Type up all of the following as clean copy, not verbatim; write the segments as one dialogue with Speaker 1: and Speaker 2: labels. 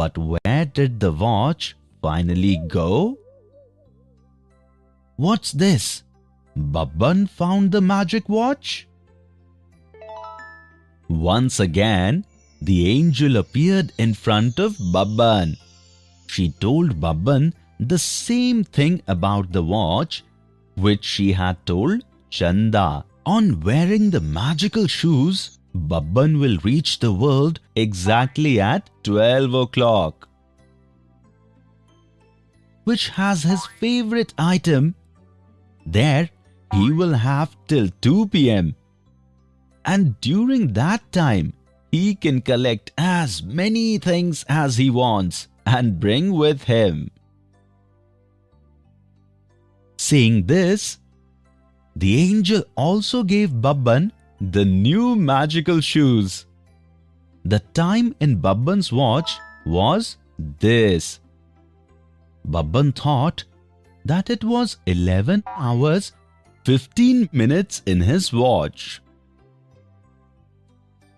Speaker 1: But where did the watch finally go? What's this? Babban found the magic watch? Once again, the angel appeared in front of Babban. She told Babban the same thing about the watch which she had told Chanda. On wearing the magical shoes, Babban will reach the world exactly at 12 o'clock, which has his favorite item. There he will have till 2 p.m. and during that time he can collect as many things as he wants and bring with him. Saying this, the angel also gave Babban the new magical shoes. The time in Babban's watch was this. Babban thought that it was 11 hours 15 minutes in his watch.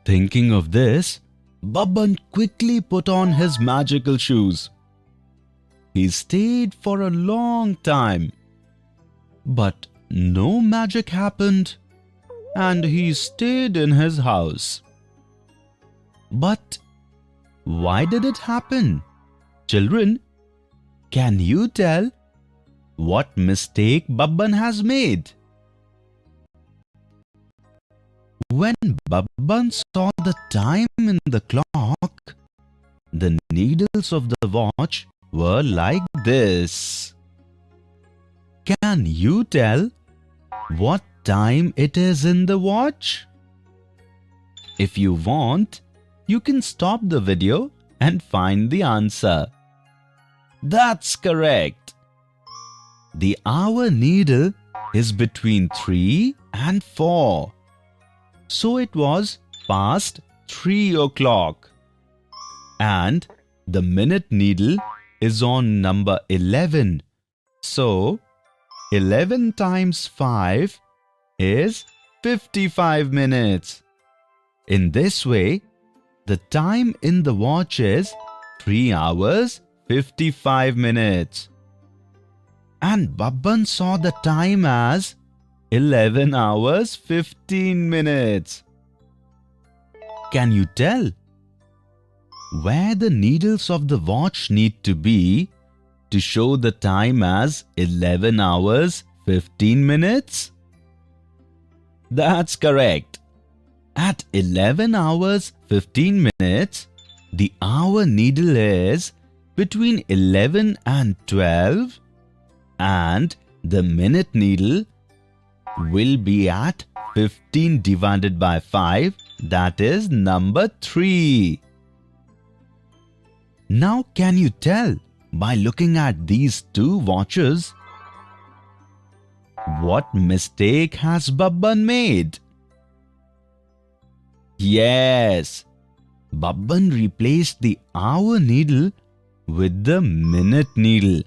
Speaker 1: Thinking of this, Babban quickly put on his magical shoes. He stayed for a long time, but no magic happened, and he stayed in his house. But why did it happen? Children, can you tell what mistake Babban has made? When Babban saw the time in the clock, the needles of the watch were like this. Can you tell what time it is in the watch? If you want, you can stop the video and find the answer. That's correct. The hour needle is between 3 and 4. So it was past 3 o'clock. And the minute needle is on number 11. So 11 times 5 is 55 minutes. In this way, the time in the watch is 3 hours 55 minutes. And Babban saw the time as 11 hours 15 minutes. Can you tell where the needles of the watch need to be to show the time as 11 hours 15 minutes? That's correct. At 11 hours 15 minutes, the hour needle is between 11 and 12, and the minute needle will be at 15 divided by 5, that is number 3. Now can you tell by looking at these two watches what mistake has Babban made? Yes, Babban replaced the hour needle with the minute needle,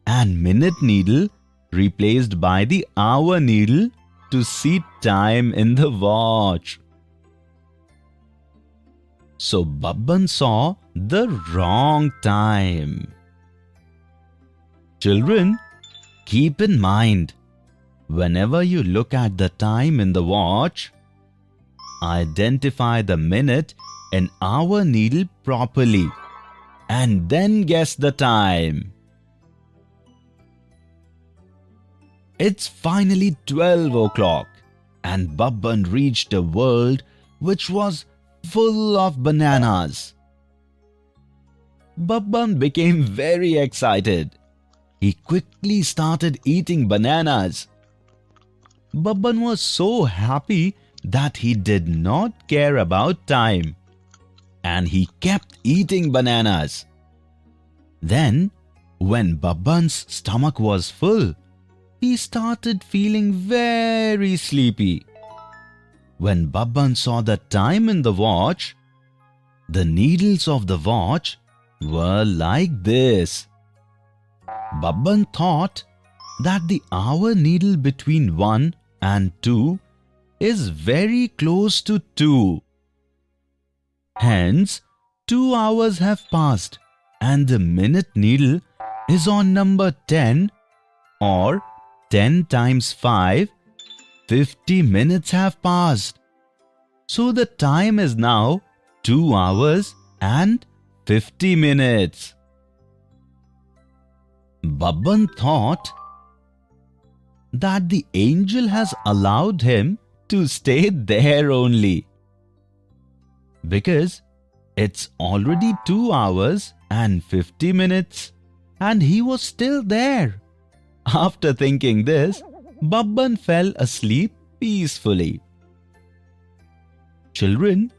Speaker 1: and minute needle replaced by the hour needle to see time in the watch. So Babban saw the wrong time. Children, keep in mind, whenever you look at the time in the watch, identify the minute and hour needle properly and then guess the time. It's finally 12 o'clock and Babban reached a world which was full of bananas. Babban became very excited. He quickly started eating bananas. Babban was so happy that he did not care about time, and he kept eating bananas. Then, when Babban's stomach was full, he started feeling very sleepy. When Babban saw the time in the watch, the needles of the watch were like this. Babban thought that the hour needle between 1 and 2 is very close to 2. Hence, 2 hours have passed and the minute needle is on number 10, or 10 times 5, 50 minutes have passed. So the time is now 2 hours and 50 minutes. Babban thought that the angel has allowed him to stay there only, because it's already 2 hours and 50 minutes and he was still there. After thinking this, Babban fell asleep peacefully. Children,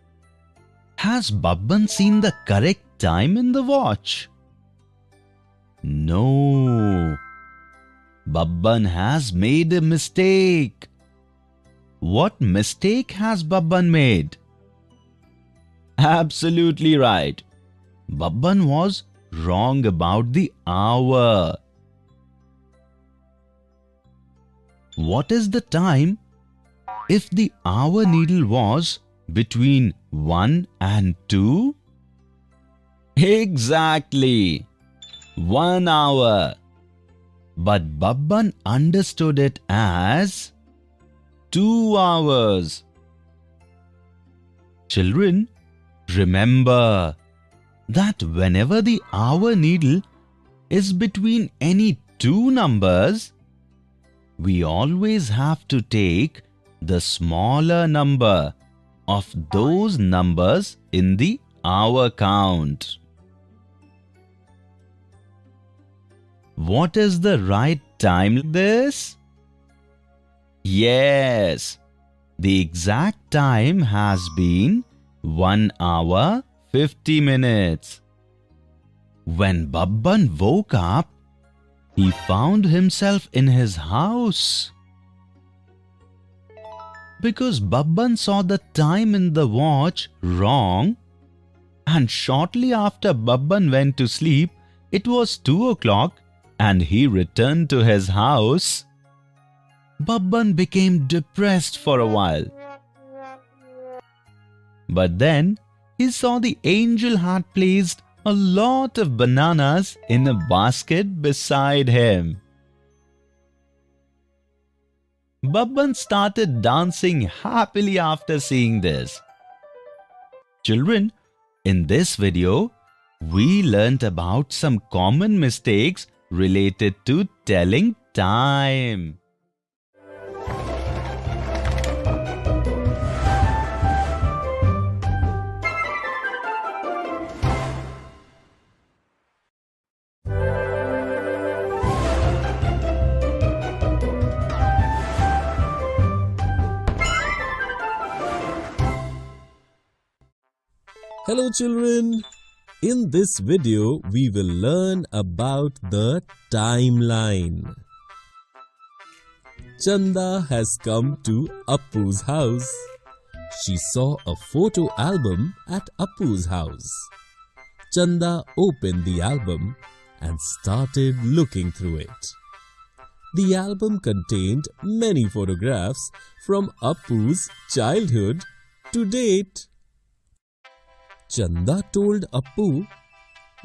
Speaker 1: has Babban seen the correct time in the watch? No. Babban has made a mistake. What mistake has Babban made? Absolutely right. Babban was wrong about the hour. What is the time if the hour needle was between 1 and 2? Exactly, 1 hour. But Babban understood it as 2 hours. Children, remember that whenever the hour needle is between any two numbers, we always have to take the smaller number of those numbers in the hour count. What is the right time this? Yes, the exact time has been 1 hour 50 minutes. When Babban woke up, he found himself in his house. Because Babban saw the time in the watch wrong, and shortly after Babban went to sleep, it was 2 o'clock and he returned to his house. Babban became depressed for a while. But then he saw the angel had placed a lot of bananas in a basket beside him. Babban started dancing happily after seeing this. Children, in this video, we learnt about some common mistakes related to telling time.
Speaker 2: Hello children, in this video we will learn about the timeline. Chanda has come to Appu's house. She saw a photo album at Appu's house. Chanda opened the album and started looking through it. The album contained many photographs from Appu's childhood to date. Chanda told Appu,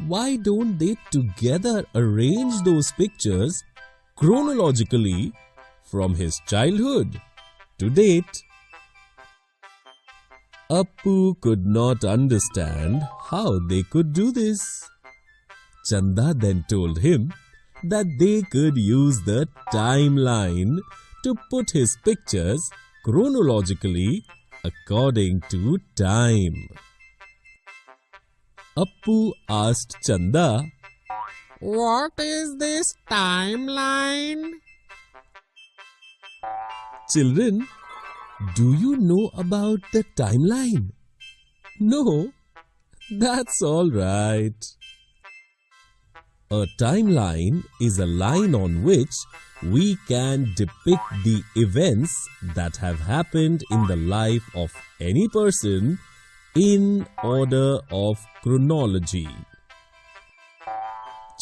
Speaker 2: why don't they together arrange those pictures chronologically from his childhood to date? Appu could not understand how they could do this. Chanda then told him that they could use the timeline to put his pictures chronologically according to time. Appu asked Chanda, "What is this timeline?" Children, do you know about the timeline? No? That's all right. A timeline is a line on which we can depict the events that have happened in the life of any person in order of chronology.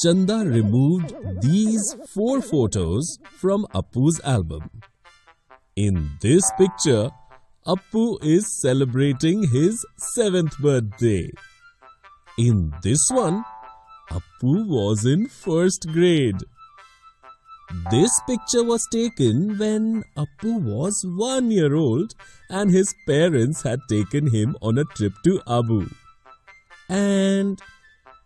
Speaker 2: Chanda removed these 4 photos from Appu's album. In this picture, Appu is celebrating his 7th birthday. In this one, Appu was in first grade. This picture was taken when Appu was 1 year old and his parents had taken him on a trip to Abu. And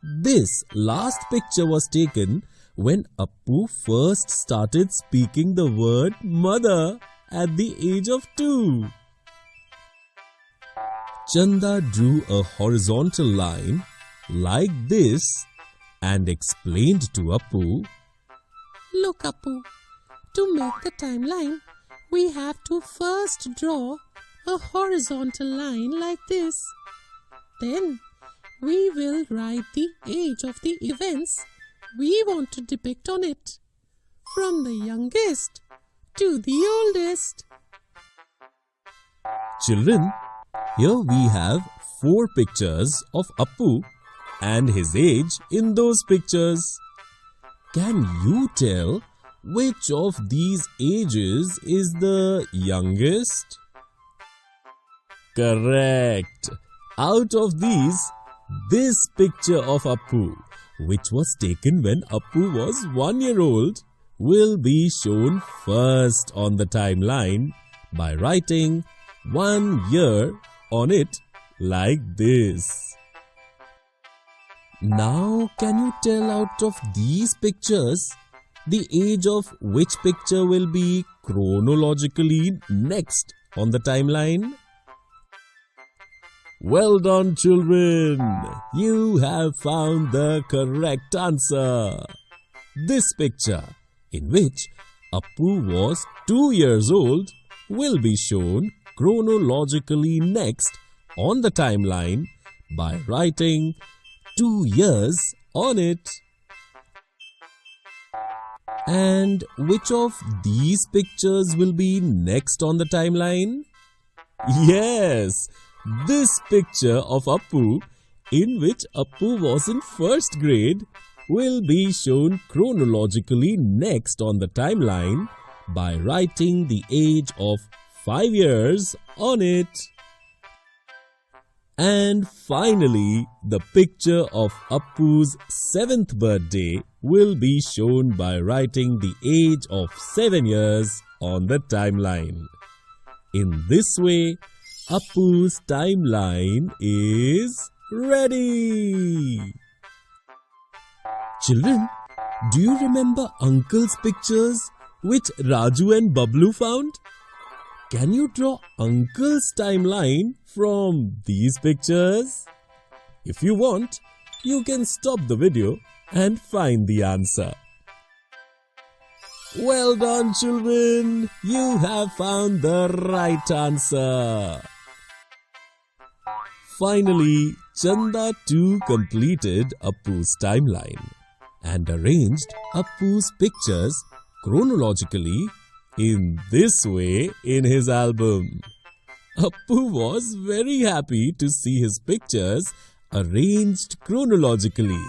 Speaker 2: this last picture was taken when Appu first started speaking the word mother at the age of 2. Chanda drew a horizontal line like this and explained to Appu,
Speaker 3: Look, Appu, to make the timeline, we have to first draw a horizontal line like this. Then, we will write the age of the events we want to depict on it, from the youngest to the oldest.
Speaker 2: Children, here we have 4 pictures of Appu and his age in those pictures. Can you tell which of these ages is the youngest? Correct! Out of these, this picture of Appu, which was taken when Appu was 1 year old, will be shown first on the timeline by writing 1 year on it like this. Now, can you tell out of these pictures the age of which picture will be chronologically next on the timeline? Well done, children! You have found the correct answer. This picture, in which Appu was 2 years old, will be shown chronologically next on the timeline by writing 2 years on it. And which of these pictures will be next on the timeline? Yes, this picture of Appu, in which Appu was in first grade, will be shown chronologically next on the timeline by writing the age of 5 years on it. And finally, the picture of Appu's 7th birthday will be shown by writing the age of 7 years on the timeline. In this way, Appu's timeline is ready. Children, do you remember Uncle's pictures which Raju and Bablu found? Can you draw Uncle's timeline from these pictures? If you want, you can stop the video and find the answer. Well done, children! You have found the right answer. Finally, Chanda too completed Appu's timeline and arranged Appu's pictures chronologically in this way in his album. Appu was very happy to see his pictures arranged chronologically.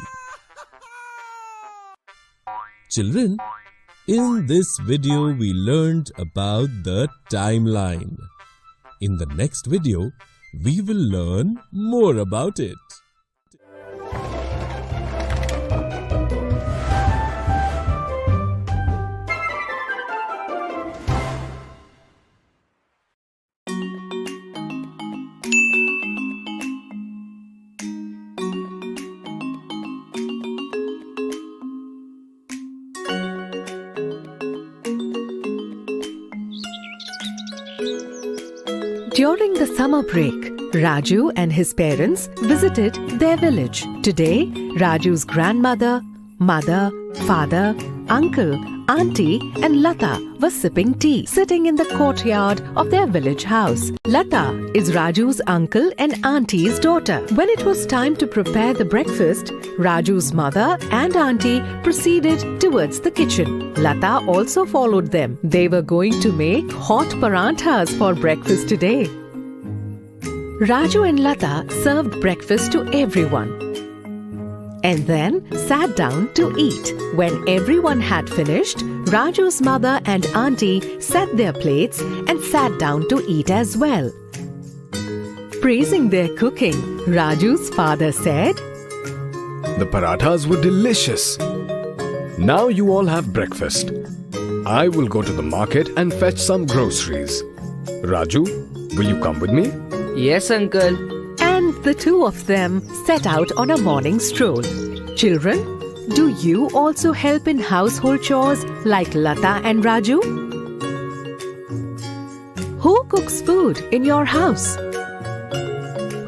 Speaker 2: Children, in this video we learned about the timeline. In the next video, we will learn more about it.
Speaker 4: During the summer break, Raju and his parents visited their village. Today, Raju's grandmother, mother, father, uncle, auntie and Lata were sipping tea, sitting in the courtyard of their village house. Lata is Raju's uncle and auntie's daughter. When it was time to prepare the breakfast, Raju's mother and auntie proceeded towards the kitchen. Lata also followed them. They were going to make hot paranthas for breakfast today. Raju and Lata served breakfast to everyone and then sat down to eat. When everyone had finished, Raju's mother and auntie set their plates and sat down to eat as well. Praising their cooking, Raju's father said,
Speaker 5: The parathas were delicious. Now you all have breakfast. I will go to the market and fetch some groceries. Raju, will you come with me?
Speaker 6: Yes, uncle.
Speaker 4: And the two of them set out on a morning stroll. Children, do you also help in household chores like Lata and Raju? Who cooks food in your house?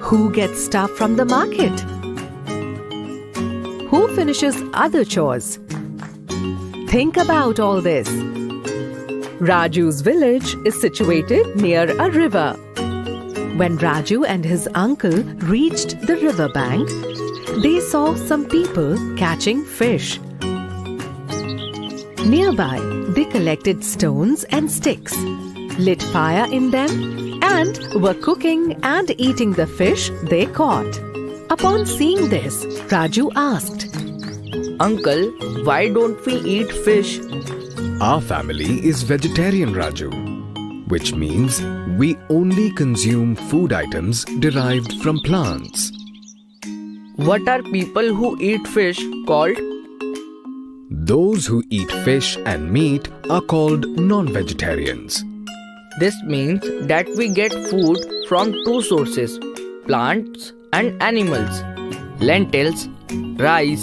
Speaker 4: Who gets stuff from the market? Who finishes other chores? Think about all this. Raju's village is situated near a river. When Raju and his uncle reached the river bank, they saw some people catching fish. Nearby, they collected stones and sticks, lit fire in them, and were cooking and eating the fish they caught. Upon seeing this, Raju asked,
Speaker 6: Uncle, why don't we eat fish?
Speaker 5: Our family is vegetarian, Raju, which means we only consume food items derived from plants.
Speaker 6: What are people who eat fish called?
Speaker 5: Those who eat fish and meat are called non-vegetarians.
Speaker 6: This means that we get food from two sources, plants and animals, lentils, rice,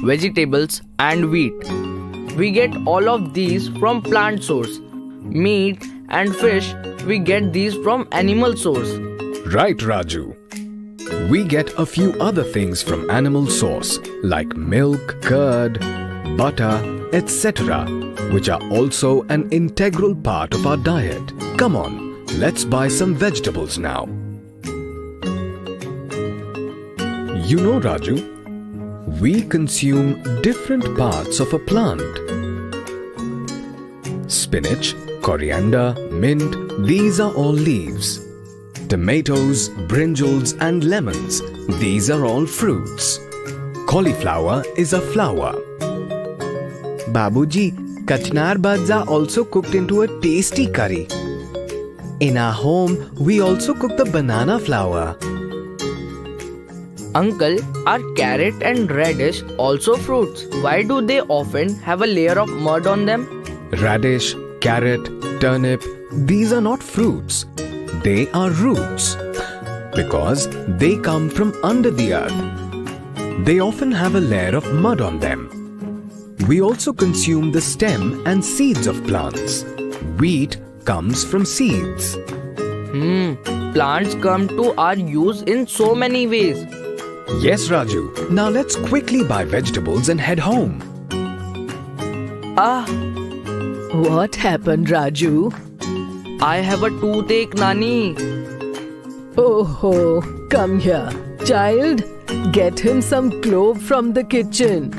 Speaker 6: vegetables and wheat. We get all of these from plant source. Meat and fish, we get these from animal source.
Speaker 5: Right, Raju. We get a few other things from animal source like milk, curd, butter, etc., which are also an integral part of our diet. Come on, let's buy some vegetables now. You know, Raju, we consume different parts of a plant. Spinach, coriander, mint, these are all leaves. Tomatoes, brinjals and lemons, these are all fruits. Cauliflower is a flower.
Speaker 7: Babuji, kachnar buds are also cooked into a tasty curry. In our home, we also cook the banana flower.
Speaker 6: Uncle, are carrot and radish also fruits? Why do they often have a layer of mud on them?
Speaker 5: Radish, carrot, turnip, these are not fruits. They are roots because they come from under the earth. They often have a layer of mud on them. We also consume the stem and seeds of plants. Wheat comes from seeds.
Speaker 6: Plants come to our use in so many ways.
Speaker 5: Yes, Raju. Now let's quickly buy vegetables and head home.
Speaker 4: What happened, Raju?
Speaker 6: I have a toothache, Nani.
Speaker 4: Oh, come here. Child, get him some clove from the kitchen.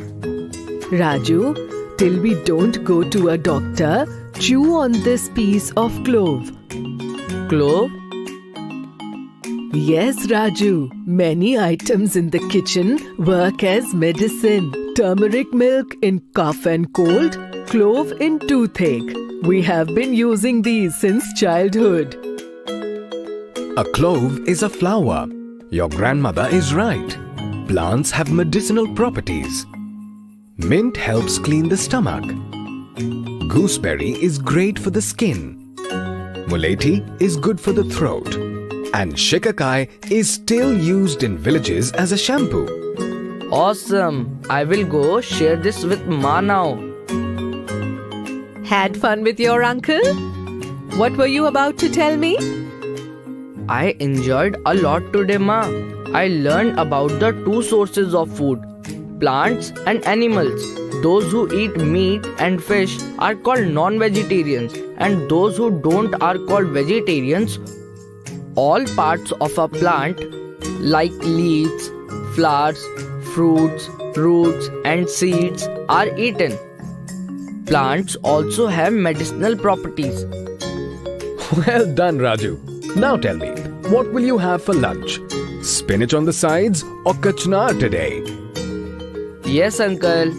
Speaker 4: Raju, till we don't go to a doctor, chew on this piece of clove.
Speaker 6: Clove?
Speaker 4: Yes, Raju. Many items in the kitchen work as medicine. Turmeric milk in cough and cold, clove in toothache. We have been using these since childhood.
Speaker 5: A clove is a flower. Your grandmother is right. Plants have medicinal properties. Mint helps clean the stomach. Gooseberry is great for the skin. Mulethi is good for the throat. And shikakai is still used in villages as a shampoo.
Speaker 6: Awesome. I will go share this with Ma now.
Speaker 4: Had fun with your uncle? What were you about to tell me?
Speaker 6: I enjoyed a lot today, Ma. I learned about the two sources of food, plants and animals. Those who eat meat and fish are called non-vegetarians, and those who don't are called vegetarians. All parts of a plant, like leaves, flowers, fruits, roots and seeds, are eaten. Plants also have medicinal properties.
Speaker 5: Well done, Raju. Now tell me, what will you have for lunch? Spinach on the sides or kachnar today?
Speaker 6: Yes, uncle.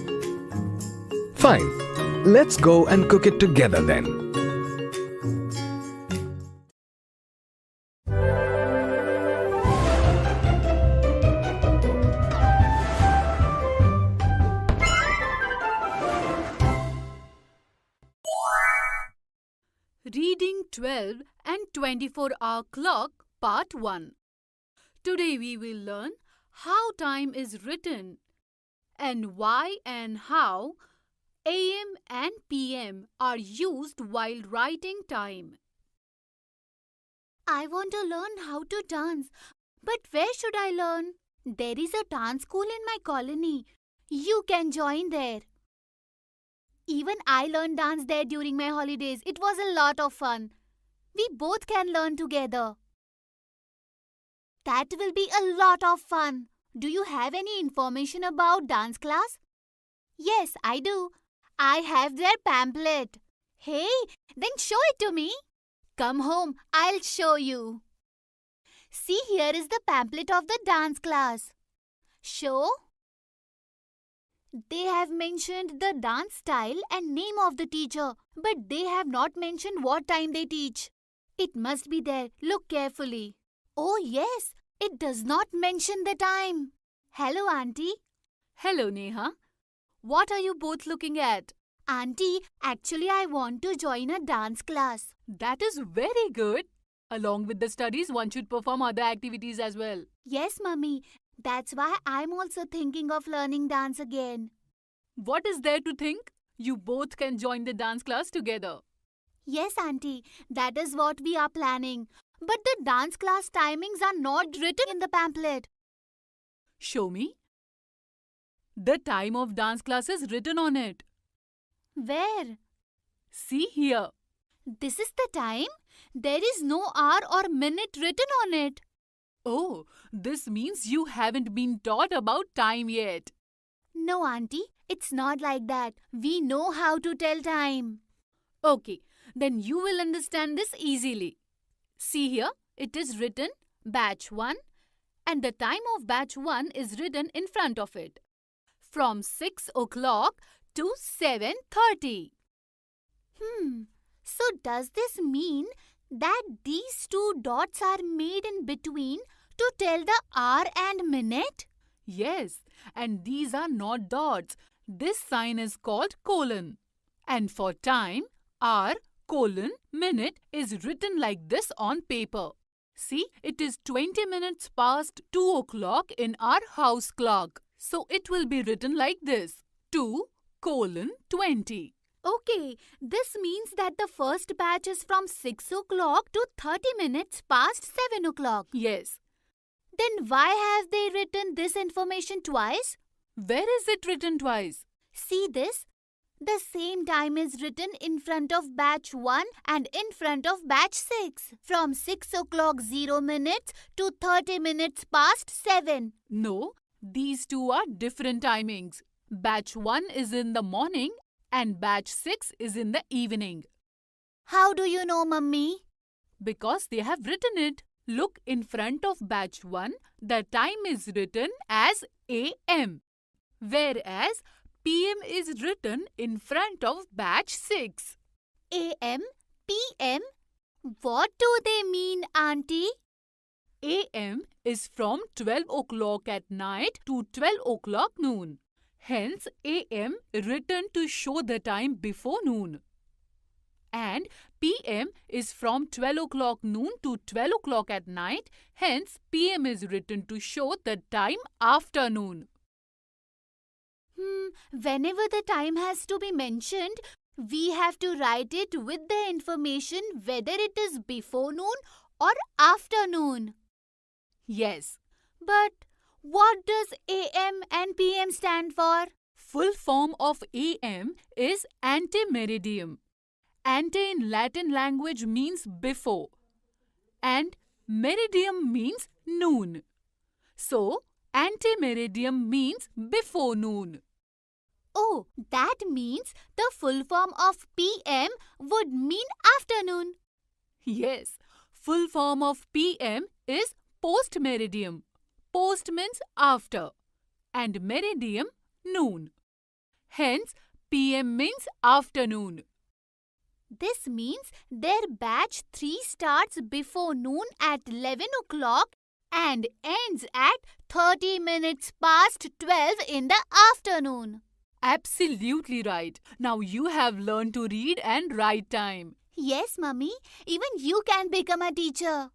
Speaker 5: Fine. Let's go and cook it together then.
Speaker 8: Reading 12 and 24-hour clock, part 1. Today we will learn how time is written and why and how AM and PM are used while writing time.
Speaker 9: I want to learn how to dance, but where should I learn? There is a dance school in my colony. You can join there. Even I learned dance there during my holidays. It was a lot of fun. We both can learn together. That will be a lot of fun. Do you have any information about dance class? Yes, I do. I have their pamphlet. Hey, then show it to me. Come home, I'll show you. See, here is the pamphlet of the dance class. Show. They have mentioned the dance style and name of the teacher, but they have not mentioned what time they teach. It must be there. Look carefully. Oh yes, it does not mention the time. Hello, Auntie.
Speaker 8: Hello, Neha. What are you both looking at?
Speaker 9: Auntie, actually I want to join a dance class.
Speaker 8: That is very good. Along with the studies, one should perform other activities as well.
Speaker 9: Yes, Mummy. That's why I'm also thinking of learning dance again.
Speaker 8: What is there to think? You both can join the dance class together.
Speaker 9: Yes, Auntie. That is what we are planning. But the dance class timings are not written in the pamphlet.
Speaker 8: Show me. The time of dance class is written on it.
Speaker 9: Where?
Speaker 8: See here.
Speaker 9: This is the time? There is no hour or minute written on it.
Speaker 8: Oh, this means you haven't been taught about time yet.
Speaker 9: No, Auntie. It's not like that. We know how to tell time.
Speaker 8: Okay, then you will understand this easily. See here, it is written batch 1 and the time of batch 1 is written in front of it. From 6 o'clock to 7:30.
Speaker 9: So does this mean that these two dots are made in between to tell the hour and minute?
Speaker 8: Yes, and these are not dots. This sign is called colon. And for time, hour, colon, minute is written like this on paper. See, it is 20 minutes past 2 o'clock in our house clock. So it will be written like this, 2:20.
Speaker 9: Okay, this means that the first batch is from 6 o'clock to 30 minutes past 7 o'clock.
Speaker 8: Yes.
Speaker 9: Then why have they written this information twice?
Speaker 8: Where is it written twice?
Speaker 9: See this? The same time is written in front of batch 1 and in front of batch 6. From 6 o'clock 0 minutes to 30 minutes past 7.
Speaker 8: No, these two are different timings. Batch 1 is in the morning and batch 6 is in the evening.
Speaker 9: How do you know, Mummy?
Speaker 8: Because they have written it. Look, in front of batch 1, the time is written as AM, whereas PM is written in front of batch 6.
Speaker 9: AM, PM? What do they mean, Auntie?
Speaker 8: AM is from 12 o'clock at night to 12 o'clock noon. Hence, AM written to show the time before noon. And PM is from 12 o'clock noon to 12 o'clock at night. Hence, PM is written to show the time after noon.
Speaker 9: Whenever the time has to be mentioned, we have to write it with the information whether it is before noon or afternoon.
Speaker 8: Yes.
Speaker 9: But what does AM and PM stand for?
Speaker 8: Full form of AM is ante-meridiem. Ante in Latin language means before and meridiem means noon. So, ante-meridiem means before noon.
Speaker 9: Oh, that means the full form of PM would mean afternoon.
Speaker 8: Yes, full form of PM is post-meridiem. Post means after and meridiem noon. Hence, PM means afternoon.
Speaker 9: This means their batch 3 starts before noon at 11 o'clock and ends at 30 minutes past 12 in the afternoon.
Speaker 8: Absolutely right. Now you have learned to read and write time.
Speaker 9: Yes, Mummy. Even you can become a teacher.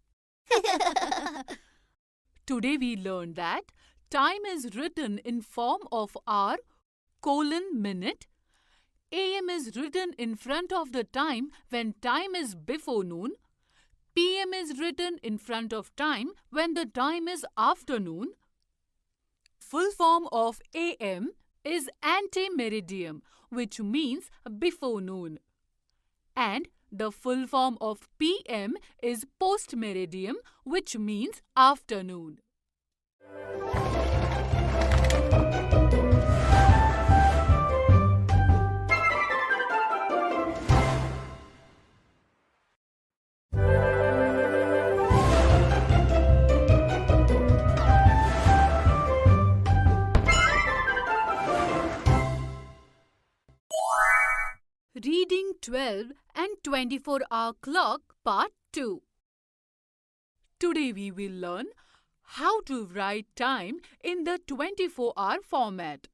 Speaker 8: Today we learned that time is written in form of hour, minute. AM is written in front of the time when time is before noon. PM is written in front of time when the time is afternoon. Full form of AM is ante-meridiem, which means before noon. And the full form of PM is post-meridiem, which means afternoon. Reading 12 and 24-hour clock part 2. Today we will learn how to write time in the 24-hour format.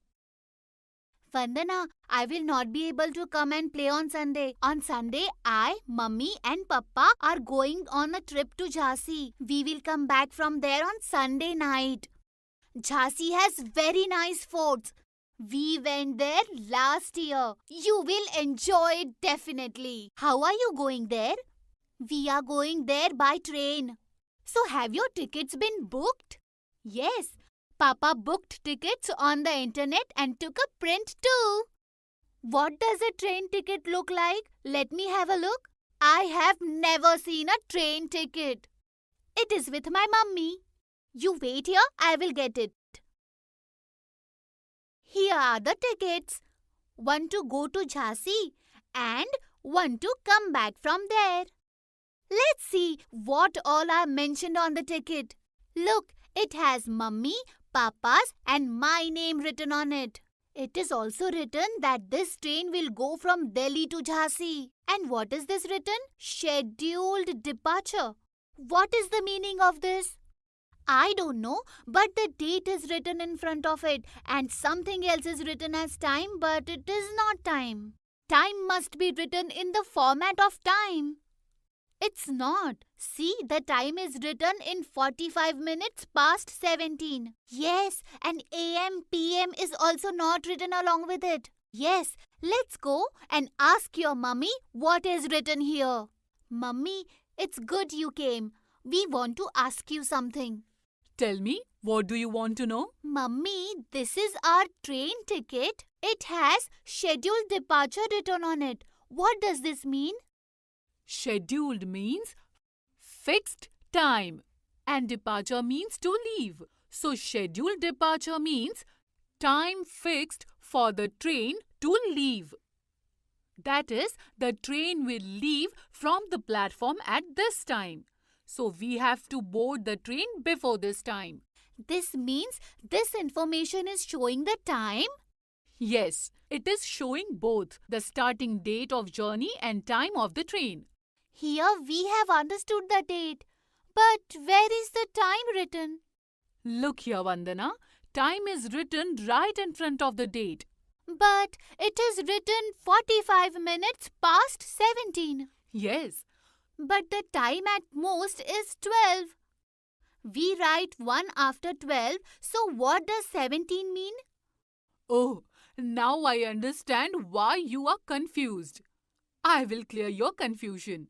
Speaker 9: Vandana, I will not be able to come and play on Sunday. On Sunday, I, Mummy and Papa are going on a trip to Jhansi. We will come back from there on Sunday night. Jhansi has very nice forts. We went there last year. You will enjoy it definitely. How are you going there? We are going there by train. So have your tickets been booked? Yes. Papa booked tickets on the internet and took a print too. What does a train ticket look like? Let me have a look. I have never seen a train ticket. It is with my mummy. You wait here, I will get it. Here are the tickets. One to go to Jhansi and one to come back from there. Let's see what all are mentioned on the ticket. Look, it has Mummy, Papa's and my name written on it. It is also written that this train will go from Delhi to Jhansi. And what is this written? Scheduled departure. What is the meaning of this? I don't know, but the date is written in front of it and something else is written as time, but it is not time. Time must be written in the format of time. It's not. See, the time is written in 45 minutes past 17. Yes, and AM, PM is also not written along with it. Yes, let's go and ask your mummy what is written here. Mummy, it's good you came. We want to ask you something.
Speaker 8: Tell me, what do you want to know?
Speaker 9: Mummy, this is our train ticket. It has scheduled departure written on it. What does this mean?
Speaker 8: Scheduled means fixed time and departure means to leave. So scheduled departure means time fixed for the train to leave. That is, the train will leave from the platform at this time. So we have to board the train before this time.
Speaker 9: This means this information is showing the time?
Speaker 8: Yes, it is showing both the starting date of journey and time of the train.
Speaker 9: Here we have understood the date. But where is the time written?
Speaker 8: Look here, Vandana. Time is written right in front of the date.
Speaker 9: But it is written 45 minutes past 17.
Speaker 8: Yes.
Speaker 9: But the time at most is 12. We write 1 after 12, so what does 17 mean?
Speaker 8: Oh, now I understand why you are confused. I will clear your confusion.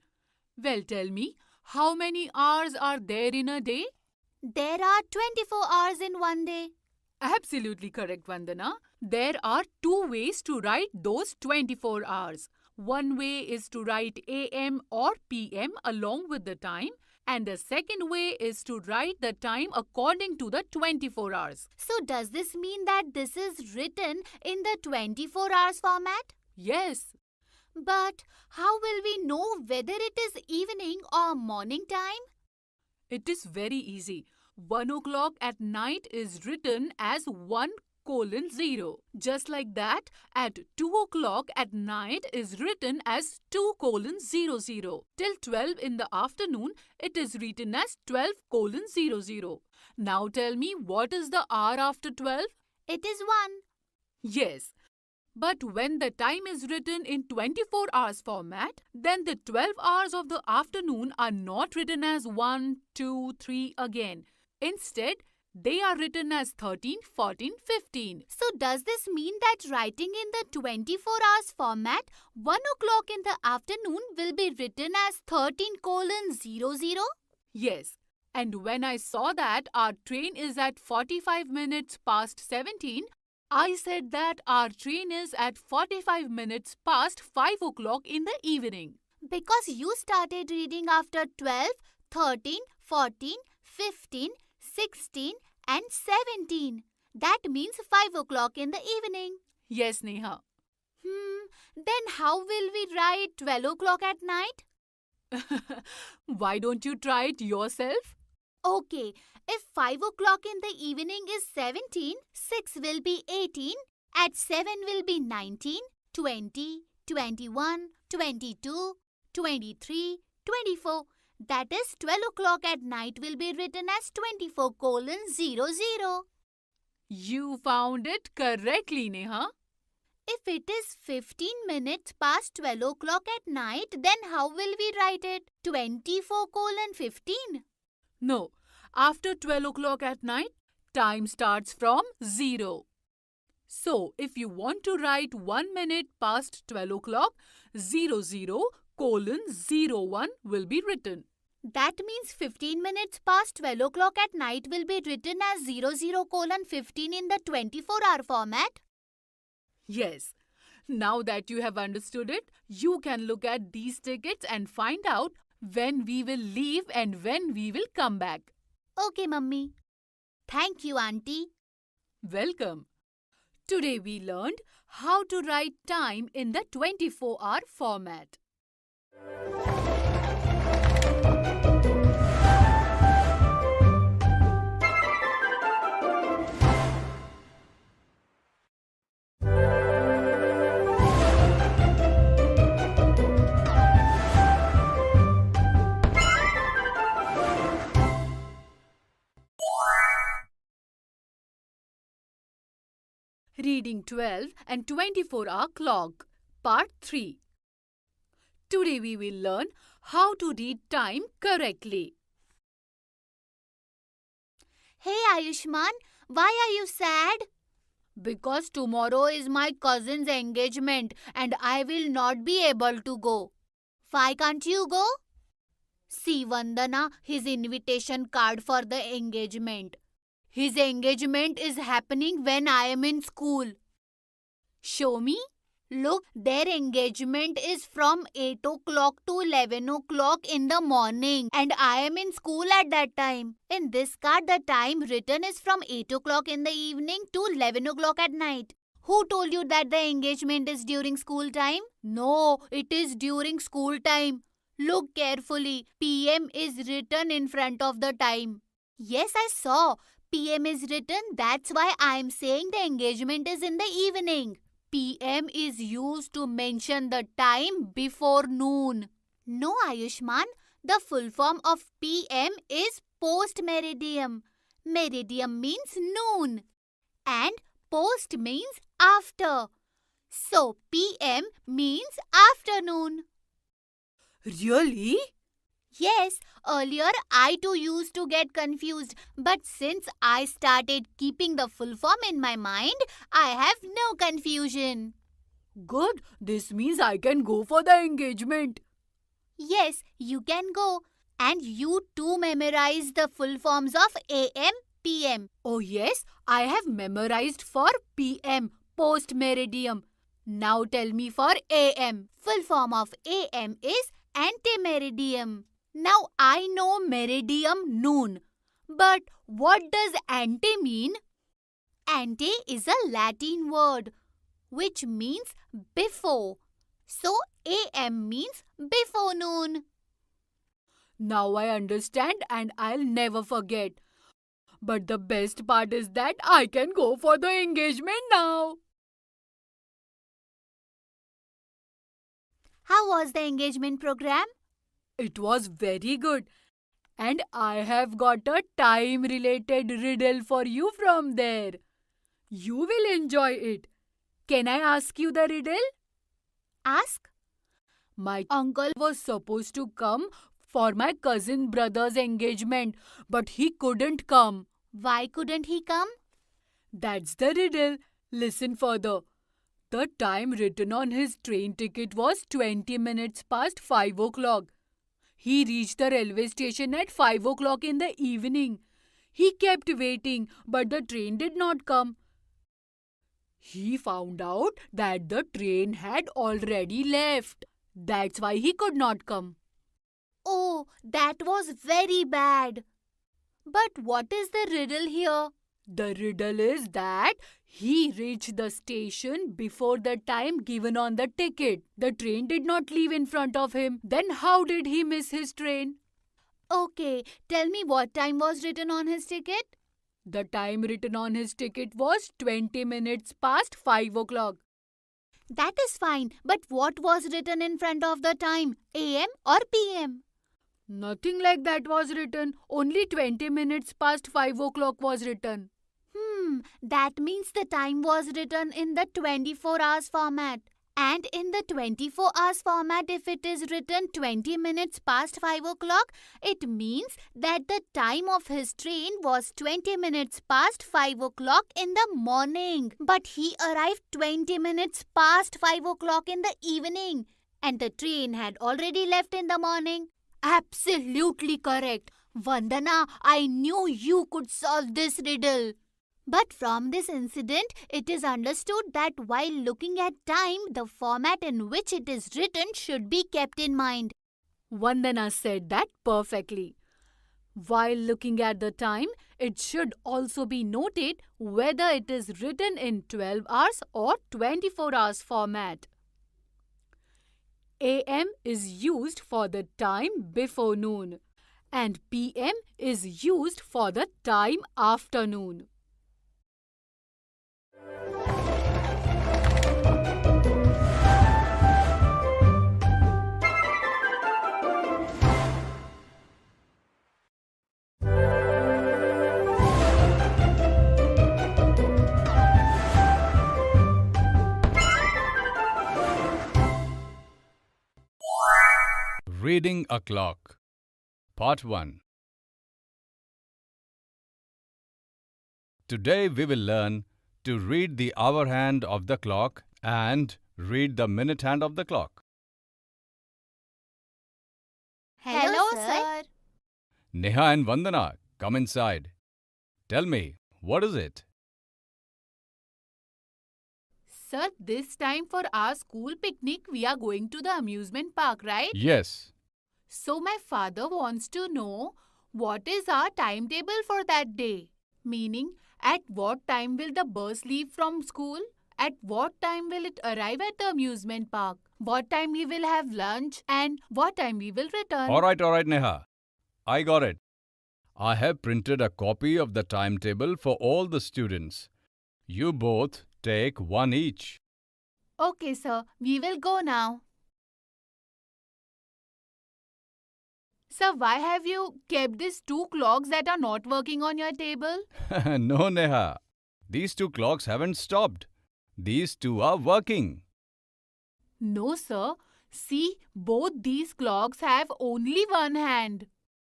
Speaker 8: Well, tell me, how many hours are there in a day?
Speaker 9: There are 24 hours in one day.
Speaker 8: Absolutely correct, Vandana. There are two ways to write those 24 hours. One way is to write AM or PM along with the time, and the second way is to write the time according to the 24 hours.
Speaker 9: So does this mean that this is written in the 24 hours format?
Speaker 8: Yes.
Speaker 9: But how will we know whether it is evening or morning time?
Speaker 8: It is very easy. 1 o'clock at night is written as 1:0. Just like that, at 2 o'clock at night is written as 2:00. Till 12 in the afternoon, it is written as 12:00. Now tell me, what is the hour after 12?
Speaker 9: It is 1.
Speaker 8: Yes. But when the time is written in 24 hours format, then the 12 hours of the afternoon are not written as 1, 2, 3 again. Instead, they are written as 13, 14, 15.
Speaker 9: So does this mean that writing in the 24 hours format, 1 o'clock in the afternoon will be written as 13:00?
Speaker 8: Yes. And when I saw that our train is at 45 minutes past 17, I said that our train is at 45 minutes past 5 o'clock in the evening.
Speaker 9: Because you started reading after 12, 13, 14, 15, 16 and 17. That means 5 o'clock in the evening.
Speaker 8: Yes, Neha.
Speaker 9: Then how will we write 12 o'clock at night?
Speaker 8: Why don't you try it yourself?
Speaker 9: Okay, if 5 o'clock in the evening is 17, 6 will be 18, at 7 will be 19, 20, 21, 22, 23, 24. That is 12 o'clock at night will be written as 24:00.
Speaker 8: You found it correctly, Neha.
Speaker 9: If it is 15 minutes past 12 o'clock at night, then how will we write it? 24:15?
Speaker 8: No, after 12 o'clock at night, time starts from 0. So, if you want to write 1 minute past 12 o'clock, 00:01 will be written.
Speaker 9: That means 15 minutes past 12 o'clock at night will be written as 00:15 in the 24-hour format?
Speaker 8: Yes. Now that you have understood it, you can look at these tickets and find out when we will leave and when we will come back.
Speaker 9: Okay, Mummy. Thank you, Auntie.
Speaker 8: Welcome. Today we learned how to write time in the 24-hour format. Reading 12 and 24-hour clock, Part 3. Today we will learn how to read time correctly.
Speaker 9: Hey Ayushman, why are you sad? Because tomorrow is my cousin's engagement and I will not be able to go. Why can't you go? See Vandana, his invitation card for the engagement. His engagement is happening when I am in school. Show me. Look, their engagement is from 8 o'clock to 11 o'clock in the morning and I am in school at that time. In this card, the time written is from 8 o'clock in the evening to 11 o'clock at night. Who told you that the engagement is during school time? No, it is during school time. Look carefully. PM is written in front of the time. Yes, I saw. PM is written, that's why I am saying the engagement is in the evening. PM is used to mention the time before noon. No, Ayushman, the full form of PM is post meridiem. Meridiem means noon and post means after. So PM means afternoon.
Speaker 8: Really?
Speaker 9: Yes, earlier I too used to get confused, but since I started keeping the full form in my mind, I have no confusion.
Speaker 8: Good, this means I can go for the engagement.
Speaker 9: Yes, you can go. And you too memorize the full forms of AM, PM.
Speaker 8: Oh yes, I have memorized for PM, post meridiem. Now tell me for AM.
Speaker 9: Full form of AM is antemeridiem. Now I know meridiem noon. But what does ante mean? Ante is a Latin word which means before. So AM means before noon.
Speaker 8: Now I understand and I'll never forget. But the best part is that I can go for the engagement now.
Speaker 9: How was the engagement program?
Speaker 8: It was very good. And I have got a time-related riddle for you from there. You will enjoy it. Can I ask you the riddle?
Speaker 9: Ask.
Speaker 8: My uncle was supposed to come for my cousin brother's engagement, but he couldn't come.
Speaker 9: Why couldn't he come?
Speaker 8: That's the riddle. Listen further. The time written on his train ticket was 20 minutes past 5 o'clock. He reached the railway station at 5 o'clock in the evening. He kept waiting, but the train did not come. He found out that the train had already left. That's why he could not come.
Speaker 9: Oh, that was very bad. But what is the riddle here?
Speaker 8: The riddle is that he reached the station before the time given on the ticket. The train did not leave in front of him. Then how did he miss his train?
Speaker 9: Okay, tell me what time was written on his ticket?
Speaker 8: The time written on his ticket was 20 minutes past 5 o'clock.
Speaker 9: That is fine, but what was written in front of the time? AM or PM?
Speaker 8: Nothing like that was written. Only 20 minutes past 5 o'clock was written.
Speaker 9: That means the time was written in the 24 hours format. And in the 24 hours format, if it is written 20 minutes past 5 o'clock, it means that the time of his train was 20 minutes past 5 o'clock in the morning. But he arrived 20 minutes past 5 o'clock in the evening. And the train had already left in the morning. Absolutely correct. Vandana, I knew you could solve this riddle. But from this incident, it is understood that while looking at time, the format in which it is written should be kept in mind.
Speaker 8: Vandana said that perfectly. While looking at the time, it should also be noted whether it is written in 12 hours or 24 hours format. AM is used for the time before noon and PM is used for the time after noon.
Speaker 10: Reading a Clock. Part 1. Today we will learn to read the hour hand of the clock and read the minute hand of the clock.
Speaker 9: Hello, sir.
Speaker 10: Neha and Vandana, come inside. Tell me, what is it?
Speaker 8: Sir, this time for our school picnic, we are going to the amusement park, right?
Speaker 10: Yes.
Speaker 8: So my father wants to know what is our timetable for that day. Meaning, at what time will the bus leave from school? At what time will it arrive at the amusement park? What time we will have lunch? And what time we will return?
Speaker 10: All right, Neha. I got it. I have printed a copy of the timetable for all the students. You both take one each.
Speaker 8: Okay, sir. We will go now. Sir, why have you kept these two clocks that are not working on your table?
Speaker 10: No, Neha. These two clocks haven't stopped. These two are working.
Speaker 8: No, sir. See, both these clocks have only one hand.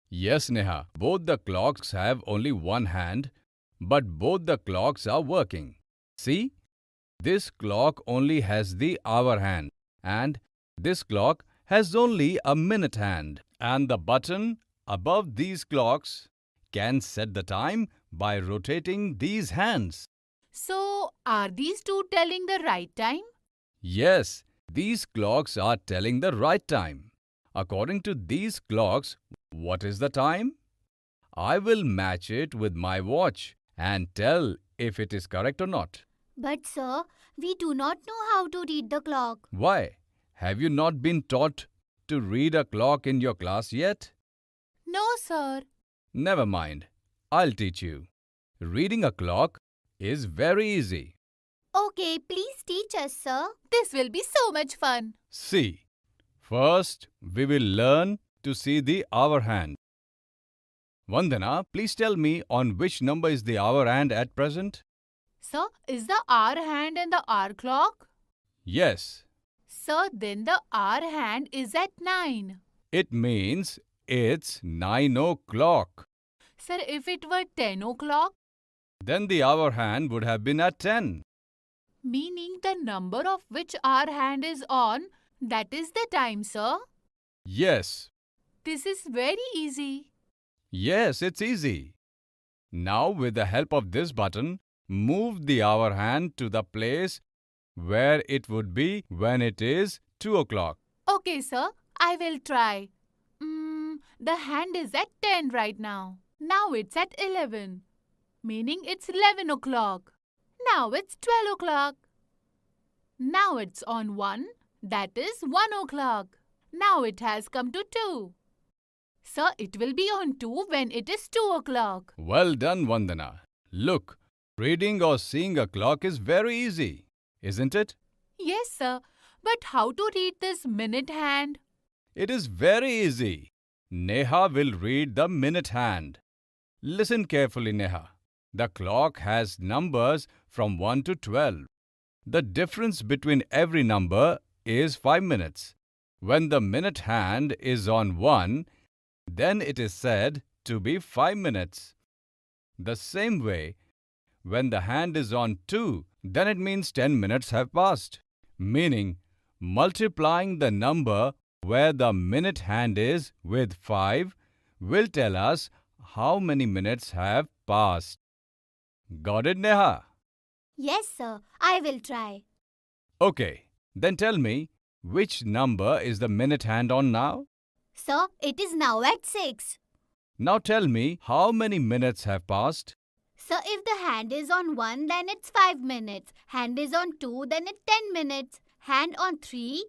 Speaker 10: Yes, Neha. Both the clocks have only one hand, but both the clocks are working. See? This clock only has the hour hand, and this clock has only a minute hand. And the button above these clocks can set the time by rotating these hands.
Speaker 8: So, are these two telling the right time?
Speaker 10: Yes, these clocks are telling the right time. According to these clocks, what is the time? I will match it with my watch and tell if it is correct or not.
Speaker 9: But sir, we do not know how to read the clock.
Speaker 10: Why? Have you not been taught to read a clock in your class yet?
Speaker 8: No, sir.
Speaker 10: Never mind. I'll teach you. Reading a clock is very easy.
Speaker 9: Okay, please teach us, sir.
Speaker 8: This will be so much fun.
Speaker 10: See. First, we will learn to see the hour hand. Vandana, please tell me on which number is the hour hand at present?
Speaker 8: Sir, is the hour hand in the hour clock?
Speaker 10: Yes,
Speaker 8: Sir, then the hour hand is at 9.
Speaker 10: it means it's 9 o'clock.
Speaker 8: Sir, if it were 10 o'clock,
Speaker 10: Then the hour hand would have been at 10.
Speaker 8: meaning the number of which hour hand is on, that is the time, sir.
Speaker 10: Yes,
Speaker 8: This is very easy.
Speaker 10: yes, it's easy. Now, with the help of this button, move the hour hand to the place where it would be when it is 2 o'clock.
Speaker 8: Okay, sir, I will try. The hand is at 10 right now. Now it's at 11, meaning it's 11 o'clock. Now it's 12 o'clock. Now it's on 1, that is 1 o'clock. Now it has come to 2. Sir, it will be on 2 when it is 2 o'clock.
Speaker 10: Well done, Vandana. Look, reading or seeing a clock is very easy, isn't it?
Speaker 8: Yes, sir, but how to read this minute hand?
Speaker 10: It is very easy. Neha will read the minute hand. Listen carefully, Neha. The clock has numbers from 1 to 12. The difference between every number is 5 minutes. When the minute hand is on 1, then it is said to be 5 minutes. The same way, when the hand is on 2, then it means 10 minutes have passed. Meaning, multiplying the number where the minute hand is with 5 will tell us how many minutes have passed. Got it, Neha?
Speaker 9: Yes, sir. I will try.
Speaker 10: Okay, then tell me, which number is the minute hand on now?
Speaker 9: Sir, it is now at 6.
Speaker 10: Now tell me, how many minutes have passed?
Speaker 9: Sir, if the hand is on 1, then it's 5 minutes. Hand is on 2, then it's 10 minutes. Hand on 3,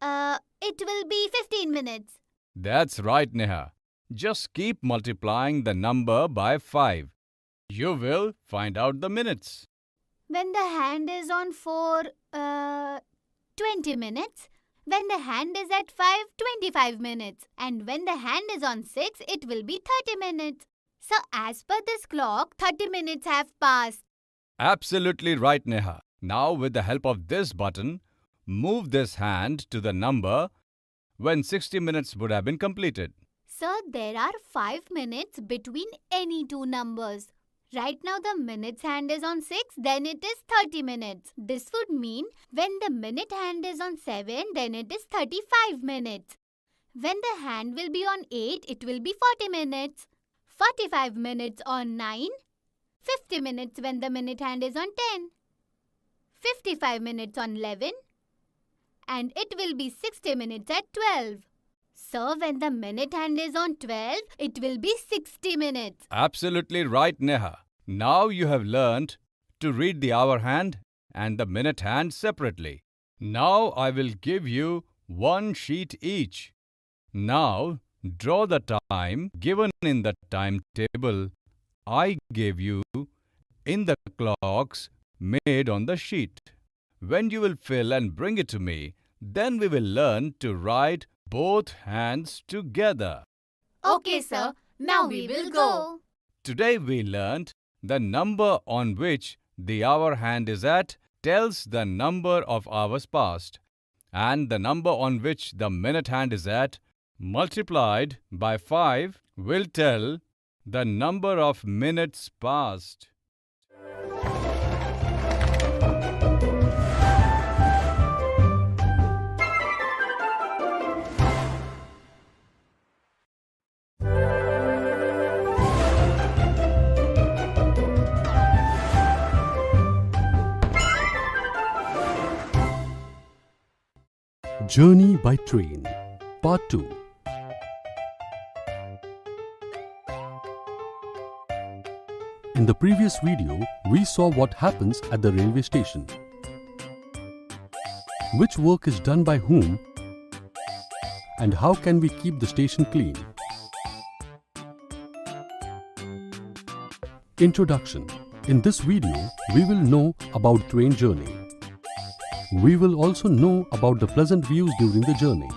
Speaker 9: it will be 15 minutes.
Speaker 10: That's right, Neha. Just keep multiplying the number by 5. You will find out the minutes.
Speaker 9: When the hand is on 4, 20 minutes. When the hand is at 5, 25 minutes. And when the hand is on 6, it will be 30 minutes. So as per this clock, 30 minutes have passed.
Speaker 10: Absolutely right, Neha. Now, with the help of this button, move this hand to the number when 60 minutes would have been completed.
Speaker 9: Sir, there are 5 minutes between any two numbers. Right now the minutes hand is on 6, then it is 30 minutes. This would mean when the minute hand is on 7, then it is 35 minutes. When the hand will be on 8, it will be 40 minutes. 45 minutes on 9. 50 minutes when the minute hand is on 10. 55 minutes on 11. And it will be 60 minutes at 12. So when the minute hand is on 12, it will be 60 minutes.
Speaker 10: Absolutely right, Neha. Now you have learnt to read the hour hand and the minute hand separately. Now I will give you one sheet each. Now draw the time given in the timetable I gave you in the clocks made on the sheet. When you will fill and bring it to me, then we will learn to write both hands together.
Speaker 9: Okay, sir. Now we will go.
Speaker 10: Today we learnt the number on which the hour hand is at tells the number of hours past, and the number on which the minute hand is at multiplied by 5 will tell the number of minutes past.
Speaker 11: Journey by Train, Part 2. In the previous video, we saw what happens at the railway station, which work is done by whom, and how can we keep the station clean. Introduction. In this video, we will know about train journey. We will also know about the pleasant views during the journey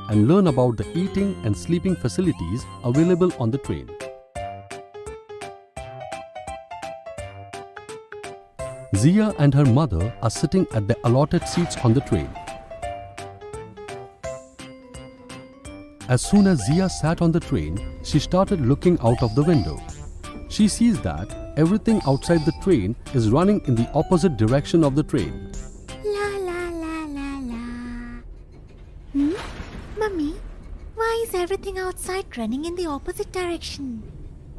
Speaker 11: and learn about the eating and sleeping facilities available on the train. Zia and her mother are sitting at the allotted seats on the train. As soon as Zia sat on the train, she started looking out of the window. She sees that everything outside the train is running in the opposite direction of the train.
Speaker 9: La la la la la. Mummy, why is everything outside running in the opposite direction?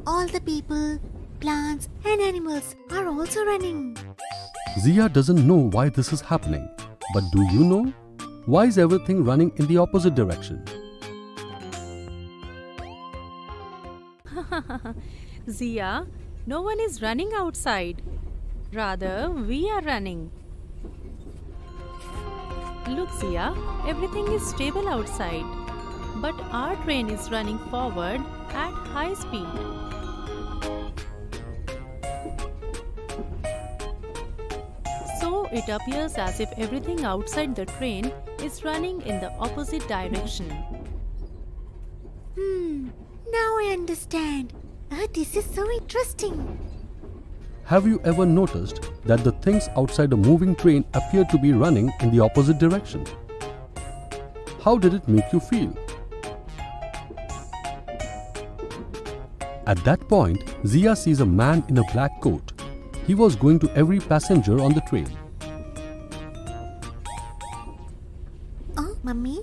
Speaker 9: All the people, plants and animals are also running.
Speaker 11: Zia doesn't know why this is happening. But do you know? Why is everything running in the opposite direction?
Speaker 12: Zia, no one is running outside. Rather, we are running. Look, Zia, everything is stable outside. But our train is running forward at high speed. So it appears as if everything outside the train is running in the opposite direction.
Speaker 9: Now I understand. This is so interesting.
Speaker 11: Have you ever noticed that the things outside a moving train appear to be running in the opposite direction? How did it make you feel? At that point, Zia sees a man in a black coat. He was going to every passenger on the train.
Speaker 9: Oh, Mummy,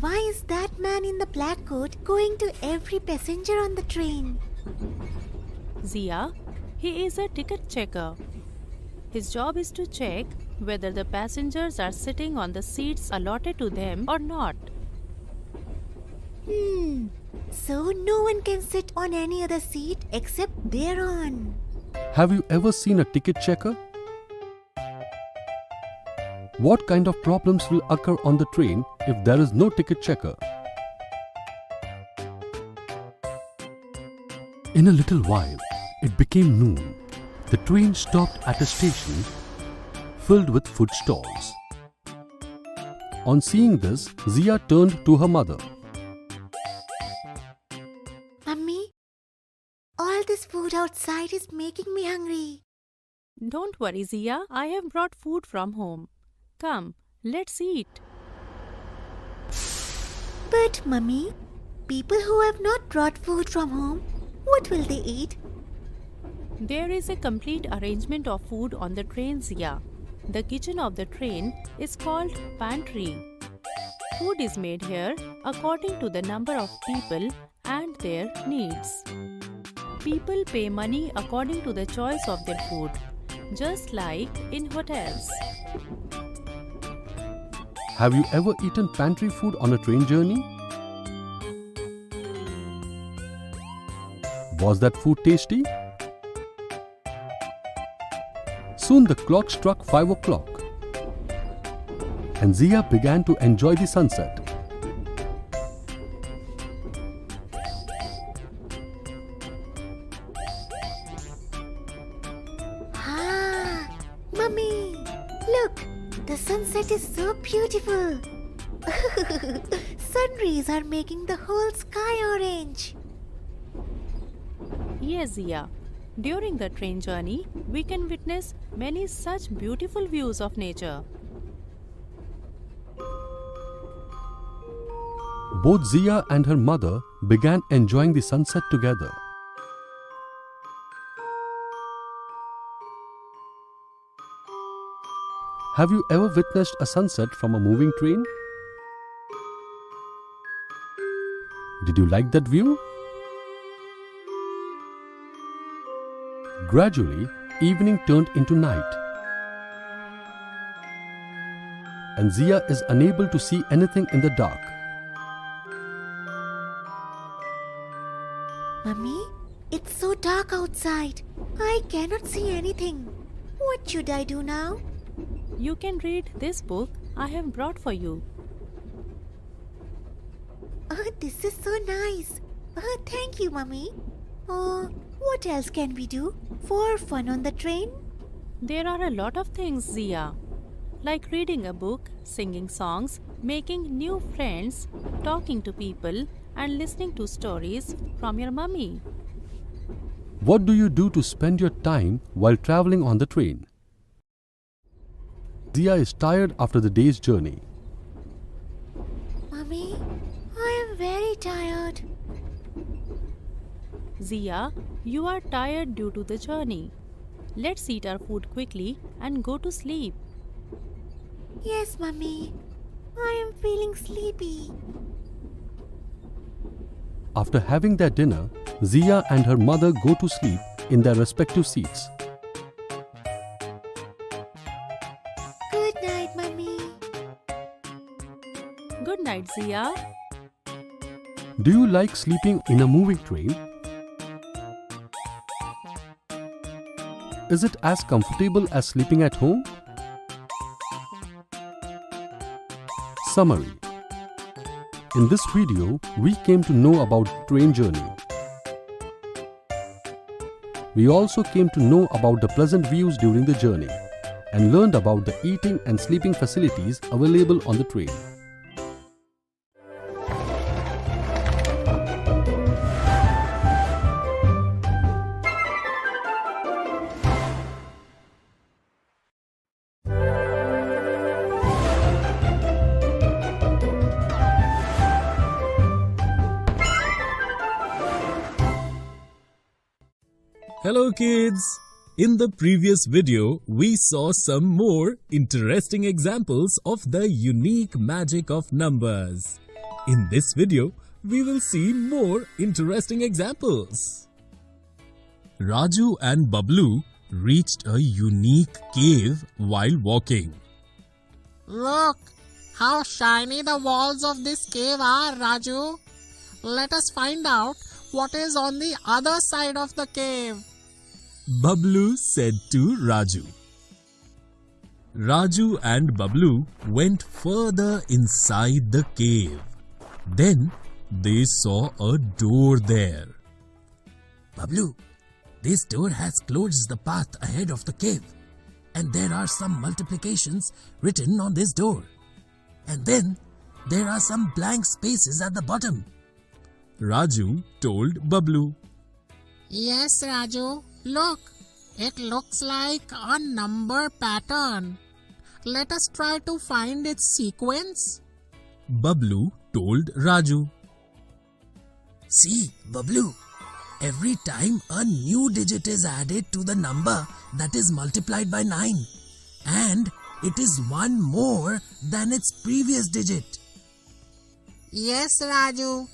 Speaker 9: why is that man in the black coat going to every passenger on the train?
Speaker 12: Zia, he is a ticket checker. His job is to check whether the passengers are sitting on the seats allotted to them or not.
Speaker 9: So no one can sit on any other seat except their own.
Speaker 11: Have you ever seen a ticket checker? What kind of problems will occur on the train if there is no ticket checker? In a little while, it became noon. The train stopped at a station filled with food stalls. On seeing this, Zia turned to her mother.
Speaker 9: Mummy, all this food outside is making me hungry.
Speaker 12: Don't worry, Zia. I have brought food from home. Come, let's eat.
Speaker 9: But Mummy, people who have not brought food from home, what will they eat?
Speaker 12: There is a complete arrangement of food on the train, Zia. The kitchen of the train is called pantry. Food is made here according to the number of people and their needs. People pay money according to the choice of their food, just like in hotels.
Speaker 11: Have you ever eaten pantry food on a train journey? Was that food tasty? Soon the clock struck 5 o'clock and Zia began to enjoy the sunset.
Speaker 9: Mummy, look, the sunset is so beautiful. Sun rays are making the whole sky orange.
Speaker 12: Yes, Zia. During the train journey, we can witness many such beautiful views of nature.
Speaker 11: Both Zia and her mother began enjoying the sunset together. Have you ever witnessed a sunset from a moving train? Did you like that view? Gradually, evening turned into night, and Zia is unable to see anything in the dark.
Speaker 9: Mummy, it's so dark outside. I cannot see anything. What should I do now?
Speaker 12: You can read this book I have brought for you.
Speaker 9: Oh, this is so nice. Oh, thank you, Mummy. What else can we do for fun on the train?
Speaker 12: There are a lot of things, Zia, like reading a book, singing songs, making new friends, talking to people, and listening to stories from your mummy.
Speaker 11: What do you do to spend your time while traveling on the train? Zia is tired after the day's journey.
Speaker 9: Mummy, I am very tired.
Speaker 12: Zia, you are tired due to the journey. Let's eat our food quickly and go to sleep.
Speaker 9: Yes, Mummy. I am feeling sleepy.
Speaker 11: After having their dinner, Zia and her mother go to sleep in their respective seats.
Speaker 9: Good night, Mummy.
Speaker 12: Good night, Zia.
Speaker 11: Do you like sleeping in a moving train? Is it as comfortable as sleeping at home? Summary. In this video, we came to know about train journey. We also came to know about the pleasant views during the journey and learned about the eating and sleeping facilities available on the train.
Speaker 2: Hello kids! In the previous video, we saw some more interesting examples of the unique magic of numbers. In this video, we will see more interesting examples. Raju and Bablu reached a unique cave while walking.
Speaker 3: Look, how shiny the walls of this cave are, Raju. Let us find out what is on the other side of the cave.
Speaker 2: Bablu said to Raju. Raju and Bablu went further inside the cave. Then they saw a door there. Bablu, this door has closed the path ahead of the cave, and there are some multiplications written on this door. And then there are some blank spaces at the bottom. Raju told Bablu.
Speaker 3: Yes, Raju. Look, it looks like a number pattern. Let us try to find its sequence.
Speaker 2: Bablu told Raju. See, Bablu, every time a new digit is added to the number that is multiplied by 9, and it is one more than its previous digit.
Speaker 3: Yes, Raju.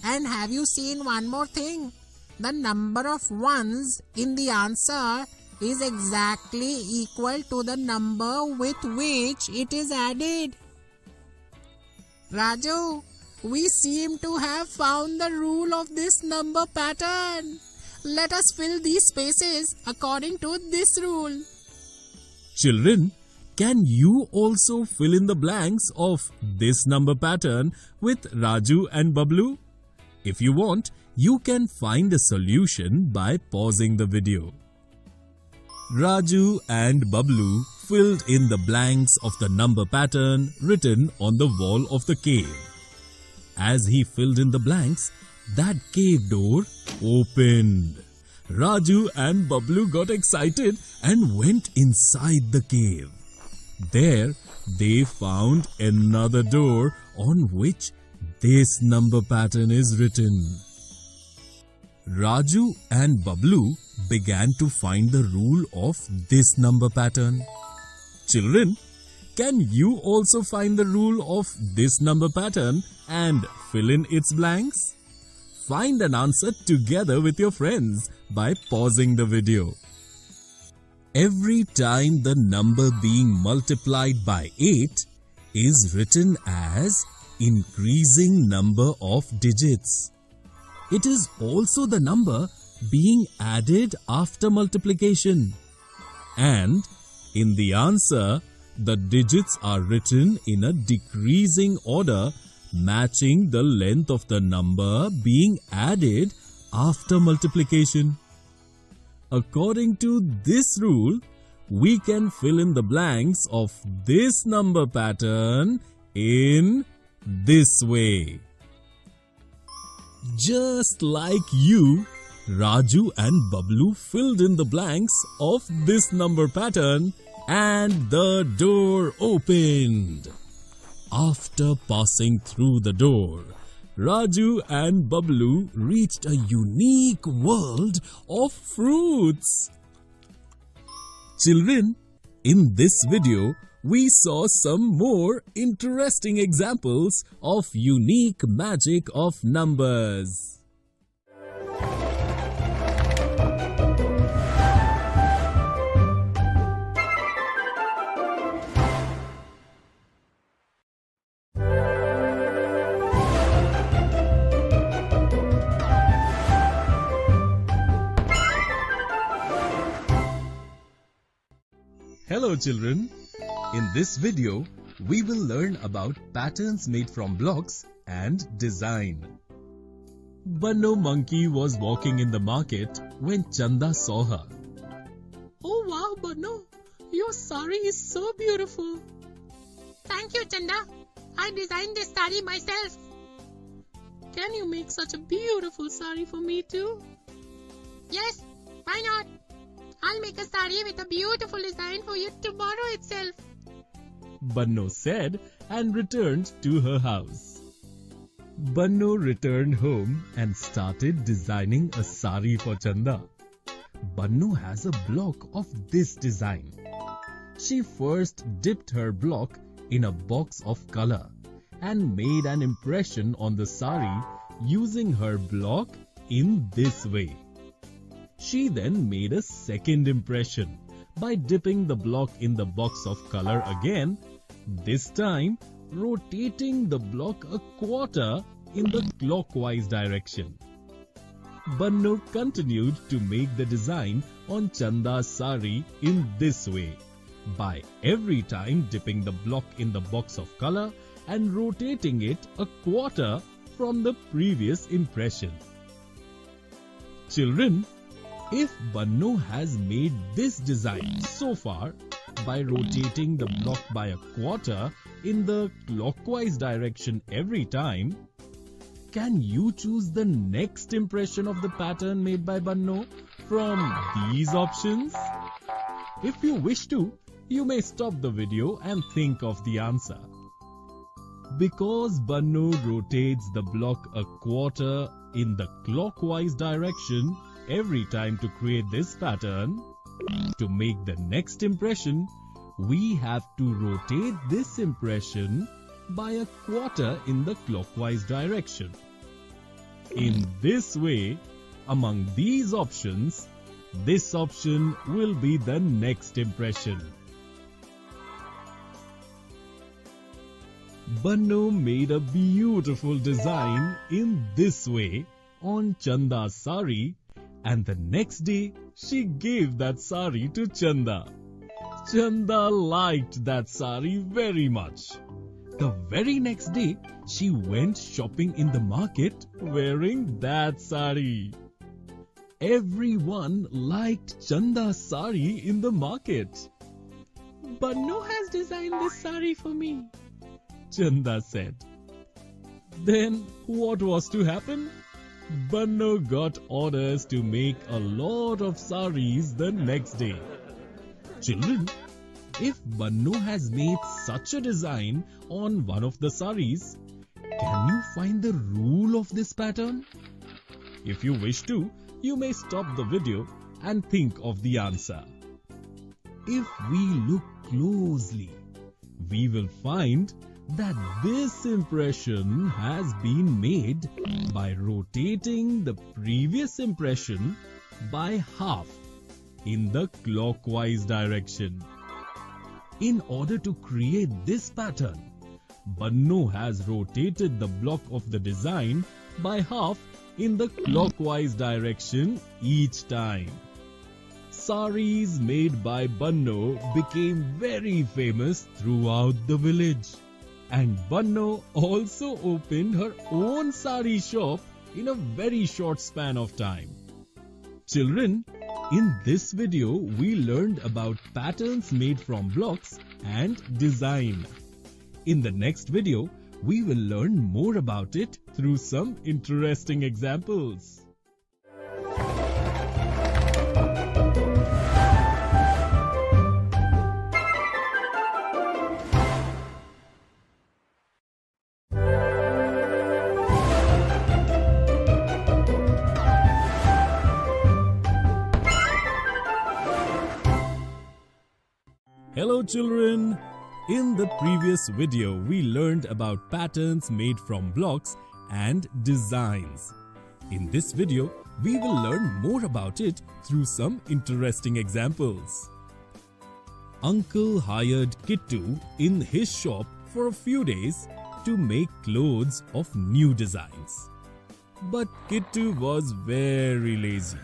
Speaker 3: And have you seen one more thing? The number of ones in the answer is exactly equal to the number with which it is added. Raju, we seem to have found the rule of this number pattern. Let us fill these spaces according to this rule.
Speaker 2: Children, can you also fill in the blanks of this number pattern with Raju and Bablu? If you want, you can find a solution by pausing the video. Raju and Bablu filled in the blanks of the number pattern written on the wall of the cave. As he filled in the blanks, that cave door opened. Raju and Bablu got excited and went inside the cave. There, they found another door on which this number pattern is written. Raju and Bablu began to find the rule of this number pattern. Children, can you also find the rule of this number pattern and fill in its blanks? Find an answer together with your friends by pausing the video. Every time the number being multiplied by 8 is written as increasing number of digits. It is also the number being added after multiplication. And in the answer, the digits are written in a decreasing order, matching the length of the number being added after multiplication. According to this rule, we can fill in the blanks of this number pattern in this way. Just like you, Raju and Bablu filled in the blanks of this number pattern and the door opened. After passing through the door, Raju and Bablu reached a unique world of fruits. Children, in this video, we saw some more interesting examples of unique magic of numbers. Hello children, in this video we will learn about patterns made from blocks and design. Banno monkey was walking in the market when Chanda saw her.
Speaker 3: Oh wow, Banno, your sari is so beautiful. Thank you, Chanda. I designed this sari myself. Can you make such a beautiful sari for me too? Yes, why not? I'll make a sari with a beautiful design for you tomorrow itself.
Speaker 2: Banno said and returned to her house. Banno returned home and started designing a sari for Chanda. Banno has a block of this design. She first dipped her block in a box of color and made an impression on the sari using her block in this way. She then made a second impression by dipping the block in the box of color again, this time rotating the block a quarter in the clockwise direction. Banno continued to make the design on Chanda's sari in this way, by every time dipping the block in the box of color and rotating it a quarter from the previous impression. Children, if Banno has made this design so far by rotating the block by a quarter in the clockwise direction every time, can you choose the next impression of the pattern made by Banno from these options? If you wish to, you may stop the video and think of the answer. Because Banno rotates the block a quarter in the clockwise direction every time to create this pattern, to make the next impression, we have to rotate this impression by a quarter in the clockwise direction. In this way, among these options, this option will be the next impression. Banno made a beautiful design in this way on Chanda's sari, and the next day she gave that sari to Chanda. Chanda liked that sari very much. The very next day, she went shopping in the market wearing that sari. Everyone liked Chanda's sari in the market.
Speaker 3: Banno has designed this sari for me,
Speaker 2: Chanda said. Then what was to happen? Banno got orders to make a lot of saris the next day. Children, if Banno has made such a design on one of the saris, can you find the rule of this pattern? If you wish to, you may stop the video and think of the answer. If we look closely, we will find that this impression has been made by rotating the previous impression by half in the clockwise direction. In order to create this pattern, Banno has rotated the block of the design by half in the clockwise direction each time. Saris made by Banno became very famous throughout the village. And Banno also opened her own sari shop in a very short span of time. Children, in this video we learned about patterns made from blocks and design. In the next video, we will learn more about it through some interesting examples. Hello children! In the previous video, we learned about patterns made from blocks and designs. In this video, we will learn more about it through some interesting examples. Uncle hired Kittu in his shop for a few days to make clothes of new designs. But Kittu was very lazy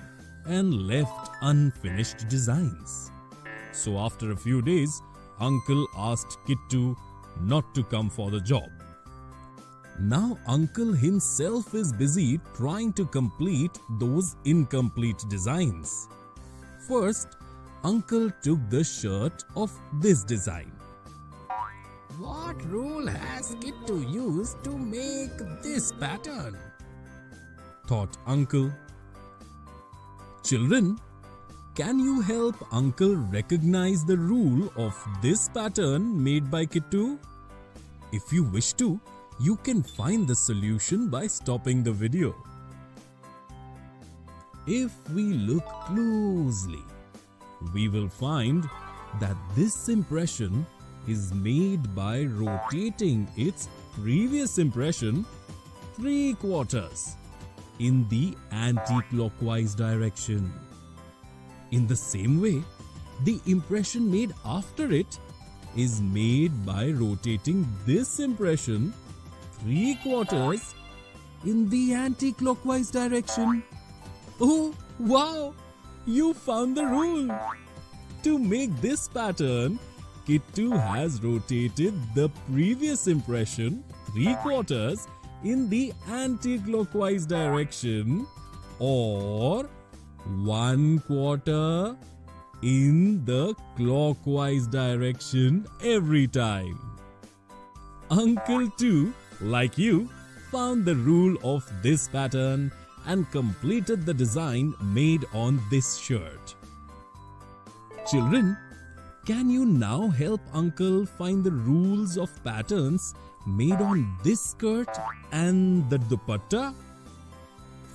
Speaker 2: and left unfinished designs. So after a few days, Uncle asked Kittu not to come for the job. Now Uncle himself is busy trying to complete those incomplete designs. First, Uncle took the shirt of this design.
Speaker 13: What rule has Kittu used to make this pattern?
Speaker 2: Thought Uncle. Children, can you help Uncle recognize the rule of this pattern made by Kittu? If you wish to, you can find the solution by stopping the video. If we look closely, we will find that this impression is made by rotating its previous impression 3/4 in the anti-clockwise direction. In the same way, the impression made after it is made by rotating this impression 3/4 in the anti-clockwise direction. Oh, wow! You found the rule! To make this pattern, Kittu has rotated the previous impression 3/4 in the anti-clockwise direction or 1/4 in the clockwise direction every time. Uncle too, like you, found the rule of this pattern and completed the design made on this shirt. Children, can you now help Uncle find the rules of patterns made on this skirt and the dupatta?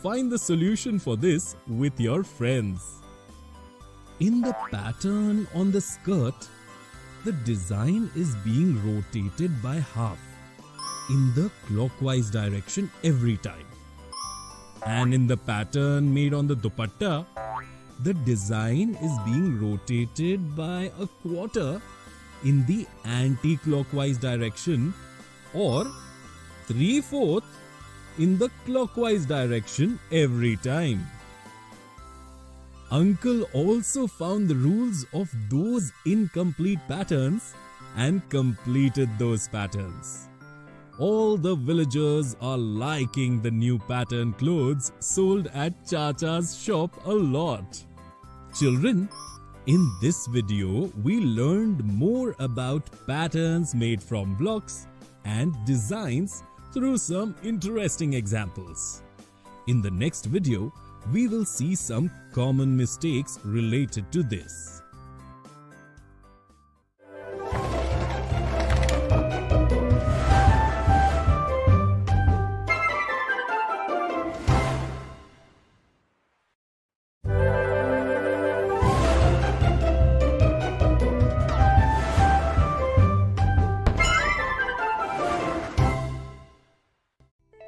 Speaker 2: Find the solution for this with your friends. In the pattern on the skirt, the design is being rotated by half in the clockwise direction every time. And in the pattern made on the dupatta, the design is being rotated by 1/4 in the anti-clockwise direction or 3/4 in the clockwise direction every time. Uncle also found the rules of those incomplete patterns and completed those patterns. All the villagers are liking the new pattern clothes sold at Chacha's shop a lot. Children, in this video, we learned more about patterns made from blocks and designs through some interesting examples. In the next video, we will see some common mistakes related to this.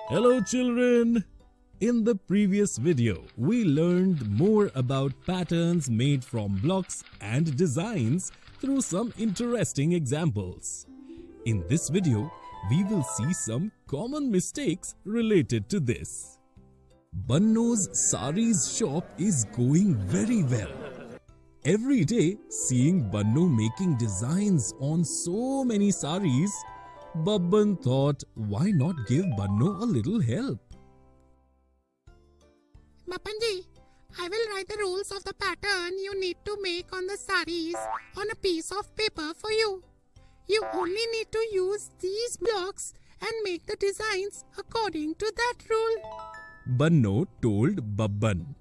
Speaker 2: Hello children! In the previous video, we learned more about patterns made from blocks and designs through some interesting examples. In this video, we will see some common mistakes related to this. Banno's saris shop is going very well. Every day, seeing Banno making designs on so many saris, Babban thought, why not give Banno a little help?
Speaker 3: Babbanji, I will write the rules of the pattern you need to make on the saris on a piece of paper for you. You only need to use these blocks and make the designs according to that rule.
Speaker 2: Banno told Babban.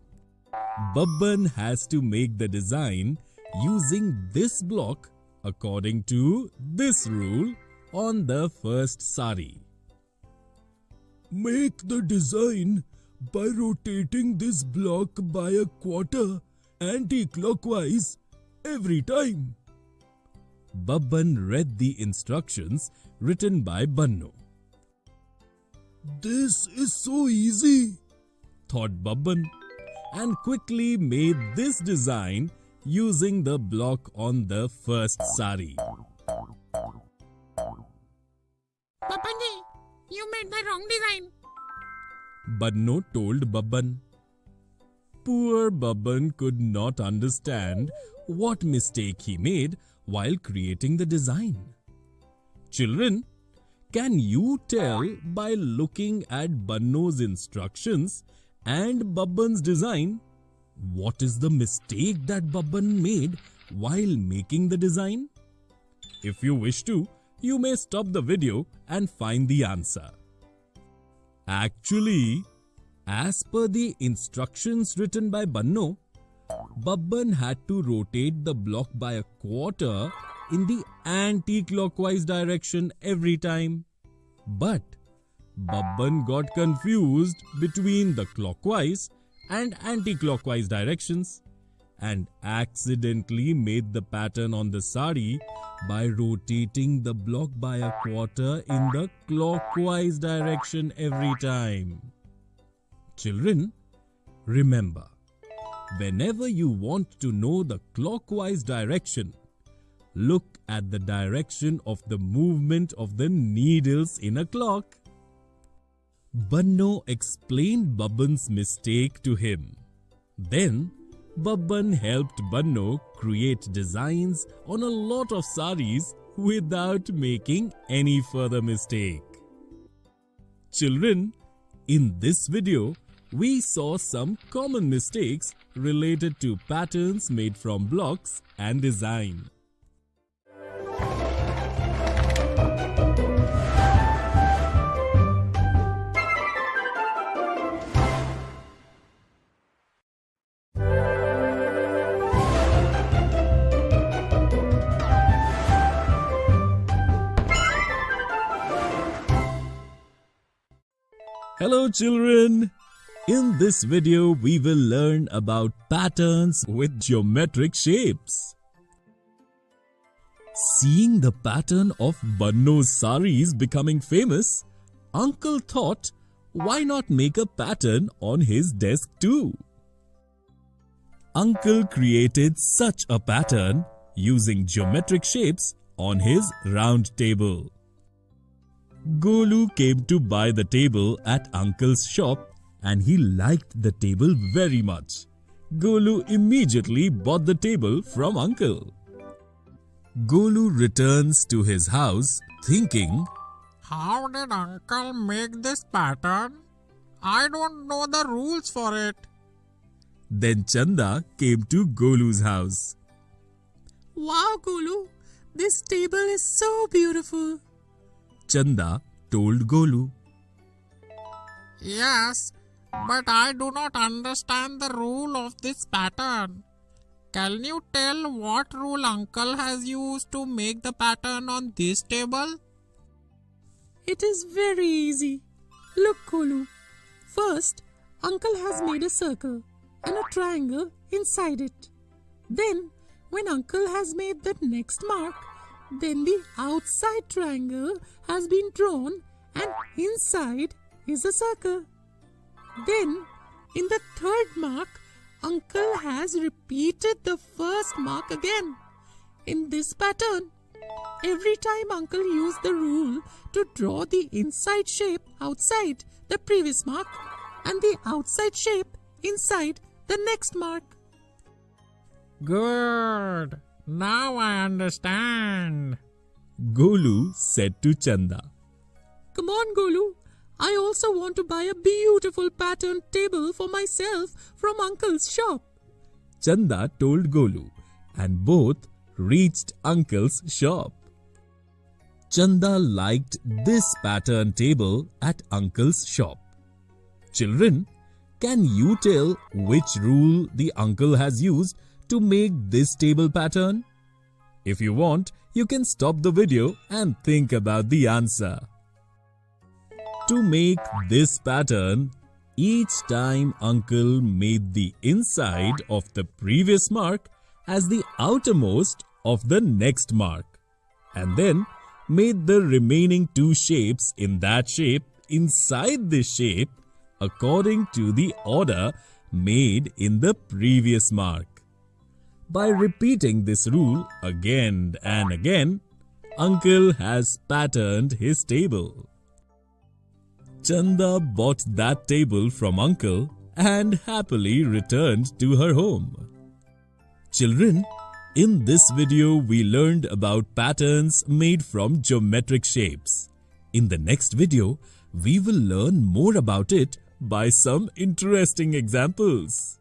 Speaker 2: Babban has to make the design using this block according to this rule on the first sari. Make the design by rotating this block by 1/4 anti-clockwise every time. Babban read the instructions written by Banno. This is so easy, thought Babban, and quickly made this design using the block on the first sari.
Speaker 3: Babbanji, you made the wrong design.
Speaker 2: Banno told Babban. Poor Babban could not understand what mistake he made while creating the design. Children, can you tell by looking at Banno's instructions and Babban's design what is the mistake that Babban made while making the design? If you wish to, you may stop the video and find the answer. Actually, as per the instructions written by Banno, Babban had to rotate the block by a quarter in the anti-clockwise direction every time. But Babban got confused between the clockwise and anti-clockwise directions and accidentally made the pattern on the sari by rotating the block by a quarter in the clockwise direction every time. Children, remember, whenever you want to know the clockwise direction, look at the direction of the movement of the needles in a clock. Banno explained Babban's mistake to him. Then, Babban helped Banno create designs on a lot of saris without making any further mistake. Children, in this video, we saw some common mistakes related to patterns made from blocks and design. Hello children! In this video, we will learn about patterns with geometric shapes. Seeing the pattern of Banno's saris becoming famous, Uncle thought, why not make a pattern on his desk too? Uncle created such a pattern using geometric shapes on his round table. Golu came to buy the table at Uncle's shop and he liked the table very much. Golu immediately bought the table from Uncle. Golu returns to his house thinking,
Speaker 3: How did Uncle make this pattern? I don't know the rules for it.
Speaker 2: Then Chanda came to Golu's house.
Speaker 3: Wow, Golu, this table is so beautiful.
Speaker 2: Chanda told Golu.
Speaker 3: Yes, but I do not understand the rule of this pattern. Can you tell what rule Uncle has used to make the pattern on this table? It is very easy. Look, Golu. First, Uncle has made a circle and a triangle inside it. Then, when Uncle has made the next mark, then the outside triangle has been drawn and inside is a circle. Then, in the third mark, Uncle has repeated the first mark again. In this pattern, every time Uncle used the rule to draw the inside shape outside the previous mark and the outside shape inside the next mark. Good. Now I understand.
Speaker 2: Golu said to Chanda.
Speaker 3: Come on, Golu. I also want to buy a beautiful patterned table for myself from Uncle's shop.
Speaker 2: Chanda told Golu and both reached Uncle's shop. Chanda liked this pattern table at Uncle's shop. Children, can you tell which rule the uncle has used to make this table pattern? If you want, you can stop the video and think about the answer. To make this pattern, each time Uncle made the inside of the previous mark as the outermost of the next mark. and then made the remaining 2 shapes in that shape inside this shape according to the order made in the previous mark. By repeating this rule again and again, Uncle has patterned his table. Chanda bought that table from Uncle and happily returned to her home. Children, in this video we learned about patterns made from geometric shapes. In the next video, we will learn more about it by some interesting examples.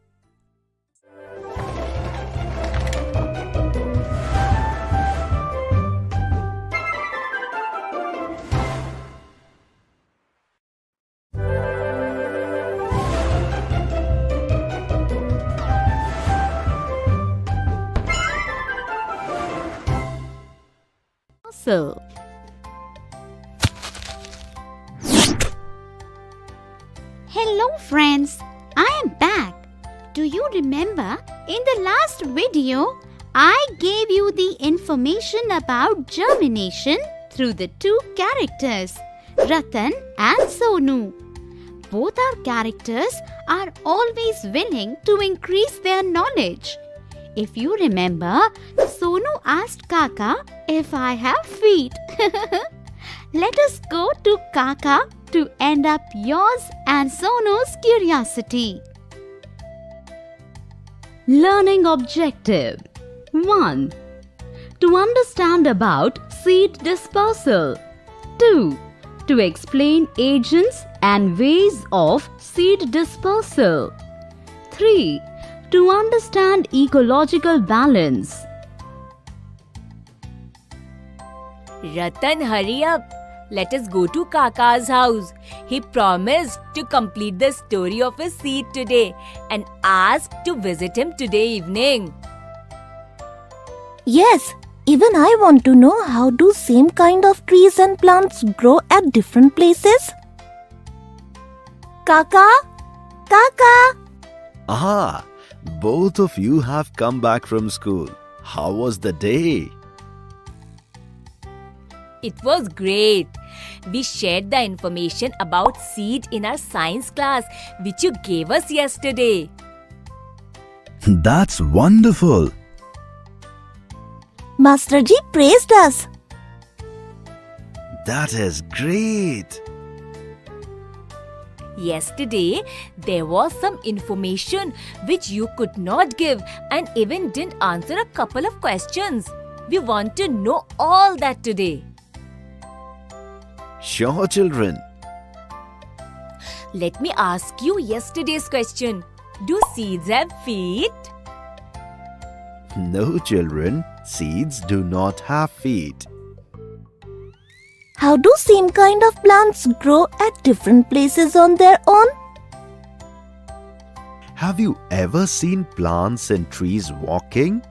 Speaker 12: So,
Speaker 9: Hello friends, I am back. Do you remember in the last video I gave you the information about germination through the 2 characters Ratan and Sonu. Both our characters are always willing to increase their knowledge. If you remember, Sonu asked Kaka if I have feet. Let us go to Kaka to end up yours and Sonu's curiosity.
Speaker 14: Learning objective 1. To understand about seed dispersal. 2. To explain agents and ways of seed dispersal. 3. To understand ecological balance.
Speaker 15: Ratan, hurry up. Let us go to Kaka's house. He promised to complete the story of his seed today and asked to visit him today evening.
Speaker 16: Yes, even I want to know how do same kind of trees and plants grow at different places? Kaka? Kaka?
Speaker 1: Ah, both of you have come back from school. How was the day?
Speaker 15: It was great. We shared the information about seed in our science class which you gave us yesterday.
Speaker 1: That's wonderful.
Speaker 16: Master Ji praised us.
Speaker 1: That is great.
Speaker 15: Yesterday, there was some information which you could not give and even didn't answer a couple of questions. We want to know all that today.
Speaker 1: Sure, children.
Speaker 15: Let me ask you yesterday's question. Do seeds have feet?
Speaker 1: No, children. Seeds do not have feet.
Speaker 16: How do same kind of plants grow at different places on their own?
Speaker 1: Have you ever seen plants and trees walking?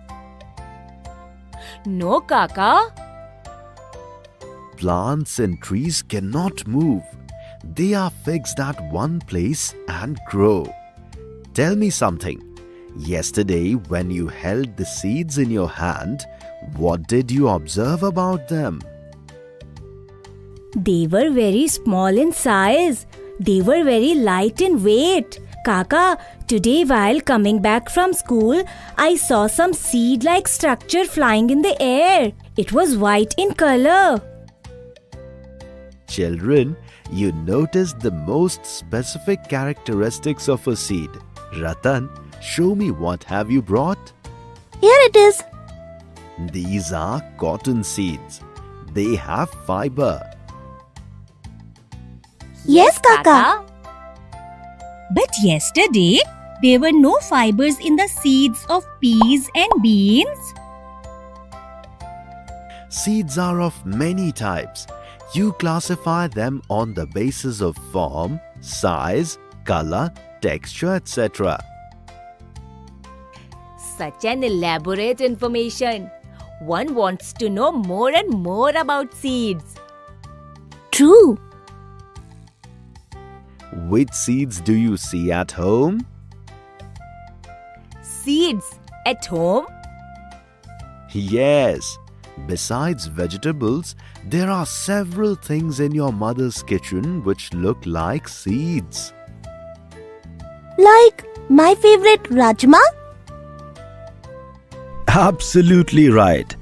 Speaker 15: No, Kaka.
Speaker 1: Plants and trees cannot move. They are fixed at one place and grow. Tell me something. Yesterday, when you held the seeds in your hand, what did you observe about them?
Speaker 15: They were very small in size. They were very light in weight. Kaka, today while coming back from school, I saw some seed-like structure flying in the air. It was white in color.
Speaker 1: Children, you noticed the most specific characteristics of a seed. Ratan, show me what have you brought?
Speaker 16: Here it is.
Speaker 1: These are cotton seeds. They have fiber.
Speaker 16: Yes, Kaka.
Speaker 15: But yesterday, there were no fibers in the seeds of peas and beans.
Speaker 1: Seeds are of many types. You classify them on the basis of form, size, color, texture, etc.
Speaker 15: Such an elaborate information. One wants to know more and more about seeds.
Speaker 16: True.
Speaker 1: Which seeds do you see at home?
Speaker 15: Seeds at home?
Speaker 1: Yes, Besides vegetables, there are several things in your mother's kitchen which look like seeds.
Speaker 16: Like my favorite rajma?
Speaker 1: Absolutely right.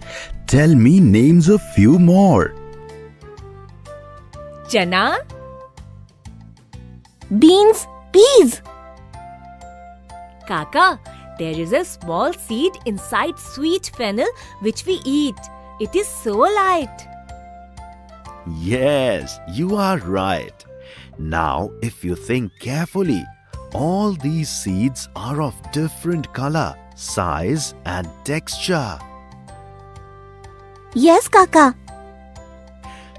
Speaker 1: Tell me names of few more.
Speaker 15: Chana,
Speaker 16: Beans, peas.
Speaker 15: Kaka, there is a small seed inside sweet fennel which we eat. It is so light.
Speaker 1: Yes, you are right. Now, if you think carefully, all these seeds are of different color, size and texture.
Speaker 16: Yes, Kaka.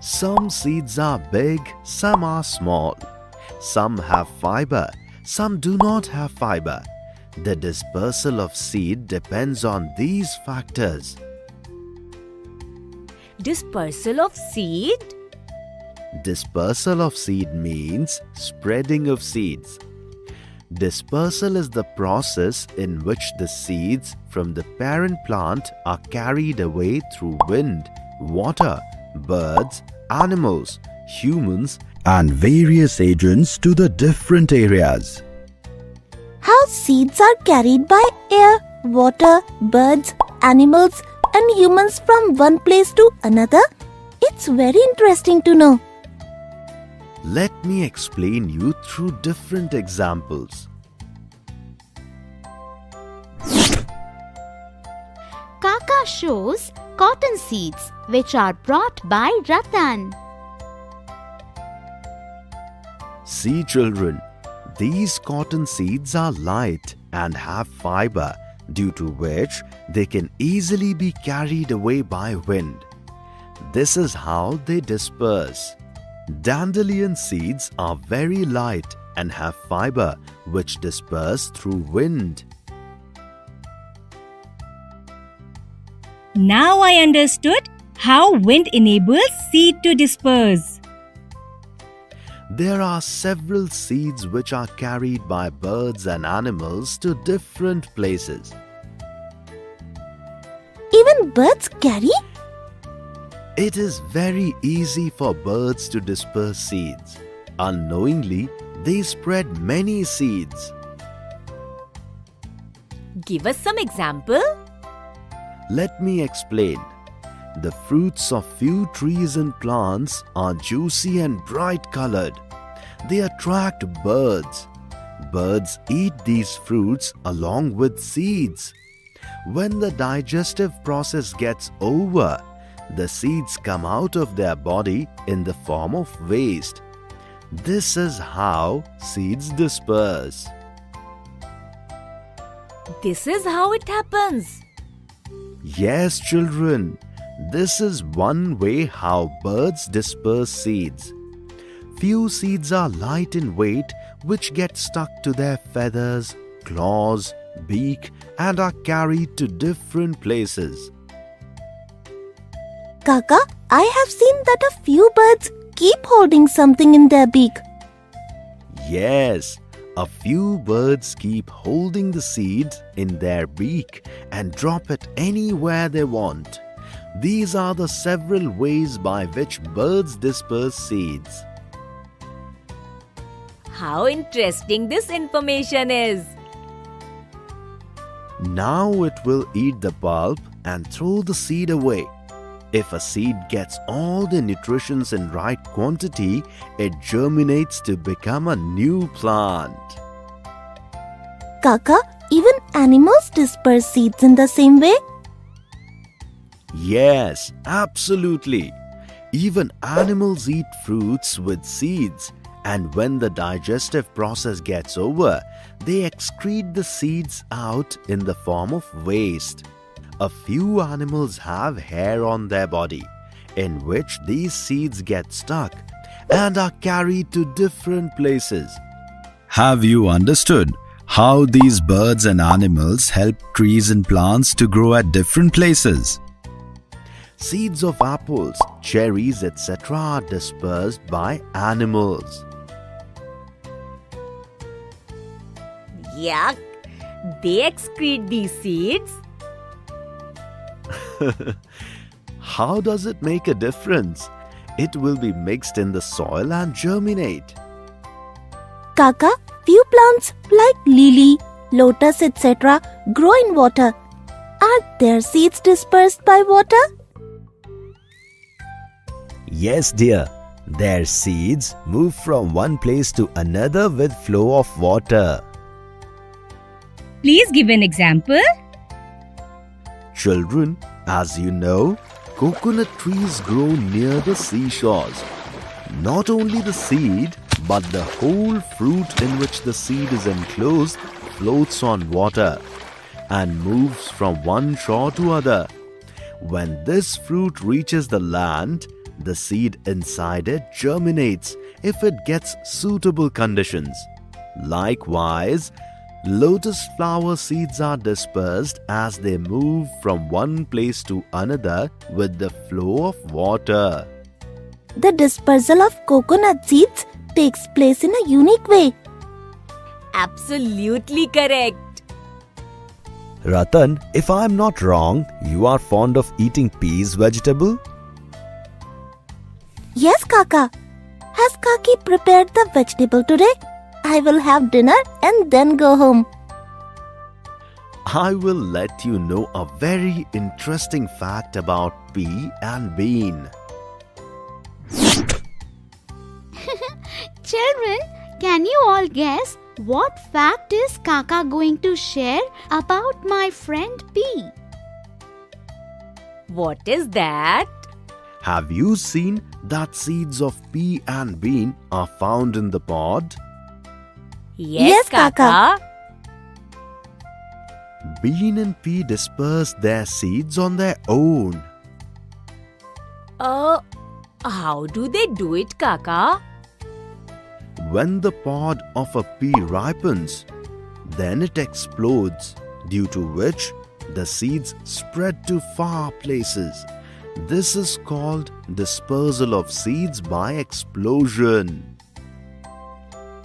Speaker 1: Some seeds are big, some are small. Some have fiber, some do not have fiber. The dispersal of seed depends on these factors.
Speaker 15: Dispersal of seed?
Speaker 1: Dispersal of seed means spreading of seeds. Dispersal is the process in which the seeds from the parent plant are carried away through wind, water, birds, animals, humans, and various agents to the different areas.
Speaker 16: How seeds are carried by air, water, birds, animals, and humans from one place to another? It's very interesting to know.
Speaker 1: Let me explain you through different examples.
Speaker 14: Kaka shows cotton seeds which are brought by Ratan.
Speaker 1: See children, these cotton seeds are light and have fiber, due to which they can easily be carried away by wind. This is how they disperse. Dandelion seeds are very light and have fiber which disperse through wind.
Speaker 15: Now I understood how wind enables seed to disperse.
Speaker 1: There are several seeds which are carried by birds and animals to different places.
Speaker 16: Even birds carry?
Speaker 1: It is very easy for birds to disperse seeds. Unknowingly, they spread many seeds.
Speaker 15: Give us some example.
Speaker 1: Let me explain. The fruits of few trees and plants are juicy and bright colored. They attract birds. Birds eat these fruits along with seeds. When the digestive process gets over, the seeds come out of their body in the form of waste. This is how seeds disperse.
Speaker 15: This is how it happens.
Speaker 1: Yes, children. This is one way how birds disperse seeds. Few seeds are light in weight, which get stuck to their feathers, claws, beak, and are carried to different places.
Speaker 16: Kaka, I have seen that a few birds keep holding something in their beak.
Speaker 1: Yes, a few birds keep holding the seeds in their beak and drop it anywhere they want. These are the several ways by which birds disperse seeds.
Speaker 15: How interesting this information is.
Speaker 1: Now it will eat the pulp and throw the seed away. If a seed gets all the nutrients in right quantity, it germinates to become a new plant.
Speaker 16: Kaka, even animals disperse seeds in the same way?
Speaker 1: Yes, absolutely. Even animals eat fruits with seeds, and when the digestive process gets over, they excrete the seeds out in the form of waste. A few animals have hair on their body, in which these seeds get stuck and are carried to different places. Have you understood how these birds and animals help trees and plants to grow at different places? Seeds of apples, cherries, etc. are dispersed by animals.
Speaker 15: Yuck! They excrete these seeds?
Speaker 17: How does it make a difference? It will be mixed in the soil and germinate.
Speaker 16: Kaka, few plants like lily, lotus, etc. grow in water. Are their seeds dispersed by water?
Speaker 17: Yes, dear. Their seeds move from one place to another with flow of water.
Speaker 15: Please give an example.
Speaker 17: Children, as you know, coconut trees grow near the seashores. Not only the seed, but the whole fruit in which the seed is enclosed floats on water and moves from one shore to other. When this fruit reaches the land, the seed inside it germinates if it gets suitable conditions. Likewise, lotus flower seeds are dispersed as they move from one place to another with the flow of water.
Speaker 16: The dispersal of coconut seeds takes place in a unique way.
Speaker 15: Absolutely correct.
Speaker 17: Ratan, if I am not wrong, you are fond of eating peas vegetable?
Speaker 16: Yes, Kaka. Has Kaki prepared the vegetable today? I will have dinner and then go home.
Speaker 17: I will let you know a very interesting fact about pea and bean.
Speaker 14: Children, can you all guess what fact is Kaka going to share about my friend P?
Speaker 15: What is that?
Speaker 17: Have you seen that seeds of pea and bean are found in the pod?
Speaker 15: Yes, Kaka.
Speaker 17: Bean and pea disperse their seeds on their own.
Speaker 15: How do they do it, Kaka?
Speaker 17: When the pod of a pea ripens, then it explodes, due to which the seeds spread to far places. This is called dispersal of seeds by explosion.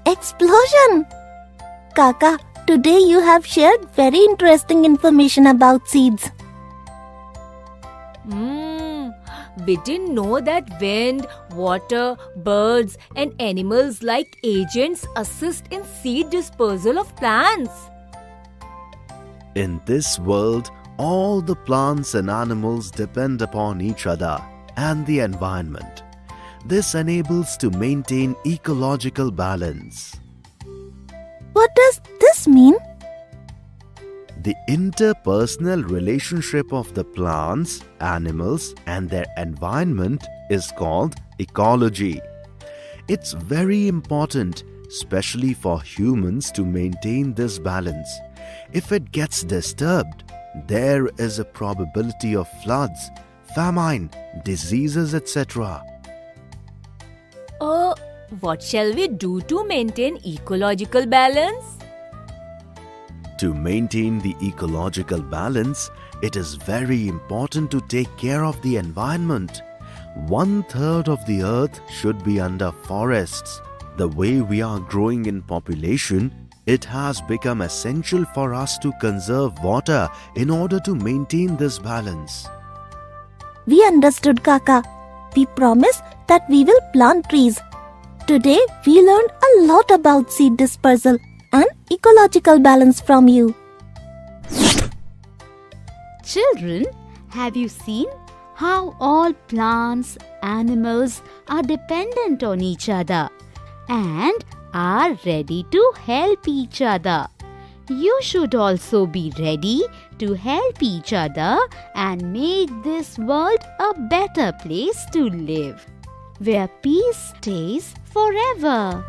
Speaker 16: Explosion! Kaka, today you have shared very interesting information about seeds.
Speaker 15: We didn't know that wind, water, birds, and animals like agents assist in seed dispersal of plants.
Speaker 17: In this world, all the plants and animals depend upon each other and the environment. This enables to maintain ecological balance.
Speaker 16: What does this mean?
Speaker 17: The interpersonal relationship of the plants, animals, and their environment is called ecology. It's very important, especially for humans, to maintain this balance. If it gets disturbed, there is a probability of floods, famine, diseases, etc.
Speaker 15: What shall we do to maintain ecological balance?
Speaker 17: To maintain the ecological balance, it is very important to take care of the environment. 1/3 of the earth should be under forests. The way we are growing in population, it has become essential for us to conserve water in order to maintain this balance.
Speaker 16: We understood, Kaka. We promise that we will plant trees. Today, we learned a lot about seed dispersal and ecological balance from you.
Speaker 14: Children, have you seen how all plants, animals are dependent on each other and are ready to help each other? You should also be ready to help each other and make this world a better place to live, where peace stays forever.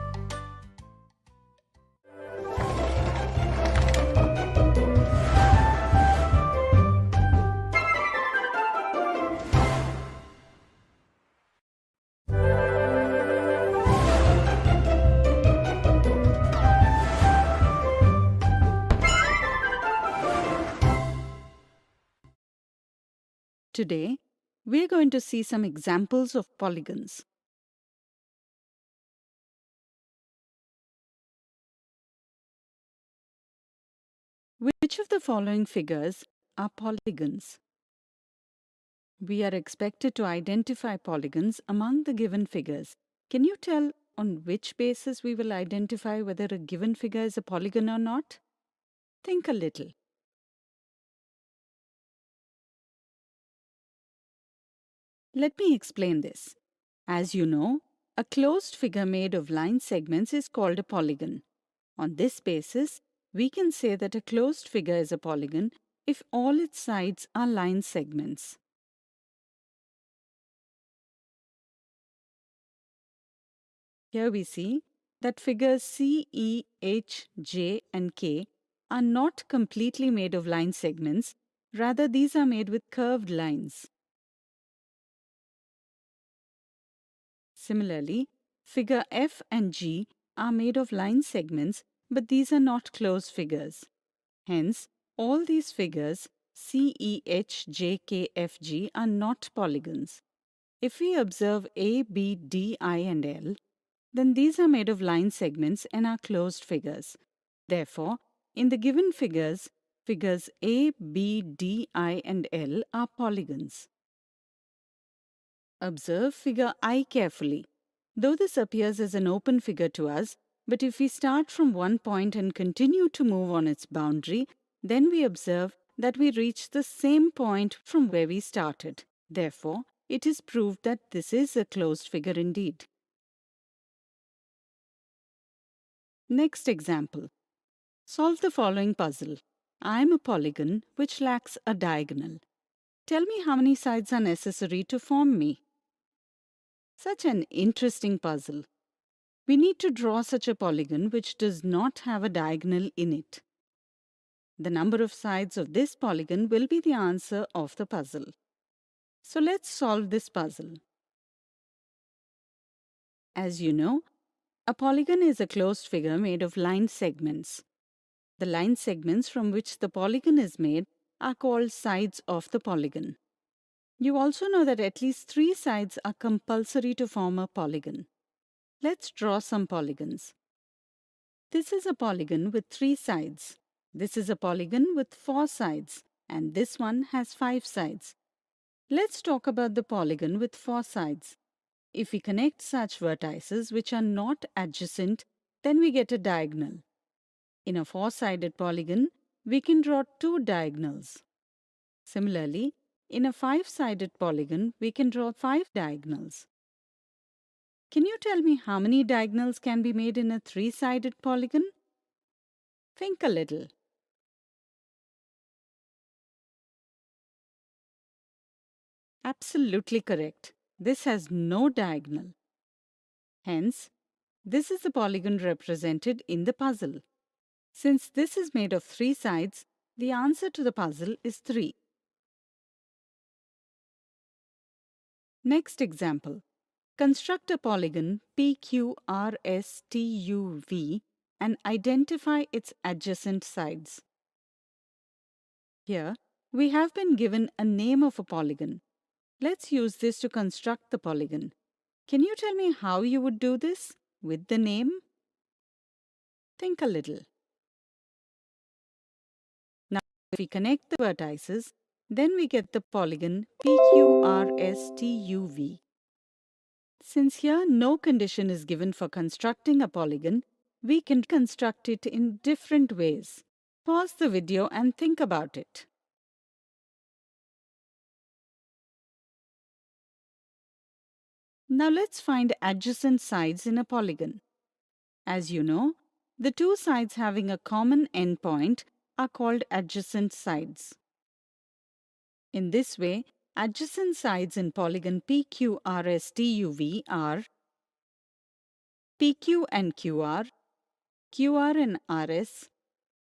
Speaker 18: Today, we're going to see some examples of polygons. Which of the following figures are polygons? We are expected to identify polygons among the given figures. Can you tell on which basis we will identify whether a given figure is a polygon or not? Think a little. Let me explain this. As you know, a closed figure made of line segments is called a polygon. On this basis, we can say that a closed figure is a polygon if all its sides are line segments. Here we see that figures C, E, H, J and K are not completely made of line segments, rather these are made with curved lines. Similarly, figure F and G are made of line segments, but these are not closed figures. Hence, all these figures C, E, H, J, K, F, G are not polygons. If we observe A, B, D, I and L, then these are made of line segments and are closed figures. Therefore, in the given figures, figures A, B, D, I and L are polygons. Observe figure I carefully. Though this appears as an open figure to us, but if we start from one point and continue to move on its boundary, then we observe that we reach the same point from where we started. Therefore, it is proved that this is a closed figure indeed. Next example. Solve the following puzzle. I am a polygon which lacks a diagonal. Tell me how many sides are necessary to form me. Such an interesting puzzle. We need to draw such a polygon which does not have a diagonal in it. The number of sides of this polygon will be the answer of the puzzle. So let's solve this puzzle. As you know, a polygon is a closed figure made of line segments. The line segments from which the polygon is made are called sides of the polygon. You also know that at least 3 sides are compulsory to form a polygon. Let's draw some polygons. This is a polygon with 3 sides. This is a polygon with 4 sides, and this one has 5 sides. Let's talk about the polygon with 4 sides. If we connect such vertices which are not adjacent, then we get a diagonal. In a 4-sided polygon, we can draw 2 diagonals. Similarly, in a 5-sided polygon, we can draw 5 diagonals. Can you tell me how many diagonals can be made in a 3-sided polygon? Think a little. Absolutely correct. This has no diagonal. Hence, this is the polygon represented in the puzzle. Since this is made of 3 sides, the answer to the puzzle is 3. Next example. Construct a polygon PQRSTUV and identify its adjacent sides. Here, we have been given a name of a polygon. Let's use this to construct the polygon. Can you tell me how you would do this with the name? Think a little. Now, if we connect the vertices, then we get the polygon PQRSTUV. Since here no condition is given for constructing a polygon, we can construct it in different ways. Pause the video and think about it. Now let's find adjacent sides in a polygon. As you know, the 2 sides having a common endpoint are called adjacent sides. In this way, adjacent sides in polygon PQRSTUV are PQ and QR, QR and RS,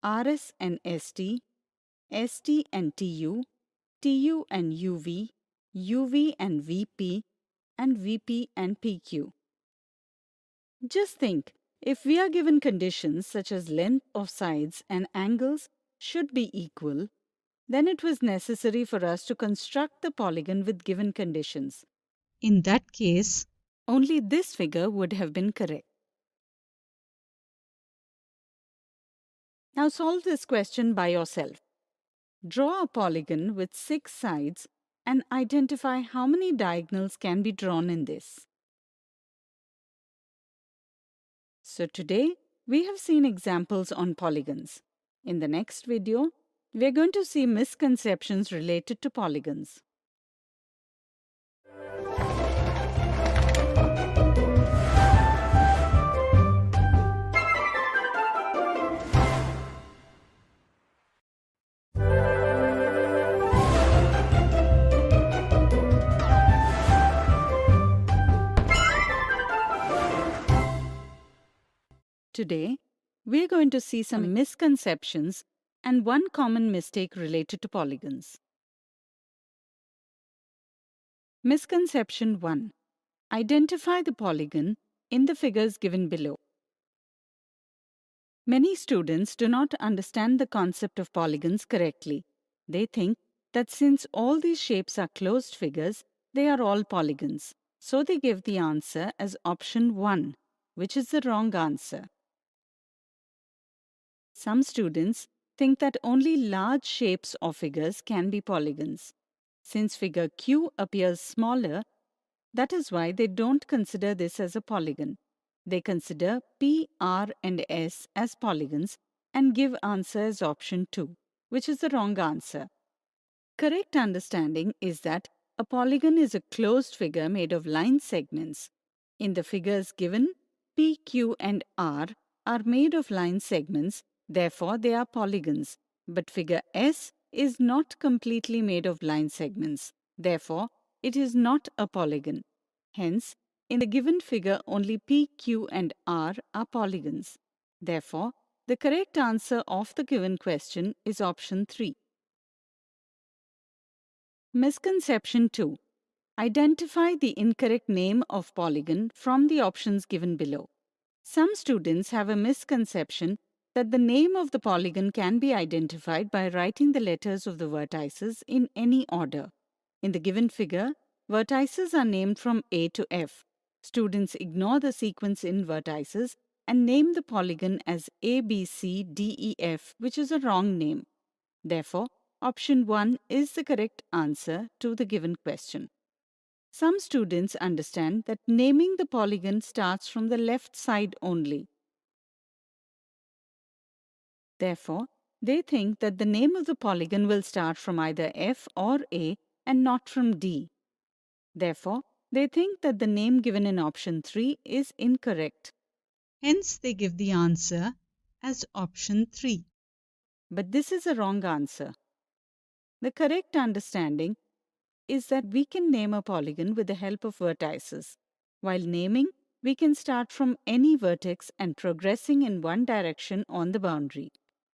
Speaker 18: RS and ST, ST and TU, TU and UV, UV and VP, and VP and PQ. Just think, if we are given conditions such as length of sides and angles should be equal, then it was necessary for us to construct the polygon with given conditions. In that case, only this figure would have been correct. Now solve this question by yourself. Draw a polygon with 6 sides and identify how many diagonals can be drawn in this. So today, we have seen examples on polygons. In the next video, we are going to see misconceptions related to polygons. Today, we are going to see some misconceptions and one common mistake related to polygons. Misconception 1. Identify the polygon in the figures given below. Many students do not understand the concept of polygons correctly. They think that since all these shapes are closed figures, they are all polygons. So they give the answer as option 1, which is the wrong answer. Some students think that only large shapes or figures can be polygons. Since figure Q appears smaller, that is why they don't consider this as a polygon. They consider P, R and S as polygons and give answer as option 2, which is the wrong answer. Correct understanding is that a polygon is a closed figure made of line segments. In the figures given, P, Q and R are made of line segments, therefore they are polygons. But figure S is not completely made of line segments, therefore it is not a polygon. Hence, in the given figure only P, Q and R are polygons. Therefore, the correct answer of the given question is option 3. Misconception 2. Identify the incorrect name of polygon from the options given below. Some students have a misconception that the name of the polygon can be identified by writing the letters of the vertices in any order. In the given figure, vertices are named from A to F. Students ignore the sequence in vertices and name the polygon as A, B, C, D, E, F, which is a wrong name. Therefore, option 1 is the correct answer to the given question. Some students understand that naming the polygon starts from the left side only. Therefore, they think that the name of the polygon will start from either F or A and not from D. Therefore, they think that the name given in option 3 is incorrect. Hence, they give the answer as option 3. But this is a wrong answer. The correct understanding is that we can name a polygon with the help of vertices. While naming, we can start from any vertex and progressing in one direction on the boundary.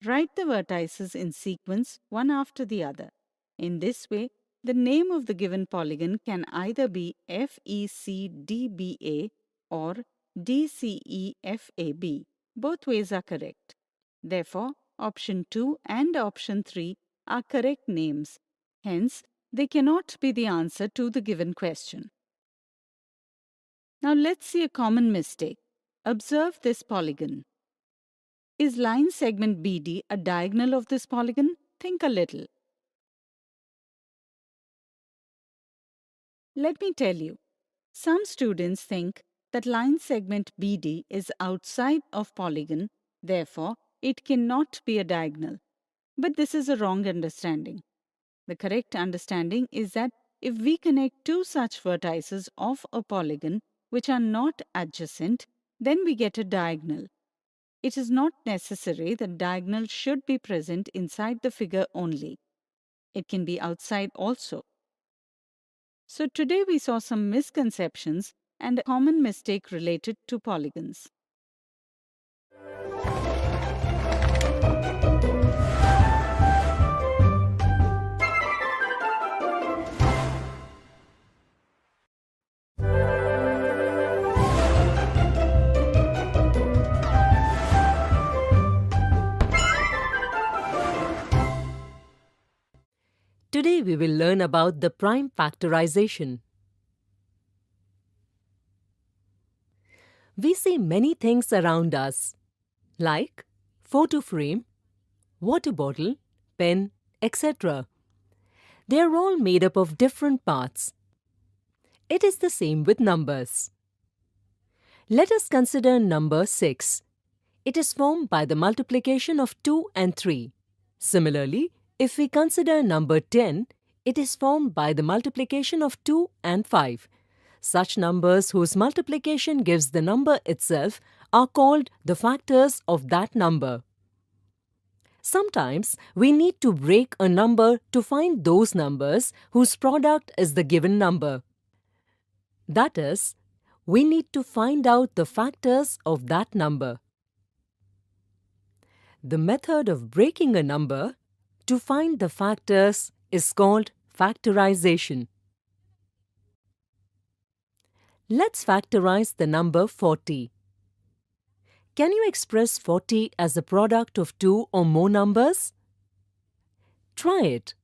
Speaker 18: Write the vertices in sequence one after the other. In this way, the name of the given polygon can either be FECDBA or DCEFAB. Both ways are correct. Therefore, option 2 and option 3 are correct names. Hence, they cannot be the answer to the given question. Now let's see a common mistake. Observe this polygon. Is line segment BD a diagonal of this polygon? Think a little. Let me tell you, some students think that line segment BD is outside of polygon, therefore it cannot be a diagonal. But this is a wrong understanding. The correct understanding is that if we connect two such vertices of a polygon which are not adjacent, then we get a diagonal. It is not necessary that diagonal should be present inside the figure only. It can be outside also. So today we saw some misconceptions and a common mistake related to polygons.
Speaker 19: Today we will learn about the prime factorization. We see many things around us, like photo frame, water bottle, pen, etc. They are all made up of different parts. It is the same with numbers. Let us consider number 6. It is formed by the multiplication of 2 and 3. Similarly, if we consider number 10, it is formed by the multiplication of 2 and 5. Such numbers whose multiplication gives the number itself are called the factors of that number. Sometimes we need to break a number to find those numbers whose product is the given number. That is, we need to find out the factors of that number. The method of breaking a number to find the factors is called factorization. Let's factorize the number 40. Can you express 40 as the product of 2 or more numbers? Try it.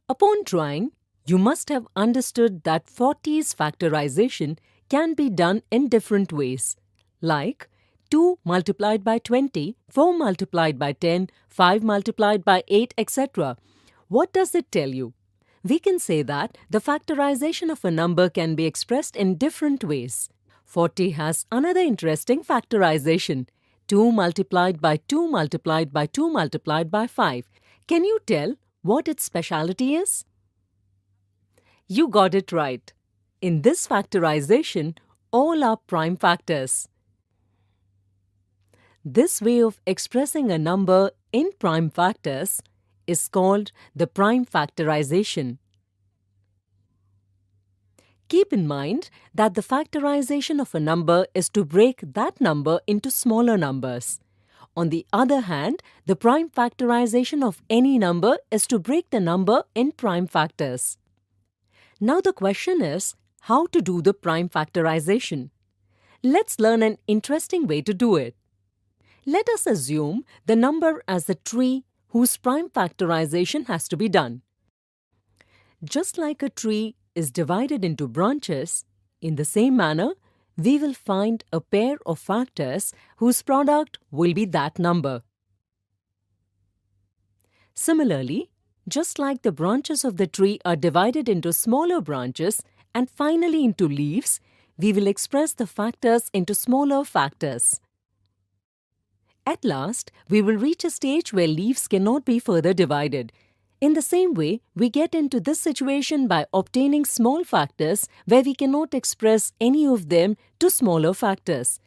Speaker 19: Upon trying, you must have understood that 40's factorization can be done in different ways, like 2 multiplied by 20, 4 multiplied by 10, 5 multiplied by 8, etc. What does it tell you? We can say that the factorization of a number can be expressed in different ways. 40 has another interesting factorization. 2 multiplied by 2 multiplied by 2 multiplied by 5. Can you tell what its speciality is? You got it right. In this factorization, all are prime factors. This way of expressing a number in prime factors is called the prime factorization. Keep in mind that the factorization of a number is to break that number into smaller numbers. On the other hand, the prime factorization of any number is to break the number in prime factors. Now the question is how to do the prime factorization. Let's learn an interesting way to do it. Let us assume the number as a tree whose prime factorization has to be done. Just like a tree is divided into branches, in the same manner, we will find a pair of factors whose product will be that number. Similarly, just like the branches of the tree are divided into smaller branches and finally into leaves, we will express the factors into smaller factors. At last, we will reach a stage where leaves cannot be further divided. In the same way, we get into this situation by obtaining small factors where we cannot express any of them to smaller factors.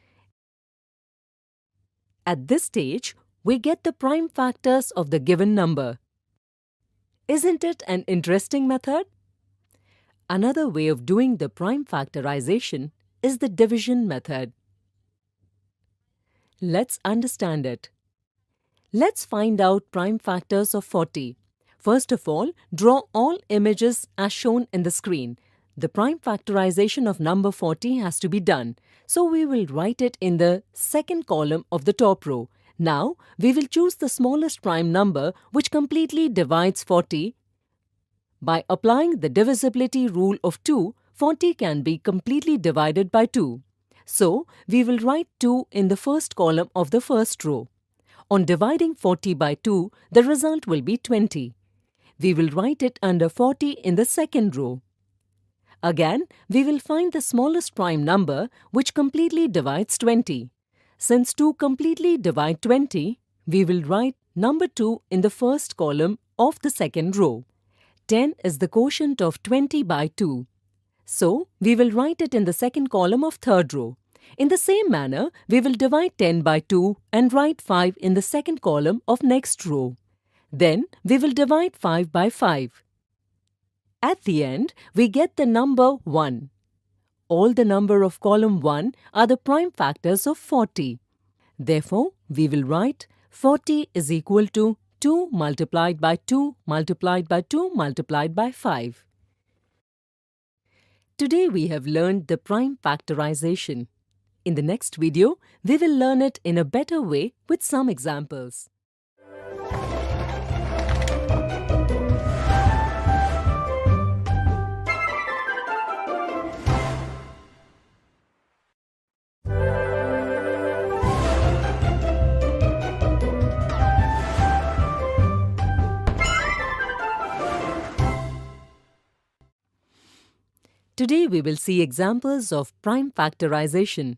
Speaker 19: At this stage, we get the prime factors of the given number. Isn't it an interesting method? Another way of doing the prime factorization is the division method. Let's understand it. Let's find out prime factors of 40. First of all, draw all images as shown in the screen. The prime factorization of number 40 has to be done. So we will write it in the second column of the top row. Now, we will choose the smallest prime number which completely divides 40. By applying the divisibility rule of 2, 40 can be completely divided by 2. So, we will write 2 in the first column of the first row. On dividing 40 by 2, the result will be 20. We will write it under 40 in the second row. Again, we will find the smallest prime number which completely divides 20. Since 2 completely divide 20, we will write number 2 in the first column of the second row. 10 is the quotient of 20 by 2. So, we will write it in the second column of third row. In the same manner, we will divide 10 by 2 and write 5 in the second column of next row. Then, we will divide 5 by 5. At the end, we get the number 1. All the number of column 1 are the prime factors of 40. Therefore, we will write 40 is equal to 2 multiplied by 2 multiplied by 2 multiplied by 5. Today we have learned the prime factorization. In the next video, we will learn it in a better way with some examples. Today we will see examples of prime factorization.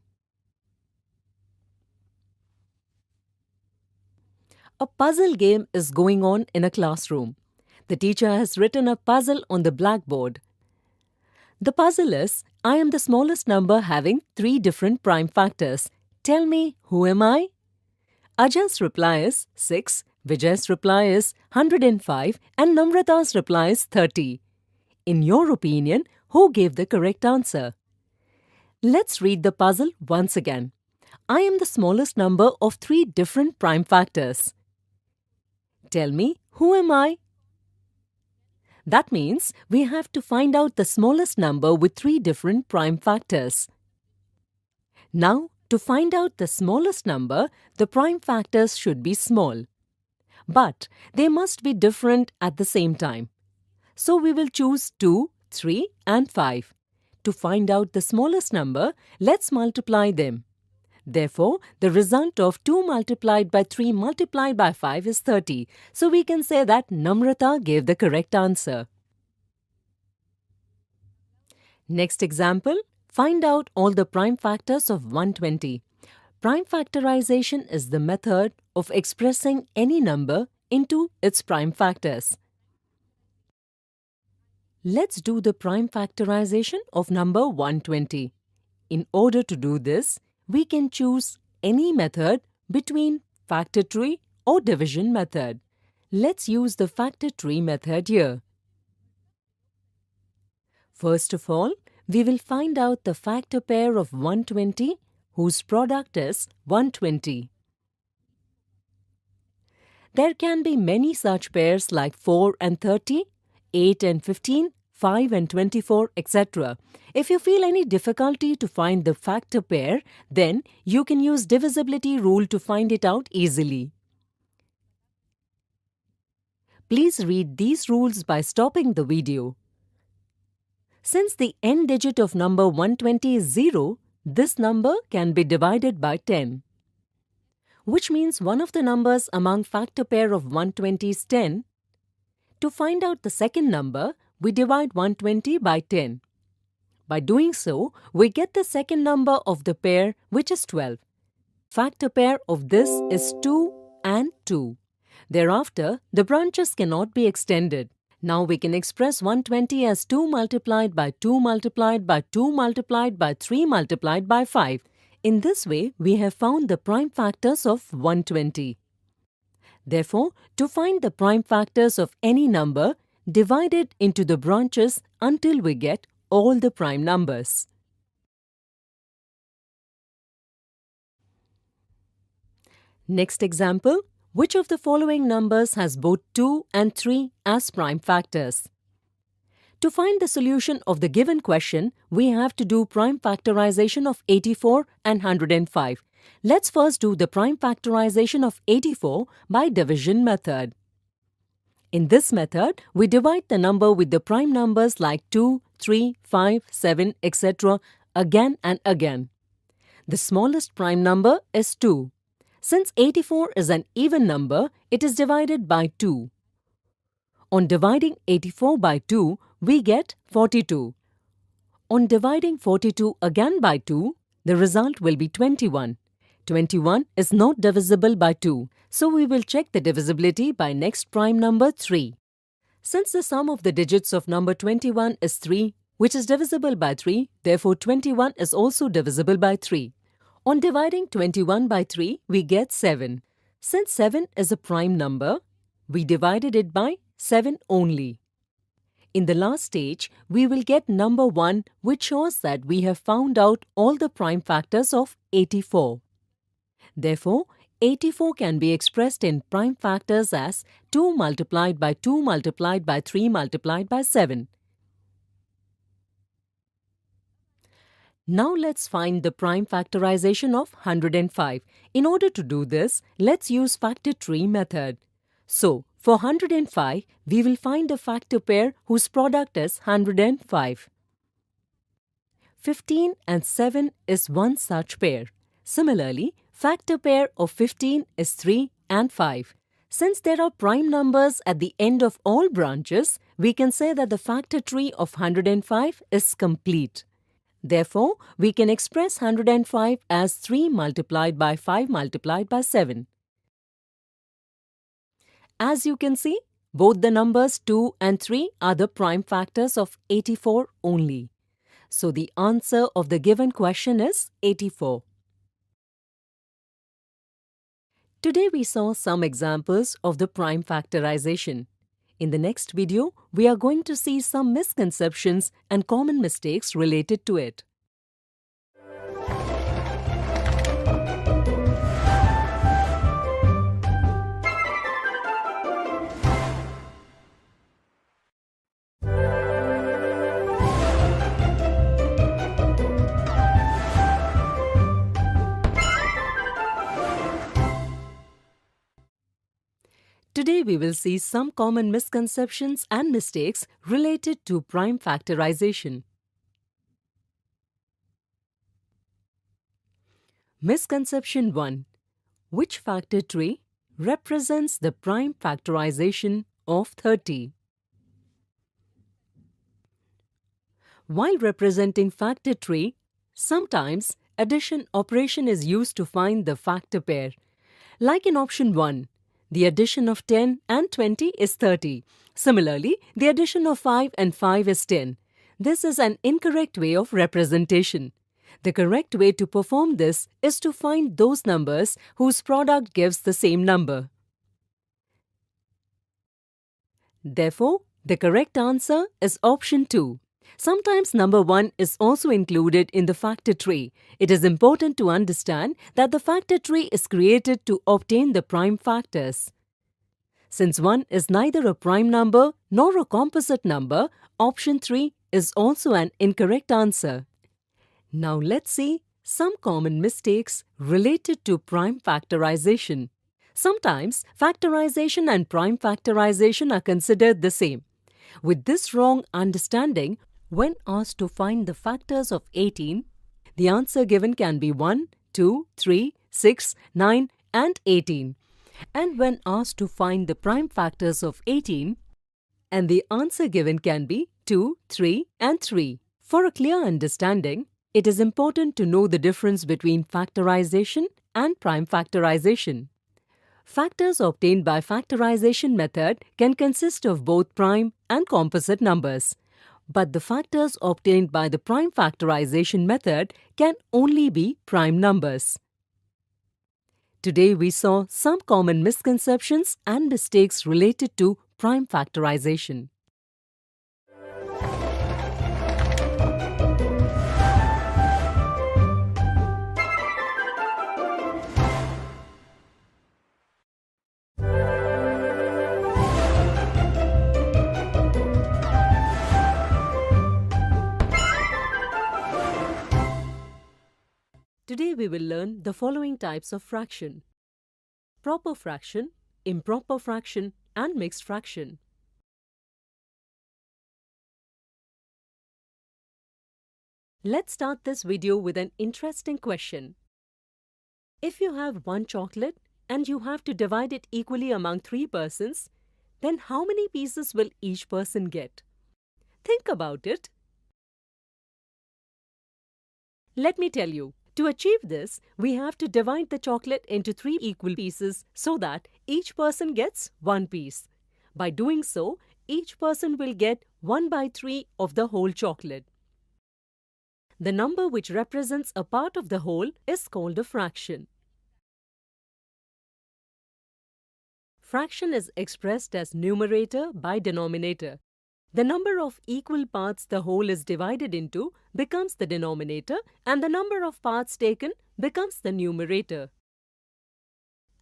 Speaker 19: A puzzle game is going on in a classroom. The teacher has written a puzzle on the blackboard. The puzzle is, I am the smallest number having 3 different prime factors. Tell me, who am I? Ajay's reply is 6, Vijay's reply is 105 and Namrata's reply is 30. In your opinion, who gave the correct answer? Let's read the puzzle once again. I am the smallest number of 3 different prime factors. Tell me, who am I? That means we have to find out the smallest number with 3 different prime factors. Now, to find out the smallest number, the prime factors should be small. But they must be different at the same time. So we will choose 2, 3 and 5. To find out the smallest number, let's multiply them. Therefore, the result of 2 multiplied by 3 multiplied by 5 is 30. So we can say that Namrata gave the correct answer. Next example, find out all the prime factors of 120. Prime factorization is the method of expressing any number into its prime factors. Let's do the prime factorization of number 120. In order to do this, we can choose any method between factor tree or division method. Let's use the factor tree method here. First of all, we will find out the factor pair of 120 whose product is 120. There can be many such pairs like 4 and 30, 8 and 15, 5 and 24, etc. If you feel any difficulty to find the factor pair, then you can use divisibility rule to find it out easily. Please read these rules by stopping the video. Since the end digit of number 120 is 0, this number can be divided by 10. Which means one of the numbers among factor pair of 120 is 10. To find out the second number, we divide 120 by 10. By doing so, we get the second number of the pair, which is 12. Factor pair of this is 2 and 2. Thereafter, the branches cannot be extended. Now we can express 120 as 2 multiplied by 2 multiplied by 2 multiplied by 3 multiplied by 5. In this way, we have found the prime factors of 120. Therefore, to find the prime factors of any number, divide it into the branches until we get all the prime numbers. Next example, which of the following numbers has both 2 and 3 as prime factors? To find the solution of the given question, we have to do prime factorization of 84 and 105. Let's first do the prime factorization of 84 by division method. In this method, we divide the number with the prime numbers like 2, 3, 5, 7, etc. again and again. The smallest prime number is 2. Since 84 is an even number, it is divided by 2. On dividing 84 by 2, we get 42. On dividing 42 again by 2, the result will be 21. 21 is not divisible by 2, so we will check the divisibility by next prime number 3. Since the sum of the digits of number 21 is 3, which is divisible by 3, therefore 21 is also divisible by 3. On dividing 21 by 3, we get 7. Since 7 is a prime number, we divided it by 7 only. In the last stage, we will get number 1, which shows that we have found out all the prime factors of 84. Therefore, 84 can be expressed in prime factors as 2 multiplied by 2 multiplied by 3 multiplied by 7. Now let's find the prime factorization of 105. In order to do this, let's use factor tree method. So, for 105, we will find a factor pair whose product is 105. 15 and 7 is one such pair. Similarly, factor pair of 15 is 3 and 5. Since there are prime numbers at the end of all branches, we can say that the factor tree of 105 is complete. Therefore, we can express 105 as 3 multiplied by 5 multiplied by 7. As you can see, both the numbers 2 and 3 are the prime factors of 84 only. So the answer of the given question is 84. Today we saw some examples of the prime factorization. In the next video, we are going to see some misconceptions and common mistakes related to it. Today we will see some common misconceptions and mistakes related to prime factorization. Misconception 1. Which factor tree represents the prime factorization of 30? While representing factor tree, sometimes addition operation is used to find the factor pair. Like in option 1, the addition of 10 and 20 is 30. Similarly, the addition of 5 and 5 is 10. This is an incorrect way of representation. The correct way to perform this is to find those numbers whose product gives the same number. Therefore, the correct answer is option 2. Sometimes number 1 is also included in the factor tree. It is important to understand that the factor tree is created to obtain the prime factors. Since 1 is neither a prime number nor a composite number, option 3 is also an incorrect answer. Now let's see some common mistakes related to prime factorization. Sometimes factorization and prime factorization are considered the same. With this wrong understanding, when asked to find the factors of 18, the answer given can be 1, 2, 3, 6, 9 and 18. And when asked to find the prime factors of 18, and the answer given can be 2, 3 and 3. For a clear understanding, it is important to know the difference between factorization and prime factorization. Factors obtained by factorization method can consist of both prime and composite numbers. But the factors obtained by the prime factorization method can only be prime numbers. Today we saw some common misconceptions and mistakes related to prime factorization. Today we will learn the following types of fraction: proper fraction, improper fraction, and mixed fraction. Let's start this video with an interesting question. If you have one chocolate and you have to divide it equally among 3 persons, then how many pieces will each person get? Think about it. Let me tell you. To achieve this, we have to divide the chocolate into 3 equal pieces so that each person gets 1 piece. By doing so, each person will get 1/3 of the whole chocolate. The number which represents a part of the whole is called a fraction. Fraction is expressed as numerator by denominator. The number of equal parts the whole is divided into becomes the denominator, and the number of parts taken becomes the numerator.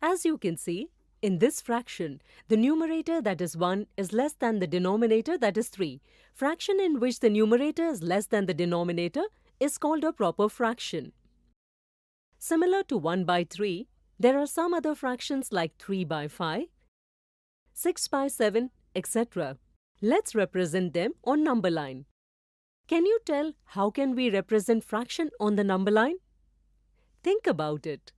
Speaker 19: As you can see, in this fraction, the numerator, that is 1, is less than the denominator, that is 3. Fraction in which the numerator is less than the denominator is called a proper fraction. Similar to 1/3, there are some other fractions like 3/5, 6/7, etc. Let's represent them on number line. Can you tell how can we represent fraction on the number line? Think about it.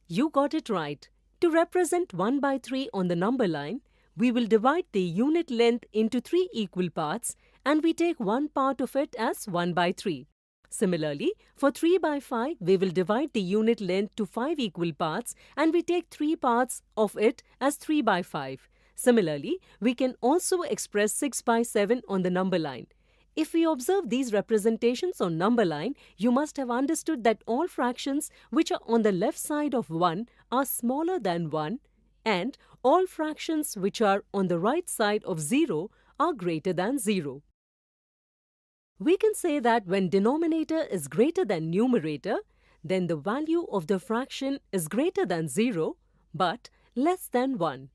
Speaker 19: You got it right. To represent 1 by 3 on the number line, we will divide the unit length into 3 equal parts and we take one part of it as 1 by 3. Similarly, for 3 by 5, we will divide the unit length to 5 equal parts and we take 3 parts of it as 3 by 5. Similarly, we can also express 6 by 7 on the number line. If we observe these representations on number line, you must have understood that all fractions which are on the left side of 1 are smaller than 1 and all fractions which are on the right side of 0 are greater than 0. We can say that when denominator is greater than numerator, then the value of the fraction is greater than 0 but less than 1.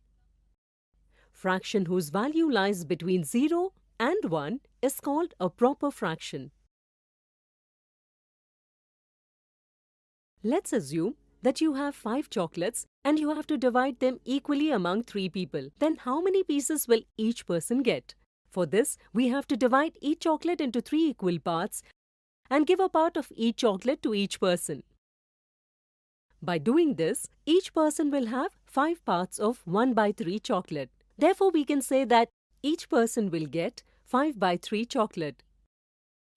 Speaker 19: Fraction whose value lies between 0 and 1 is called a proper fraction. Let's assume that you have 5 chocolates and you have to divide them equally among 3 people. Then how many pieces will each person get? For this, we have to divide each chocolate into 3 equal parts and give a part of each chocolate to each person. By doing this, each person will have 5 parts of 1 by 3 chocolate. Therefore, we can say that each person will get 5 by 3 chocolate.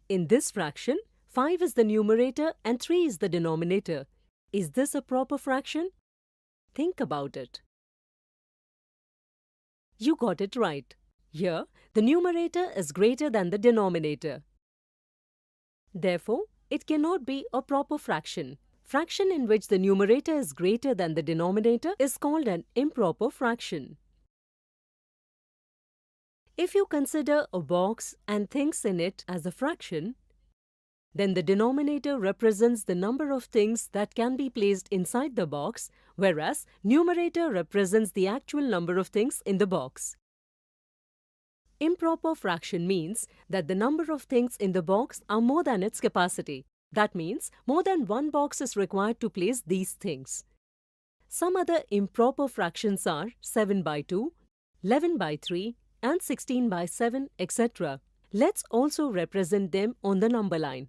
Speaker 19: In this fraction, 5 is the numerator and 3 is the denominator. Is this a proper fraction? Think about it. You got it right. Here, the numerator is greater than the denominator. Therefore, it cannot be a proper fraction. Fraction in which the numerator is greater than the denominator is called an improper fraction. If you consider a box and things in it as a fraction, then the denominator represents the number of things that can be placed inside the box, whereas numerator represents the actual number of things in the box. Improper fraction means that the number of things in the box are more than its capacity. That means more than one box is required to place these things. Some other improper fractions are 7 by 2, 11 by 3, and 16 by 7, etc. Let's also represent them on the number line.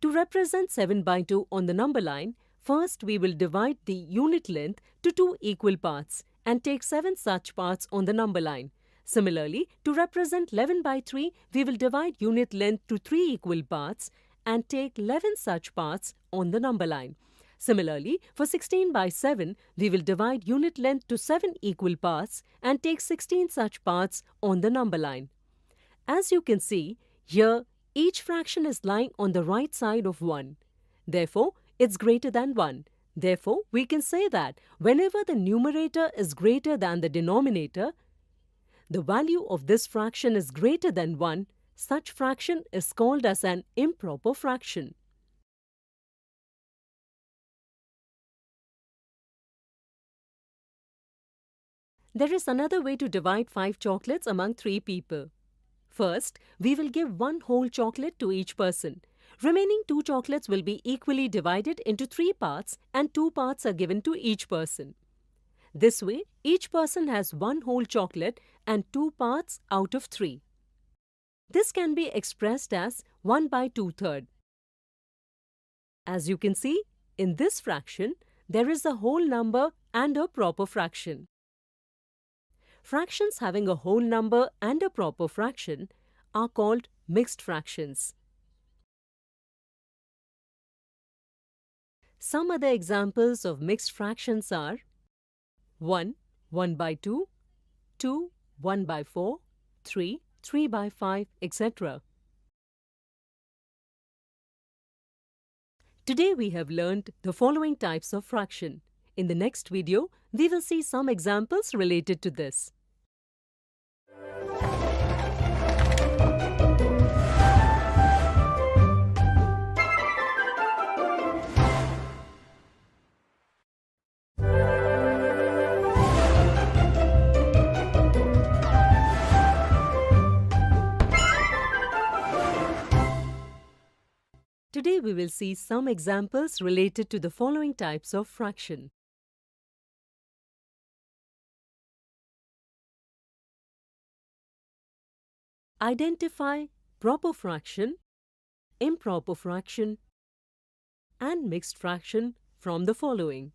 Speaker 19: To represent 7 by 2 on the number line, first we will divide the unit length to 2 equal parts and take 7 such parts on the number line. Similarly, to represent 11 by 3, we will divide unit length to 3 equal parts and take 11 such parts on the number line. Similarly, for 16 by 7, we will divide unit length to 7 equal parts and take 16 such parts on the number line. As you can see, here each fraction is lying on the right side of 1. Therefore, it's greater than 1. Therefore, we can say that whenever the numerator is greater than the denominator, the value of this fraction is greater than 1, such fraction is called as an improper fraction. There is another way to divide 5 chocolates among 3 people. First, we will give 1 whole chocolate to each person. Remaining 2 chocolates will be equally divided into 3 parts and 2 parts are given to each person. This way, each person has 1 whole chocolate and 2 parts out of 3. This can be expressed as 1 by 2/3. As you can see, in this fraction, there is a whole number and a proper fraction. Fractions having a whole number and a proper fraction are called mixed fractions. Some other examples of mixed fractions are 1, 1 by 2, 2, 1 by 4, 3, 3 by 5, etc. Today we have learned the following types of fraction. In the next video, we will see some examples related to this. Today we will see some examples related to the following types of fraction. Identify proper fraction, improper fraction, and mixed fraction from the following.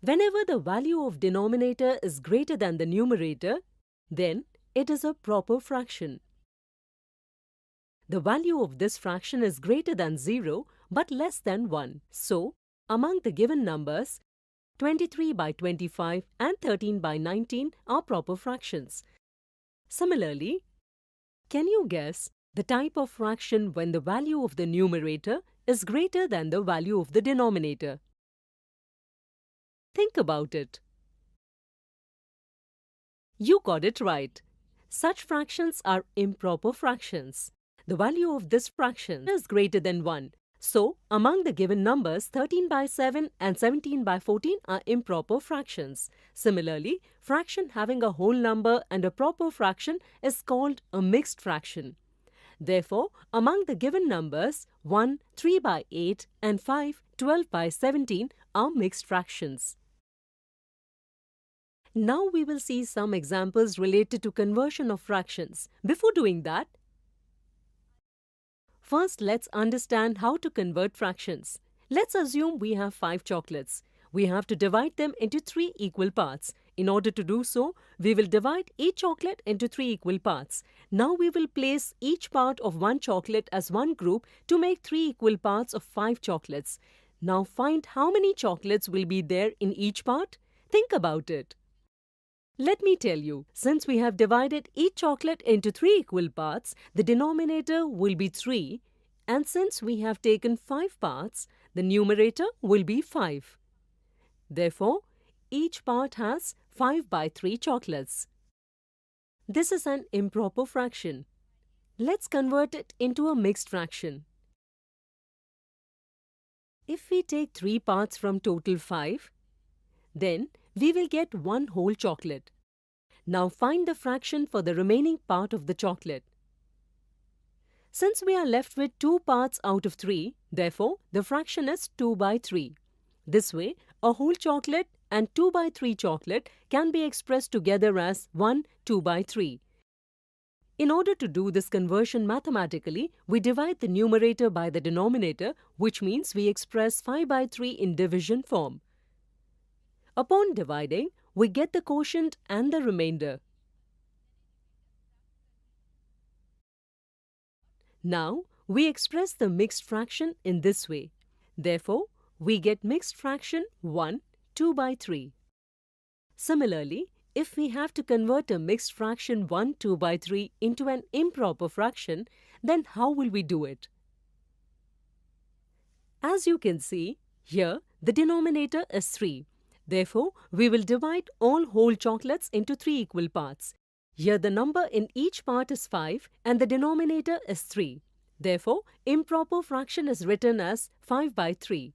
Speaker 19: Whenever the value of denominator is greater than the numerator, then it is a proper fraction. The value of this fraction is greater than 0 but less than 1. So, among the given numbers, 23 by 25 and 13 by 19 are proper fractions. Similarly, can you guess the type of fraction when the value of the numerator is greater than the value of the denominator? Think about it. You got it right. Such fractions are improper fractions. The value of this fraction is greater than 1. So, among the given numbers, 13 by 7 and 17 by 14 are improper fractions. Similarly, fraction having a whole number and a proper fraction is called a mixed fraction. Therefore, among the given numbers, 1, 3 by 8 and 5, 12 by 17 are mixed fractions. Now we will see some examples related to conversion of fractions. Before doing that, first let's understand how to convert fractions. Let's assume we have 5 chocolates. We have to divide them into 3 equal parts. In order to do so, we will divide each chocolate into 3 equal parts. Now we will place each part of one chocolate as one group to make 3 equal parts of 5 chocolates. Now find how many chocolates will be there in each part. Think about it. Let me tell you, since we have divided each chocolate into 3 equal parts, the denominator will be 3, and since we have taken 5 parts, the numerator will be 5. Therefore, each part has 5 by 3 chocolates. This is an improper fraction. Let's convert it into a mixed fraction. If we take 3 parts from total 5, then we will get 1 whole chocolate. Now find the fraction for the remaining part of the chocolate. Since we are left with 2 parts out of 3, therefore the fraction is 2 by 3. This way, a whole chocolate and 2 by 3 chocolate can be expressed together as 1 2 by 3. In order to do this conversion mathematically, we divide the numerator by the denominator, which means we express 5 by 3 in division form. Upon dividing, we get the quotient and the remainder. Now, we express the mixed fraction in this way. Therefore, we get mixed fraction 1 2 by 3. Similarly, if we have to convert a mixed fraction 1 2 by 3 into an improper fraction, then how will we do it? As you can see, here the denominator is 3. Therefore, we will divide all whole chocolates into 3 equal parts. Here the number in each part is 5 and the denominator is 3. Therefore, improper fraction is written as 5 by 3.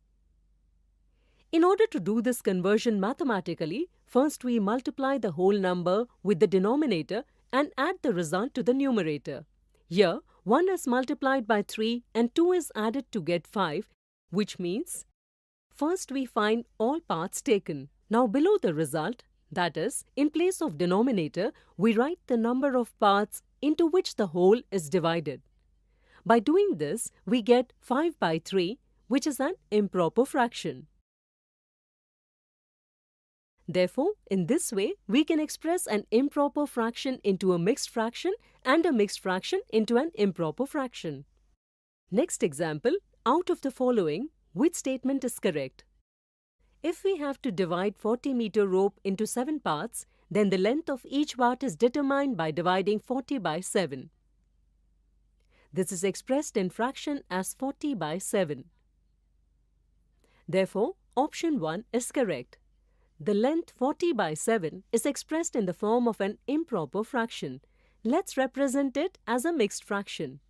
Speaker 19: In order to do this conversion mathematically, first we multiply the whole number with the denominator and add the result to the numerator. Here, 1 is multiplied by 3 and 2 is added to get 5, which means first we find all parts taken. Now below the result, that is, in place of denominator, we write the number of parts into which the whole is divided. By doing this, we get 5 by 3, which is an improper fraction. Therefore, in this way, we can express an improper fraction into a mixed fraction and a mixed fraction into an improper fraction. Next example, out of the following, which statement is correct? If we have to divide 40-meter rope into 7 parts, then the length of each part is determined by dividing 40 by 7. This is expressed in fraction as 40 by 7. Therefore, option 1 is correct. The length 40 by 7 is expressed in the form of an improper fraction. Let's represent it as a mixed fraction.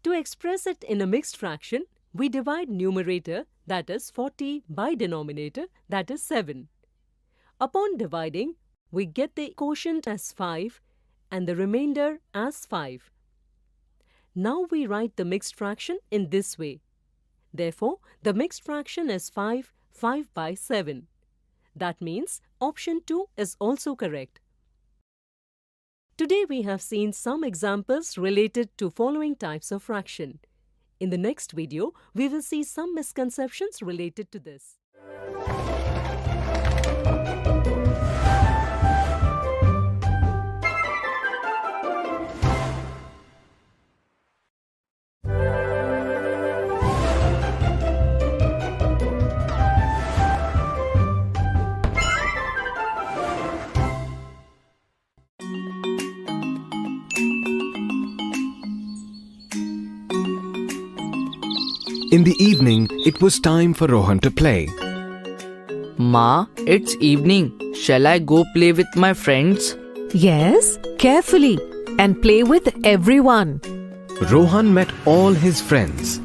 Speaker 19: To express it in a mixed fraction, we divide numerator, that is 40, by denominator, that is 7. Upon dividing, we get the quotient as 5 and the remainder as 5. Now we write the mixed fraction in this way. Therefore, the mixed fraction is 5 by 7. That means option 2 is also correct. Today we have seen some examples related to following types of fraction. In the next video, we will see some misconceptions related to this.
Speaker 5: In the evening, it was time for Rohan to play.
Speaker 6: Ma, it's evening. Shall I go play with my friends?
Speaker 4: Yes, carefully and play with everyone.
Speaker 5: Rohan met all his friends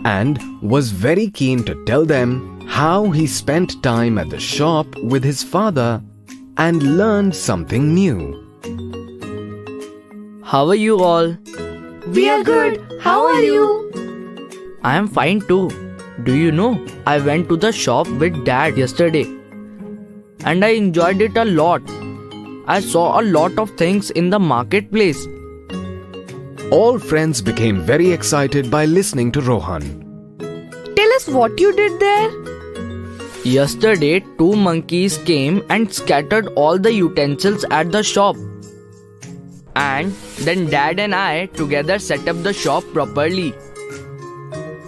Speaker 5: and was very keen to tell them how he spent time at the shop with his father and learned something new.
Speaker 6: How are you all?
Speaker 16: We are good. How are you?
Speaker 6: I am fine too. Do you know, I went to the shop with Dad yesterday and I enjoyed it a lot. I saw a lot of things in the marketplace.
Speaker 5: All friends became very excited by listening to Rohan.
Speaker 16: Tell us what you did there.
Speaker 6: Yesterday, 2 monkeys came and scattered all the utensils at the shop. And then Dad and I together set up the shop properly.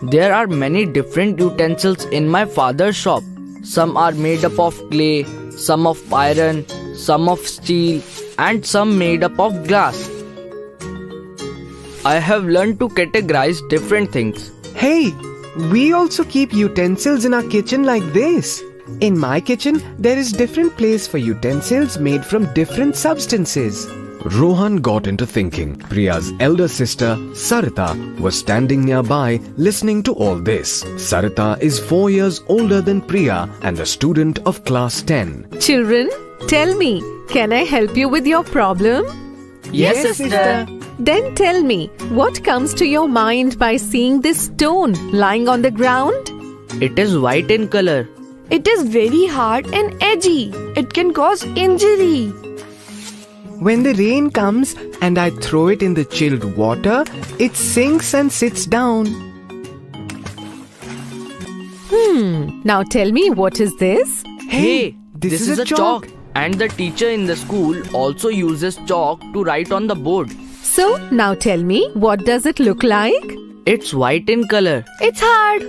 Speaker 6: There are many different utensils in my father's shop. Some are made up of clay, some of iron, some of steel, and some made up of glass. I have learned to categorize different things.
Speaker 7: Hey, we also keep utensils in our kitchen like this. In my kitchen, there is different place for utensils made from different substances.
Speaker 5: Rohan got into thinking. Priya's elder sister, Sarita, was standing nearby listening to all this. Sarita is 4 years older than Priya and a student of class 10.
Speaker 4: Children, tell me, can I help you with your problem?
Speaker 6: Yes, sister.
Speaker 4: Then tell me, what comes to your mind by seeing this stone lying on the ground?
Speaker 6: It is white in color.
Speaker 16: It is very hard and edgy. It can cause injury.
Speaker 7: When the rain comes and I throw it in the chilled water, it sinks and sits down.
Speaker 4: Now tell me, what is this?
Speaker 6: Hey, this is a chalk. And the teacher in the school also uses chalk to write on the board.
Speaker 4: So, now tell me, what does it look like?
Speaker 6: It's white in color.
Speaker 16: It's hard.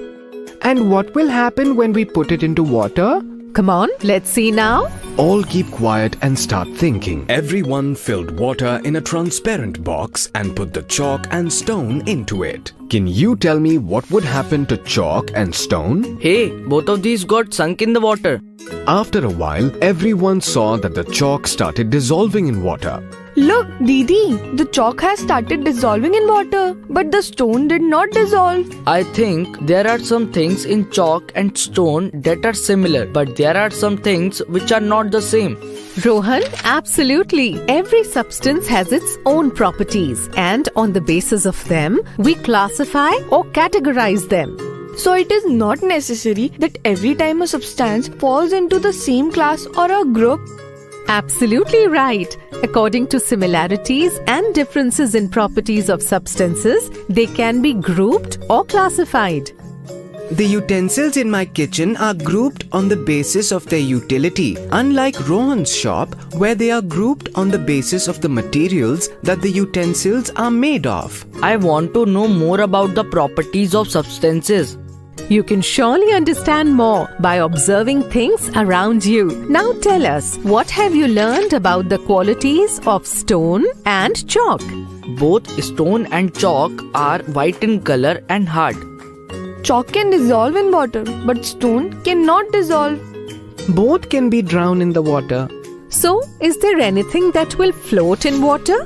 Speaker 7: And what will happen when we put it into water?
Speaker 4: Come on, let's see now.
Speaker 5: All keep quiet and start thinking. Everyone filled water in a transparent box and put the chalk and stone into it. Can you tell me what would happen to chalk and stone?
Speaker 6: Hey, both of these got sunk in the water.
Speaker 5: After a while, everyone saw that the chalk started dissolving in water.
Speaker 16: Look, Didi, the chalk has started dissolving in water, but the stone did not dissolve.
Speaker 6: I think there are some things in chalk and stone that are similar, but there are some things which are not the same.
Speaker 4: Rohan, absolutely. Every substance has its own properties, and on the basis of them, we classify or categorize them.
Speaker 16: So it is not necessary that every time a substance falls into the same class or a group.
Speaker 4: Absolutely right. According to similarities and differences in properties of substances, they can be grouped or classified.
Speaker 7: The utensils in my kitchen are grouped on the basis of their utility, unlike Rohan's shop, where they are grouped on the basis of the materials that the utensils are made of.
Speaker 6: I want to know more about the properties of substances.
Speaker 4: You can surely understand more by observing things around you. Now tell us, what have you learned about the qualities of stone and chalk?
Speaker 6: Both stone and chalk are white in color and hard.
Speaker 16: Chalk can dissolve in water, but stone cannot dissolve.
Speaker 7: Both can be drowned in the water.
Speaker 4: So, is there anything that will float in water?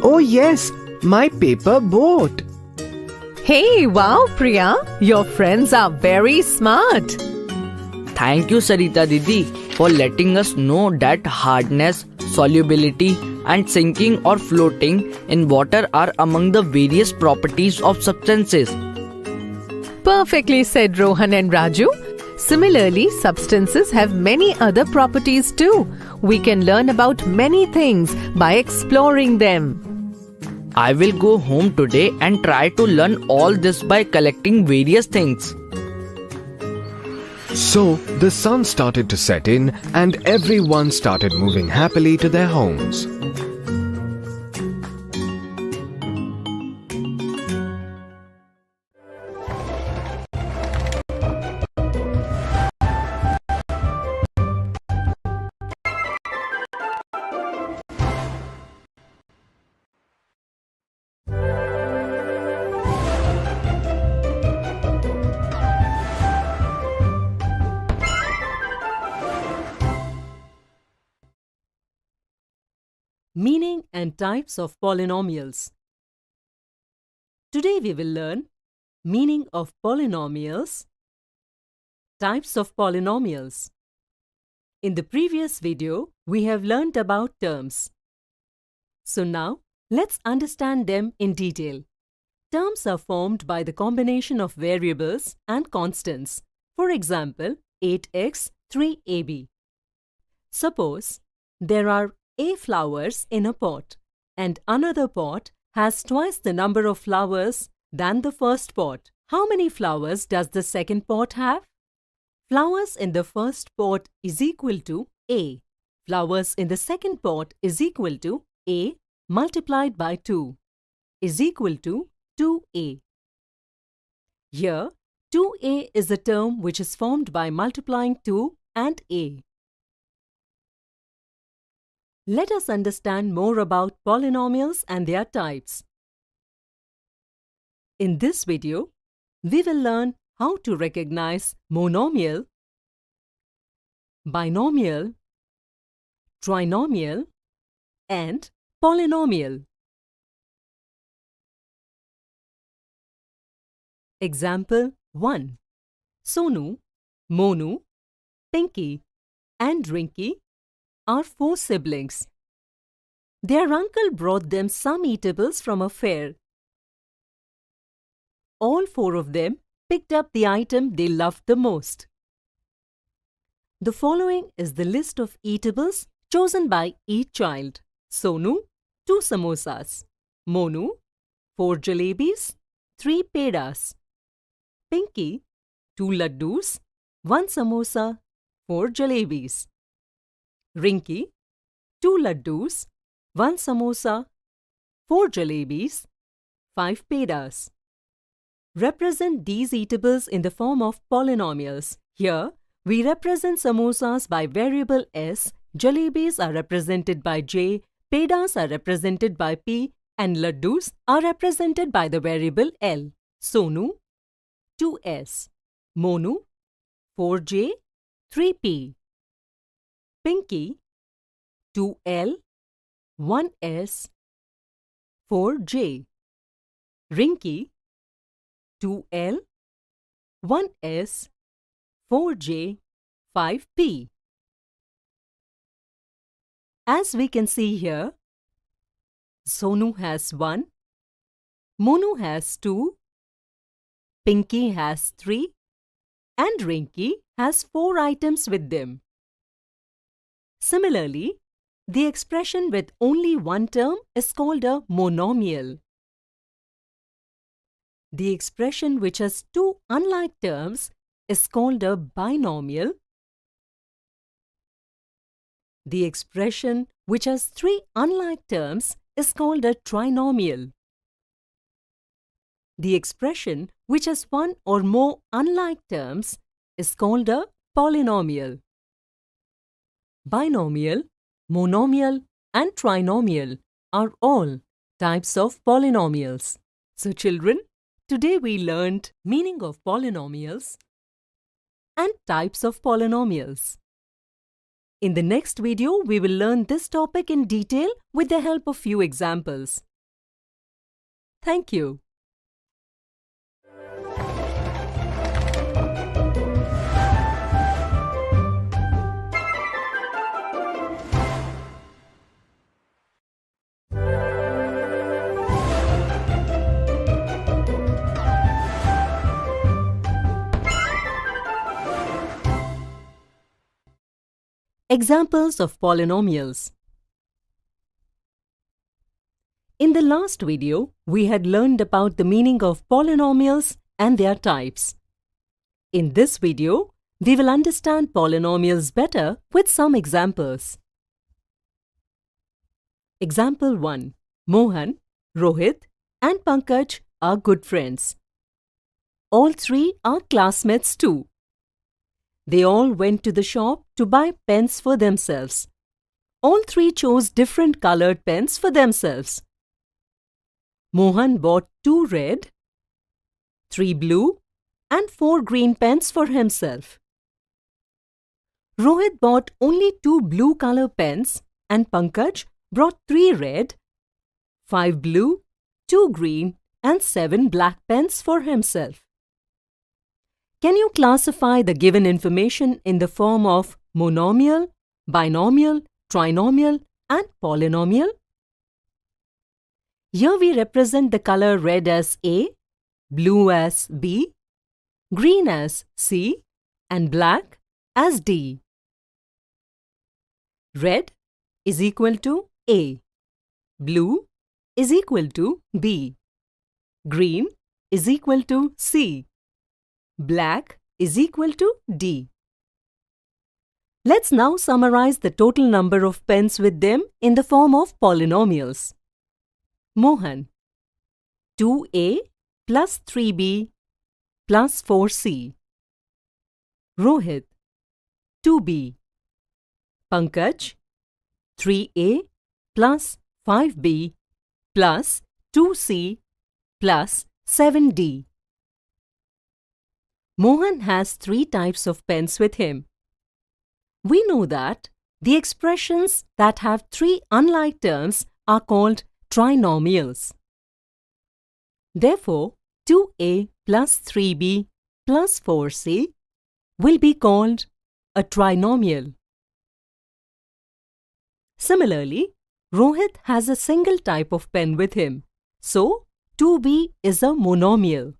Speaker 7: Oh yes, my paper boat.
Speaker 4: Hey, wow, Priya, your friends are very smart.
Speaker 6: Thank you, Sarita Didi, for letting us know that hardness, solubility, and sinking or floating in water are among the various properties of substances.
Speaker 4: Perfectly said, Rohan and Raju. Similarly, substances have many other properties too. We can learn about many things by exploring them.
Speaker 6: I will go home today and try to learn all this by collecting various things.
Speaker 5: So, the sun started to set in and everyone started moving happily to their homes.
Speaker 19: Meaning and types of polynomials. Today we will learn meaning of polynomials, types of polynomials. In the previous video, we have learnt about terms. So now, let's understand them in detail. Terms are formed by the combination of variables and constants. For example, 8x, 3ab. Suppose there are A flowers in a pot and another pot has twice the number of flowers than the first pot. How many flowers does the second pot have? Flowers in the first pot is equal to A. Flowers in the second pot is equal to A multiplied by 2 is equal to 2A. Here, 2A is a term which is formed by multiplying 2 and A. Let us understand more about polynomials and their types. In this video, we will learn how to recognize monomial, binomial, trinomial, and polynomial. Example 1. Sonu, Monu, Pinky, and Rinky are 4 siblings. Their uncle brought them some eatables from a fair. All 4 of them picked up the item they loved the most. The following is the list of eatables chosen by each child. Sonu, 2 samosas. Monu, 4 jalebis, 3 pedas. Pinky, 2 laddus, 1 samosa, 4 jalebis. Rinky, 2 laddus, 1 samosa, 4 jalebis, 5 pedas. Represent these eatables in the form of polynomials. Here, we represent samosas by variable s, jalebis are represented by j, pedas are represented by p, and laddus are represented by the variable l. Sonu, 2s. Monu, 4j, 3p. Pinky, 2l, 1s, 4j. Rinky, 2l, 1s, 4j, 5p. As we can see here, Sonu has 1, Monu has 2, Pinky has 3, and Rinky has 4 items with them. Similarly, the expression with only one term is called a monomial. The expression which has 2 unlike terms is called a binomial. The expression which has 3 unlike terms is called a trinomial. The expression which has 1 or more unlike terms is called a polynomial. Binomial, monomial, and trinomial are all types of polynomials. So children, today we learned meaning of polynomials and types of polynomials. In the next video, we will learn this topic in detail with the help of few examples. Thank you. Examples of polynomials. In the last video, we had learned about the meaning of polynomials and their types. In this video, we will understand polynomials better with some examples. Example 1. Mohan, Rohit, and Pankaj are good friends. All 3 are classmates too. They all went to the shop to buy pens for themselves. All 3 chose different colored pens for themselves. Mohan bought 2 red, 3 blue, and 4 green pens for himself. Rohit bought only 2 blue color pens and Pankaj brought 3 red, 5 blue, 2 green and 7 black pens for himself. Can you classify the given information in the form of monomial, binomial, trinomial and polynomial? Here we represent the color red as A, blue as B, green as C and black as D. Red is equal to A, blue is equal to B, green is equal to C, black is equal to D. Let's now summarize the total number of pens with them in the form of polynomials. Mohan, 2A plus 3B plus 4C. Rohit, 2B. Pankaj, 3A plus 5B plus 2C plus 7D. Mohan has 3 types of pens with him. We know that the expressions that have 3 unlike terms are called trinomials. Therefore, 2A plus 3B plus 4C will be called a trinomial. Similarly, Rohit has a single type of pen with him, so 2B is a monomial.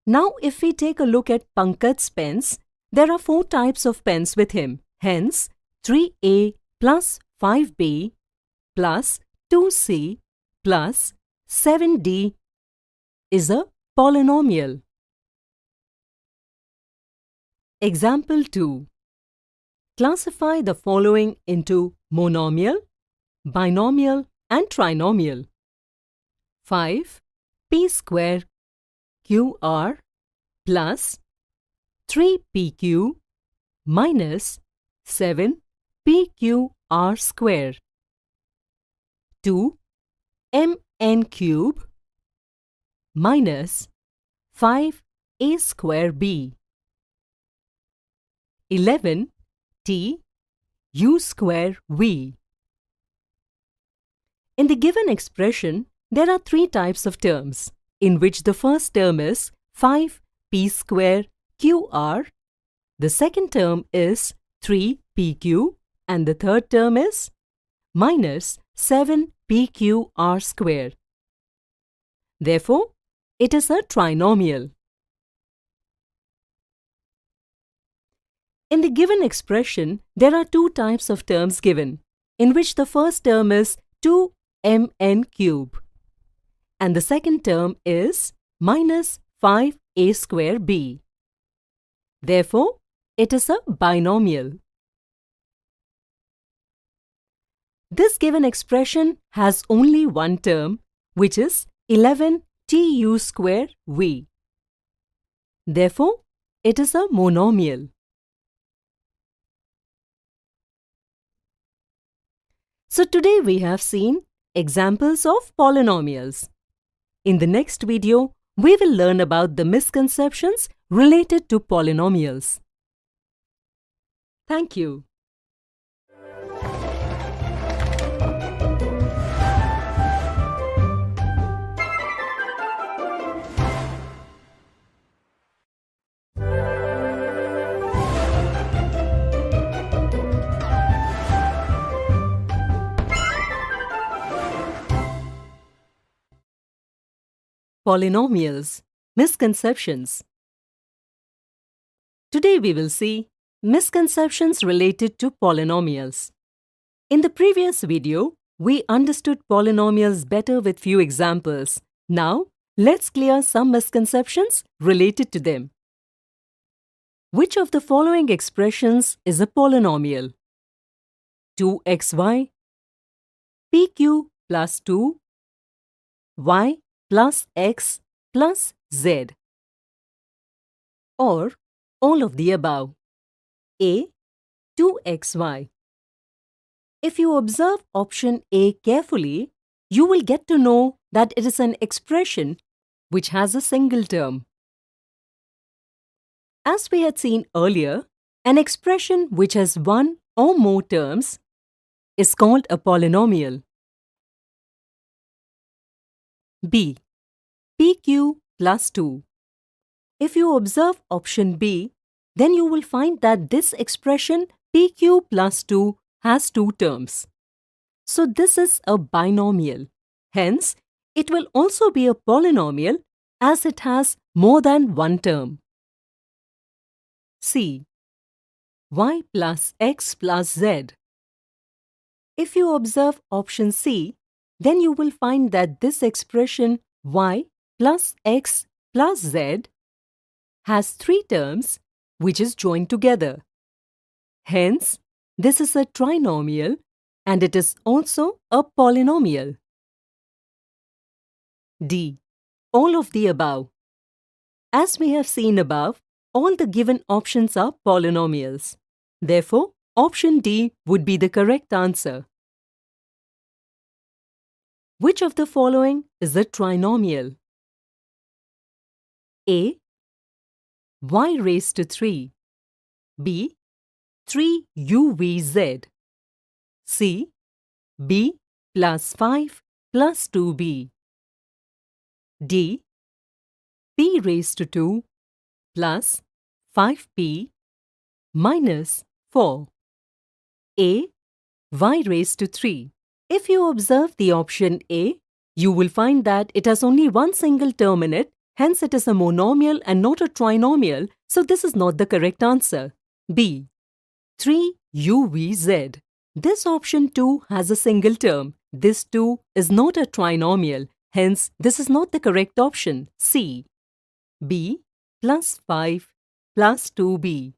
Speaker 19: Now, if we take a look at Pankaj's pens, there are 4 types of pens with him. Hence, 3A plus 5B plus 2C plus 7D is a polynomial. Example 2. Classify the following into monomial, binomial and trinomial. 5 p square QR plus 3pq minus 7pqr square. 2 mn cube minus 5a square b. 11 t u square v. In the given expression, there are 3 types of terms, in which the first term is 5p square qr, the second term is 3pq, and the third term is minus 7pqr square. Therefore, it is a trinomial. In the given expression, there are 2 types of terms given, in which the first term is 2mn cube, and the second term is minus 5a square b. Therefore, it is a binomial. This given expression has only one term, which is 11 tu square v. Therefore, it is a monomial. So today we have seen examples of polynomials. In the next video, we will learn about the misconceptions related to polynomials. Thank you. Polynomials, misconceptions. Today we will see misconceptions related to polynomials. In the previous video, we understood polynomials better with few examples. Now, let's clear some misconceptions related to them. Which of the following expressions is a polynomial? 2xy, pq plus 2, y plus x plus z. Or all of the above. A, 2xy. If you observe option A carefully, you will get to know that it is an expression which has a single term. As we had seen earlier, an expression which has one or more terms is called a polynomial? B. PQ plus 2. If you observe option B, then you will find that this expression PQ plus 2 has two terms. So this is a binomial. Hence, it will also be a polynomial as it has more than one term. C. Y plus X plus Z. If you observe option C, then you will find that this expression Y plus X plus Z has three terms which is joined together. Hence, this is a trinomial and it is also a polynomial. D. All of the above. As we have seen above, all the given options are polynomials. Therefore, option D would be the correct answer. Which of the following is a trinomial? A. Y raised to 3. B. 3UVZ. C. B plus 5 plus 2B. D. P raised to 2 plus 5P minus 4. A. Y raised to 3. If you observe the option A, you will find that it has only one single term in it, hence it is a monomial and not a trinomial, so this is not the correct answer. B. 3UVZ. This option too has a single term. This too is not a trinomial, hence this is not the correct option. C. B plus 5 plus 2B.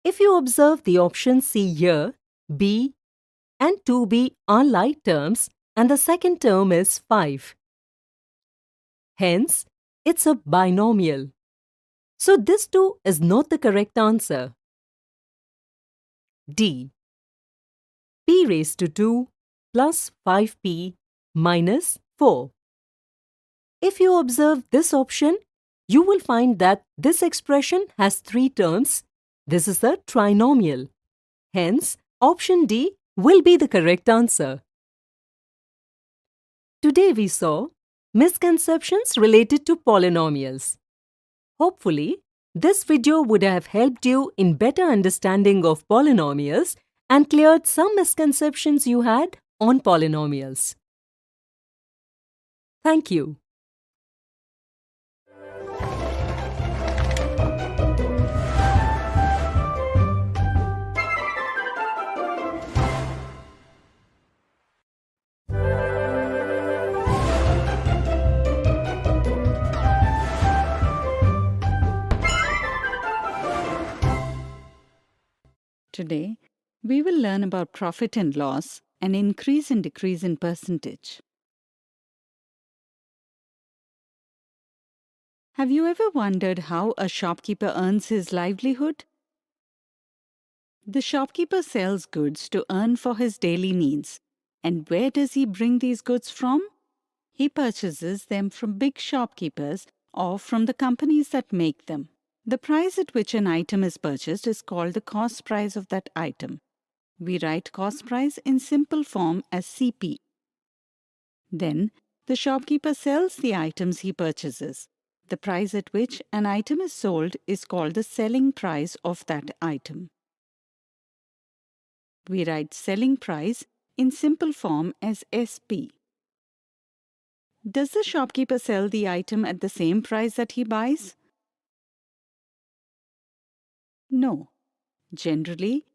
Speaker 19: If you observe the option C here, B and 2B are like terms and the second term is 5. Hence, it's a binomial. So this too is not the correct answer. D. P raised to 2 plus 5P minus 4. If you observe this option, you will find that this expression has three terms. This is a trinomial. Hence, option D will be the correct answer. Today we saw misconceptions related to polynomials. Hopefully, this video would have helped you in better understanding of polynomials and cleared some misconceptions you had on polynomials. Thank you.
Speaker 18: Today, we will learn about profit and loss and increase and decrease in percentage. Have you ever wondered how a shopkeeper earns his livelihood? The shopkeeper sells goods to earn for his daily needs. And where does he bring these goods from? He purchases them from big shopkeepers or from the companies that make them. The price at which an item is purchased is called the cost price of that item. We write cost price in simple form as CP. Then, the shopkeeper sells the items he purchases. The price at which an item is sold is called the selling price of that item. We write selling price in simple form as SP. Does the shopkeeper sell the item at the same price that he buys? No. Generally,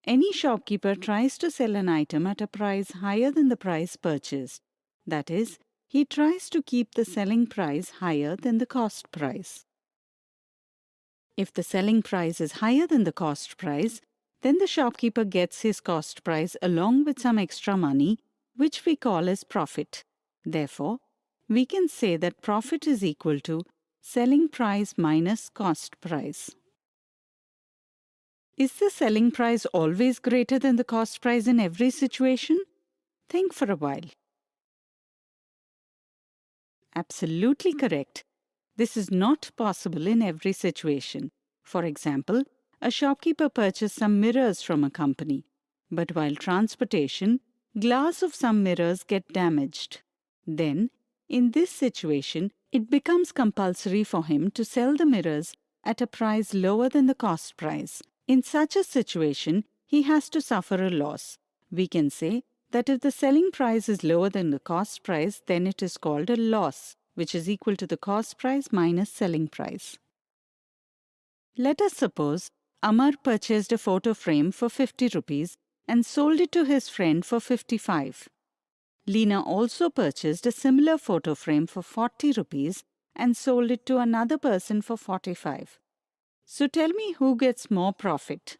Speaker 18: any shopkeeper tries to sell an item at a price higher than the price purchased. That is, he tries to keep the selling price higher than the cost price. If the selling price is higher than the cost price, then the shopkeeper gets his cost price along with some extra money, which we call as profit. Therefore, we can say that profit is equal to selling price minus cost price. Is the selling price always greater than the cost price in every situation? Think for a while. Absolutely correct. This is not possible in every situation. For example, a shopkeeper purchased some mirrors from a company. But while transportation, glass of some mirrors get damaged. Then, in this situation, it becomes compulsory for him to sell the mirrors at a price lower than the cost price. In such a situation, he has to suffer a loss. We can say that if the selling price is lower than the cost price, then it is called a loss, which is equal to the cost price minus selling price. Let us suppose Amar purchased a photo frame for 50 rupees and sold it to his friend for 55. Leena also purchased a similar photo frame for 40 rupees and sold it to another person for 45. So tell me who gets more profit.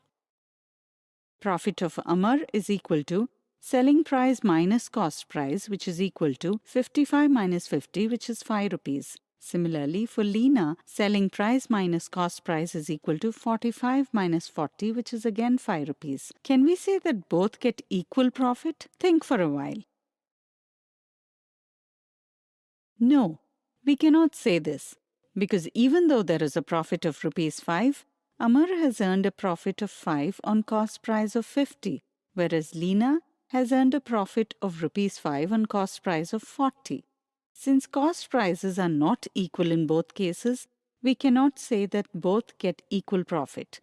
Speaker 18: Profit of Amar is equal to selling price minus cost price, which is equal to 55 minus 50, which is 5 rupees. Similarly, for Leena, selling price minus cost price is equal to 45 minus 40, which is again 5 rupees. Can we say that both get equal profit? Think for a while. No, we cannot say this, because even though there is a profit of rupees 5, Amar has earned a profit of 5 on cost price of 50, whereas Leena has earned a profit of rupees 5 on cost price of 40. Since cost prices are not equal in both cases, we cannot say that both get equal profit.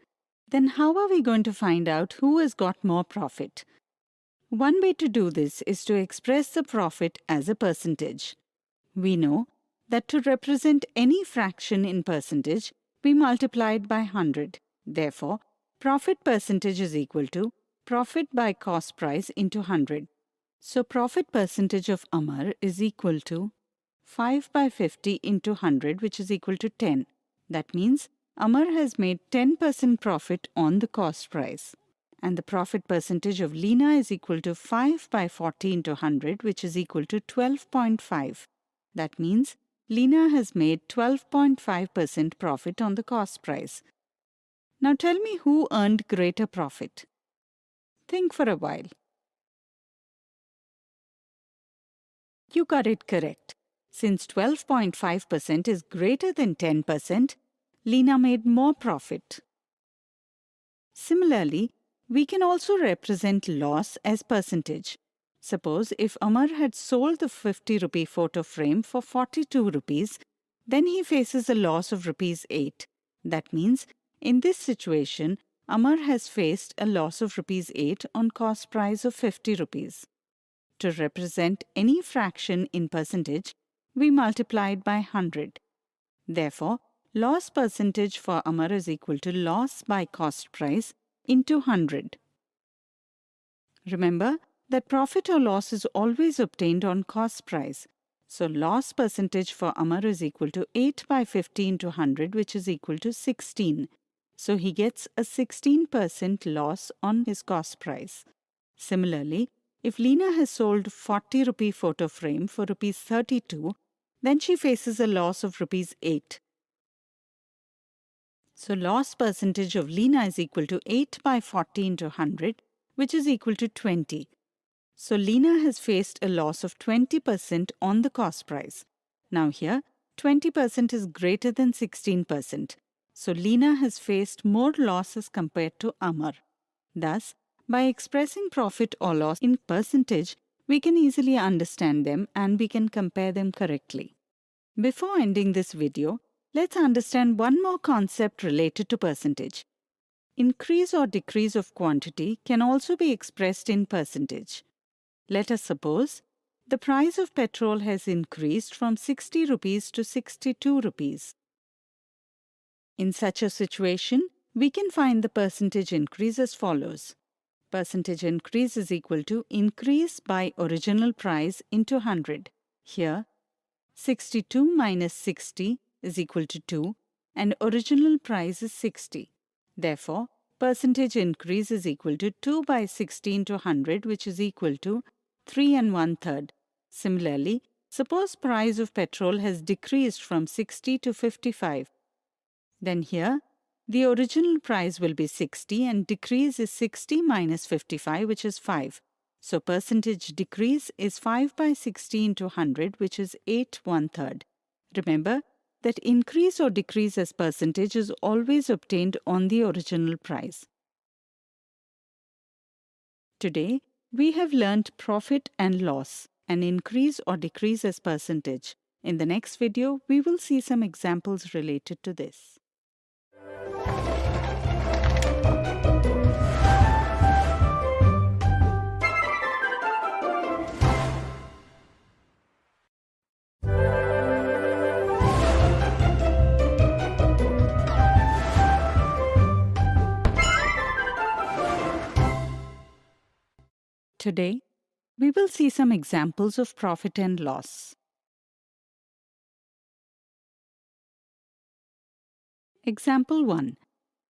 Speaker 18: Then how are we going to find out who has got more profit? One way to do this is to express the profit as a percentage. We know that to represent any fraction in percentage, we multiply it by 100. Therefore, profit percentage is equal to profit by cost price into 100. So profit percentage of Amar is equal to 5 by 50 into 100, which is equal to 10. That means Amar has made 10% profit on the cost price. And the profit percentage of Leena is equal to 5 by 40 into 100, which is equal to 12.5. That means Leena has made 12.5% profit on the cost price. Now tell me who earned greater profit. Think for a while. You got it correct. Since 12.5% is greater than 10%, Leena made more profit. Similarly, we can also represent loss as percentage. Suppose if Amar had sold the 50 rupee photo frame for 42 rupees, then he faces a loss of rupees 8. That means, in this situation, Amar has faced a loss of rupees 8 on cost price of 50 rupees. To represent any fraction in percentage, we multiply it by 100. Therefore, loss percentage for Amar is equal to loss by cost price into 100. Remember that profit or loss is always obtained on cost price. So loss percentage for Amar is equal to 8 by 50 into 100, which is equal to 16. So he gets a 16% loss on his cost price. Similarly, if Leena has sold 40 rupee photo frame for rupees 32, then she faces a loss of rupees 8. So loss percentage of Leena is equal to 8 by 40 into 100, which is equal to 20. So Leena has faced a loss of 20% on the cost price. Now here, 20% is greater than 16%. So Leena has faced more losses compared to Amar. Thus, by expressing profit or loss in percentage, we can easily understand them and we can compare them correctly. Before ending this video, let's understand one more concept related to percentage. Increase or decrease of quantity can also be expressed in percentage. Let us suppose the price of petrol has increased from 60 rupees to 62 rupees. In such a situation, we can find the percentage increase as follows. Percentage increase is equal to increase by original price into 100. Here, 62 minus 60 is equal to 2 and original price is 60. Therefore, percentage increase is equal to 2 by 60 into 100, which is equal to 3 1/3. Similarly, suppose price of petrol has decreased from 60 to 55. Then here, the original price will be 60 and decrease is 60 minus 55, which is 5. So percentage decrease is 5 by 60 into 100, which is 8 1/3. Remember that increase or decrease as percentage is always obtained on the original price. Today, we have learnt profit and loss, and increase or decrease as percentage. In the next video, we will see some examples related to this. Today, we will see some examples of profit and loss. Example 1.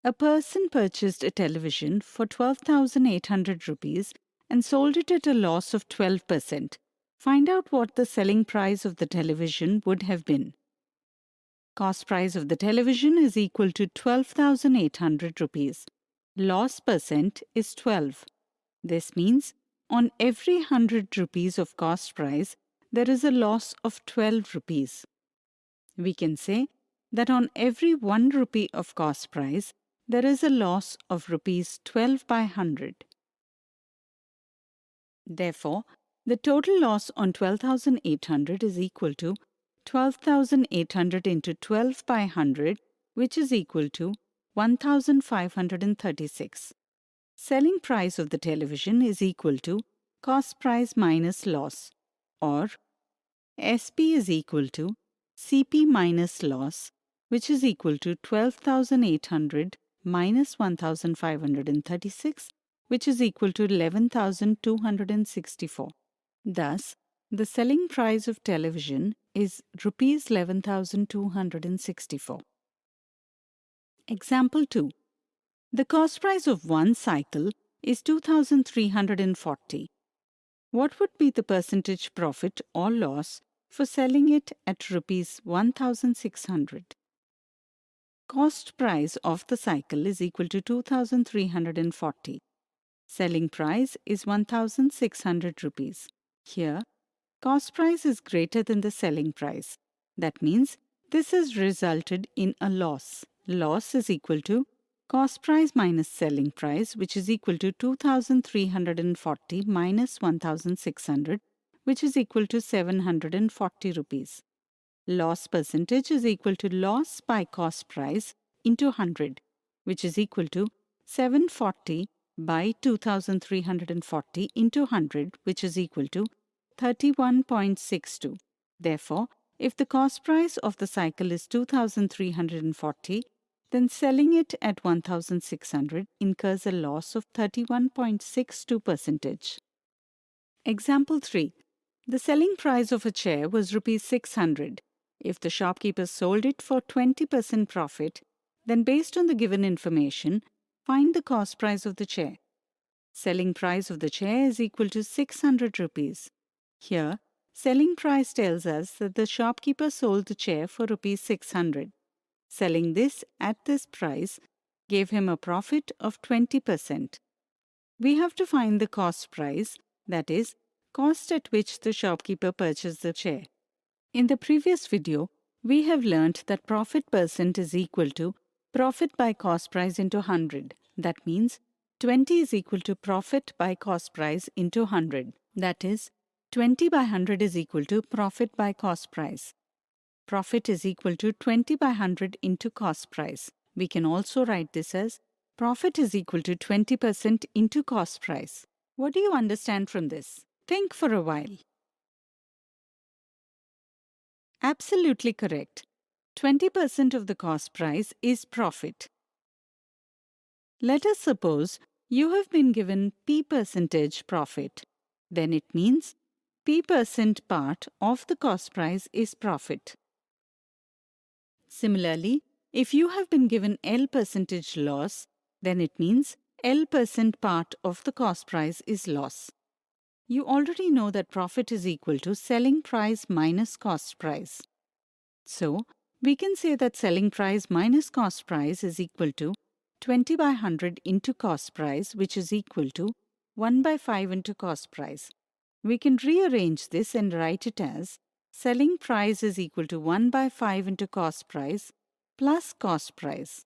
Speaker 18: A person purchased a television for 12,800 rupees and sold it at a loss of 12%. Find out what the selling price of the television would have been. Cost price of the television is equal to 12,800 rupees. Loss percent is 12. This means on every 100 rupees of cost price, there is a loss of 12 rupees. We can say that on every 1 rupee of cost price, there is a loss of rupees 12 by 100. Therefore, the total loss on 12,800 is equal to 12,800 into 12 by 100, which is equal to 1,536. Selling price of the television is equal to cost price minus loss, or SP is equal to CP minus loss, which is equal to 12,800 minus 1,536, which is equal to 11,264. Thus, the selling price of television is rupees 11,264. Example 2. The cost price of one cycle is 2,340. What would be the percentage profit or loss for selling it at rupees 1,600? Cost price of the cycle is equal to 2,340. Selling price is 1,600 rupees. Here, cost price is greater than the selling price. That means this has resulted in a loss. Loss is equal to cost price minus selling price, which is equal to 2,340 minus 1,600, which is equal to 740 rupees. Loss percentage is equal to loss by cost price into 100, which is equal to 740 by 2,340 into 100, which is equal to 31.62. Therefore, if the cost price of the cycle is 2,340, then selling it at 1,600 incurs a loss of 31.62%. Example 3. The selling price of a chair was rupees 600. If the shopkeeper sold it for 20% profit, then based on the given information, find the cost price of the chair. Selling price of the chair is equal to 600 rupees. Here, selling price tells us that the shopkeeper sold the chair for rupees 600. Selling this at this price gave him a profit of 20%. We have to find the cost price, that is, cost at which the shopkeeper purchased the chair. In the previous video, we have learnt that profit percent is equal to profit by cost price into 100. That means 20 is equal to profit by cost price into 100. That is, 20 by 100 is equal to profit by cost price. Profit is equal to 20 by 100 into cost price. We can also write this as profit is equal to 20% into cost price. What do you understand from this? Think for a while. Absolutely correct. 20% of the cost price is profit. Let us suppose you have been given P percentage profit. Then it means P% part of the cost price is profit. Similarly, if you have been given L percentage loss, then it means L% part of the cost price is loss. You already know that profit is equal to selling price minus cost price. So, we can say that selling price minus cost price is equal to 20 by 100 into cost price, which is equal to 1 by 5 into cost price. We can rearrange this and write it as selling price is equal to 1 by 5 into cost price plus cost price.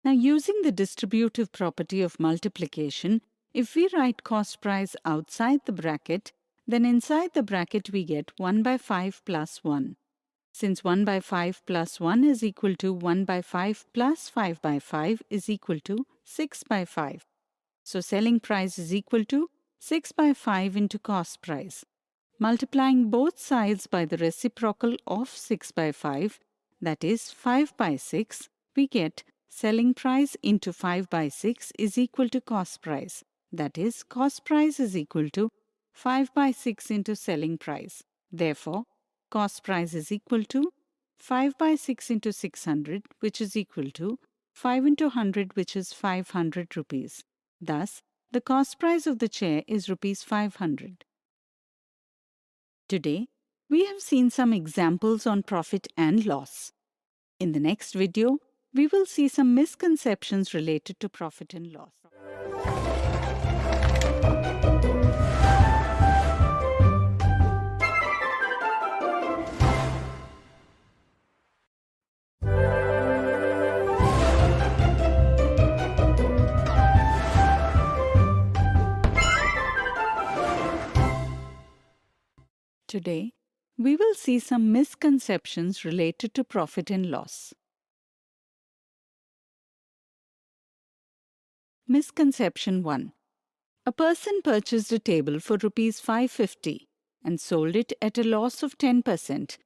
Speaker 18: Now, using the distributive property of multiplication, If we write cost price outside the bracket, then inside the bracket we get 1 by 5 plus 1. Since 1 by 5 plus 1 is equal to 1 by 5 plus 5 by 5 is equal to 6 by 5. So selling price is equal to 6 by 5 into cost price. Multiplying both sides by the reciprocal of 6 by 5, that is 5 by 6, we get selling price into 5 by 6 is equal to cost price. That is, cost price is equal to 5 by 6 into selling price. Therefore, cost price is equal to 5 by 6 into 600, which is equal to 5 into 100, which is 500 rupees. Thus, the cost price of the chair is rupees 500. Today, we have seen some examples on profit and loss. In the next video, we will see some misconceptions related to profit and loss. Today, we will see some misconceptions related to profit and loss. Misconception 1. A person purchased a table for rupees 550 and sold it at a loss of 10%.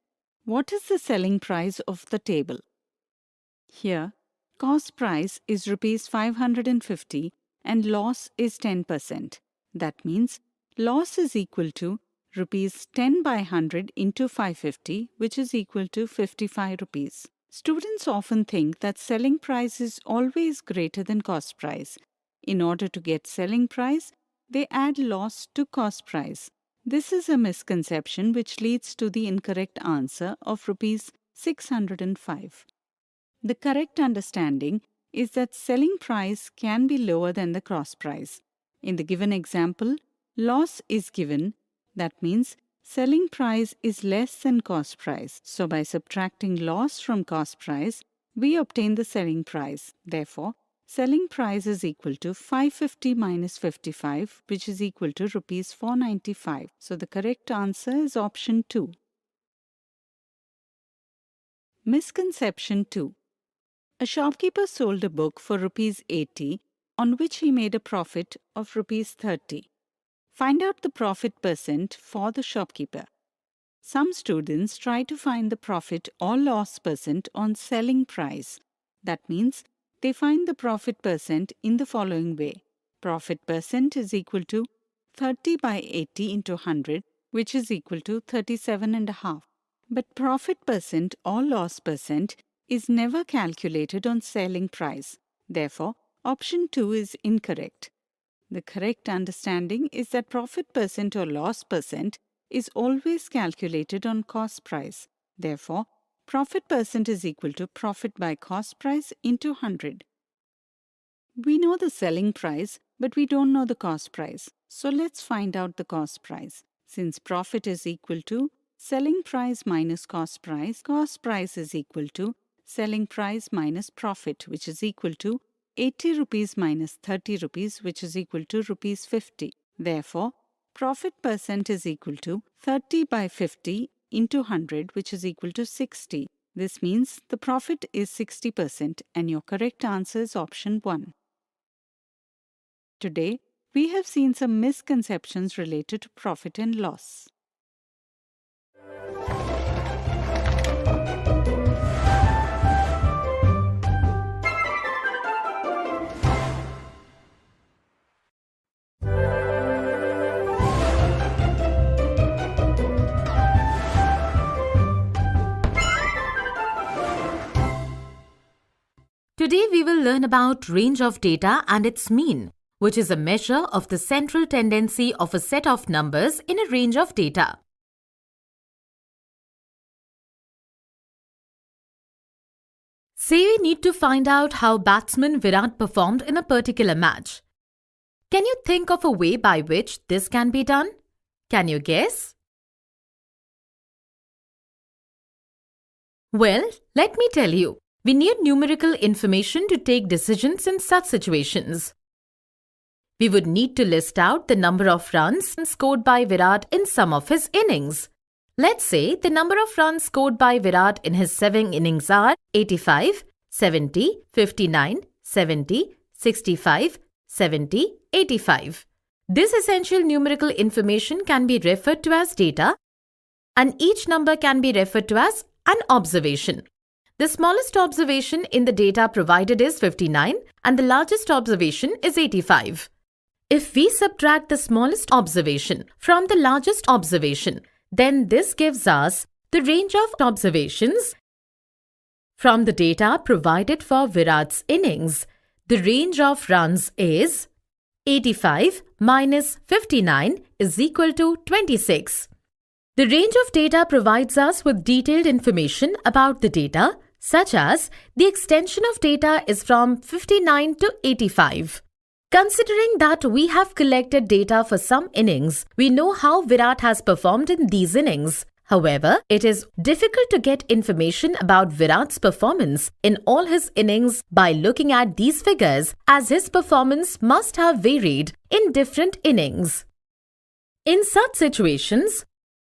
Speaker 18: What is the selling price of the table? Here, cost price is rupees 550 and loss is 10%. That means loss is equal to rupees 10 by 100 into 550, which is equal to 55 rupees. Students often think that selling price is always greater than cost price. In order to get selling price, they add loss to cost price. This is a misconception which leads to the incorrect answer of rupees 605. The correct understanding is that selling price can be lower than the cost price. In the given example, loss is given. That means selling price is less than cost price. So by subtracting loss from cost price, we obtain the selling price. Therefore, selling price is equal to 550 minus 55, which is equal to rupees 495. So the correct answer is option 2. Misconception 2. A shopkeeper sold a book for rupees 80 on which he made a profit of rupees 30. Find out the profit percent for the shopkeeper. Some students try to find the profit or loss percent on selling price. That means they find the profit percent in the following way. Profit percent is equal to 30 by 80 into 100, which is equal to 37.5. But profit percent or loss percent is never calculated on selling price. Therefore, option 2 is incorrect. The correct understanding is that profit percent or loss percent is always calculated on cost price. Therefore, profit percent is equal to profit by cost price into 100. We know the selling price, but we don't know the cost price. So let's find out the cost price. Since profit is equal to selling price minus cost price is equal to selling price minus profit, which is equal to 80 rupees minus 30 rupees, which is equal to rupees 50. Therefore, profit percent is equal to 30 by 50 into 100, which is equal to 60. This means the profit is 60% and your correct answer is option 1. Today, we have seen some misconceptions related to profit and loss.
Speaker 20: Today we will learn about range of data and its mean, which is a measure of the central tendency of a set of numbers in a range of data. Say we need to find out how batsman Virat performed in a particular match. Can you think of a way by which this can be done? Can you guess? Well, let me tell you. We need numerical information to take decisions in such situations. We would need to list out the number of runs scored by Virat in some of his innings. Let's say the number of runs scored by Virat in his 7 innings are 85, 70, 59, 70, 65, 70, 85. This essential numerical information can be referred to as data, and each number can be referred to as an observation. The smallest observation in the data provided is 59 and the largest observation is 85. If we subtract the smallest observation from the largest observation, then this gives us the range of observations from the data provided for Virat's innings. The range of runs is 85 minus 59 is equal to 26. The range of data provides us with detailed information about the data, such as the extension of data is from 59 to 85. Considering that we have collected data for some innings, we know how Virat has performed in these innings. However, it is difficult to get information about Virat's performance in all his innings by looking at these figures, as his performance must have varied in different innings. In such situations,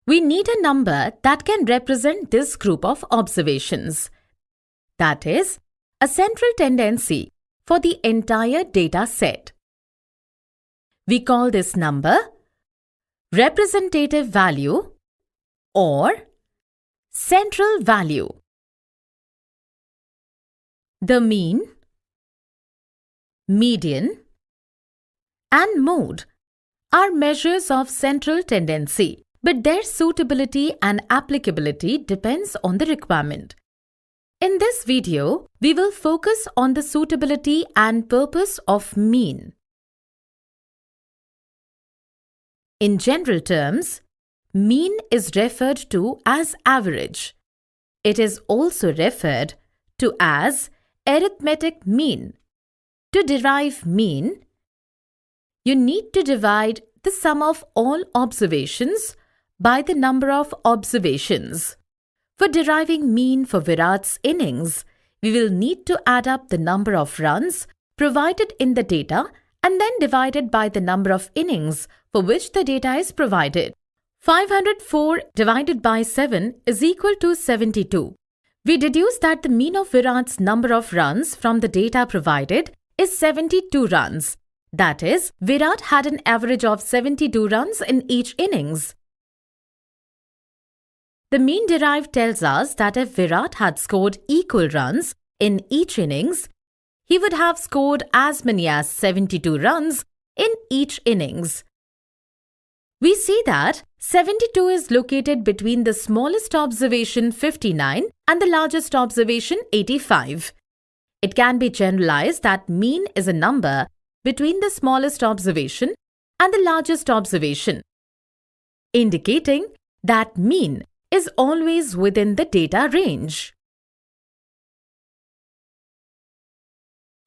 Speaker 20: we need a number that can represent this group of observations. That is, a central tendency for the entire data set. We call this number representative value or central value. The mean, median, and mode are measures of central tendency, but their suitability and applicability depends on the requirement. In this video, we will focus on the suitability and purpose of mean. In general terms, mean is referred to as average. It is also referred to as arithmetic mean. To derive mean, you need to divide the sum of all observations by the number of observations. For deriving mean for Virat's innings, we will need to add up the number of runs provided in the data and then divided by the number of innings for which the data is provided. 504 divided by 7 is equal to 72. We deduce that the mean of Virat's number of runs from the data provided is 72 runs. That is, Virat had an average of 72 runs in each innings. The mean derived tells us that if Virat had scored equal runs in each innings, he would have scored as many as 72 runs in each innings. We see that 72 is located between the smallest observation 59 and the largest observation 85. It can be generalized that mean is a number between the smallest observation and the largest observation, indicating that mean is always within the data range.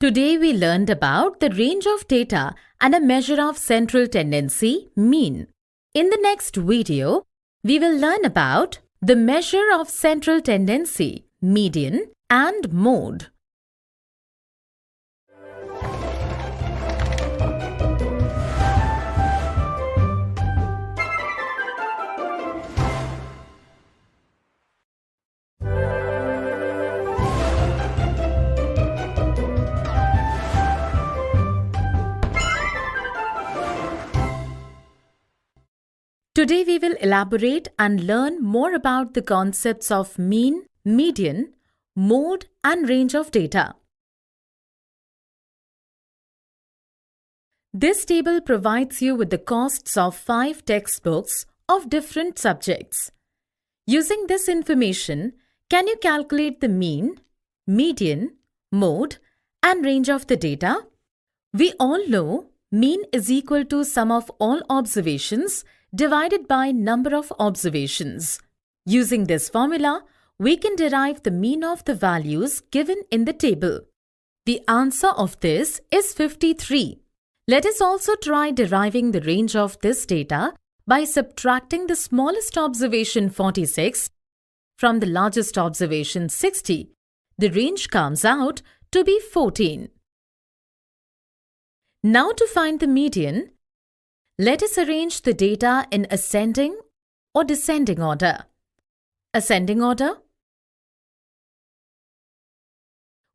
Speaker 20: Today we learned about the range of data and a measure of central tendency, mean. In the next video, we will learn about the measure of central tendency, median, and mode. Today we will elaborate and learn more about the concepts of mean, median, mode, and range of data. This table provides you with the costs of 5 textbooks of different subjects. Using this information, can you calculate the mean, median, mode, and range of the data? We all know mean is equal to sum of all observations divided by number of observations. Using this formula, we can derive the mean of the values given in the table. The answer of this is 53. Let us also try deriving the range of this data by subtracting the smallest observation 46 from the largest observation 60. The range comes out to be 14. Now to find the median, let us arrange the data in ascending or descending order. Ascending order.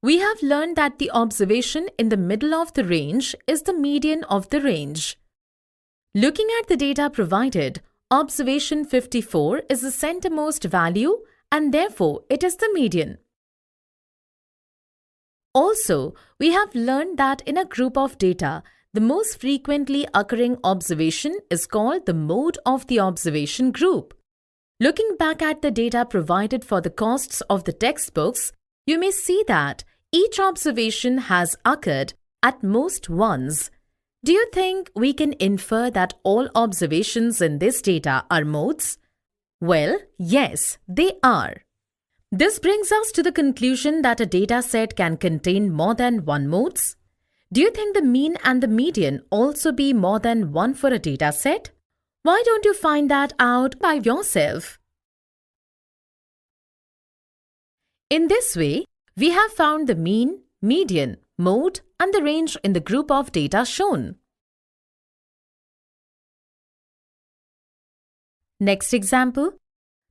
Speaker 20: We have learned that the observation in the middle of the range is the median of the range. Looking at the data provided, observation 54 is the centermost value and therefore it is the median. Also, we have learned that in a group of data, the most frequently occurring observation is called the mode of the observation group. Looking back at the data provided for the costs of the textbooks, you may see that each observation has occurred at most once. Do you think we can infer that all observations in this data are modes? Well, yes, they are. This brings us to the conclusion that a data set can contain more than one modes. Do you think the mean and the median also be more than one for a data set? Why don't you find that out by yourself? In this way, we have found the mean, median, mode, and the range in the group of data shown. Next example.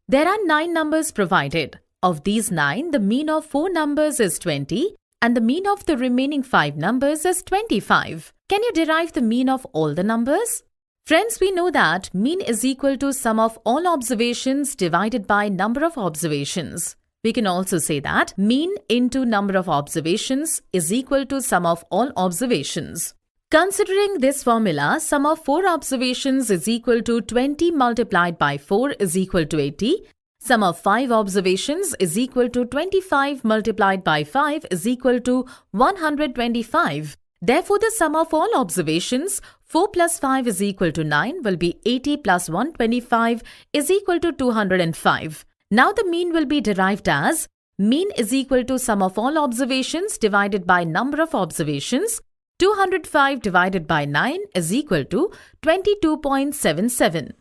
Speaker 20: There are 9 numbers provided. Of these 9, the mean of 4 numbers is 20 and the mean of the remaining 5 numbers is 25. Can you derive the mean of all the numbers? Friends, we know that mean is equal to sum of all observations divided by number of observations. We can also say that mean into number of observations is equal to sum of all observations. Considering this formula, sum of 4 observations is equal to 20 multiplied by 4 is equal to 80. Sum of 5 observations is equal to 25 multiplied by 5 is equal to 125. Therefore, the sum of all observations 4 plus 5 is equal to 9 will be 80 plus 125 is equal to 205. Now the mean will be derived as mean is equal to sum of all observations divided by number of observations. 205 divided by 9 is equal to 22.77.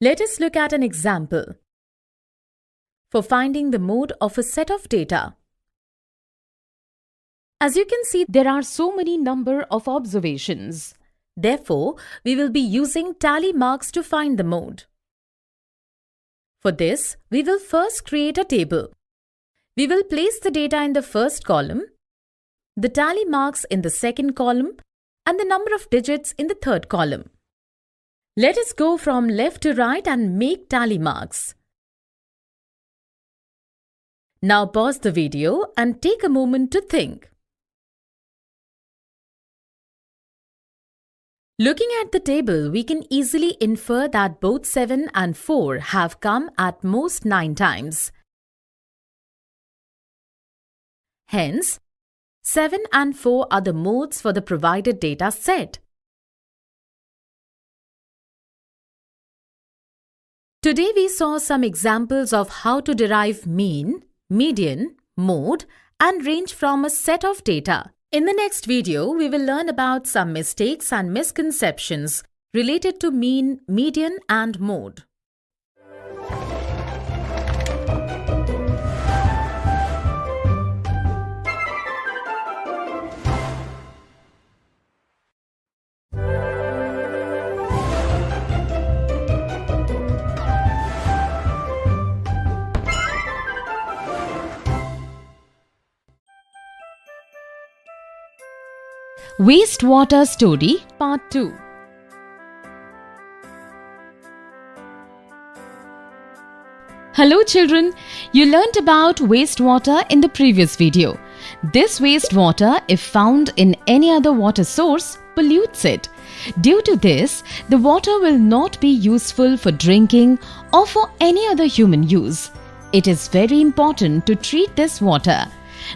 Speaker 20: Let us look at an example. For finding the mode of a set of data. As you can see, there are so many number of observations. Therefore, we will be using tally marks to find the mode. For this, we will first create a table. We will place the data in the first column, the tally marks in the second column, and the number of digits in the third column. Let us go from left to right and make tally marks. Now pause the video and take a moment to think. Looking at the table, we can easily infer that both 7 and 4 have come at most 9 times. Hence, 7 and 4 are the modes for the provided data set. Today we saw some examples of how to derive mean, median, mode, and range from a set of data. In the next video, we will learn about some mistakes and misconceptions related to mean, median, and mode. Wastewater Story Part 2. Hello children, you learnt about wastewater in the previous video. This wastewater, if found in any other water source, pollutes it. Due to this, the water will not be useful for drinking or for any other human use. It is very important to treat this water.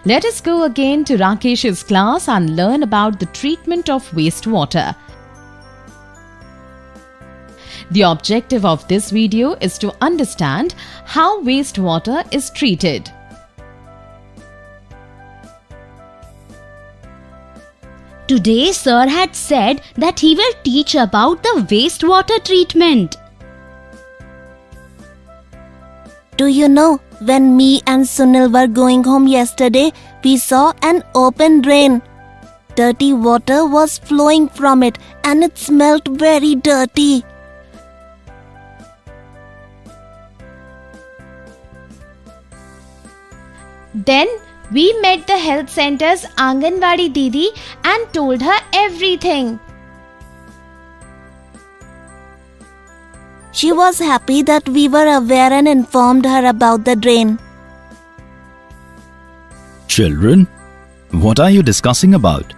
Speaker 20: Let us go again to Rakesh's class and learn about the treatment of wastewater. The objective of this video is to understand how wastewater is treated.
Speaker 14: Today, sir had said that he will teach about the wastewater treatment.
Speaker 16: Do you know, when me and Sunil were going home yesterday, we saw an open drain. dirty water was flowing from it and it smelled very dirty.
Speaker 21: Then we met the health center's Anganwadi Didi and told her everything.
Speaker 16: She was happy that we were aware and informed her about the drain.
Speaker 1: Children, what are you discussing about?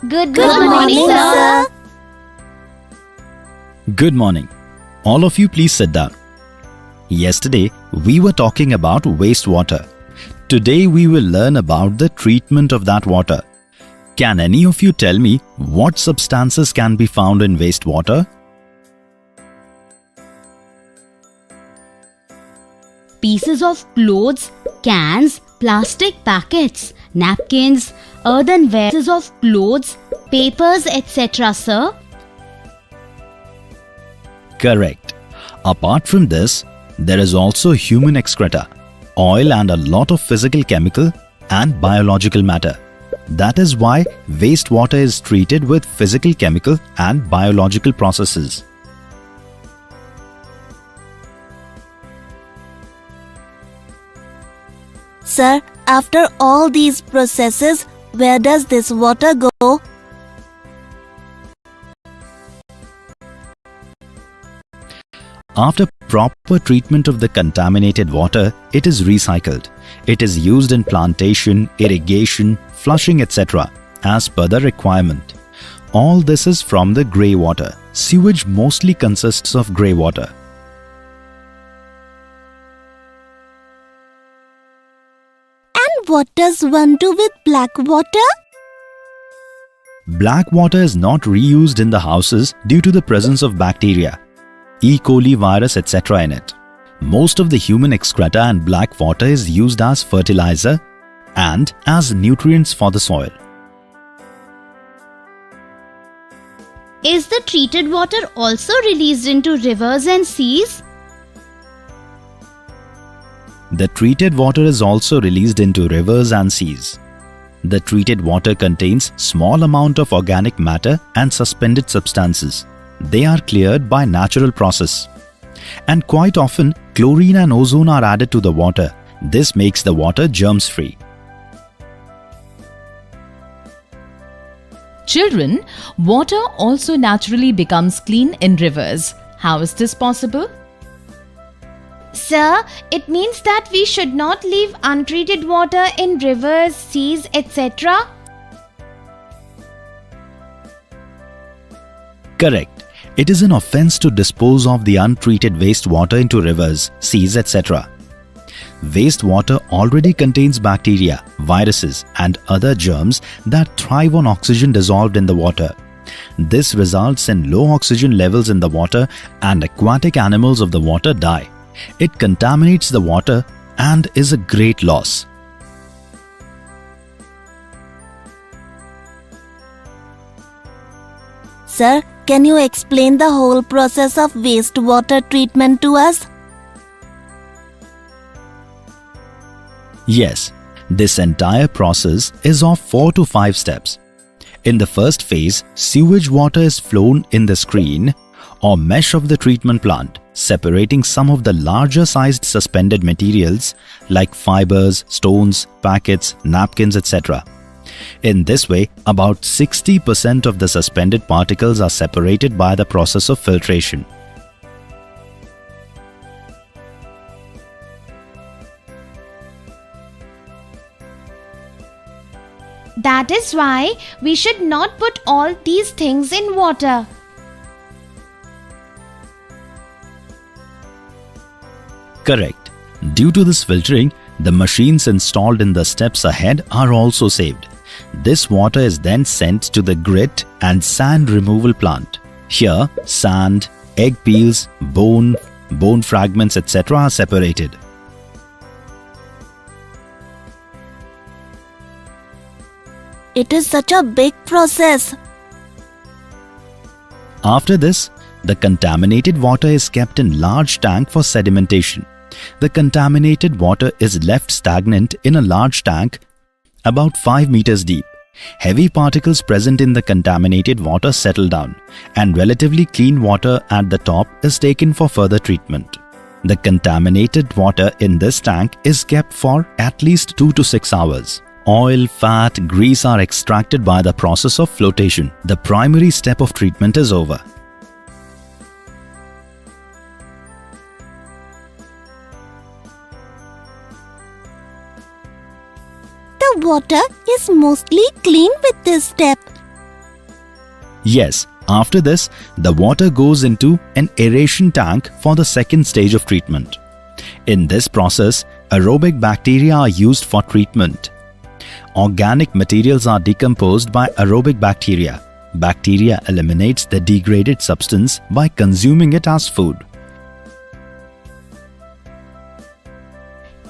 Speaker 21: Good morning, sir.
Speaker 1: Good morning. All of you please sit down. Yesterday, we were talking about wastewater. Today, we will learn about the treatment of that water. Can any of you tell me what substances can be found in wastewater?
Speaker 14: Pieces of clothes, cans, plastic packets, napkins, earthenware, pieces of clothes, papers, etc., sir.
Speaker 1: Correct. Apart from this, there is also human excreta, oil and a lot of physical, chemical and biological matter. That is why wastewater is treated with physical, chemical and biological processes.
Speaker 16: Sir, after all these processes, where does this water go?
Speaker 1: After proper treatment of the contaminated water, it is recycled. It is used in plantation, irrigation, flushing, etc. as per the requirement. All this is from the grey water. Sewage mostly consists of grey water.
Speaker 16: And what does one do with black water?
Speaker 1: Black water is not reused in the houses due to the presence of bacteria, E. coli virus, etc. in it. Most of the human excreta and black water is used as fertilizer and as nutrients for the soil.
Speaker 21: Is the treated water also released into rivers and seas?
Speaker 1: The treated water is also released into rivers and seas. The treated water contains small amount of organic matter and suspended substances. They are cleared by natural process. And quite often, chlorine and ozone are added to the water. This makes the water germs-free.
Speaker 22: Children, water also naturally becomes clean in rivers. How is this possible?
Speaker 21: Sir, it means that we should not leave untreated water in rivers, seas, etc.
Speaker 1: Correct. It is an offense to dispose of the untreated wastewater into rivers, seas, etc. Wastewater already contains bacteria, viruses, and other germs that thrive on oxygen dissolved in the water. This results in low oxygen levels in the water, and aquatic animals of the water die. It contaminates the water and is a great loss.
Speaker 16: Sir, can you explain the whole process of wastewater treatment to us?
Speaker 1: Yes, this entire process is of 4 to 5 steps. In the first phase, sewage water is flown in the screen or mesh of the treatment plant, separating some of the larger sized suspended materials like fibers, stones, packets, napkins, etc. In this way, about 60% of the suspended particles are separated by the process of filtration.
Speaker 21: That is why we should not put all these things in water.
Speaker 1: Correct. Due to this filtering, the machines installed in the steps ahead are also saved. This water is then sent to the grit and sand removal plant. Here, sand, egg peels, bone fragments, etc. are separated.
Speaker 16: It is such a big process.
Speaker 1: After this, the contaminated water is kept in large tank for sedimentation. The contaminated water is left stagnant in a large tank about 5 meters deep. Heavy particles present in the contaminated water settle down, and relatively clean water at the top is taken for further treatment. The contaminated water in this tank is kept for at least 2 to 6 hours. Oil, fat, grease are extracted by the process of flotation. The primary step of treatment is over.
Speaker 16: The water is mostly clean with this step.
Speaker 1: Yes, after this, the water goes into an aeration tank for the second stage of treatment. In this process, aerobic bacteria are used for treatment. Organic materials are decomposed by aerobic bacteria. Bacteria eliminates the degraded substance by consuming it as food.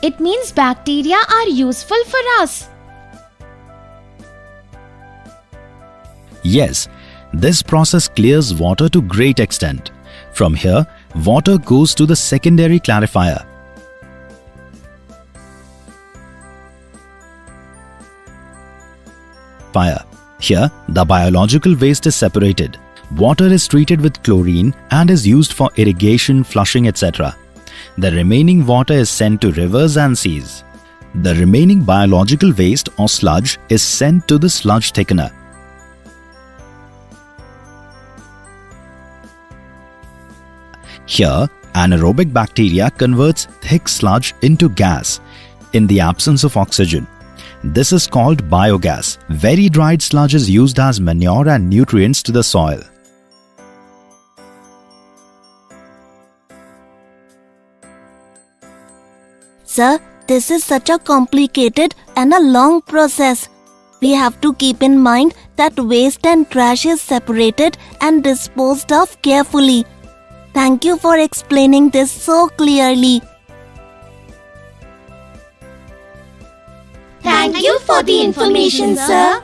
Speaker 21: It means bacteria are useful for us.
Speaker 1: Yes, this process clears water to great extent. From here, water goes to the secondary clarifier. Here, the biological waste is separated. Water is treated with chlorine and is used for irrigation, flushing, etc. The remaining water is sent to rivers and seas. The remaining biological waste or sludge is sent to the sludge thickener. Here, anaerobic bacteria converts thick sludge into gas in the absence of oxygen. This is called biogas. Very dried sludge is used as manure and nutrients to the soil.
Speaker 16: Sir, this is such a complicated and a long process. We have to keep in mind that waste and trash is separated and disposed of carefully. Thank you for explaining this so clearly.
Speaker 21: Thank you for the information, sir.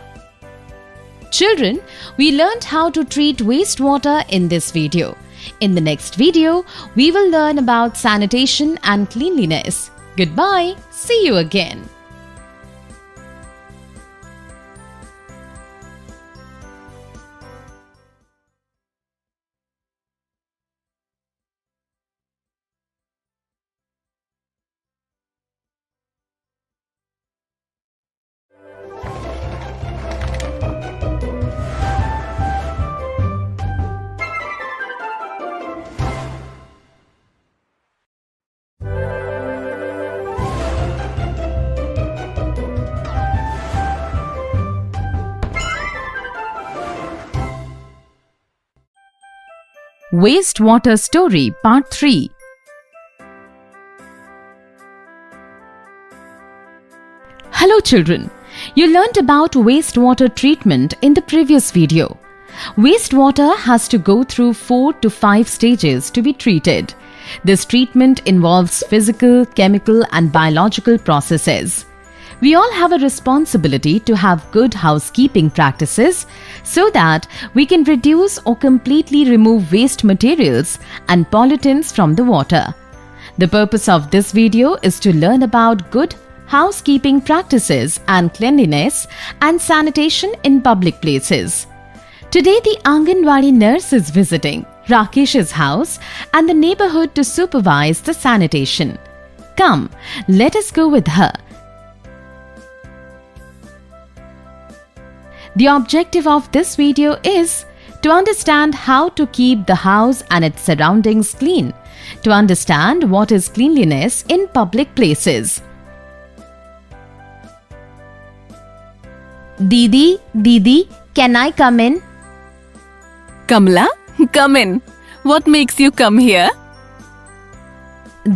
Speaker 22: Children, we learned how to treat wastewater in this video. In the next video, we will learn about sanitation and cleanliness. Goodbye. See you again. Wastewater Story Part 3. Hello children, you learnt about wastewater treatment in the previous video. Wastewater has to go through 4 to 5 stages to be treated. This treatment involves physical, chemical and biological processes. We all have a responsibility to have good housekeeping practices so that we can reduce or completely remove waste materials and pollutants from the water. The purpose of this video is to learn about good housekeeping practices and cleanliness and sanitation in public places. Today the Anganwadi nurse is visiting Rakesh's house and the neighborhood to supervise the sanitation. Come, let us go with her. The objective of this video is to understand how to keep the house and its surroundings clean, to understand what is cleanliness in public places.
Speaker 21: Didi, can I come in?
Speaker 8: Kamla, come in. What makes you come here?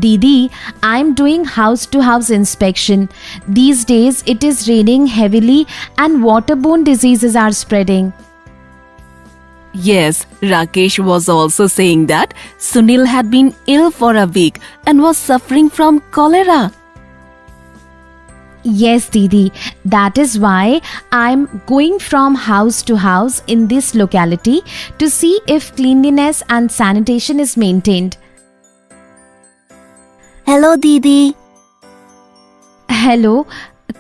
Speaker 21: Didi, I'm doing house-to-house inspection. These days it is raining heavily and waterborne diseases are spreading.
Speaker 8: Yes, Rakesh was also saying that Sunil had been ill for a week and was suffering from cholera.
Speaker 21: Yes, Didi, that is why I'm going from house to house in this locality to see if cleanliness and sanitation is maintained.
Speaker 16: Hello, Didi.
Speaker 21: Hello.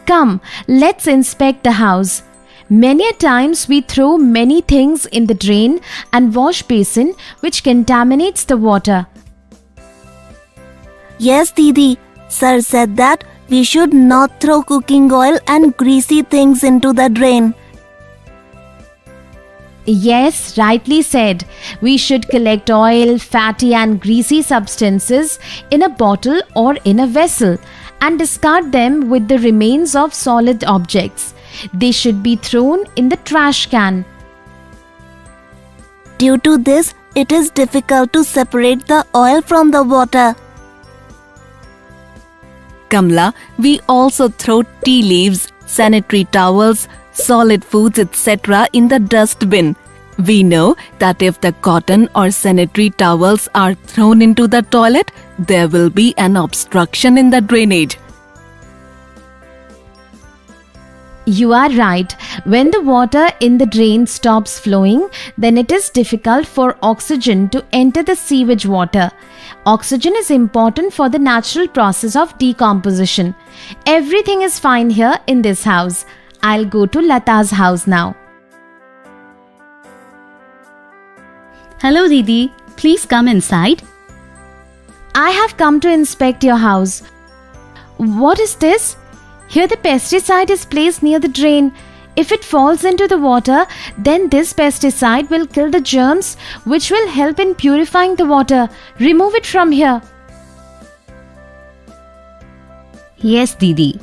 Speaker 21: Come, let's inspect the house. Many a times we throw many things in the drain and wash basin which contaminates the water.
Speaker 16: Yes, Didi. Sir said that we should not throw cooking oil and greasy things into the drain.
Speaker 21: Yes, rightly said. We should collect oil, fatty and greasy substances in a bottle or in a vessel and discard them with the remains of solid objects. They should be thrown in the trash can.
Speaker 16: Due to this, it is difficult to separate the oil from the water.
Speaker 8: Kamla, we also throw tea leaves, sanitary towels, solid foods, etc. in the dustbin. We know that if the cotton or sanitary towels are thrown into the toilet, there will be an obstruction in the drainage.
Speaker 21: You are right. When the water in the drain stops flowing, then it is difficult for oxygen to enter the sewage water. Oxygen is important for the natural process of decomposition. Everything is fine here in this house. I'll go to Lata's house now.
Speaker 10: Hello, Didi. Please come inside.
Speaker 21: I have come to inspect your house. What is this? Here the pesticide is placed near the drain. If it falls into the water, then this pesticide will kill the germs which will help in purifying the water. Remove it from here.
Speaker 10: Yes, Didi.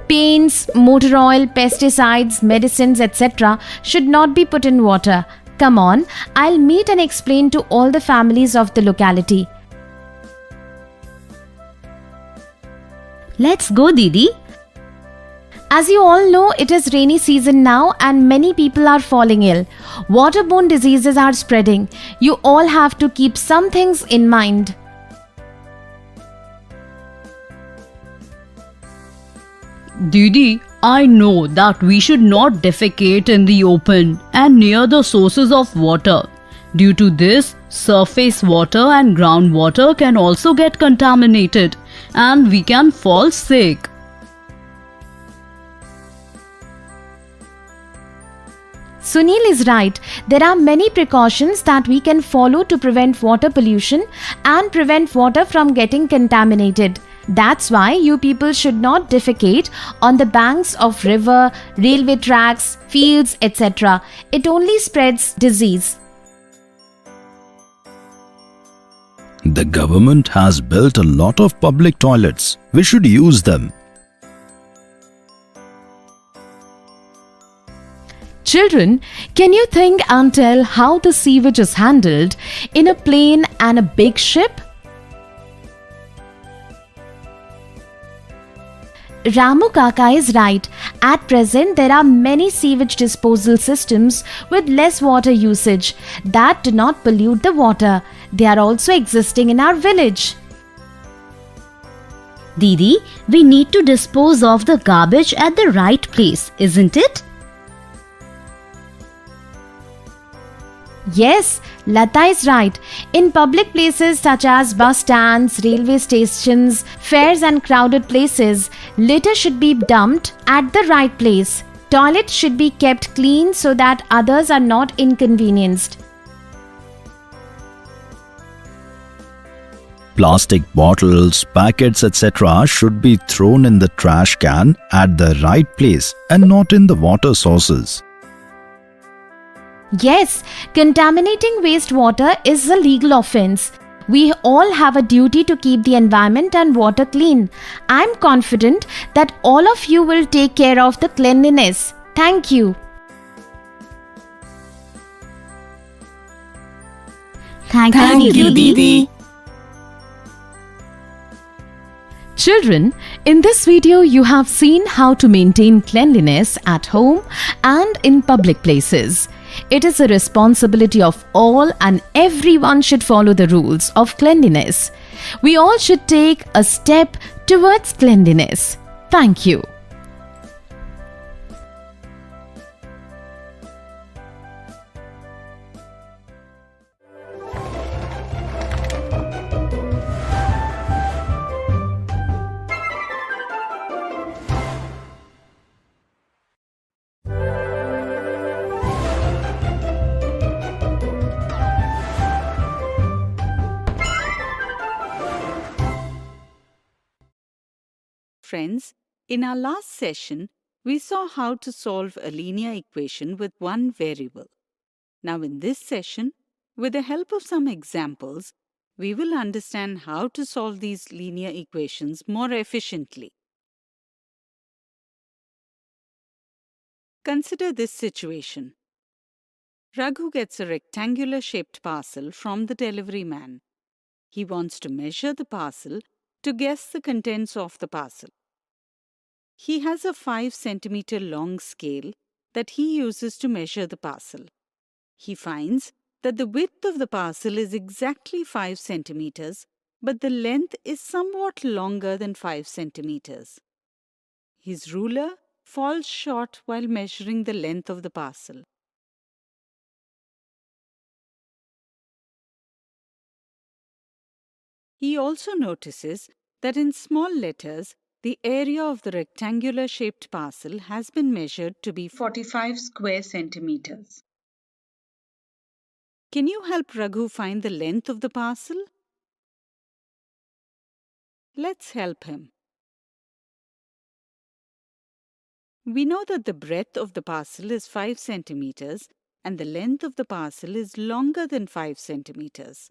Speaker 21: Paints, motor oil, pesticides, medicines, etc. should not be put in water. Come on, I'll meet and explain to all the families of the locality.
Speaker 10: Let's go, Didi.
Speaker 21: As you all know, it is rainy season now and many people are falling ill. Waterborne diseases are spreading. You all have to keep some things in mind.
Speaker 10: Didi, I know that we should not defecate in the open and near the sources of water. Due to this, surface water and groundwater can also get contaminated and we can fall sick.
Speaker 21: Sunil is right. There are many precautions that we can follow to prevent water pollution and prevent water from getting contaminated. That's why you people should not defecate on the banks of river, railway tracks, fields, etc. It only spreads disease.
Speaker 1: The government has built a lot of public toilets. We should use them.
Speaker 22: Children, can you think and tell how the sewage is handled in a plane and a big ship?
Speaker 21: Ramu Kaka is right. At present, there are many sewage disposal systems with less water usage that do not pollute the water. They are also existing in our village.
Speaker 10: Didi, we need to dispose of the garbage at the right place, isn't it?
Speaker 21: Yes, Lata is right. In public places such as bus stands, railway stations, fairs and crowded places, litter should be dumped at the right place. Toilets should be kept clean so that others are not inconvenienced.
Speaker 1: Plastic bottles, packets, etc. should be thrown in the trash can at the right place and not in the water sources.
Speaker 21: Yes, contaminating wastewater is a legal offense. We all have a duty to keep the environment and water clean. I'm confident that all of you will take care of the cleanliness. Thank you.
Speaker 10: Thank you, Didi.
Speaker 22: Children, in this video you have seen how to maintain cleanliness at home and in public places. It is a responsibility of all and everyone should follow the rules of cleanliness. We all should take a step towards cleanliness. Thank you.
Speaker 18: Friends, in our last session, we saw how to solve a linear equation with one variable. Now in this session, with the help of some examples, we will understand how to solve these linear equations more efficiently. Consider this situation. Raghu gets a rectangular-shaped parcel from the delivery man. He wants to measure the parcel to guess the contents of the parcel. He has a 5 centimeter long scale that he uses to measure the parcel. He finds that the width of the parcel is exactly 5 centimeters, but the length is somewhat longer than 5 centimeters. His ruler falls short while measuring the length of the parcel. He also notices that in small letters, the area of the rectangular-shaped parcel has been measured to be 45 square centimeters. Can you help Raghu find the length of the parcel? Let's help him. We know that the breadth of the parcel is 5 centimeters and the length of the parcel is longer than 5 centimeters.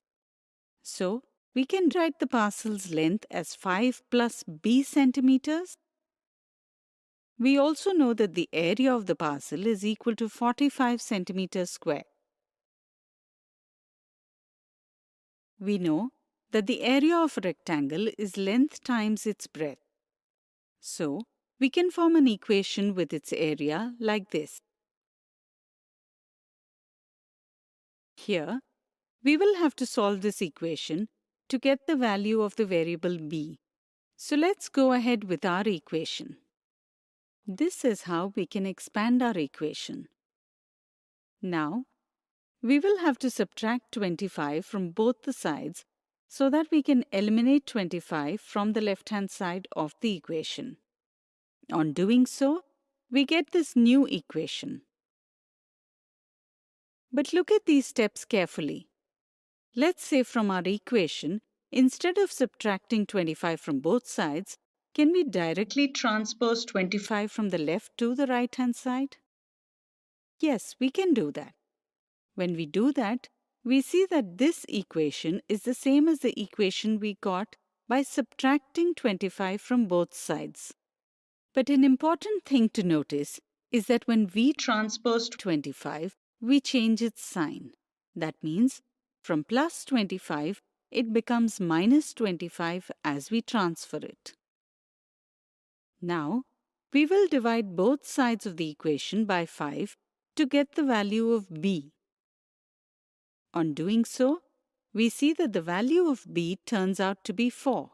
Speaker 18: So, we can write the parcel's length as 5 plus b centimeters. We also know that the area of the parcel is equal to 45 centimeters square. We know that the area of a rectangle is length times its breadth. So, we can form an equation with its area like this. Here, we will have to solve this equation to get the value of the variable b. So let's go ahead with our equation. This is how we can expand our equation. Now, we will have to subtract 25 from both the sides so that we can eliminate 25 from the left-hand side of the equation. On doing so, we get this new equation. But look at these steps carefully. Let's say from our equation, instead of subtracting 25 from both sides, can we directly transpose 25 from the left to the right-hand side? Yes, we can do that. When we do that, we see that this equation is the same as the equation we got by subtracting 25 from both sides. But an important thing to notice is that when we transpose 25, we change its sign. That means from plus 25, it becomes minus 25 as we transfer it. Now, we will divide both sides of the equation by 5 to get the value of b. On doing so, we see that the value of b turns out to be 4.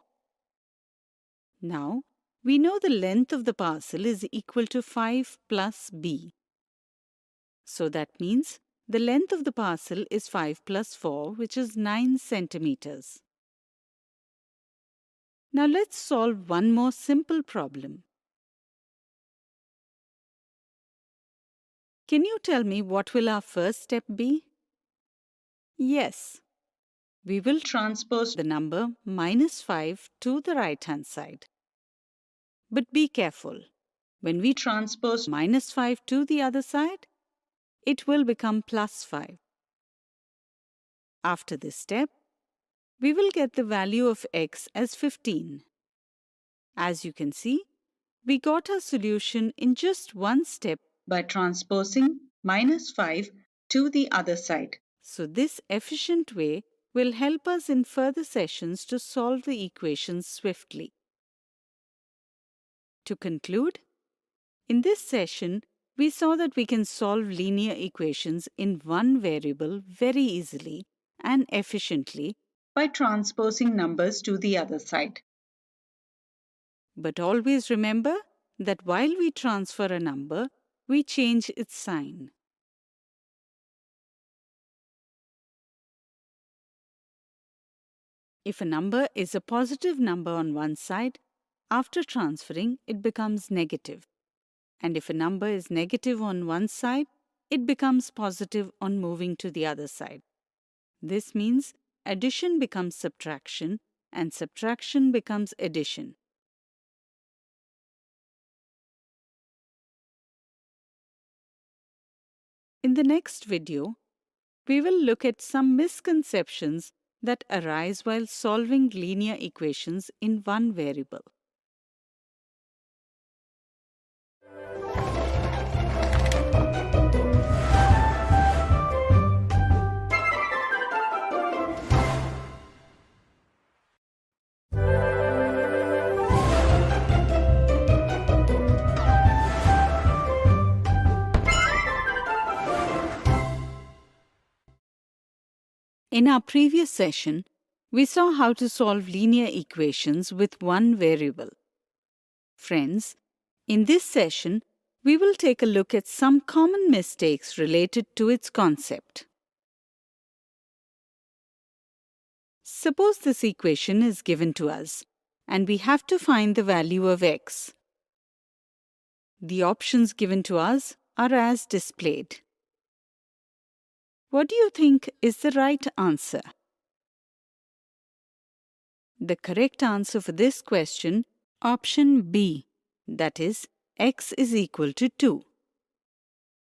Speaker 18: Now, we know the length of the parcel is equal to 5 plus b. So that means the length of the parcel is 5 plus 4, which is 9 centimeters. Now let's solve one more simple problem. Can you tell me what will our first step be? Yes, we will transpose the number minus 5 to the right-hand side. But be careful. When we transpose minus 5 to the other side, it will become plus 5. After this step, we will get the value of x as 15. As you can see, we got our solution in just one step by transposing minus 5 to the other side. So this efficient way will help us in further sessions to solve the equations swiftly. To conclude, in this session, we saw that we can solve linear equations in one variable very easily and efficiently by transposing numbers to the other side. But always remember that while we transfer a number, we change its sign. If a number is a positive number on one side, after transferring, it becomes negative. And if a number is negative on one side, it becomes positive on moving to the other side. This means addition becomes subtraction and subtraction becomes addition. In the next video, we will look at some misconceptions that arise while solving linear equations in one variable. In our previous session, we saw how to solve linear equations with one variable. Friends, in this session, we will take a look at some common mistakes related to its concept. Suppose this equation is given to us, and we have to find the value of x. The options given to us are as displayed. What do you think is the right answer? The correct answer for this question, option B, that is, x is equal to 2.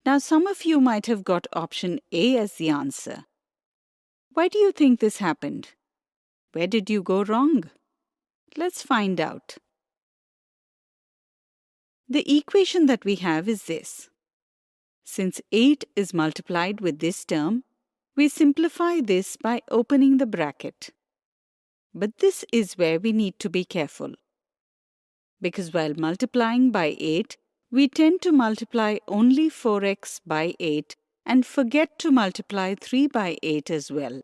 Speaker 18: Now, some of you might have got option A as the answer. Why do you think this happened? Where did you go wrong? Let's find out. The equation that we have is this. Since 8 is multiplied with this term, we simplify this by opening the bracket. But this is where we need to be careful. Because while multiplying by 8, we tend to multiply only 4x by 8 and forget to multiply 3 by 8 as well.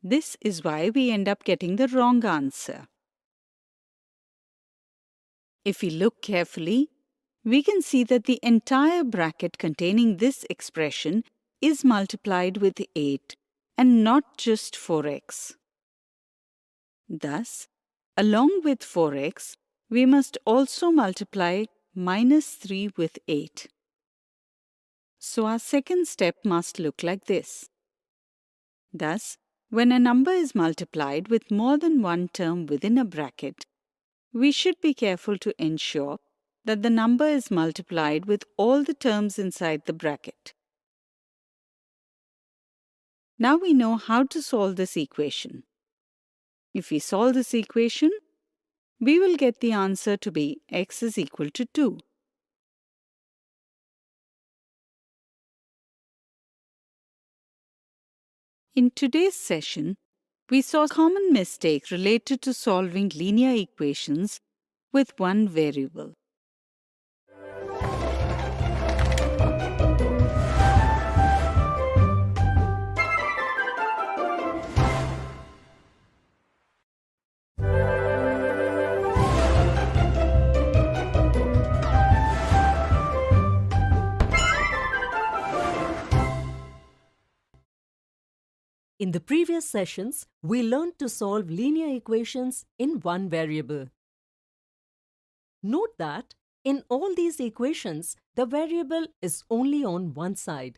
Speaker 18: This is why we end up getting the wrong answer. If we look carefully, we can see that the entire bracket containing this expression is multiplied with 8 and not just 4x. Thus, along with 4x, we must also multiply minus 3 with 8. So our second step must look like this. Thus, when a number is multiplied with more than one term within a bracket, we should be careful to ensure that the number is multiplied with all the terms inside the bracket. Now we know how to solve this equation. If we solve this equation, we will get the answer to be x is equal to 2. In today's session, we saw a common mistake related to solving linear equations with one variable.
Speaker 19: In the previous sessions, we learned to solve linear equations in one variable. Note that in all these equations, the variable is only on one side.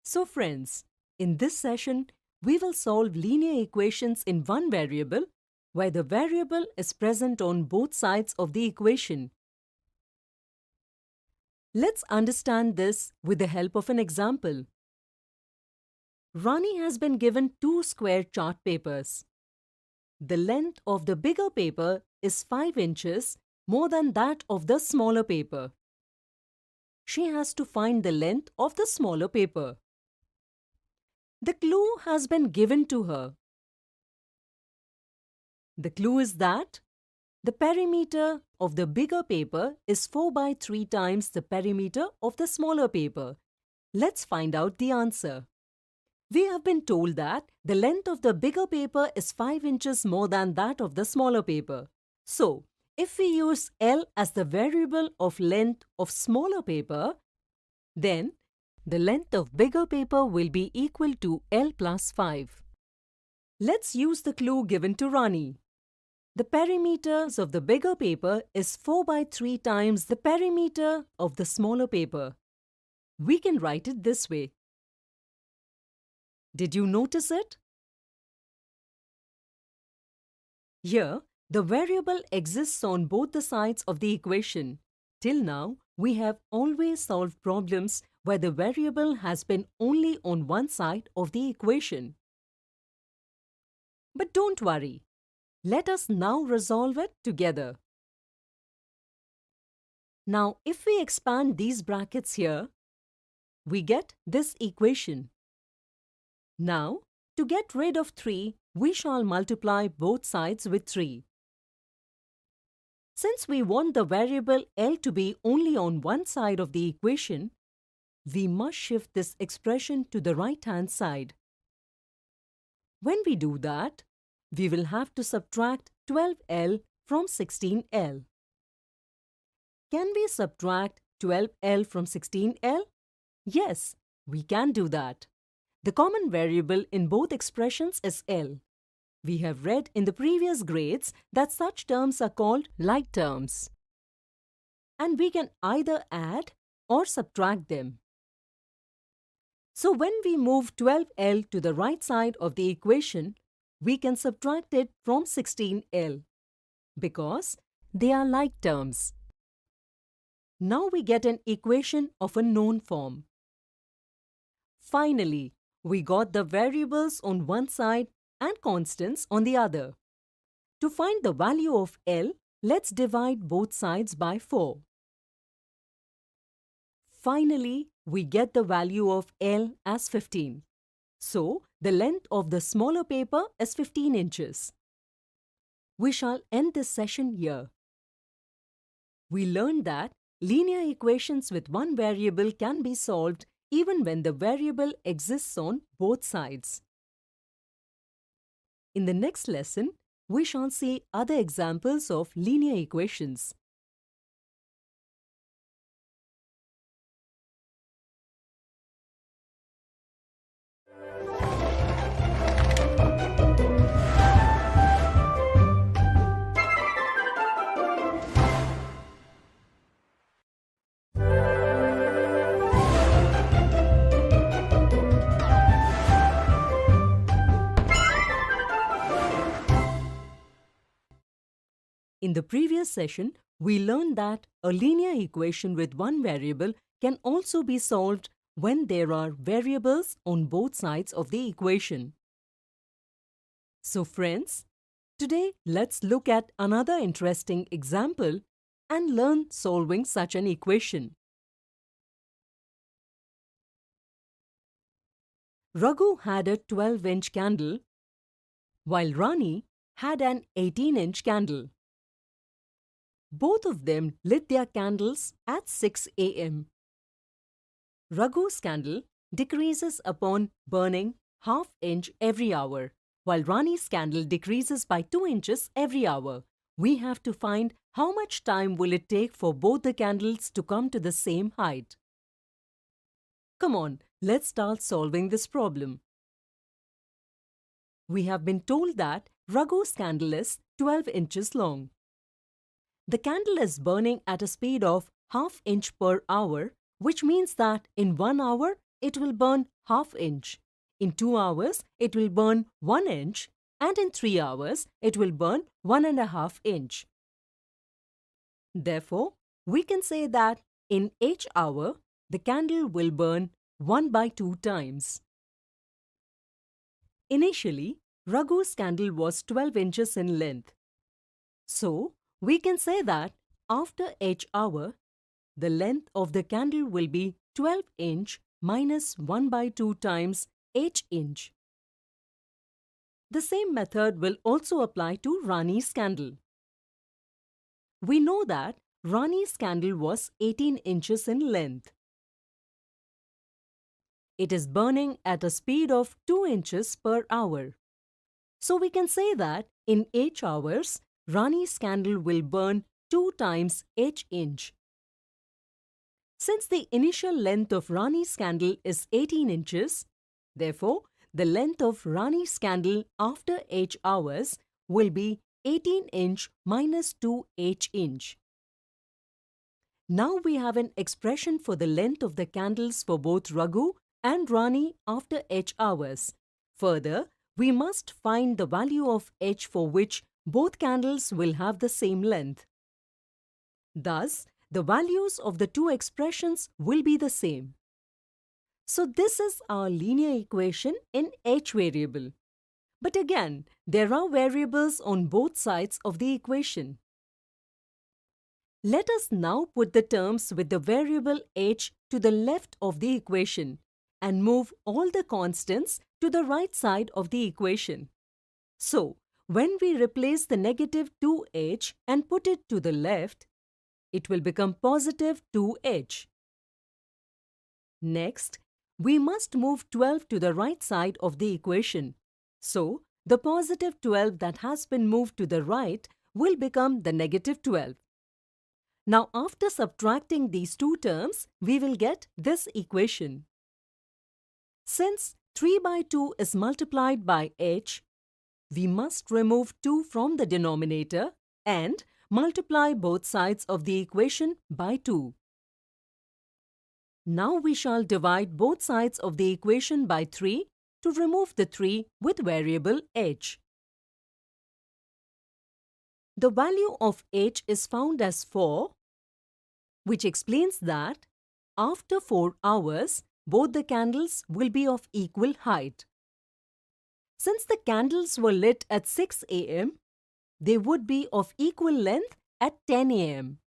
Speaker 19: So friends, in this session, we will solve linear equations in one variable where the variable is present on both sides of the equation. Let's understand this with the help of an example. Rani has been given 2 square chart papers. The length of the bigger paper is 5 inches more than that of the smaller paper. She has to find the length of the smaller paper. The clue has been given to her. The clue is that the perimeter of the bigger paper is 4 by 3 times the perimeter of the smaller paper. Let's find out the answer. We have been told that the length of the bigger paper is 5 inches more than that of the smaller paper. So, if we use L as the variable of length of smaller paper, then the length of bigger paper will be equal to L plus 5. Let's use the clue given to Rani. The perimeters of the bigger paper is 4 by 3 times the perimeter of the smaller paper. We can write it this way. Did you notice it? Here, the variable exists on both the sides of the equation. Till now, we have always solved problems where the variable has been only on one side of the equation. But don't worry. Let us now resolve it together. Now, if we expand these brackets here, we get this equation. Now, to get rid of 3, we shall multiply both sides with 3. Since we want the variable L to be only on one side of the equation, we must shift this expression to the right-hand side. When we do that, we will have to subtract 12L from 16L. Can we subtract 12L from 16L? Yes, we can do that. The common variable in both expressions is L. We have read in the previous grades that such terms are called like terms. And we can either add or subtract them. So when we move 12L to the right side of the equation, we can subtract it from 16L because they are like terms. Now we get an equation of a known form. Finally, we got the variables on one side and constants on the other. To find the value of L, let's divide both sides by 4. Finally, we get the value of L as 15. So, the length of the smaller paper is 15 inches. We shall end this session here. We learned that linear equations with one variable can be solved even when the variable exists on both sides. In the next lesson, we shall see other examples of linear equations. In the previous session, we learned that a linear equation with one variable can also be solved when there are variables on both sides of the equation. So friends, today let's look at another interesting example and learn solving such an equation. Raghu had a 12-inch candle, while Rani had an 18-inch candle. Both of them lit their candles at 6 a.m. Raghu's candle decreases upon burning ½ inch every hour, while Rani's candle decreases by 2 inches every hour. We have to find how much time will it take for both the candles to come to the same height. Come on, let's start solving this problem. We have been told that Raghu's candle is 12 inches long. The candle is burning at a speed of ½ inch per hour, which means that in 1 hour it will burn ½ inch. In 2 hours it will burn 1 inch, and in 3 hours it will burn 1½ inch. Therefore, we can say that in each hour the candle will burn 1/2 times. Initially, Raghu's candle was 12 inches in length. So, we can say that after each hour, the length of the candle will be 12 inch minus 1/2 times each inch. The same method will also apply to Rani's candle. We know that Rani's candle was 18 inches in length. It is burning at a speed of 2 inches per hour. So we can say that in 8 hours, Rani's candle will burn 2 times each inch. Since the initial length of Rani's candle is 18 inches, therefore, the length of Rani's candle after each hours will be 18 inch minus 2 each inch. Now we have an expression for the length of the candles for both Raghu and Rani after each hours. Further, we must find the value of h for which both candles will have the same length. Thus, the values of the two expressions will be the same. So this is our linear equation in h variable. But again, there are variables on both sides of the equation. Let us now put the terms with the variable h to the left of the equation and move all the constants to the right side of the equation. So, when we replace the negative 2h and put it to the left, it will become positive 2h. Next, we must move 12 to the right side of the equation. So, the positive 12 that has been moved to the right will become the negative 12. Now, after subtracting these two terms, we will get this equation. Since 3 by 2 is multiplied by h, we must remove 2 from the denominator and multiply both sides of the equation by 2. Now we shall divide both sides of the equation by 3 to remove the 3 with variable h. The value of h is found as 4, which explains that after 4 hours, both the candles will be of equal height. Since the candles were lit at 6 a.m., they would be of equal length at 10 a.m.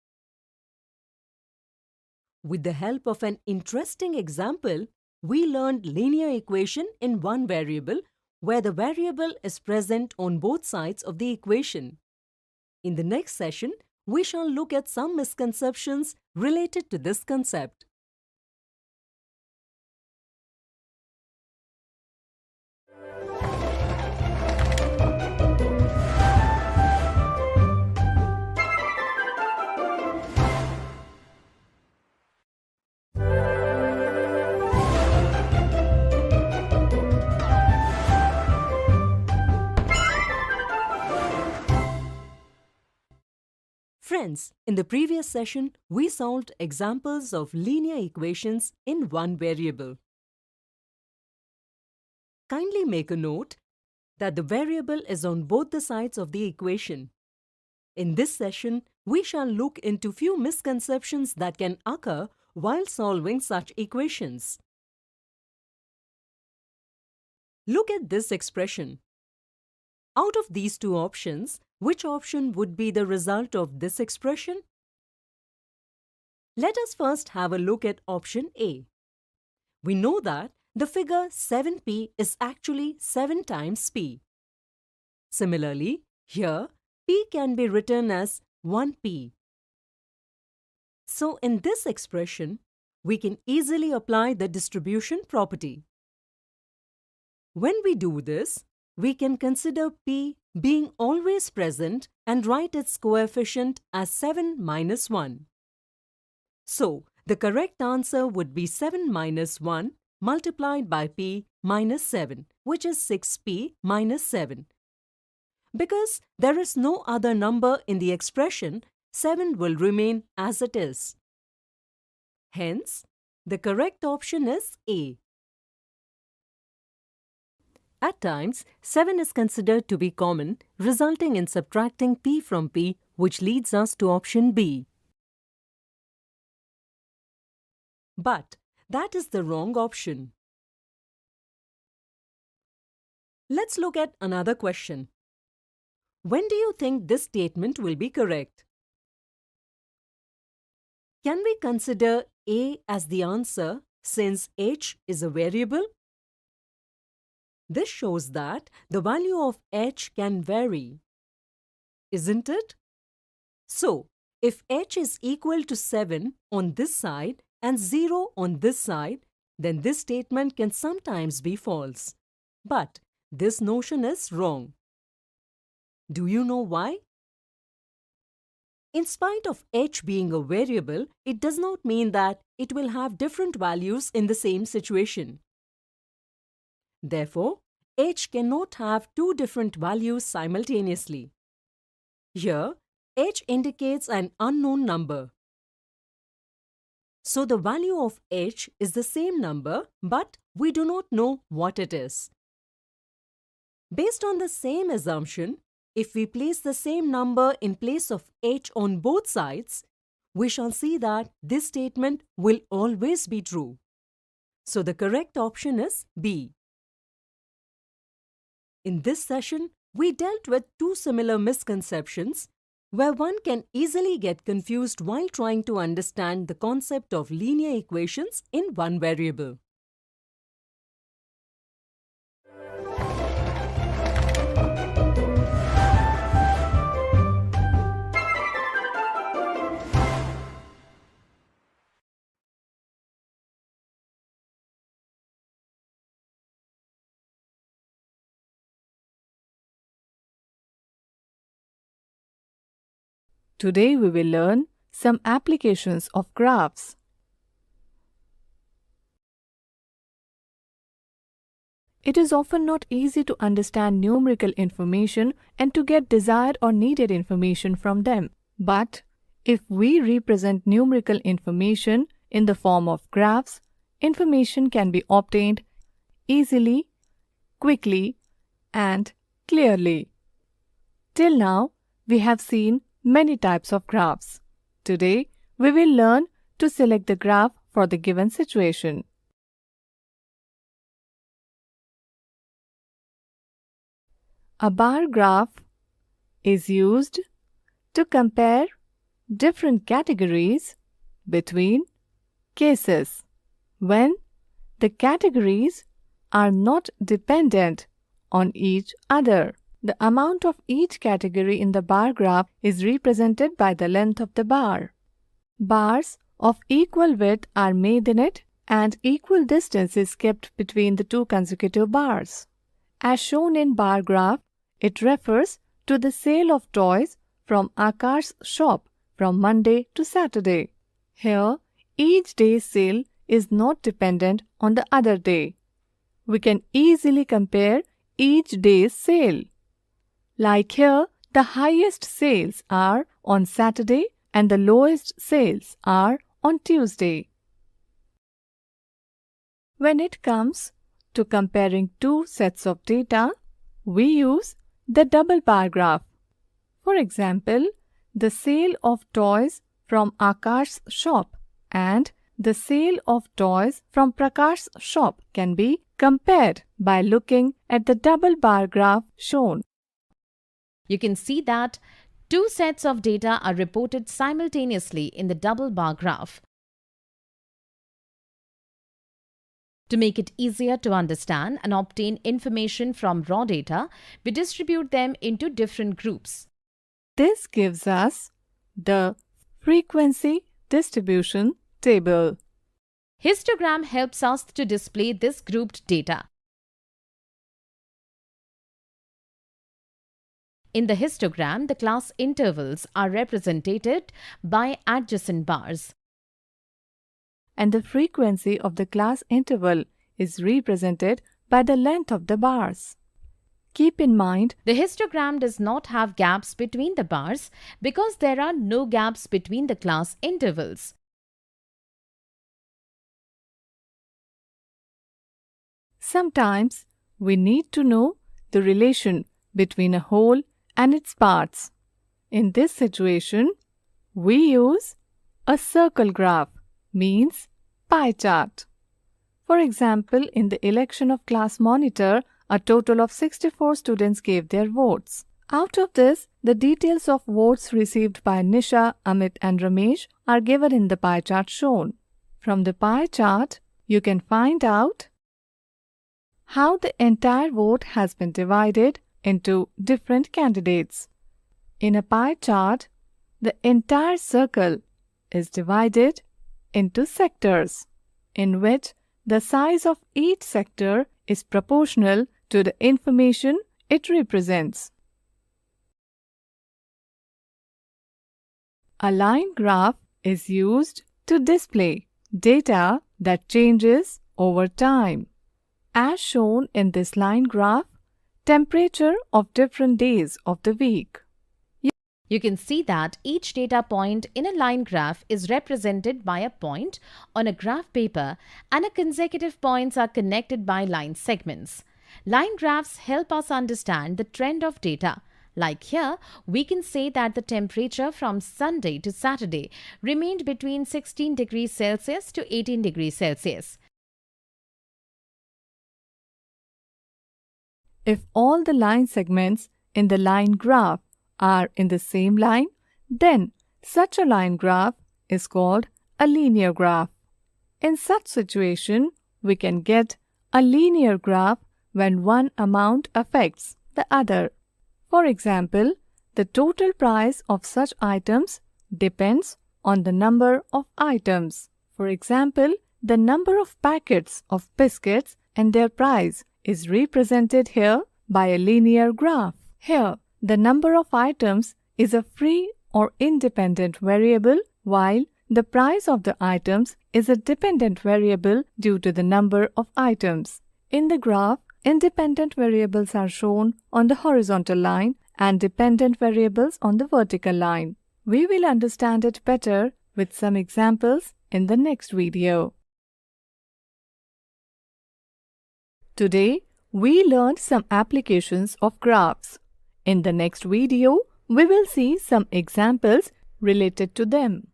Speaker 19: With the help of an interesting example, we learned linear equation in one variable where the variable is present on both sides of the equation. In the next session, we shall look at some misconceptions related to this concept. Friends, in the previous session, we solved examples of linear equations in one variable. Kindly make a note that the variable is on both the sides of the equation. In this session, we shall look into few misconceptions that can occur while solving such equations. Look at this expression. Out of these two options, which option would be the result of this expression? Let us first have a look at option A. We know that the figure 7p is actually 7 times p. Similarly, here p can be written as 1p. So in this expression, we can easily apply the distribution property. When we do this, we can consider p being always present and write its coefficient as 7 minus 1. So, the correct answer would be 7 minus 1 multiplied by p minus 7, which is 6p minus 7. Because there is no other number in the expression, 7 will remain as it is. Hence, the correct option is A. At times, 7 is considered to be common, resulting in subtracting p from p, which leads us to option B. But that is the wrong option. Let's look at another question. When do you think this statement will be correct? Can we consider A as the answer since h is a variable? This shows that the value of h can vary, isn't it? So, if h is equal to 7 on this side and 0 on this side, then this statement can sometimes be false. But this notion is wrong. Do you know why? In spite of h being a variable, it does not mean that it will have different values in the same situation. Therefore, h cannot have two different values simultaneously. Here, h indicates an unknown number. So the value of h is the same number, but we do not know what it is. Based on the same assumption, if we place the same number in place of h on both sides, we shall see that this statement will always be true. So the correct option is B. In this session, we dealt with two similar misconceptions where one can easily get confused while trying to understand the concept of linear equations in one variable.
Speaker 11: Today we will learn some applications of graphs. It is often not easy to understand numerical information and to get desired or needed information from them. But if we represent numerical information in the form of graphs, information can be obtained easily, quickly, and clearly. Till now, we have seen many types of graphs. Today, we will learn to select the graph for the given situation. A bar graph is used to compare different categories between cases when the categories are not dependent on each other. The amount of each category in the bar graph is represented by the length of the bar. Bars of equal width are made in it and equal distance is kept between the two consecutive bars. As shown in bar graph, it refers to the sale of toys from Akar's shop from Monday to Saturday. Here, each day's sale is not dependent on the other day. We can easily compare each day's sale. Like here, the highest sales are on Saturday and the lowest sales are on Tuesday. When it comes to comparing two sets of data, we use the double bar graph. For example, the sale of toys from Akar's shop and the sale of toys from Prakash's shop can be compared by looking at the double bar graph shown.
Speaker 20: You can see that two sets of data are reported simultaneously in the double bar graph. To make it easier to understand and obtain information from raw data, we distribute them into different groups.
Speaker 11: This gives us the frequency distribution table.
Speaker 20: Histogram helps us to display this grouped data. In the histogram, the class intervals are represented by adjacent bars.
Speaker 11: And the frequency of the class interval is represented by the length of the bars. Keep in mind,
Speaker 20: the histogram does not have gaps between the bars because there are no gaps between the class intervals.
Speaker 11: Sometimes we need to know the relation between a whole and its parts. In this situation, we use a circle graph, means pie chart. For example, in the election of class monitor, a total of 64 students gave their votes. Out of this, the details of votes received by Nisha, Amit and Ramesh are given in the pie chart shown. From the pie chart, you can find out how the entire vote has been divided into different candidates. In a pie chart, the entire circle is divided into sectors, in which the size of each sector is proportional to the information it represents. A line graph is used to display data that changes over time. As shown in this line graph, temperature of different days of the week.
Speaker 20: You can see that each data point in a line graph is represented by a point on a graph paper and consecutive points are connected by line segments. Line graphs help us understand the trend of data. Like here, we can say that the temperature from Sunday to Saturday remained between 16 degrees Celsius to 18 degrees Celsius.
Speaker 11: If all the line segments in the line graph are in the same line, then such a line graph is called a linear graph. In such situation, we can get a linear graph when one amount affects the other. For example, the total price of such items depends on the number of items. For example, the number of packets of biscuits and their price is represented here by a linear graph. Here, the number of items is a free or independent variable, while the price of the items is a dependent variable due to the number of items. In the graph, independent variables are shown on the horizontal line and dependent variables on the vertical line. We will understand it better with some examples in the next video. Today, we learned some applications of graphs. In the next video, we will see some examples related to them.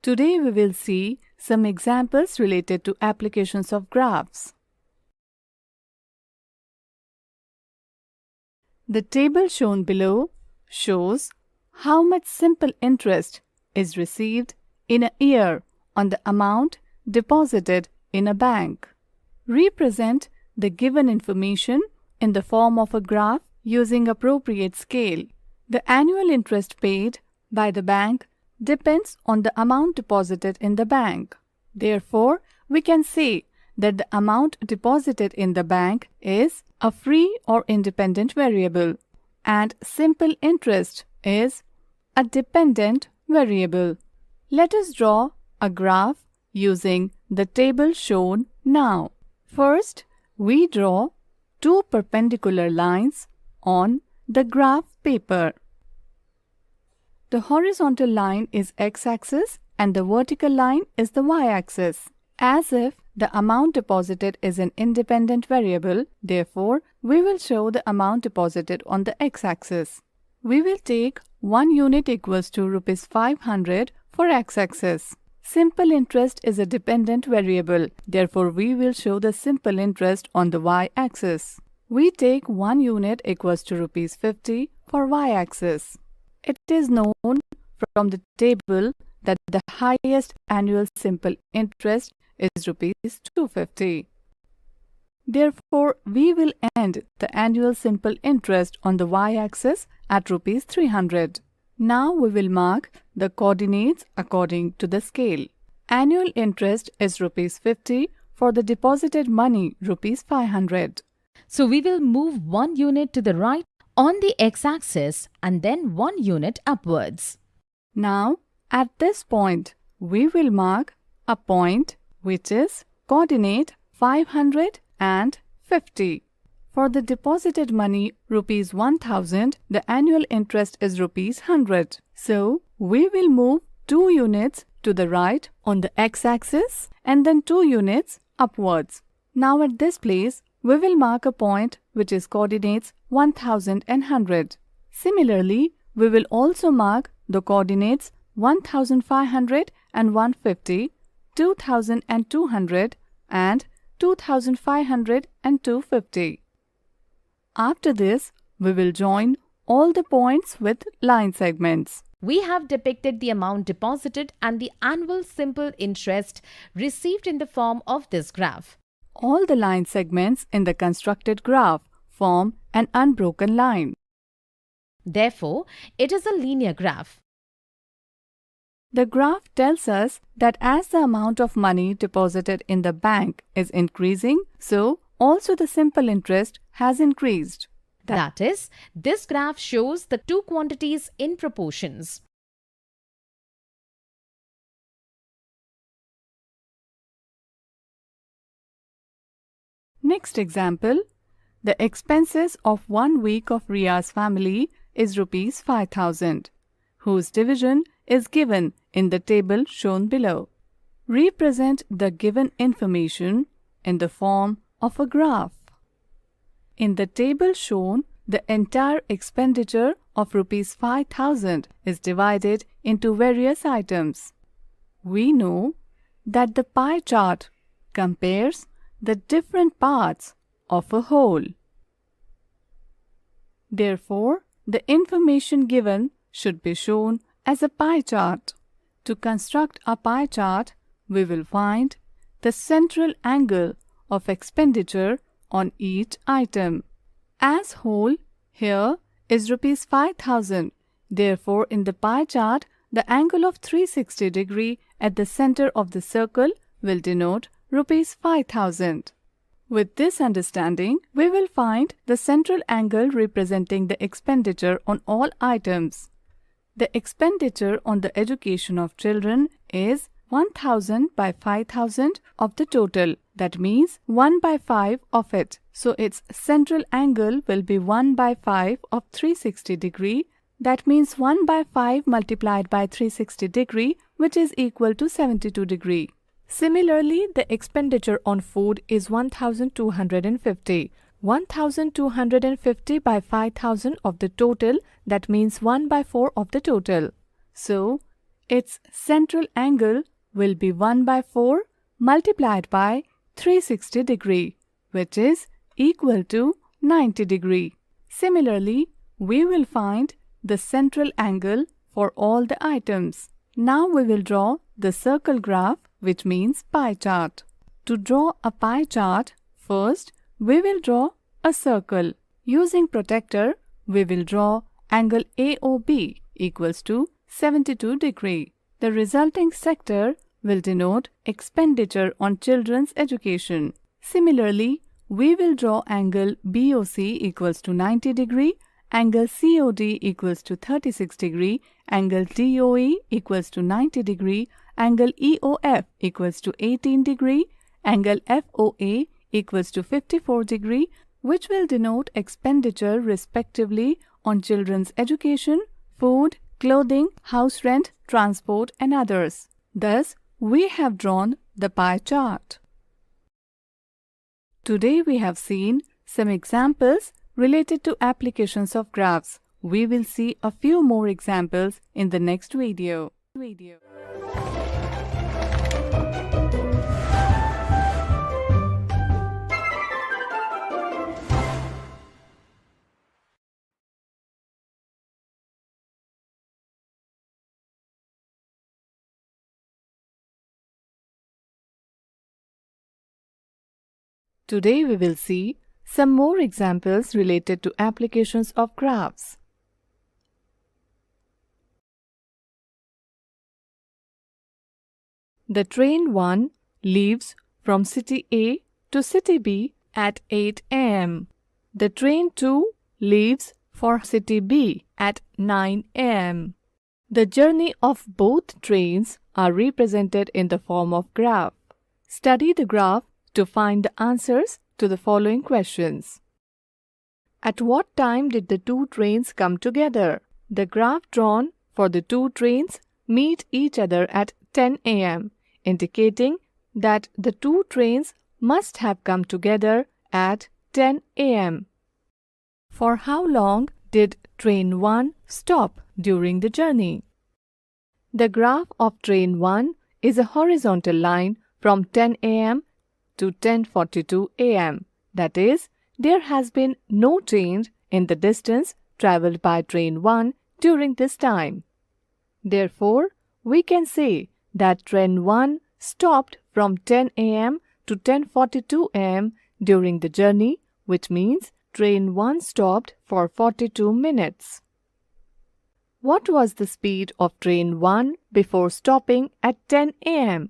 Speaker 11: Today we will see some examples related to applications of graphs. The table shown below shows how much simple interest is received in a year on the amount deposited in a bank. Represent the given information in the form of a graph using appropriate scale. The annual interest paid by the bank depends on the amount deposited in the bank. Therefore, we can say that the amount deposited in the bank is a free or independent variable, and simple interest is a dependent variable. Let us draw a graph using the table shown now. First, we draw two perpendicular lines on the graph paper. The horizontal line is x-axis and the vertical line is the y-axis. As if the amount deposited is an independent variable, therefore, we will show the amount deposited on the x-axis. We will take 1 unit equals to rupees 500 for x-axis. Simple interest is a dependent variable, therefore we will show the simple interest on the y-axis. We take 1 unit equals to rupees 50 for y-axis. It is known from the table that the highest annual simple interest is rupees 250. Therefore, we will end the annual simple interest on the y-axis at rupees 300. Now we will mark the coordinates according to the scale. Annual interest is rupees 50 for the deposited money rupees 500.
Speaker 22: So we will move 1 unit to the right on the x-axis and then 1 unit upwards.
Speaker 11: Now, at this point, we will mark a point which is coordinate 550. For the deposited money rupees 1000, the annual interest is rupees 100. So, we will move 2 units to the right on the x-axis and then 2 units upwards. Now at this place, we will mark a point which is coordinates 1000 and 100. Similarly, we will also mark the coordinates 1500 and 150, 2000 and 200 and 2500 and 250. After this, we will join all the points with line segments.
Speaker 22: We have depicted the amount deposited and the annual simple interest received in the form of this graph.
Speaker 11: All the line segments in the constructed graph form an unbroken line.
Speaker 22: Therefore, it is a linear graph.
Speaker 11: The graph tells us that as the amount of money deposited in the bank is increasing, so also the simple interest has increased.
Speaker 22: That is, this graph shows the two quantities in proportions.
Speaker 11: Next example, the expenses of 1 week of Ria's family is rupees 5000, whose division is given in the table shown below. represent the given information in the form of a graph. In the table shown, the entire expenditure of Rs 5,000 is divided into various items. We know that the pie chart compares the different parts of a whole. Therefore, the information given should be shown as a pie chart. To construct a pie chart, we will find the central angle of expenditure on each item. As whole, here is Rs 5,000. Therefore, in the pie chart, the angle of 360 degree at the center of the circle will denote Rs 5,000. With this understanding, we will find the central angle representing the expenditure on all items. The expenditure on the education of children is 1,000 by 5,000 of the total. That means 1 by 5 of it. So its central angle will be 1 by 5 of 360 degree. That means 1 by 5 multiplied by 360 degree, which is equal to 72 degree. Similarly, the expenditure on food is 1,250. 1,250 by 5,000 of the total, that means 1 by 4 of the total. So, its central angle will be 1 by 4 multiplied by 360 degree, which is equal to 90 degree. Similarly, we will find the central angle for all the items. Now we will draw the circle graph, which means pie chart. To draw a pie chart, first we will draw a circle. Using protractor, we will draw angle AOB equals to 72 degree. The resulting sector will denote expenditure on children's education. Similarly, we will draw angle BOC equals to 90 degree, angle COD equals to 36 degree, angle DOE equals to 90 degree, angle EOF equals to 18 degree, angle FOA equals to 54 degree, which will denote expenditure respectively on children's education, food, clothing, house rent, transport and others. Thus, we have drawn the pie chart. Today we have seen some examples related to applications of graphs. We will see a few more examples in the next video. Today we will see some more examples related to applications of graphs. The train 1 leaves from city A to city B at 8 am. The train 2 leaves for city B at 9 am. The journey of both trains are represented in the form of graph. Study the graph to find the answers to the following questions. At what time did the two trains come together? The graph drawn for the two trains meet each other at 10 am, indicating that the two trains must have come together at 10 am. For how long did train 1 stop during the journey? The graph of train 1 is a horizontal line from 10 am to 10:42 am. That is, there has been no change in the distance travelled by train 1 during this time. Therefore, we can say that train 1 stopped from 10 am to 10:42 am during the journey, which means train 1 stopped for 42 minutes. What was the speed of train 1 before stopping at 10 am?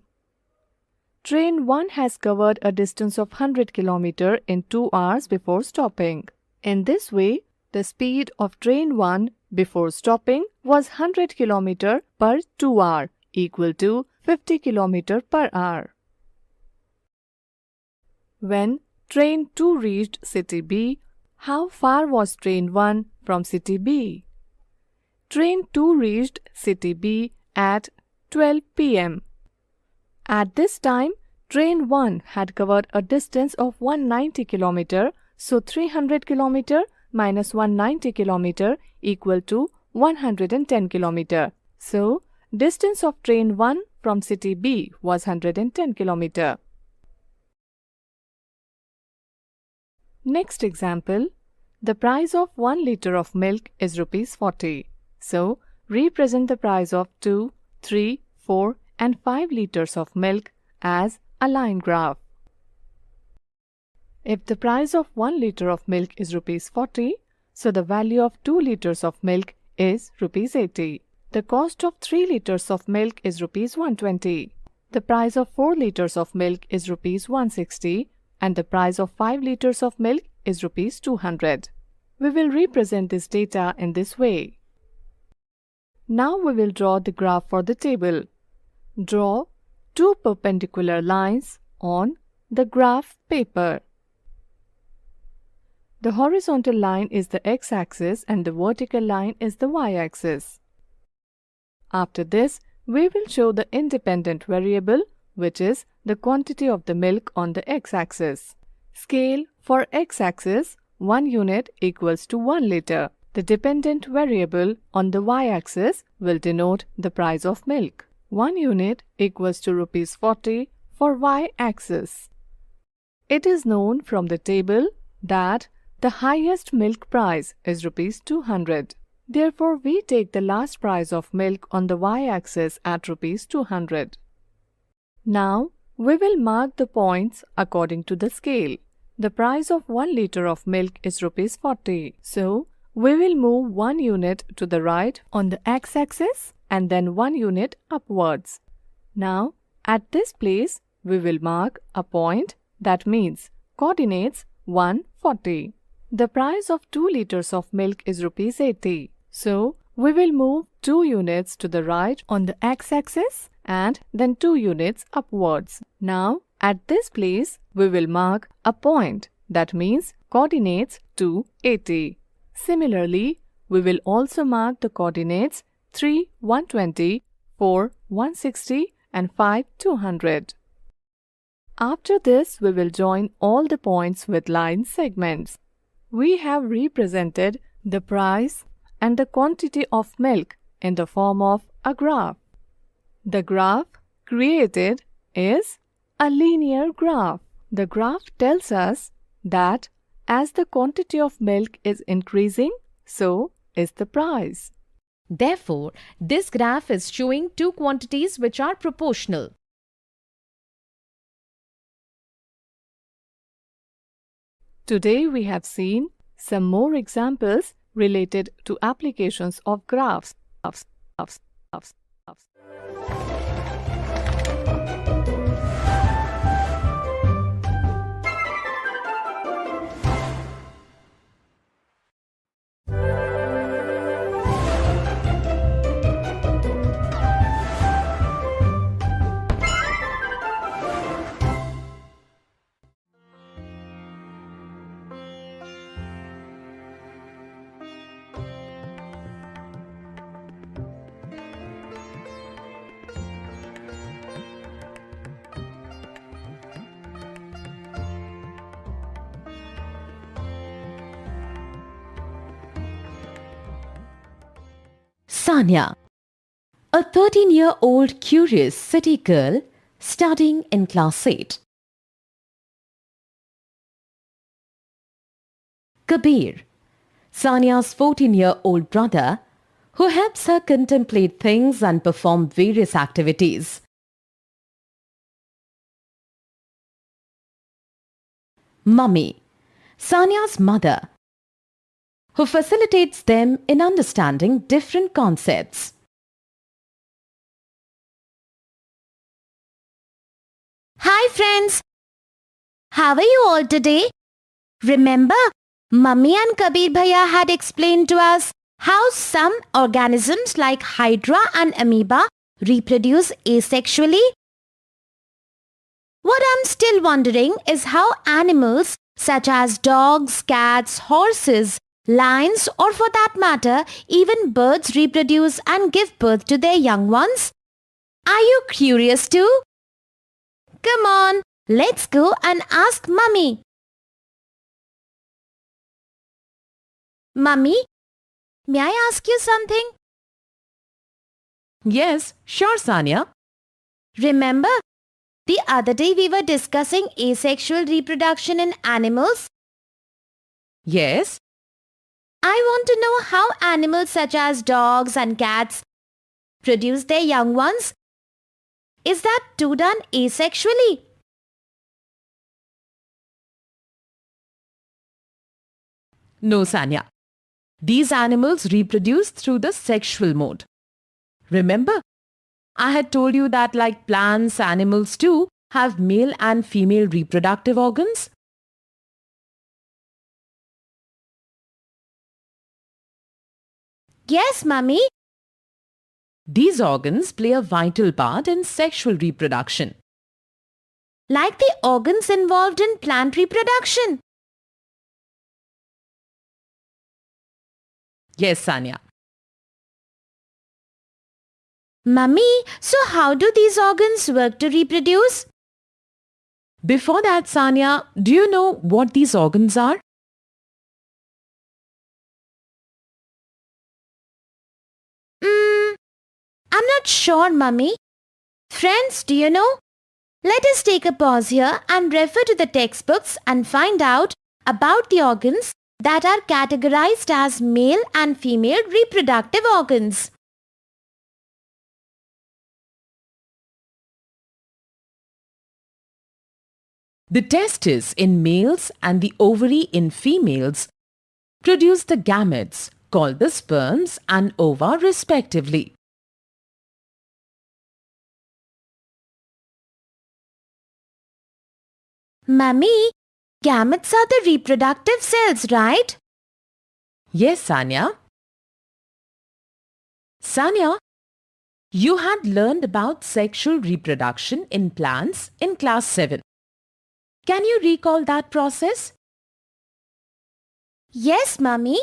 Speaker 11: Train 1 has covered a distance of 100 km in 2 hours before stopping. In this way, the speed of train 1 before stopping was 100 km per 2 hour, equal to 50 km per hour. When train 2 reached city B, how far was train 1 from city B? Train 2 reached city B at 12 pm. At this time, train 1 had covered a distance of 190 km, so 300 km minus 190 km equal to 110 km. So, distance of train 1 from city B was 110 km. Next example, the price of 1 liter of milk is rupees 40. So, represent the price of 2, 3, 4 and 5 liters of milk as a line graph. If the price of 1 liter of milk is rupees 40, so the value of 2 liters of milk is rupees 80. The cost of 3 liters of milk is rupees 120. The price of 4 liters of milk is rupees 160 and the price of 5 liters of milk is rupees 200. We will represent this data in this way. Now we will draw the graph for the table. Draw 2 perpendicular lines on the graph paper. The horizontal line is the x-axis and the vertical line is the y-axis. After this, we will show the independent variable, which is the quantity of the milk on the x-axis. Scale for x-axis, 1 unit equals to 1 liter. The dependent variable on the y-axis will denote the price of milk. 1 unit equals to rupees 40 for y-axis. It is known from the table that the highest milk price is rupees 200. Therefore, we take the last price of milk on the y-axis at rupees 200. Now, we will mark the points according to the scale. The price of 1 liter of milk is rupees 40. So, we will move 1 unit to the right on the x-axis and then 1 unit upwards. Now, at this place, we will mark a point that means coordinates 140. The price of 2 liters of milk is rupees 80. So, we will move 2 units to the right on the x-axis and then 2 units upwards. Now, at this place, we will mark a point that means coordinates 280. Similarly, we will also mark the coordinates 3 120, 4 160 and 5 200. After this, we will join all the points with line segments. We have represented the price and the quantity of milk in the form of a graph. The graph created is a linear graph. The graph tells us that as the quantity of milk is increasing, so is the price.
Speaker 20: Therefore, this graph is showing two quantities which are proportional.
Speaker 11: Today we have seen some more examples related to applications of graphs.
Speaker 22: Sanya, a 13-year-old curious city girl studying in class 8. Kabir, Sanya's 14-year-old brother, who helps her contemplate things and perform various activities. Mummy, Sanya's mother, who facilitates them in understanding different concepts.
Speaker 14: Hi friends! How are you all today? Remember, Mummy and Kabir Bhaiya had explained to us how some organisms like Hydra and Amoeba reproduce asexually? What I'm still wondering is how animals such as dogs, cats, horses, lions, or for that matter, even birds reproduce and give birth to their young ones. Are you curious too?
Speaker 21: Come on, let's go and ask Mummy. Mummy, may I ask you something?
Speaker 22: Yes, sure, Sanya.
Speaker 21: Remember, the other day we were discussing asexual reproduction in animals?
Speaker 22: Yes.
Speaker 21: I want to know how animals such as dogs and cats produce their young ones. Is that too done asexually?
Speaker 22: No, Sanya. These animals reproduce through the sexual mode. Remember, I had told you that like plants, animals too have male and female reproductive organs.
Speaker 21: Yes, Mummy.
Speaker 22: These organs play a vital part in sexual reproduction.
Speaker 21: Like the organs involved in plant reproduction.
Speaker 22: Yes, Sanya.
Speaker 21: Mummy, so how do these organs work to reproduce?
Speaker 22: Before that, Sanya, do you know what these organs are?
Speaker 21: I'm not sure, Mummy. Friends, do you know? Let us take a pause here and refer to the textbooks and find out about the organs that are categorized as male and female reproductive organs.
Speaker 22: The testes in males and the ovary in females produce the gametes called the sperms and ova respectively.
Speaker 21: Mummy, gametes are the reproductive cells, right?
Speaker 22: Yes, Sanya. Sanya, you had learned about sexual reproduction in plants in class 7. Can you recall that process?
Speaker 21: Yes, Mummy.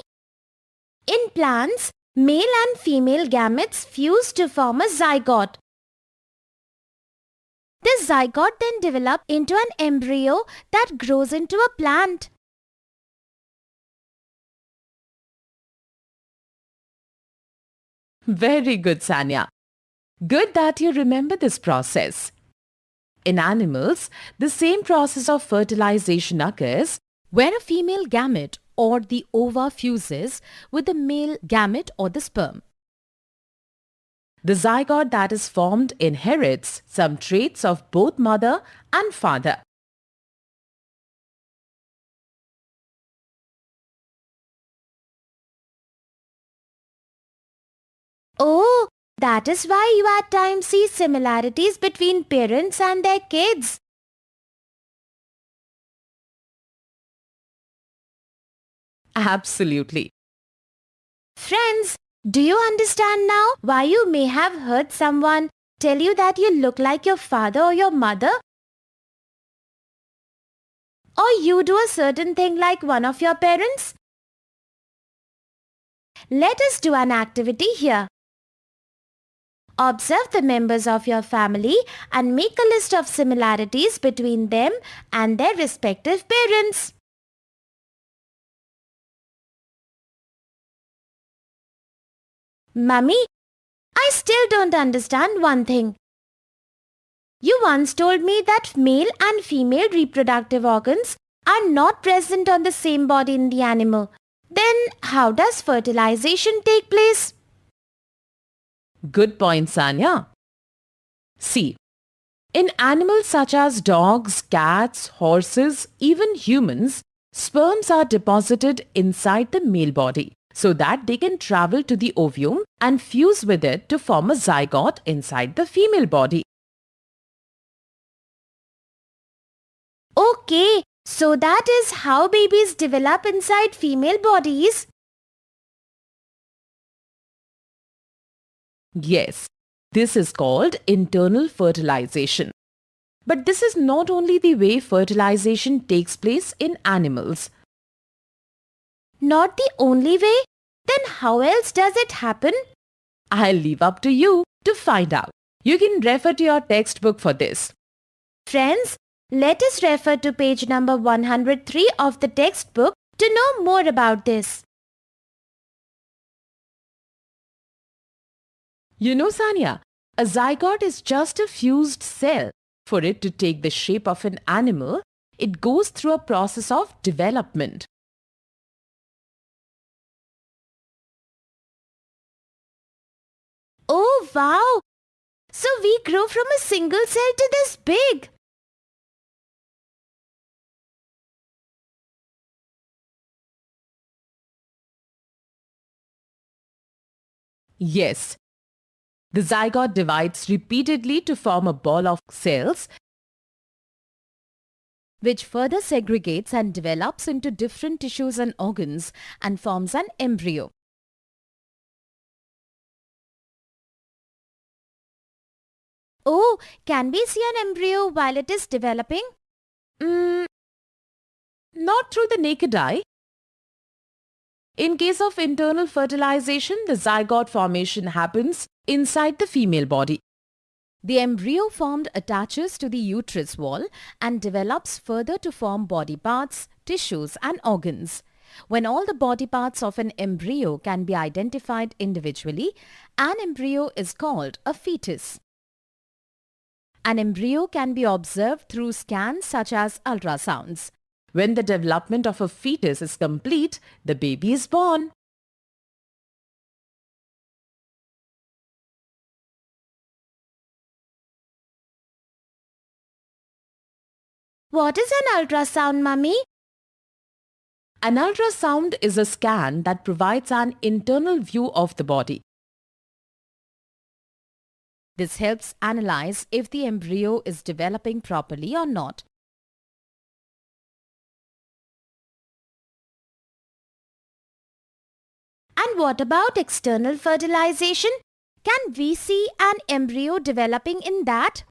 Speaker 21: In plants, male and female gametes fuse to form a zygote. The zygote then develops into an embryo that grows into a plant.
Speaker 22: Very good, Sanya. Good that you remember this process. In animals, the same process of fertilization occurs where a female gamete or the ova fuses with the male gamete or the sperm. The zygote that is formed inherits some traits of both mother and father.
Speaker 21: Oh, that is why you at times see similarities between parents and their kids.
Speaker 22: Absolutely.
Speaker 21: Friends, do you understand now why you may have heard someone tell you that you look like your father or your mother? Or you do a certain thing like one of your parents? Let us do an activity here. Observe the members of your family and make a list of similarities between them and their respective parents. Mummy, I still don't understand one thing. You once told me that male and female reproductive organs are not present on the same body in the animal. Then how does fertilization take place?
Speaker 22: Good point, Sanya. See, in animals such as dogs, cats, horses, even humans, sperms are deposited inside the male body so that they can travel to the ovum and fuse with it to form a zygote inside the female body.
Speaker 21: Okay, so that is how babies develop inside female bodies.
Speaker 22: Yes, this is called internal fertilization. But this is not only the way fertilization takes place in animals.
Speaker 21: Not the only way? Then how else does it happen?
Speaker 22: I'll leave up to you to find out. You can refer to your textbook for this.
Speaker 21: Friends, let us refer to page number 103 of the textbook to know more about this.
Speaker 22: You know, Sanya, a zygote is just a fused cell. For it to take the shape of an animal, it goes through a process of development.
Speaker 21: Oh, wow! So we grow from a single cell to this big.
Speaker 22: Yes. The zygote divides repeatedly to form a ball of cells,
Speaker 21: which further segregates and develops into different tissues and organs and forms an embryo. Oh, can we see an embryo while it is developing?
Speaker 22: Not through the naked eye. In case of internal fertilization, the zygote formation happens inside the female body.
Speaker 21: The embryo formed attaches to the uterus wall and develops further to form body parts, tissues and organs. When all the body parts of an embryo can be identified individually, an embryo is called a fetus. An embryo can be observed through scans such as ultrasounds.
Speaker 22: When the development of a fetus is complete, the baby is born.
Speaker 21: What is an ultrasound, Mummy?
Speaker 22: An ultrasound is a scan that provides an internal view of the body.
Speaker 21: This helps analyze if the embryo is developing properly or not. And what about external fertilization? Can we see an embryo developing in that?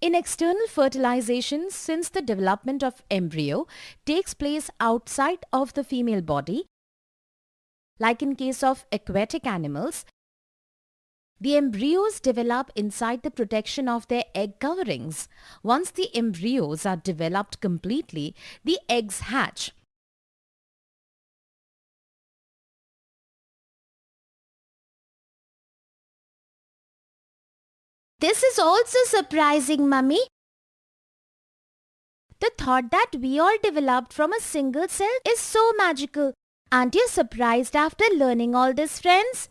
Speaker 21: In external fertilization, since the development of embryo takes place outside of the female body, like in case of aquatic animals, the embryos develop inside the protection of their egg coverings. Once the embryos are developed completely, the eggs hatch. This is also surprising, Mummy. The thought that we all developed from a single cell is so magical. Aren't you surprised after learning all this, friends?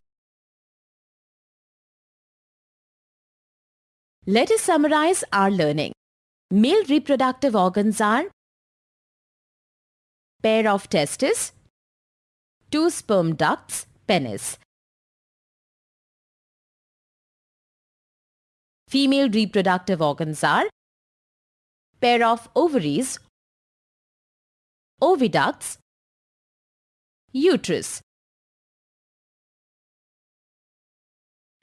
Speaker 22: Let us summarize our learning. Male reproductive organs are pair of testes, 2 sperm ducts, penis. Female reproductive organs are pair of ovaries, oviducts, uterus.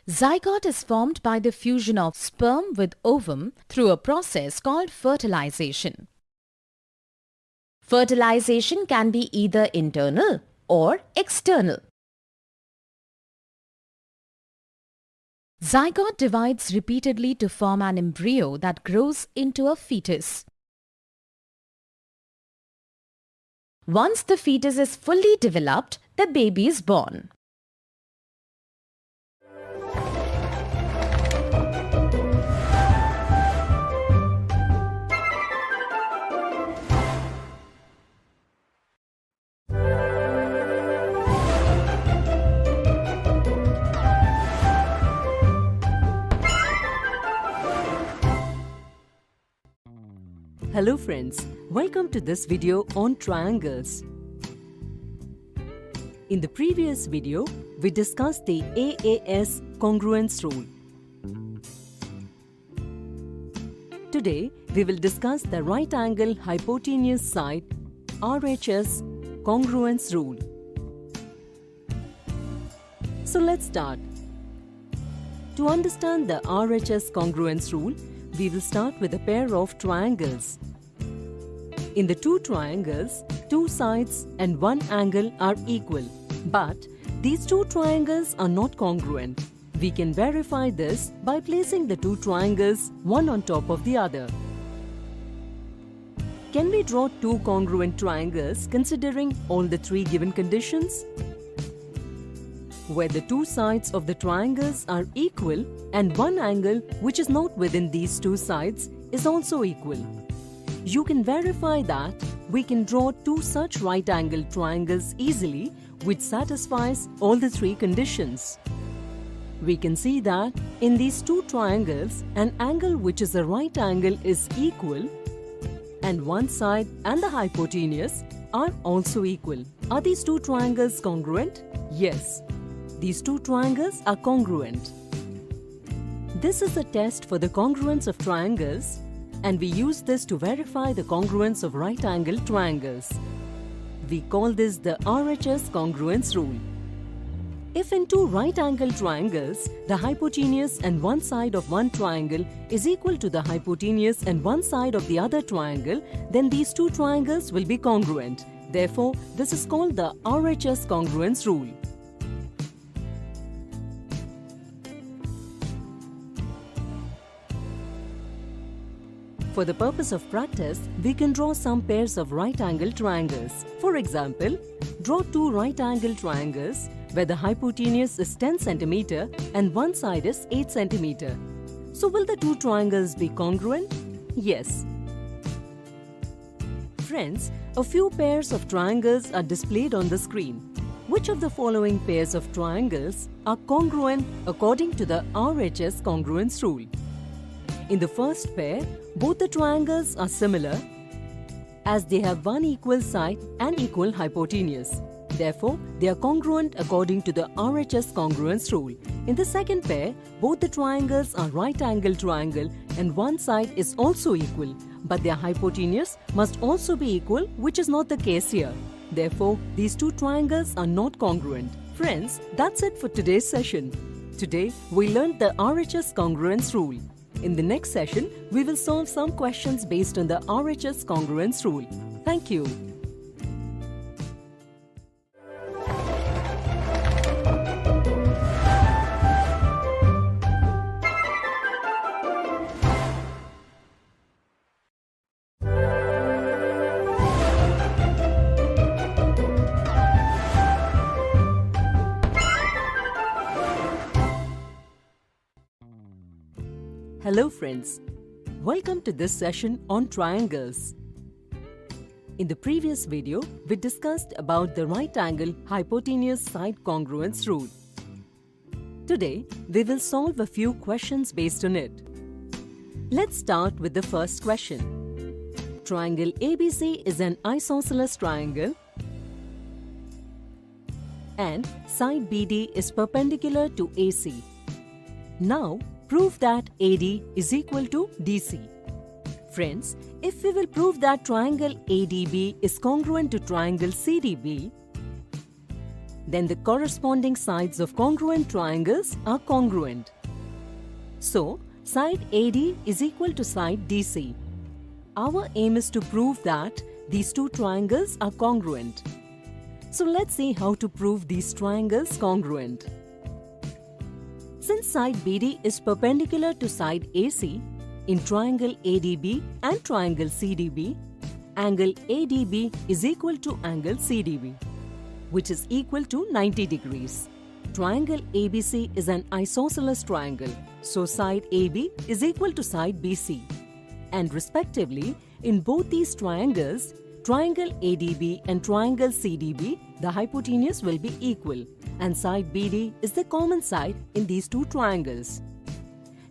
Speaker 22: Zygote is formed by the fusion of sperm with ovum through a process called fertilization. Fertilization can be either internal or external. Zygote divides repeatedly to form an embryo that grows into a fetus. Once the fetus is fully developed, the baby is born.
Speaker 19: Hello friends, welcome to this video on triangles. In the previous video, we discussed the AAS congruence rule. Today, we will discuss the right angle hypotenuse side RHS congruence rule. So let's start. To understand the RHS congruence rule, we will start with a pair of triangles. In the two triangles, two sides and one angle are equal. But these two triangles are not congruent. We can verify this by placing the two triangles one on top of the other. Can we draw two congruent triangles considering all the three given conditions? Where the two sides of the triangles are equal and one angle which is not within these two sides is also equal. You can verify that we can draw two such right-angled triangles easily which satisfies all the three conditions. We can see that in these two triangles, an angle which is a right angle is equal and one side and the hypotenuse are also equal. Are these two triangles congruent? Yes, these two triangles are congruent. This is a test for the congruence of triangles, and we use this to verify the congruence of right-angled triangles. We call this the RHS congruence rule. If in two right-angled triangles, the hypotenuse and one side of one triangle is equal to the hypotenuse and one side of the other triangle, then these two triangles will be congruent. Therefore, this is called the RHS congruence rule. For the purpose of practice, we can draw some pairs of right-angled triangles. For example, draw two right-angled triangles where the hypotenuse is 10 cm and one side is 8 cm. So will the two triangles be congruent? Yes. Friends, a few pairs of triangles are displayed on the screen. Which of the following pairs of triangles are congruent according to the RHS congruence rule? In the first pair, both the triangles are similar as they have one equal side and equal hypotenuse. Therefore, they are congruent according to the RHS congruence rule. In the second pair, both the triangles are right-angled triangle and one side is also equal, but their hypotenuse must also be equal, which is not the case here. Therefore, these two triangles are not congruent. Friends, that's it for today's session. Today, we learned the RHS congruence rule. In the next session, we will solve some questions based on the RHS congruence rule. Thank you. Hello friends, welcome to this session on triangles. In the previous video, we discussed about the right angle hypotenuse side congruence rule. Today, we will solve a few questions based on it. Let's start with the first question. Triangle ABC is an isosceles triangle and side BD is perpendicular to AC. Now, prove that AD is equal to DC. Friends, if we will prove that triangle ADB is congruent to triangle CDB, then the corresponding sides of congruent triangles are congruent. So, side AD is equal to side DC. Our aim is to prove that these two triangles are congruent. So let's see how to prove these triangles congruent. Since side BD is perpendicular to side AC, in triangle ADB and triangle CDB, angle ADB is equal to angle CDB, which is equal to 90 degrees. Triangle ABC is an isosceles triangle, so side AB is equal to side BC. And respectively, in both these triangles, triangle ADB and triangle CDB, the hypotenuse will be equal, and side BD is the common side in these two triangles.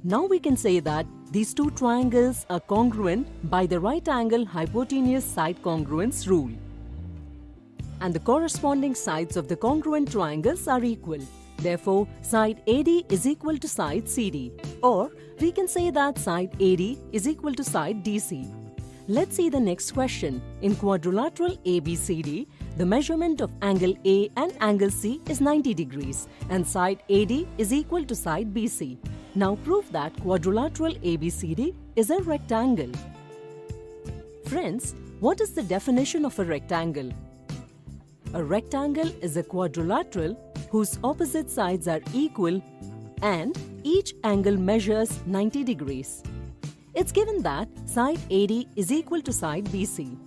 Speaker 19: Now we can say that these two triangles are congruent by the right angle hypotenuse side congruence rule. And the corresponding sides of the congruent triangles are equal. Therefore, side AD is equal to side CD. Or we can say that side AD is equal to side DC. Let's see the next question. In quadrilateral ABCD, the measurement of angle A and angle C is 90 degrees and side AD is equal to side BC. Now prove that quadrilateral ABCD is a rectangle. Friends, what is the definition of a rectangle? A rectangle is a quadrilateral whose opposite sides are equal and each angle measures 90 degrees. It's given that side AD is equal to side BC.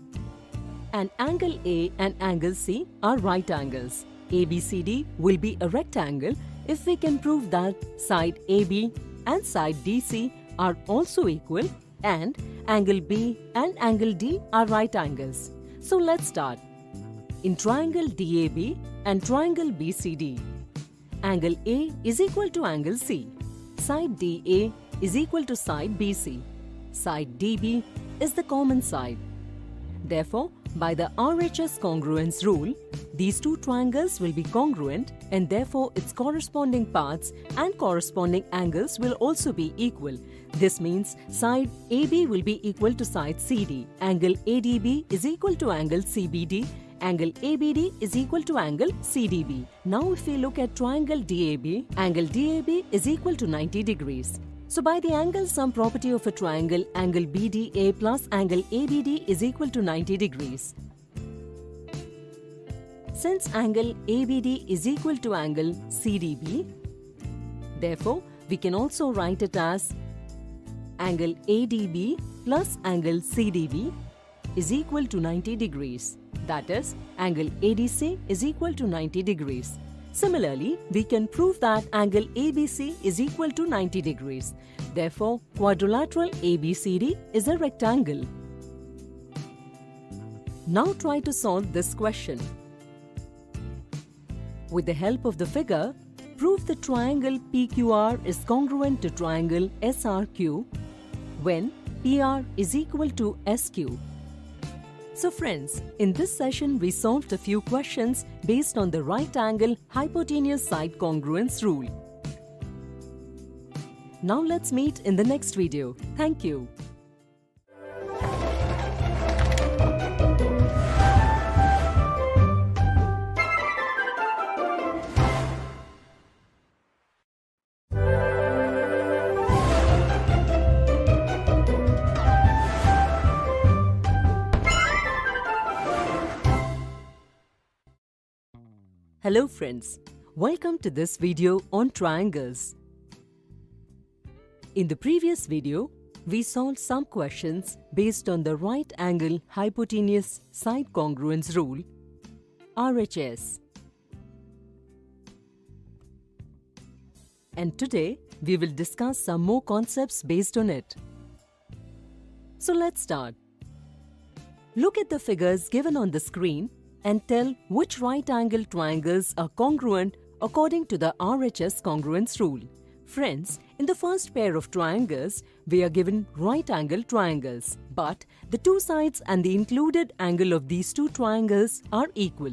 Speaker 19: And angle A and angle C are right angles. ABCD will be a rectangle if we can prove that side AB and side DC are also equal and angle B and angle D are right angles. So let's start. In triangle DAB and triangle BCD, angle A is equal to angle C. Side DA is equal to side BC. Side DB is the common side. Therefore, by the RHS congruence rule, these two triangles will be congruent and therefore its corresponding parts and corresponding angles will also be equal. This means side AB will be equal to side CD, angle ADB is equal to angle CBD, angle ABD is equal to angle CDB. Now if we look at triangle DAB, angle DAB is equal to 90 degrees. So by the angle sum property of a triangle, angle BDA plus angle ABD is equal to 90 degrees. Since angle ABD is equal to angle CDB, therefore we can also write it as angle ADB plus angle CDB is equal to 90 degrees. That is, angle ADC is equal to 90 degrees. Similarly, we can prove that angle ABC is equal to 90 degrees. Therefore, quadrilateral ABCD is a rectangle. Now try to solve this question. With the help of the figure, prove the triangle PQR is congruent to triangle SRQ when PR is equal to SQ. So friends, in this session we solved a few questions based on the right angle hypotenuse side congruence rule. Now let's meet in the next video. Thank you. Hello friends, welcome to this video on triangles. In the previous video, we solved some questions based on the right angle hypotenuse side congruence rule, RHS. And today, we will discuss some more concepts based on it. So let's start. Look at the figures given on the screen and tell which right angle triangles are congruent according to the RHS congruence rule. Friends, in the first pair of triangles, we are given right angle triangles, but the two sides and the included angle of these two triangles are equal.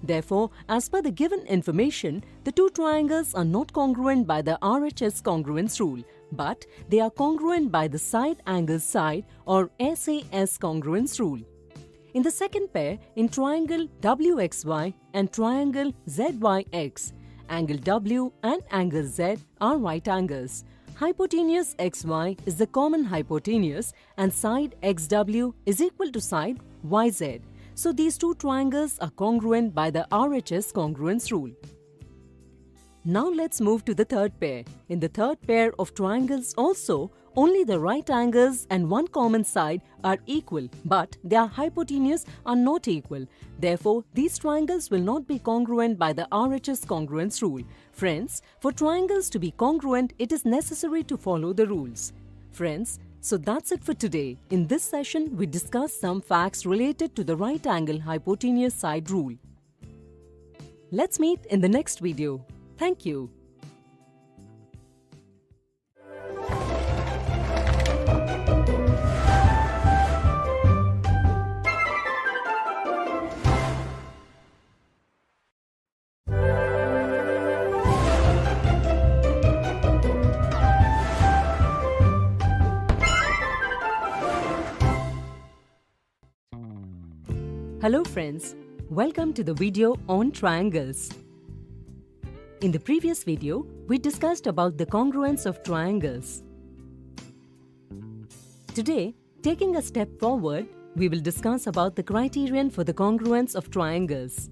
Speaker 19: Therefore, as per the given information, the two triangles are not congruent by the RHS congruence rule, but they are congruent by the side angle side or SAS congruence rule. In the second pair, in triangle WXY and triangle ZYX, angle W and angle Z are right angles. Hypotenuse XY is the common hypotenuse and side XW is equal to side YZ. So these two triangles are congruent by the RHS congruence rule. Now let's move to the third pair. In the third pair of triangles also, only the right angles and one common side are equal, but their hypotenuse are not equal. Therefore, these triangles will not be congruent by the RHS congruence rule. Friends, for triangles to be congruent, it is necessary to follow the rules. Friends, so that's it for today. In this session, we discussed some facts related to the right angle hypotenuse side rule. Let's meet in the next video. Thank you. Hello friends, welcome to the video on triangles. In the previous video, we discussed about the congruence of triangles. Today, taking a step forward, we will discuss about the criterion for the congruence of triangles.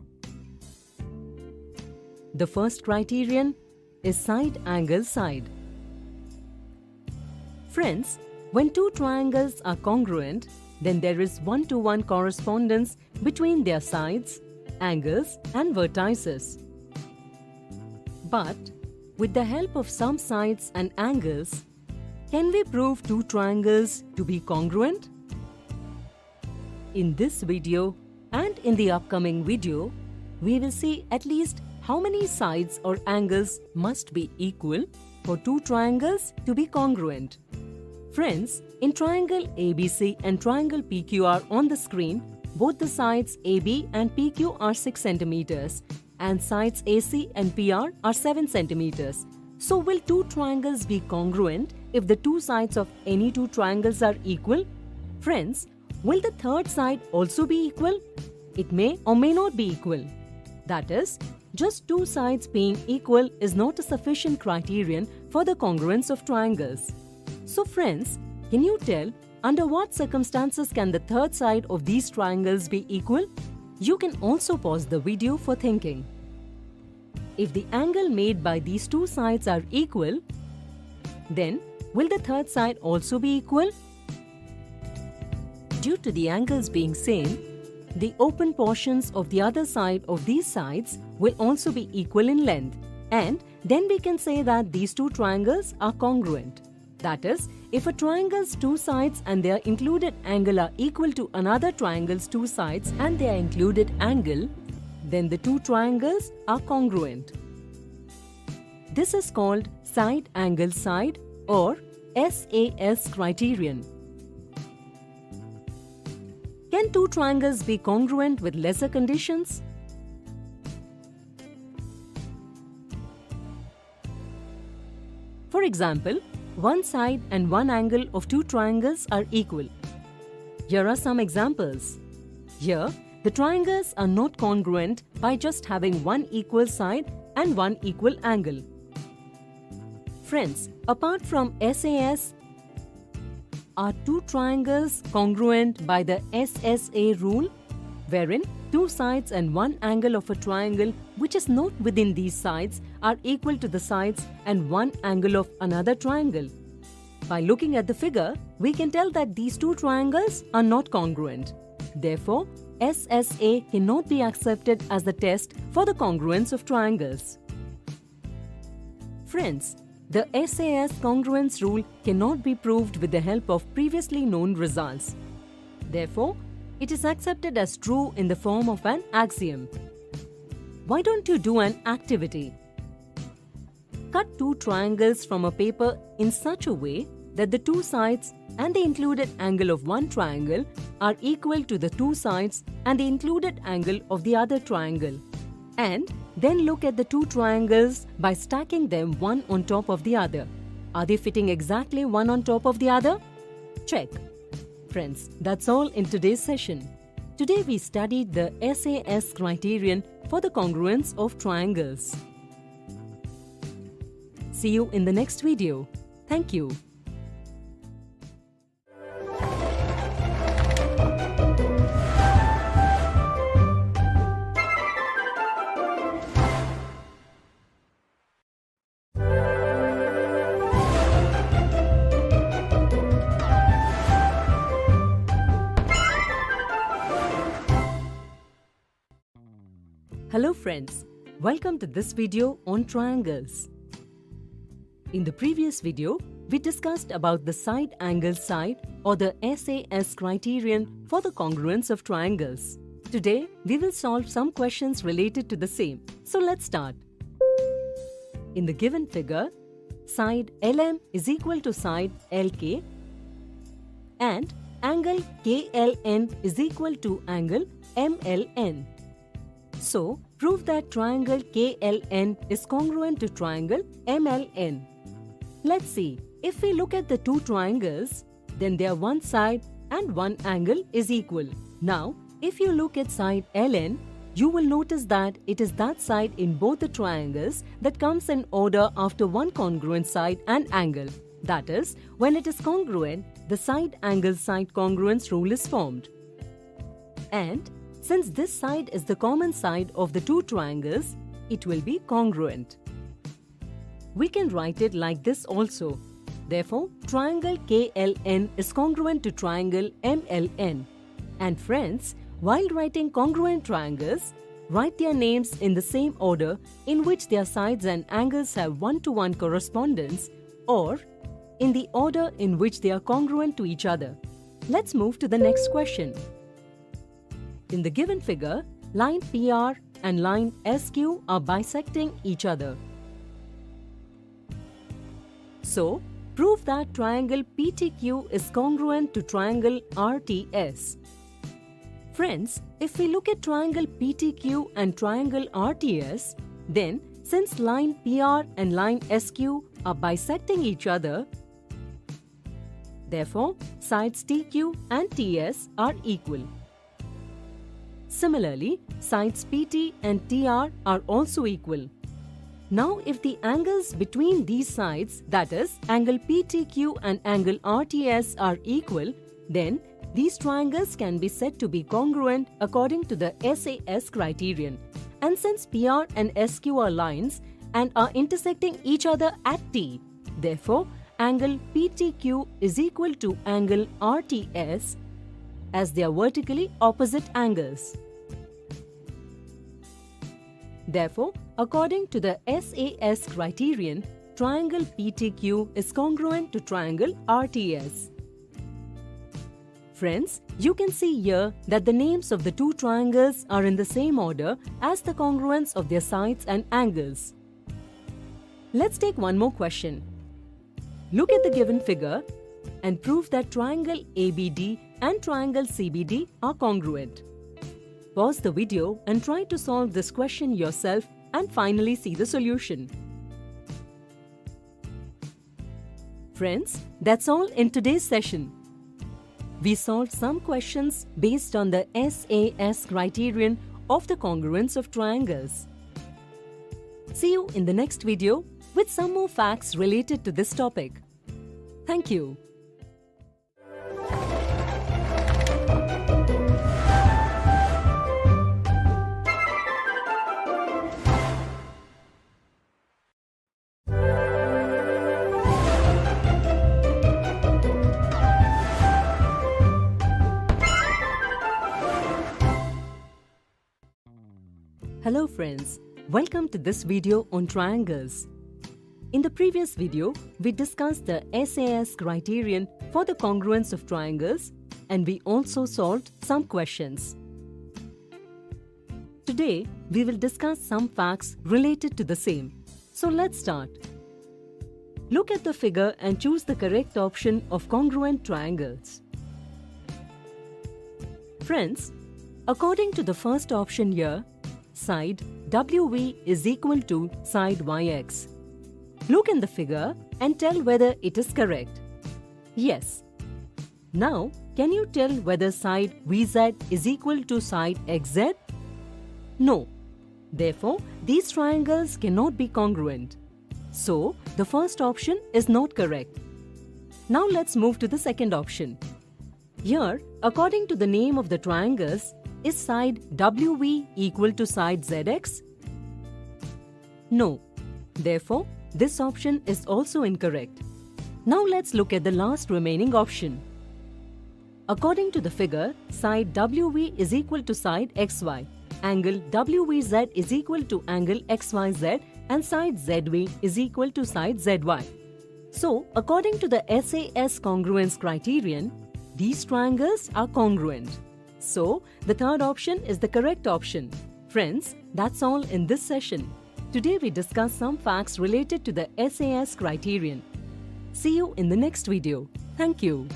Speaker 19: The first criterion is side angle side. Friends, when two triangles are congruent, then there is one-to-one correspondence between their sides, angles and vertices. But with the help of some sides and angles, can we prove two triangles to be congruent? In this video and in the upcoming video, we will see at least how many sides or angles must be equal for two triangles to be congruent. Friends, in triangle ABC and triangle PQR on the screen, both the sides AB and PQ are 6 centimeters and sides AC and PR are 7 centimeters. So will two triangles be congruent if the two sides of any two triangles are equal? Friends, will the third side also be equal? It may or may not be equal. That is, just two sides being equal is not a sufficient criterion for the congruence of triangles. So friends, can you tell under what circumstances can the third side of these triangles be equal? You can also pause the video for thinking. If the angle made by these two sides are equal, then will the third side also be equal? Due to the angles being same, the open portions of the other side of these sides will also be equal in length, and then we can say that these two triangles are congruent. That is, if a triangle's two sides and their included angle are equal to another triangle's two sides and their included angle, then the two triangles are congruent. This is called side angle side or SAS criterion. Can two triangles be congruent with lesser conditions? For example, one side and one angle of two triangles are equal. Here are some examples. Here, the triangles are not congruent by just having one equal side and one equal angle. Friends, apart from SAS, are two triangles congruent by the SSA rule, wherein two sides and one angle of a triangle which is not within these sides are equal to the sides and one angle of another triangle? By looking at the figure, we can tell that these two triangles are not congruent. Therefore, SSA cannot be accepted as the test for the congruence of triangles. Friends, the SAS congruence rule cannot be proved with the help of previously known results. Therefore, it is accepted as true in the form of an axiom. Why don't you do an activity? Cut two triangles from a paper in such a way that the two sides and the included angle of one triangle are equal to the two sides and the included angle of the other triangle. And then look at the two triangles by stacking them one on top of the other. Are they fitting exactly one on top of the other? Check. Friends, that's all in today's session. Today we studied the SAS criterion for the congruence of triangles. See you in the next video. Thank you. Hello friends, welcome to this video on triangles. In the previous video, we discussed about the side angle side or the SAS criterion for the congruence of triangles. Today, we will solve some questions related to the same. So let's start. In the given figure, side LM is equal to side LK and angle KLN is equal to angle MLN. So, prove that triangle KLN is congruent to triangle MLN. Let's see, if we look at the two triangles, then their one side and one angle is equal. Now, if you look at side LN, you will notice that it is that side in both the triangles that comes in order after one congruent side and angle. That is, when it is congruent, the side angle side congruence rule is formed. And since this side is the common side of the two triangles, it will be congruent. We can write it like this also. Therefore, triangle KLN is congruent to triangle MLN. And friends, while writing congruent triangles, write their names in the same order in which their sides and angles have one-to-one correspondence, or in the order in which they are congruent to each other. Let's move to the next question. In the given figure, line PR and line SQ are bisecting each other. So, prove that triangle PTQ is congruent to triangle RTS. Friends, if we look at triangle PTQ and triangle RTS, then since line PR and line SQ are bisecting each other, therefore sides TQ and TS are equal. Similarly, sides PT and TR are also equal. Now, if the angles between these sides, that is, angle PTQ and angle RTS are equal, then these triangles can be said to be congruent according to the SAS criterion. And since PR and SQ are lines and are intersecting each other at T, therefore, angle PTQ is equal to angle RTS as they are vertically opposite angles. Therefore, according to the SAS criterion, triangle PTQ is congruent to triangle RTS. Friends, you can see here that the names of the two triangles are in the same order as the congruence of their sides and angles. Let's take one more question. Look at the given figure and prove that triangle ABD and triangle CBD are congruent. Pause the video and try to solve this question yourself and finally see the solution. Friends, that's all in today's session. We solved some questions based on the SAS criterion of the congruence of triangles. See you in the next video with some more facts related to this topic. Thank you. Hello friends, welcome to this video on triangles. In the previous video, we discussed the SAS criterion for the congruence of triangles and we also solved some questions. Today, we will discuss some facts related to the same. So let's start. Look at the figure and choose the correct option of congruent triangles. Friends, according to the first option here, side WV is equal to side YX. Look in the figure and tell whether it is correct. Yes. Now, can you tell whether side VZ is equal to side XZ? No. Therefore, these triangles cannot be congruent. So, the first option is not correct. Now let's move to the second option. Here, according to the name of the triangles, is side WV equal to side ZX? No. Therefore, this option is also incorrect. Now let's look at the last remaining option. According to the figure, side WV is equal to side XY, angle WVZ is equal to angle XYZ and side ZV is equal to side ZY. So, according to the SAS congruence criterion, these triangles are congruent. So, the third option is the correct option. Friends, that's all in this session. Today we discussed some facts related to the SAS criterion. See you in the next video. Thank you.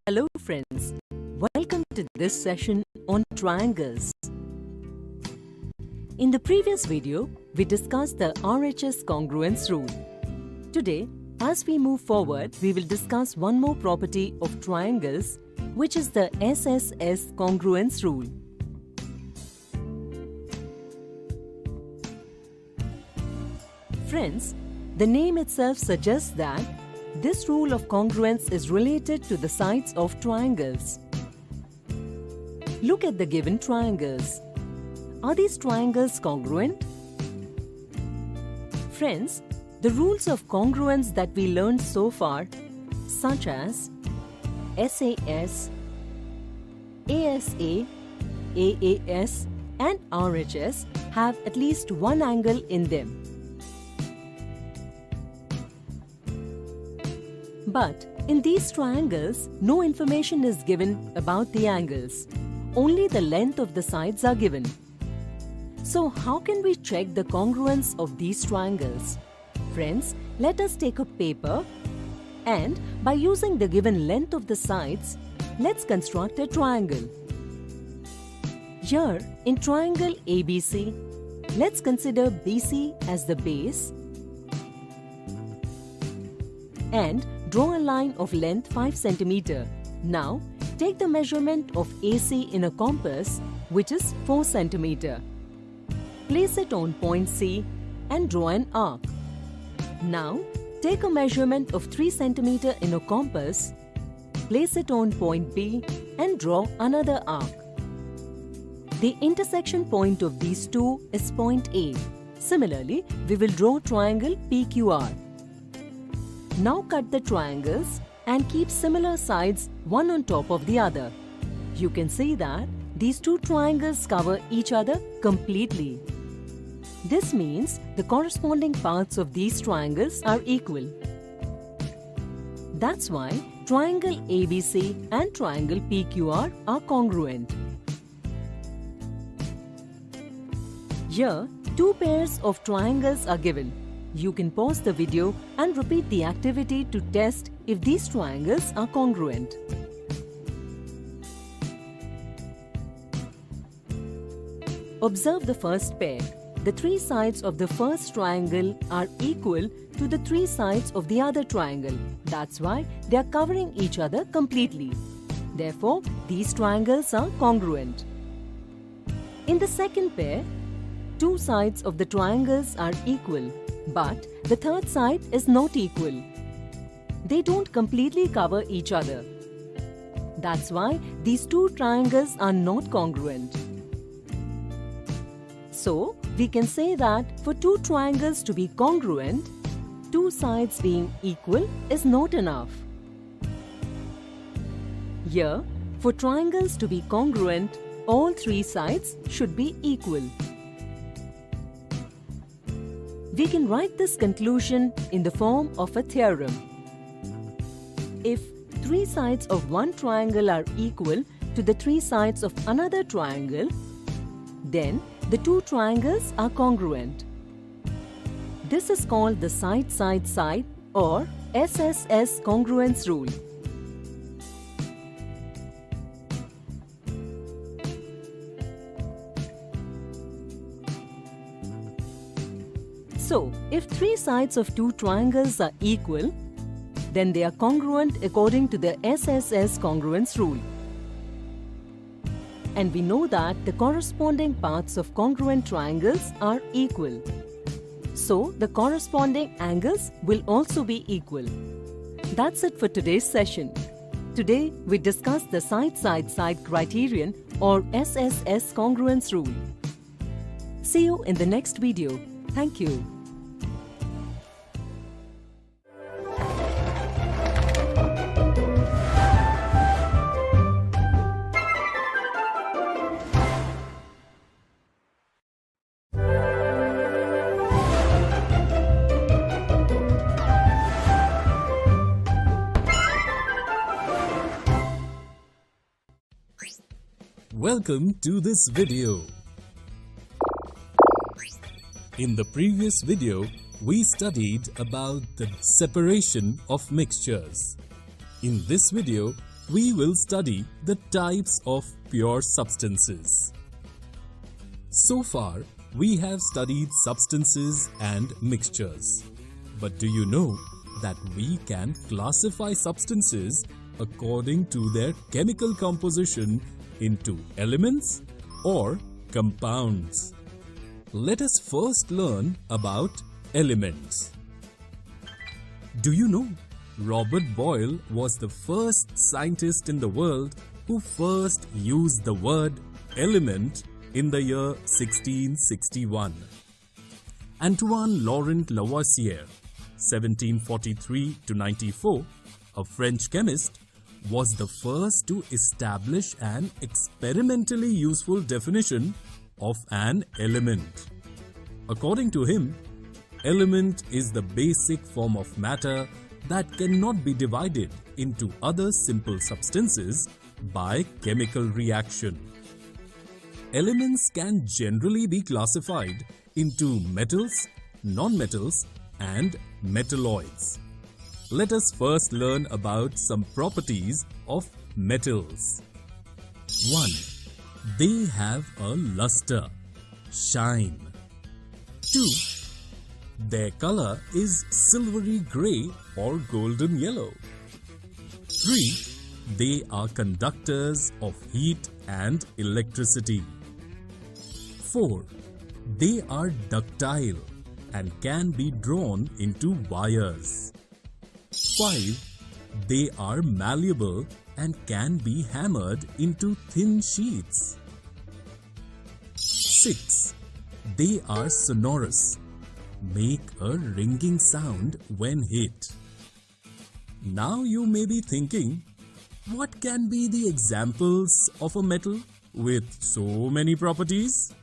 Speaker 19: Hello friends, welcome to this session on triangles. In the previous video, we discussed the RHS congruence rule. Today, as we move forward, we will discuss one more property of triangles, which is the SSS congruence rule. Friends, the name itself suggests that this rule of congruence is related to the sides of triangles. Look at the given triangles. Are these triangles congruent? Friends, the rules of congruence that we learned so far, such as SAS, ASA, AAS and RHS, have at least one angle in them. But in these triangles, no information is given about the angles. Only the length of the sides are given. So how can we check the congruence of these triangles? Friends, let us take a paper and by using the given length of the sides, let's construct a triangle. Here, in triangle ABC, let's consider BC as the base and draw a line of length 5 cm. Now, take the measurement of AC in a compass, which is 4 cm. Place it on point C and draw an arc. Now, take a measurement of 3 cm in a compass, place it on point B and draw another arc. The intersection point of these two is point A. Similarly, we will draw triangle PQR. Now cut the triangles and keep similar sides one on top of the other. You can see that these two triangles cover each other completely. This means the corresponding parts of these triangles are equal. That's why triangle ABC and triangle PQR are congruent. Here, two pairs of triangles are given. You can pause the video and repeat the activity to test if these triangles are congruent. Observe the first pair. The three sides of the first triangle are equal to the three sides of the other triangle. That's why they are covering each other completely. Therefore, these triangles are congruent. In the second pair, two sides of the triangles are equal, but the third side is not equal. They don't completely cover each other. That's why these two triangles are not congruent. So, we can say that for two triangles to be congruent, two sides being equal is not enough. Here, for triangles to be congruent, all three sides should be equal. We can write this conclusion in the form of a theorem. If three sides of one triangle are equal to the three sides of another triangle, then the two triangles are congruent. This is called the side-side-side or SSS congruence rule. So, if three sides of two triangles are equal, then they are congruent according to the SSS congruence rule. And we know that the corresponding parts of congruent triangles are equal. So, the corresponding angles will also be equal. That's it for today's session. Today, we discussed the side-side-side criterion or SSS congruence rule. See you in the next video. Thank you.
Speaker 2: Welcome to this video. In the previous video, we studied about the separation of mixtures. In this video, we will study the types of pure substances. So far, we have studied substances and mixtures. But do you know that we can classify substances according to their chemical composition into elements or compounds. Let us first learn about elements. Do you know Robert Boyle was the first scientist in the world who first used the word element in the year 1661. Antoine Laurent Lavoisier, 1743 to 94, a French chemist, was the first to establish an experimentally useful definition of an element. According to him, element is the basic form of matter that cannot be divided into other simple substances by chemical reaction. Elements can generally be classified into metals, nonmetals, and metalloids. Let us first learn about some properties of metals. 1. They have a luster, shine. 2. Their color is silvery grey or golden yellow. 3. They are conductors of heat and electricity. 4. They are ductile and can be drawn into wires. 5. They are malleable and can be hammered into thin sheets. 6. They are sonorous, make a ringing sound when hit. Now you may be thinking, what can be the examples of a metal with so many properties?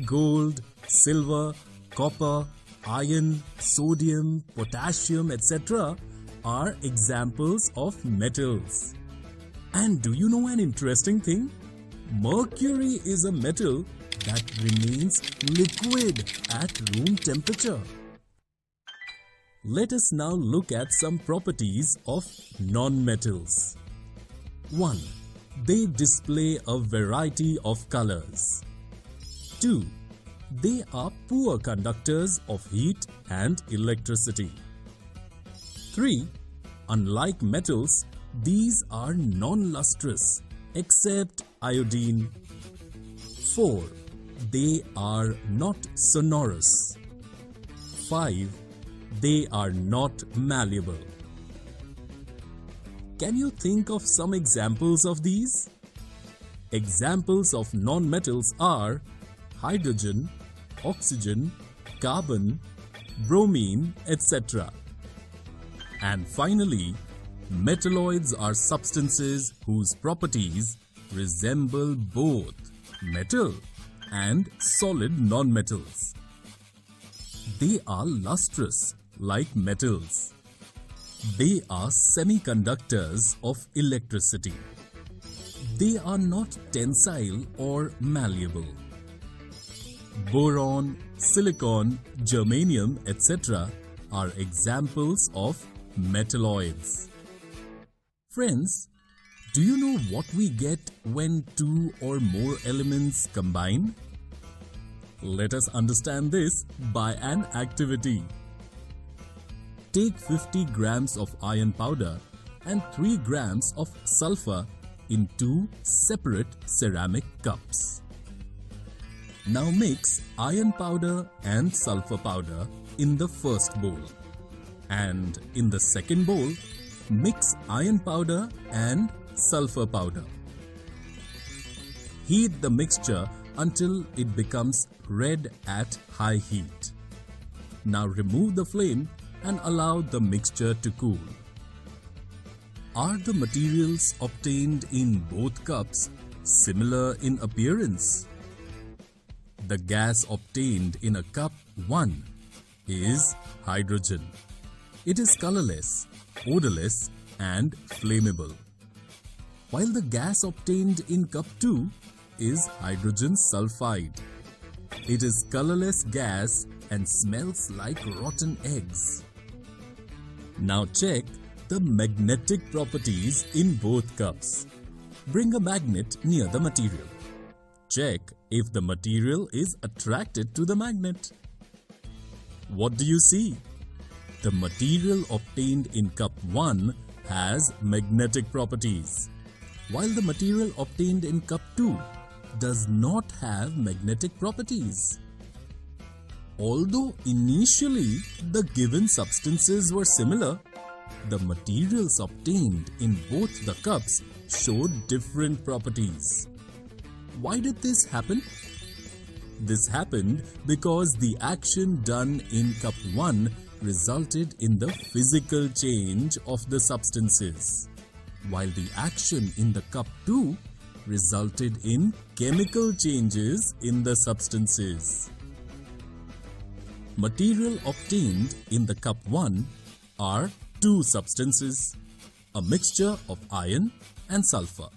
Speaker 2: Gold, silver, copper, iron, sodium, potassium, etc. are examples of metals. And do you know an interesting thing? Mercury is a metal that remains liquid at room temperature. Let us now look at some properties of non-metals. 1. They display a variety of colors. 2. They are poor conductors of heat and electricity. 3. Unlike metals, these are non-lustrous except iodine. 4. They are not sonorous. 5. They are not malleable. Can you think of some examples of these? Examples of non-metals are hydrogen, oxygen, carbon, bromine, etc. And finally, metalloids are substances whose properties resemble both metal and solid non-metals. They are lustrous like metals. They are semiconductors of electricity. They are not tensile or malleable. Boron, silicon, germanium, etc. are examples of metalloids. Friends, do you know what we get when two or more elements combine? Let us understand this by an activity. Take 50 grams of iron powder and 3 grams of sulfur in 2 separate ceramic cups. Now mix iron powder and sulfur powder in the first bowl, and in the second bowl, mix iron powder and sulfur powder. Heat the mixture until it becomes red at high heat. Now remove the flame and allow the mixture to cool. Are the materials obtained in both cups similar in appearance? The gas obtained in a cup 1 is hydrogen. It is colorless, odorless, and flammable. While the gas obtained in cup 2 is hydrogen sulfide. It is colorless gas and smells like rotten eggs. Now check the magnetic properties in both cups. Bring a magnet near the material. Check if the material is attracted to the magnet. What do you see? The material obtained in cup 1 has magnetic properties, while the material obtained in cup 2 does not have magnetic properties. Although initially the given substances were similar, the materials obtained in both the cups showed different properties. Why did this happen? This happened because the action done in cup 1 resulted in the physical change of the substances, while the action in the cup 2 resulted in chemical changes in the substances. Material obtained in the cup 1 are two substances, a mixture of iron and sulfur.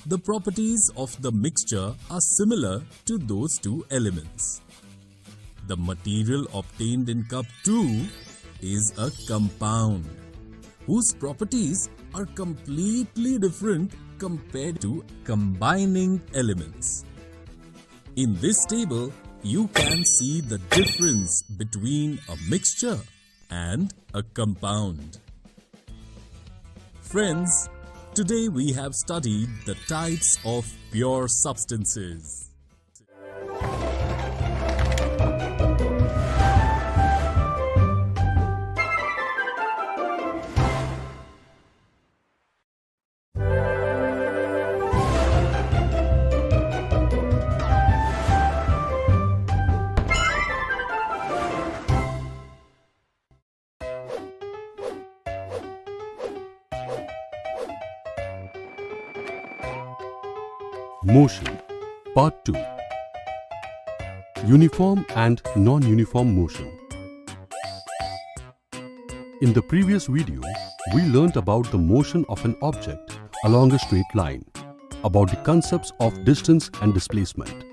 Speaker 2: The properties of the mixture are similar to those two elements. The material obtained in cup 2 is a compound whose properties are completely different compared to combining elements. In this table, you can see the difference between a mixture and a compound. Friends, today we have studied the types of pure substances.
Speaker 3: Motion, Part 2. Uniform and non-uniform motion. In the previous video, we learnt about the motion of an object along a straight line, about the concepts of distance and displacement.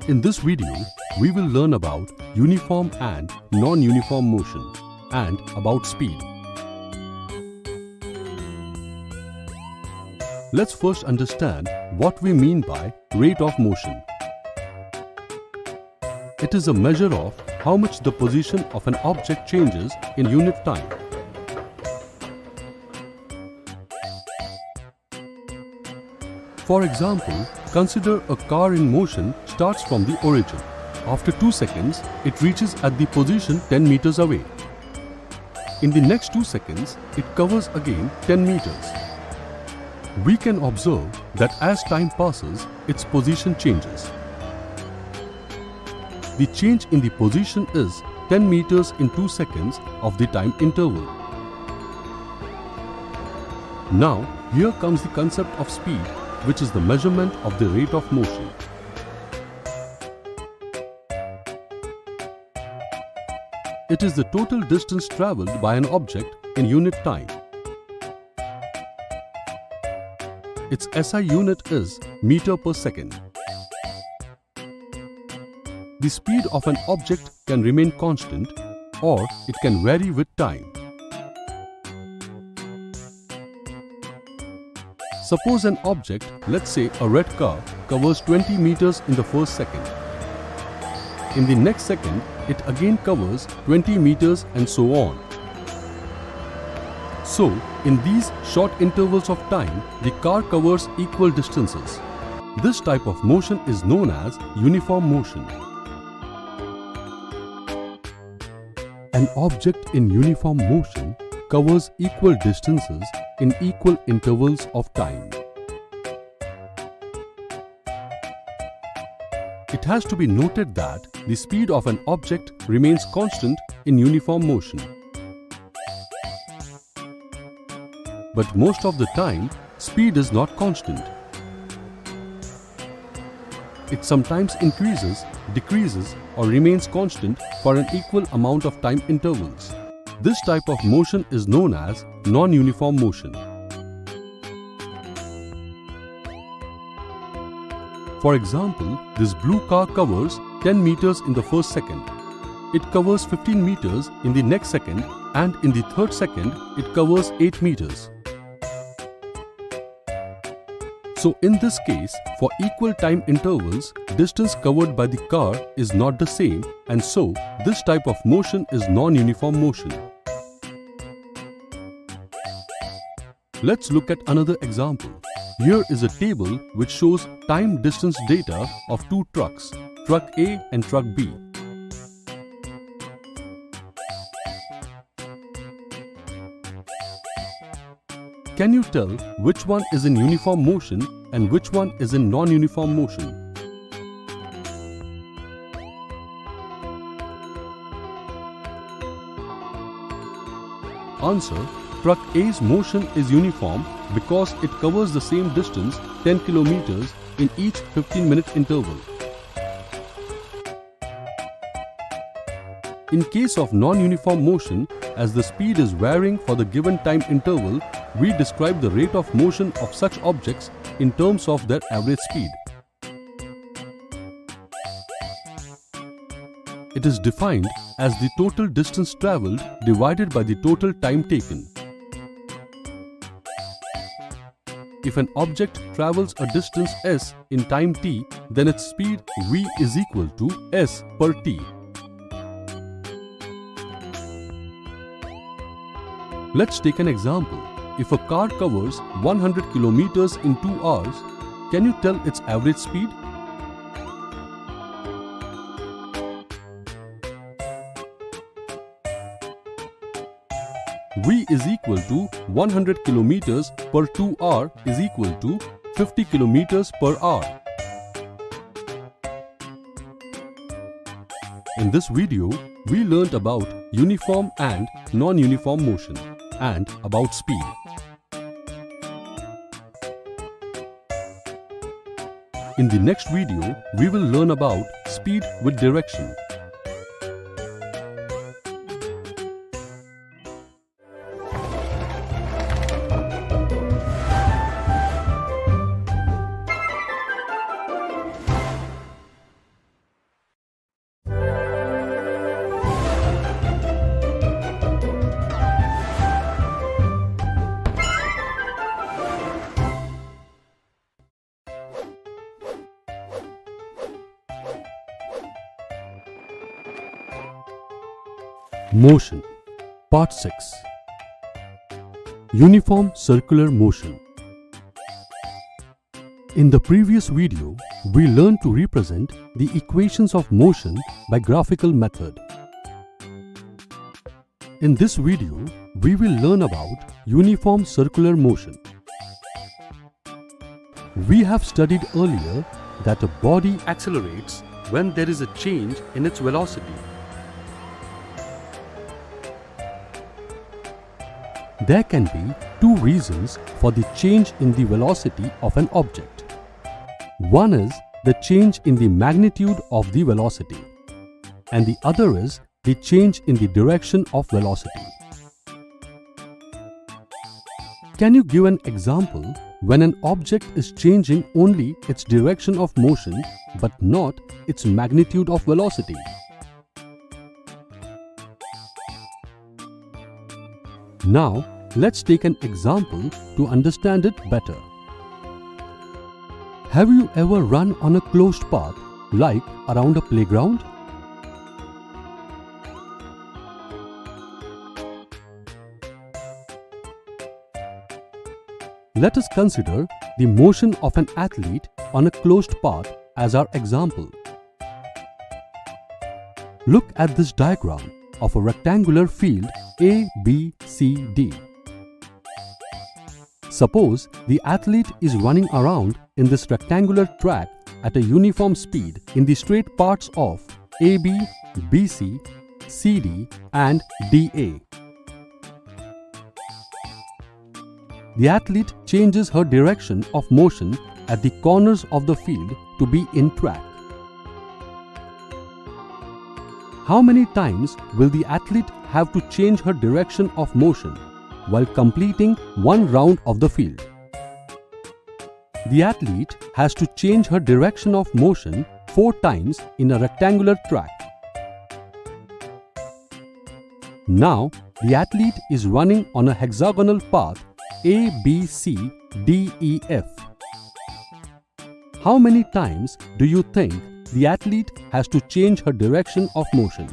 Speaker 3: In this video, we will learn about uniform and non-uniform motion and about speed. Let's first understand what we mean by rate of motion. It is a measure of how much the position of an object changes in unit time. For example, consider a car in motion starts from the origin. After 2 seconds, it reaches at the position 10 meters away. In the next 2 seconds, it covers again 10 meters. We can observe that as time passes, its position changes. The change in the position is 10 meters in 2 seconds of the time interval. Now, here comes the concept of speed, which is the measurement of the rate of motion. It is the total distance travelled by an object in unit time. Its SI unit is meter per second. The speed of an object can remain constant or it can vary with time. Suppose an object, let's say a red car, covers 20 meters in the first second. In the next second, it again covers 20 meters and so on. So, in these short intervals of time, the car covers equal distances. This type of motion is known as uniform motion. An object in uniform motion covers equal distances in equal intervals of time. It has to be noted that the speed of an object remains constant in uniform motion. But most of the time, speed is not constant. It sometimes increases, decreases, or remains constant for an equal amount of time intervals. This type of motion is known as non-uniform motion. For example, this blue car covers 10 meters in the first second. It covers 15 meters in the next second, and in the third second, it covers 8 meters. So in this case, for equal time intervals, distance covered by the car is not the same, and so this type of motion is non-uniform motion. Let's look at another example. Here is a table which shows time distance data of two trucks, truck A and truck B. Can you tell which one is in uniform motion and which one is in non-uniform motion? Answer: truck A's motion is uniform because it covers the same distance 10 kilometers in each 15-minute interval. In case of non-uniform motion, as the speed is varying for the given time interval, we describe the rate of motion of such objects in terms of their average speed. It is defined as the total distance travelled divided by the total time taken. If an object travels a distance s in time t, then its speed v is equal to s per t. Let's take an example. If a car covers 100 kilometers in 2 hours, can you tell its average speed? V is equal to 100 kilometers per 2 hour is equal to 50 kilometers per hour. In this video, we learnt about uniform and non-uniform motion and about speed. In the next video, we will learn about speed with direction. Motion. Part 6. Uniform circular motion. In the previous video, we learned to represent the equations of motion by graphical method. In this video, we will learn about uniform circular motion. We have studied earlier that a body accelerates when there is a change in its velocity. There can be two reasons for the change in the velocity of an object. One is the change in the magnitude of the velocity, and the other is the change in the direction of velocity. Can you give an example when an object is changing only its direction of motion but not its magnitude of velocity? Now, let's take an example to understand it better. Have you ever run on a closed path, like around a playground? Let us consider the motion of an athlete on a closed path as our example. Look at this diagram of a rectangular field A, B, C, D. Suppose the athlete is running around in this rectangular track at a uniform speed in the straight parts of AB, BC, CD and DA. The athlete changes her direction of motion at the corners of the field to be in track. How many times will the athlete have to change her direction of motion while completing one round of the field? The athlete has to change her direction of motion 4 times in a rectangular track. Now, the athlete is running on a hexagonal path A, B, C, D, E, F. How many times do you think the athlete has to change her direction of motion?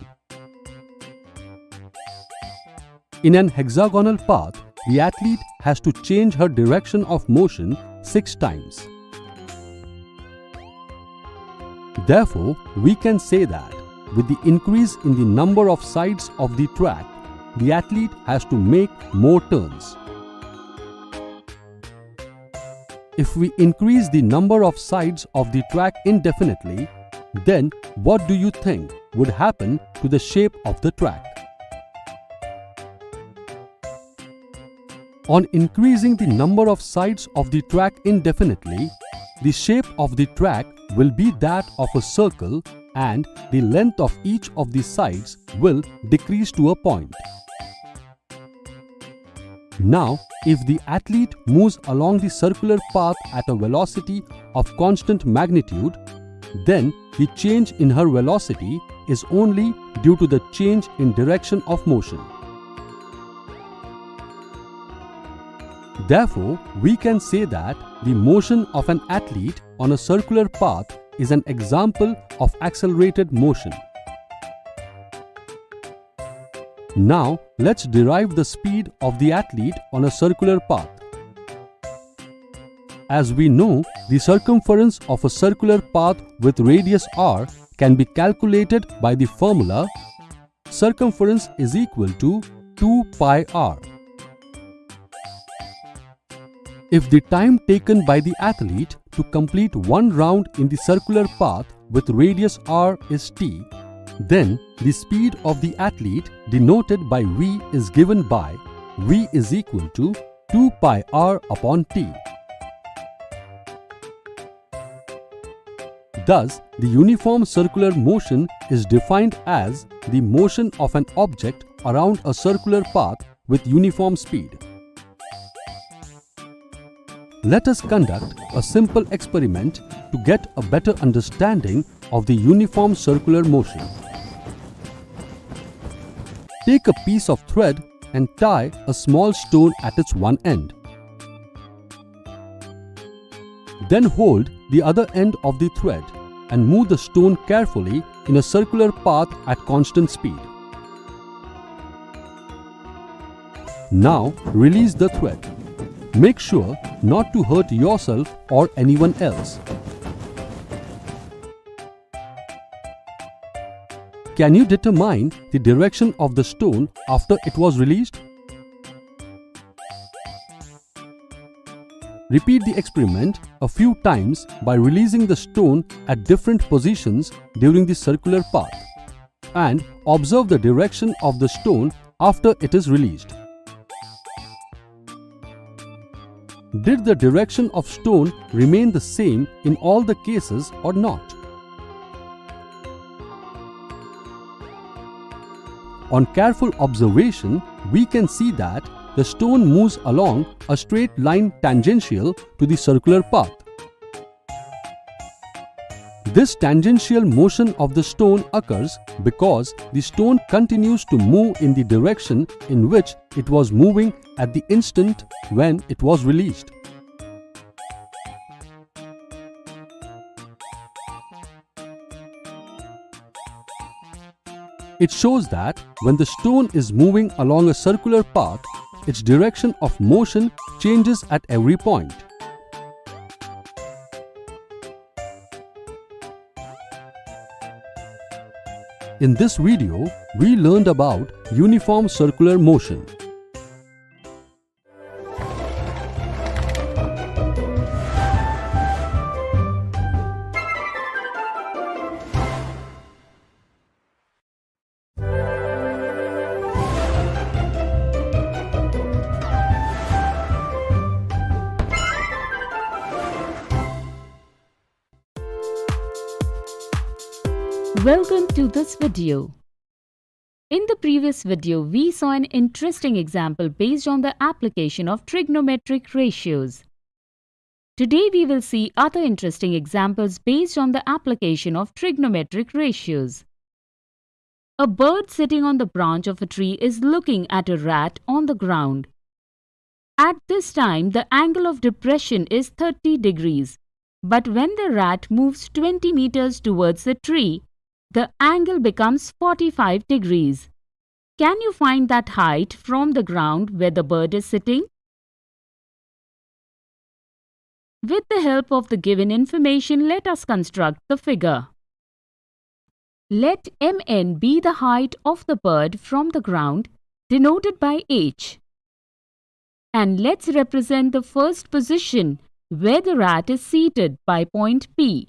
Speaker 3: In an hexagonal path, the athlete has to change her direction of motion 6 times. Therefore, we can say that with the increase in the number of sides of the track, the athlete has to make more turns. If we increase the number of sides of the track indefinitely, then what do you think would happen to the shape of the track? On increasing the number of sides of the track indefinitely, the shape of the track will be that of a circle and the length of each of the sides will decrease to a point. Now, if the athlete moves along the circular path at a velocity of constant magnitude, then the change in her velocity is only due to the change in direction of motion. Therefore, we can say that the motion of an athlete on a circular path is an example of accelerated motion. Now, let's derive the speed of the athlete on a circular path. As we know, the circumference of a circular path with radius r can be calculated by the formula circumference is equal to 2 pi r. If the time taken by the athlete to complete one round in the circular path with radius r is t, then the speed of the athlete denoted by v is given by v is equal to 2 pi r upon t. Thus, the uniform circular motion is defined as the motion of an object around a circular path with uniform speed. Let us conduct a simple experiment to get a better understanding of the uniform circular motion. Take a piece of thread and tie a small stone at its one end. Then hold the other end of the thread and move the stone carefully in a circular path at constant speed. Now release the thread. Make sure not to hurt yourself or anyone else. Can you determine the direction of the stone after it was released? Repeat the experiment a few times by releasing the stone at different positions during the circular path and observe the direction of the stone after it is released. Did the direction of stone remain the same in all the cases or not? On careful observation, we can see that the stone moves along a straight line tangential to the circular path. This tangential motion of the stone occurs because the stone continues to move in the direction in which it was moving at the instant when it was released. It shows that when the stone is moving along a circular path, its direction of motion changes at every point. In this video, we learned about uniform circular motion.
Speaker 22: Welcome to this video. In the previous video, we saw an interesting example based on the application of trigonometric ratios. Today we will see other interesting examples based on the application of trigonometric ratios. A bird sitting on the branch of a tree is looking at a rat on the ground. At this time, the angle of depression is 30 degrees.
Speaker 12: But when the rat moves 20 meters towards the tree, the angle becomes 45 degrees. Can you find that height from the ground where the bird is sitting? With the help of the given information, let us construct the figure. Let Mn be the height of the bird from the ground, denoted by h. And let's represent the first position where the rat is seated by point P.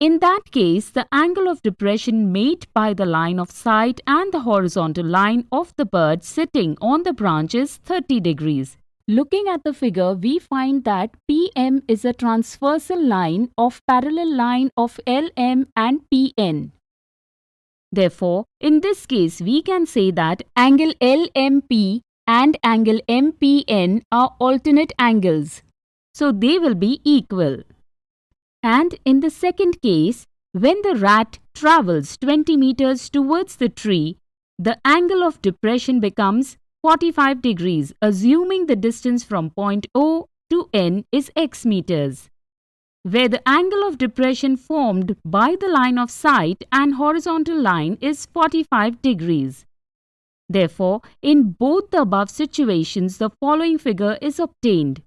Speaker 12: In that case, the angle of depression made by the line of sight and the horizontal line of the bird sitting on the branch is 30 degrees. Looking at the figure, we find that PM is a transversal line of parallel line of LM and PN. Therefore, in this case, we can say that angle LMP and angle MPN are alternate angles, so they will be equal. And in the second case, when the rat travels 20 meters towards the tree, the angle of depression becomes 45 degrees, assuming the distance from point O to N is x meters, where the angle of depression formed by the line of sight and horizontal line is 45 degrees. Therefore, in both the above situations, the following figure is obtained.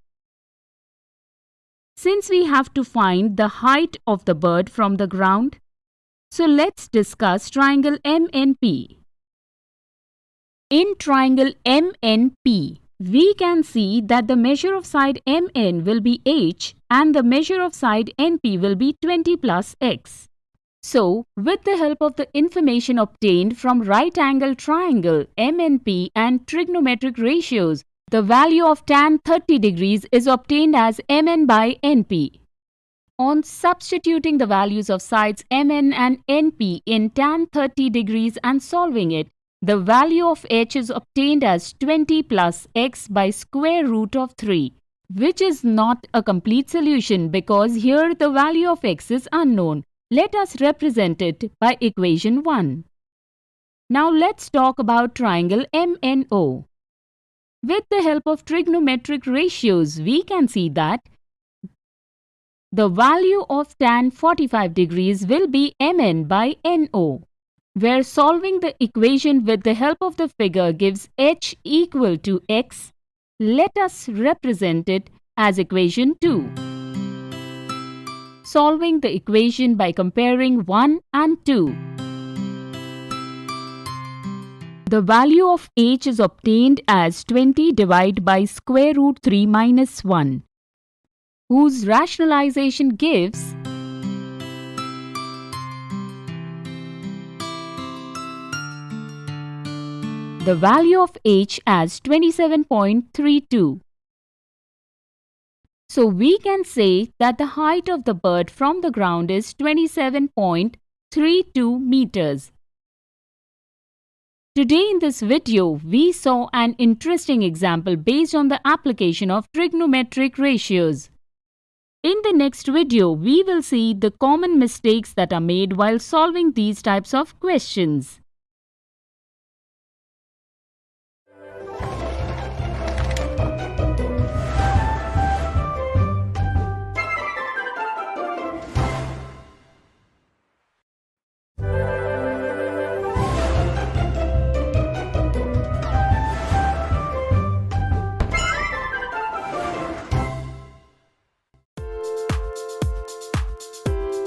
Speaker 12: Since we have to find the height of the bird from the ground, so let's discuss triangle MNP. In triangle MNP, we can see that the measure of side MN will be h and the measure of side NP will be 20 plus x. So, with the help of the information obtained from right angle triangle MNP and trigonometric ratios, the value of tan 30 degrees is obtained as Mn by Np. On substituting the values of sides Mn and Np in tan 30 degrees and solving it, the value of h is obtained as 20 plus x by square root of 3, which is not a complete solution because here the value of x is unknown. Let us represent it by equation 1. Now let's talk about triangle MNO. With the help of trigonometric ratios, we can see that the value of tan 45 degrees will be Mn by NO, where solving the equation with the help of the figure gives h equal to x. Let us represent it as equation 2. Solving the equation by comparing 1 and 2. The value of h is obtained as 20 divided by square root 3 minus 1, whose rationalization gives the value of h as 27.32. So we can say that the height of the bird from the ground is 27.32 meters. Today in this video, we saw an interesting example based on the application of trigonometric ratios. In the next video, we will see the common mistakes that are made while solving these types of questions.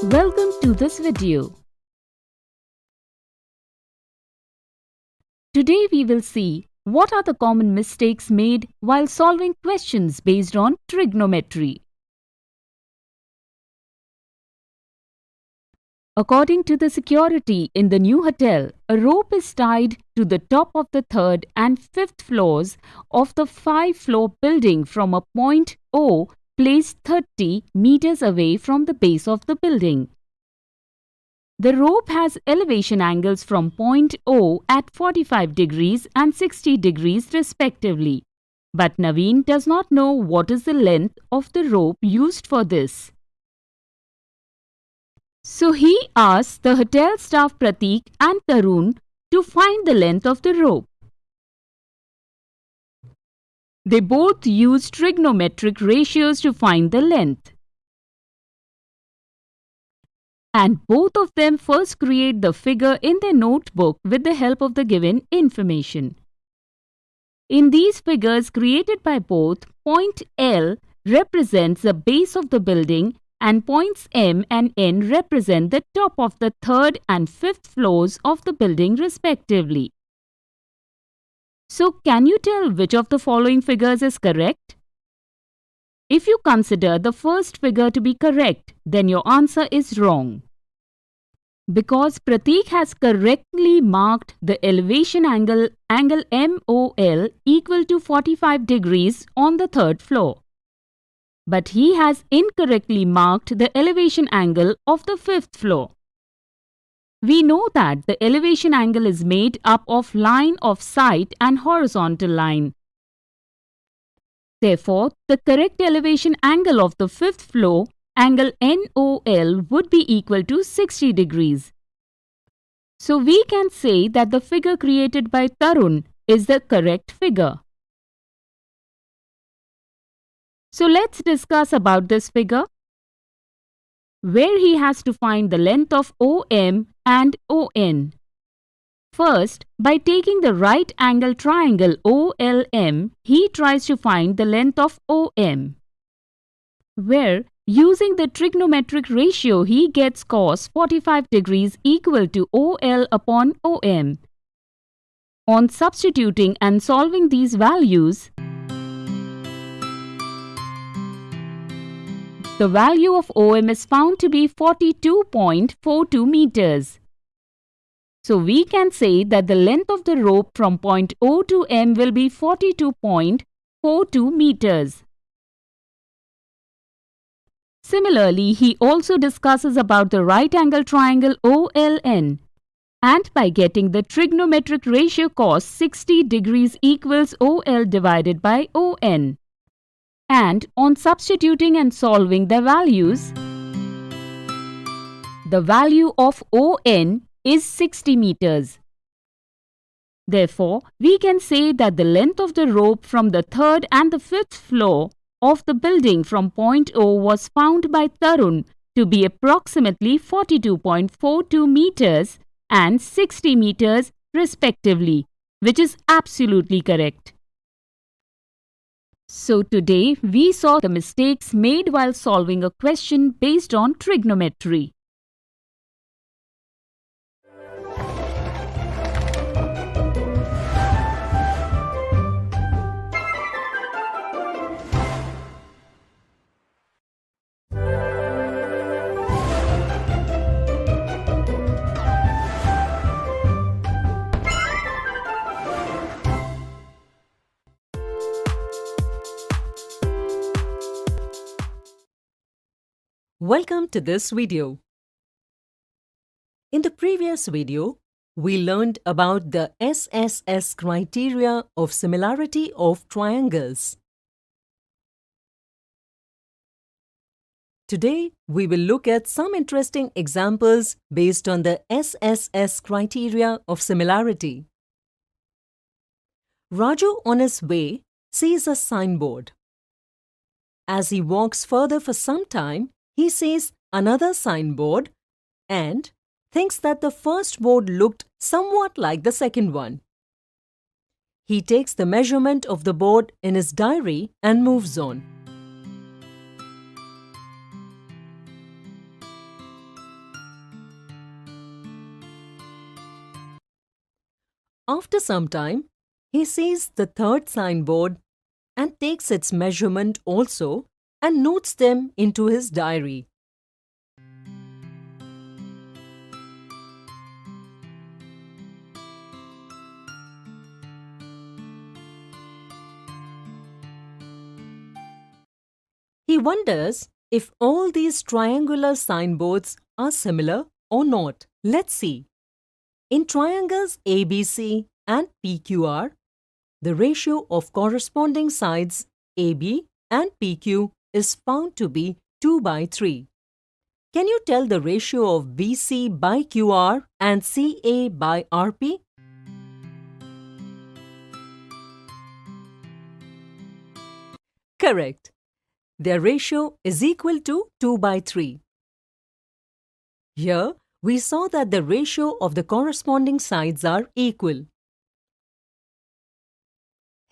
Speaker 12: Welcome to this video. Today we will see what are the common mistakes made while solving questions based on trigonometry. According to the security in the new hotel, a rope is tied to the top of the 3rd and 5th floors of the 5-floor building from a point O placed 30 meters away from the base of the building. The rope has elevation angles from point O at 45 degrees and 60 degrees respectively. But Naveen does not know what is the length of the rope used for this. So he asks the hotel staff Pratik and Tarun to find the length of the rope. They both use trigonometric ratios to find the length. and both of them first create the figure in their notebook with the help of the given information. In these figures created by both, point L represents the base of the building and points M and N represent the top of the third and fifth floors of the building respectively. So, can you tell which of the following figures is correct? If you consider the first figure to be correct, then your answer is wrong. Because Prateek has correctly marked the elevation angle MOL equal to 45 degrees on the third floor. But he has incorrectly marked the elevation angle of the fifth floor. We know that the elevation angle is made up of line of sight and horizontal line. Therefore, the correct elevation angle of the fifth floor, angle NOL, would be equal to 60 degrees. So we can say that the figure created by Tarun is the correct figure. So let's discuss about this figure, where he has to find the length of OM and ON. First, by taking the right angle triangle OLM, he tries to find the length of OM, where using the trigonometric ratio he gets cos 45 degrees equal to OL upon OM. On substituting and solving these values, the value of OM is found to be 42.42 meters. So we can say that the length of the rope from point O to M will be 42.42 meters. Similarly, he also discusses about the right angle triangle OLN, and by getting the trigonometric ratio cos 60 degrees equals OL divided by ON. And on substituting and solving the values, the value of ON is 60 meters. Therefore, we can say that the length of the rope from the third and the fifth floor of the building from point O was found by Tarun to be approximately 42.42 meters and 60 meters respectively, which is absolutely correct. So today we saw the mistakes made while solving a question based on trigonometry.
Speaker 19: Welcome to this video. In the previous video, we learned about the SSS criteria of similarity of triangles. Today, we will look at some interesting examples based on the SSS criteria of similarity. Raju on his way sees a signboard. As he walks further for some time, he sees another signboard and thinks that the first board looked somewhat like the second one. He takes the measurement of the board in his diary and moves on. After some time, he sees the third signboard and takes its measurement also and notes them into his diary. He wonders if all these triangular signboards are similar or not. Let's see. In triangles ABC and PQR, the ratio of corresponding sides AB and PQ is found to be 2/3. Can you tell the ratio of BC by QR and CA by RP? Correct. Their ratio is equal to 2/3. Here, we saw that the ratio of the corresponding sides are equal.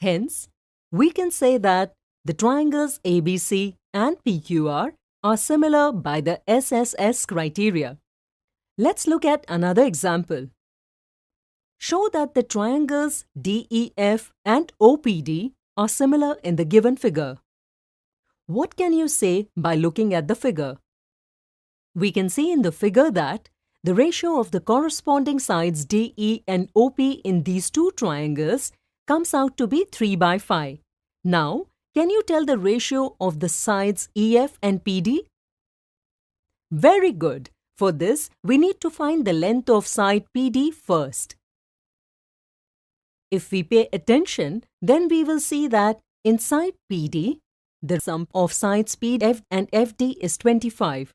Speaker 19: Hence, we can say that the triangles ABC and PQR are similar by the SSS criteria. Let's look at another example. Show that the triangles DEF and OPD are similar in the given figure. What can you say by looking at the figure? We can see in the figure that the ratio of the corresponding sides DE and OP in these two triangles comes out to be 3/5. Now, can you tell the ratio of the sides EF and PD? Very good. For this, we need to find the length of side PD first. If we pay attention, then we will see that in side PD, the sum of sides PF and FD is 25.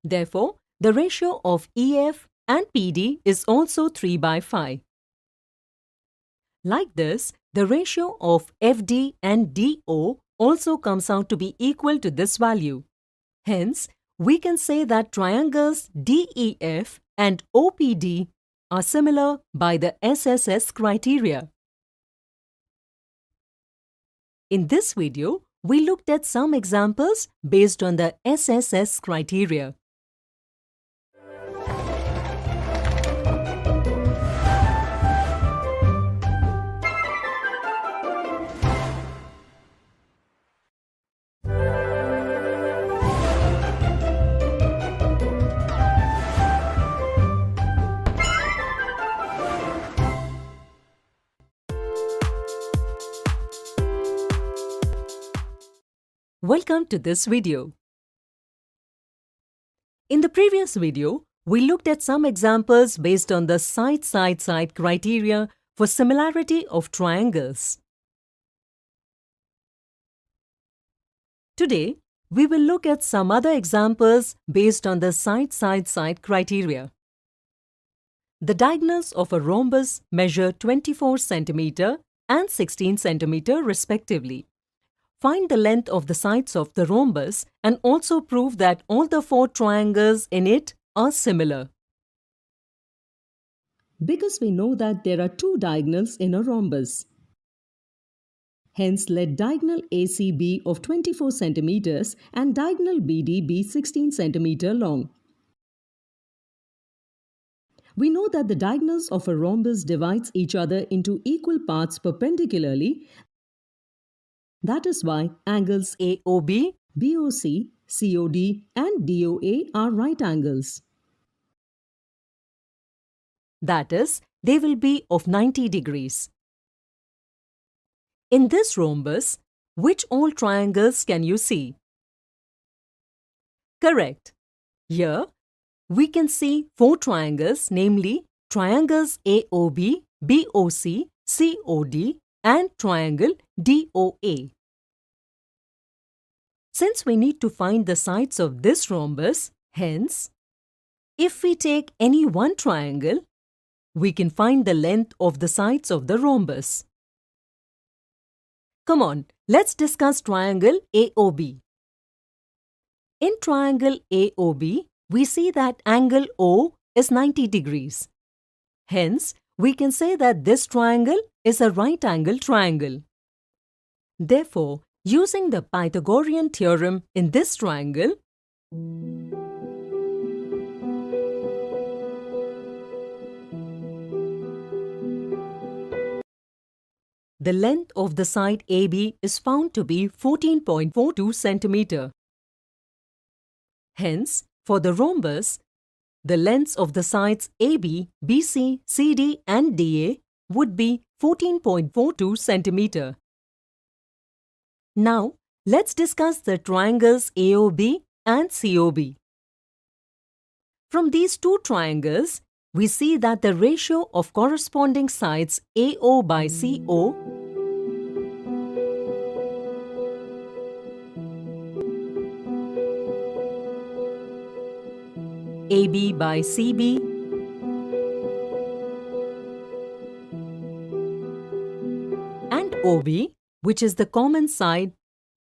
Speaker 19: Therefore, the ratio of EF and PD is also 3/5. Like this, the ratio of FD and DO also comes out to be equal to this value. Hence, we can say that triangles DEF and OPD are similar by the SSS criteria. In this video, we looked at some examples based on the SSS criteria. Welcome to this video. In the previous video, we looked at some examples based on the side-side-side criteria for similarity of triangles. Today, we will look at some other examples based on the side-side-side criteria. The diagonals of a rhombus measure 24 cm and 16 cm respectively. Find the length of the sides of the rhombus and also prove that all the four triangles in it are similar. Because we know that there are two diagonals in a rhombus. Hence, let diagonal AC be of 24 cm and diagonal BD be 16 cm long. We know that the diagonals of a rhombus divides each other into equal parts perpendicularly. That is why angles AOB, BOC, COD and DOA are right angles. That is, they will be of 90 degrees. In this rhombus, which all triangles can you see? Correct. Here, we can see four triangles, namely triangles AOB, BOC, COD and triangle DOA. Since we need to find the sides of this rhombus, hence, if we take any one triangle, we can find the length of the sides of the rhombus. Come on, let's discuss triangle AOB. In triangle AOB, we see that angle O is 90 degrees. Hence, we can say that this triangle is a right-angled triangle. Therefore, using the Pythagorean theorem in this triangle, the length of the side AB is found to be 14.42 cm. Hence, for the rhombus, the lengths of the sides AB, BC, CD and DA would be 14.42 cm. Now, let's discuss the triangles AOB and COB. From these two triangles, we see that the ratio of corresponding sides AO by CO AB by CB and OB, which is the common side,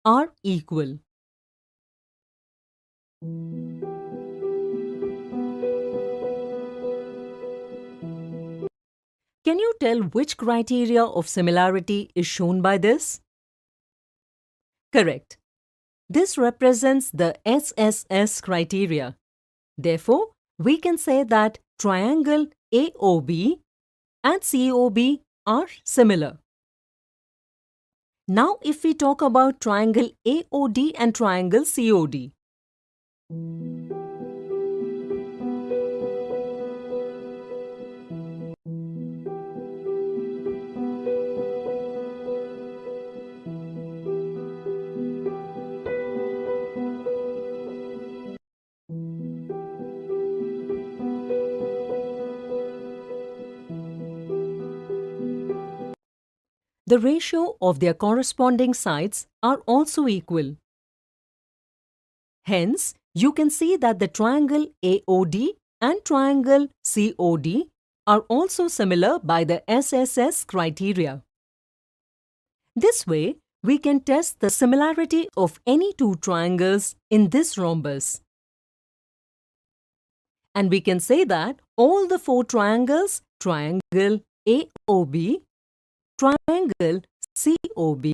Speaker 19: are equal. Can you tell which criteria of similarity is shown by this? Correct. This represents the SSS criteria. Therefore, we can say that triangle AOB and COB are similar. Now, if we talk about triangle AOD and triangle COD. The ratio of their corresponding sides are also equal. Hence, you can see that the triangle AOD and triangle COD are also similar by the SSS criteria. This way, we can test the similarity of any two triangles in this rhombus. And we can say that all the four triangles, triangle AOB, triangle COB,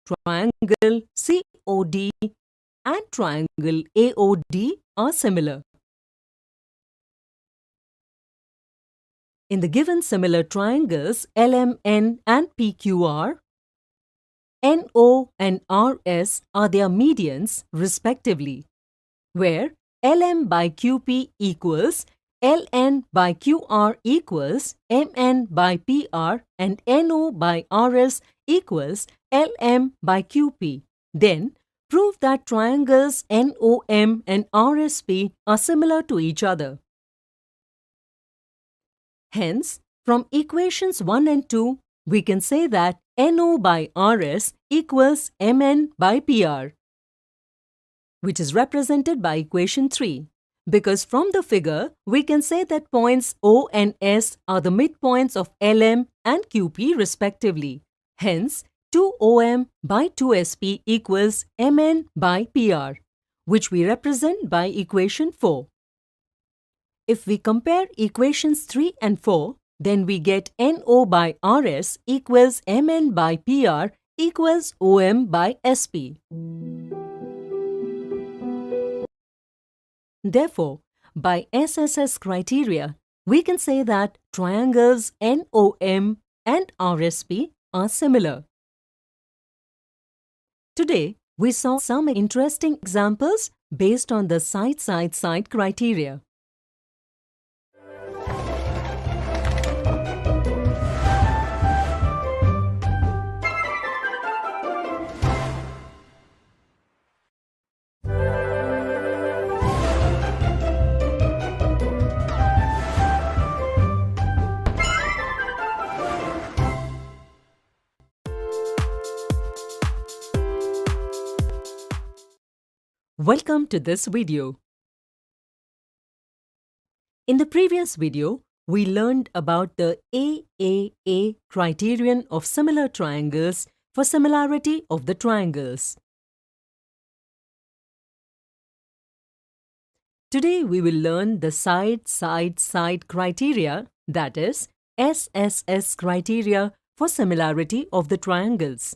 Speaker 19: triangle COD and triangle AOD are similar. In the given similar triangles LMN and PQR, NO and RS are their medians respectively, where LM by QP equals LN by QR equals MN by PR and NO by RS equals LM by QP. Then, prove that triangles NOM and RSP are similar to each other. Hence, from equations 1 and 2, we can say that NO by RS equals MN by PR, which is represented by equation 3. Because from the figure, we can say that points O and S are the midpoints of LM and QP respectively. Hence, 2OM by 2SP equals MN by PR, which we represent by equation 4. If we compare equations 3 and 4, then we get NO by RS equals MN by PR equals OM by SP. Therefore, by SSS criteria, we can say that triangles NOM and RSP are similar. Today, we saw some interesting examples based on the side-side-side criteria. Welcome to this video. In the previous video, we learned about the AAA criterion of similar triangles for similarity of the triangles. Today we will learn the side-side-side criteria, that is, SSS criteria for similarity of the triangles.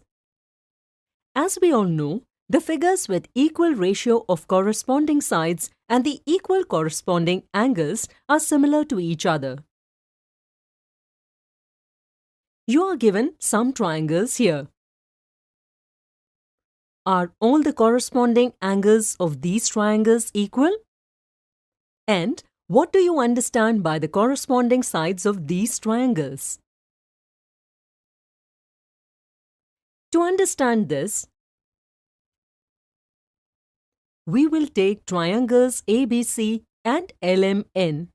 Speaker 19: As we all know, the figures with equal ratio of corresponding sides and the equal corresponding angles are similar to each other. You are given some triangles here. Are all the corresponding angles of these triangles equal? And what do you understand by the corresponding sides of these triangles? To understand this, we will take triangles ABC and LMN.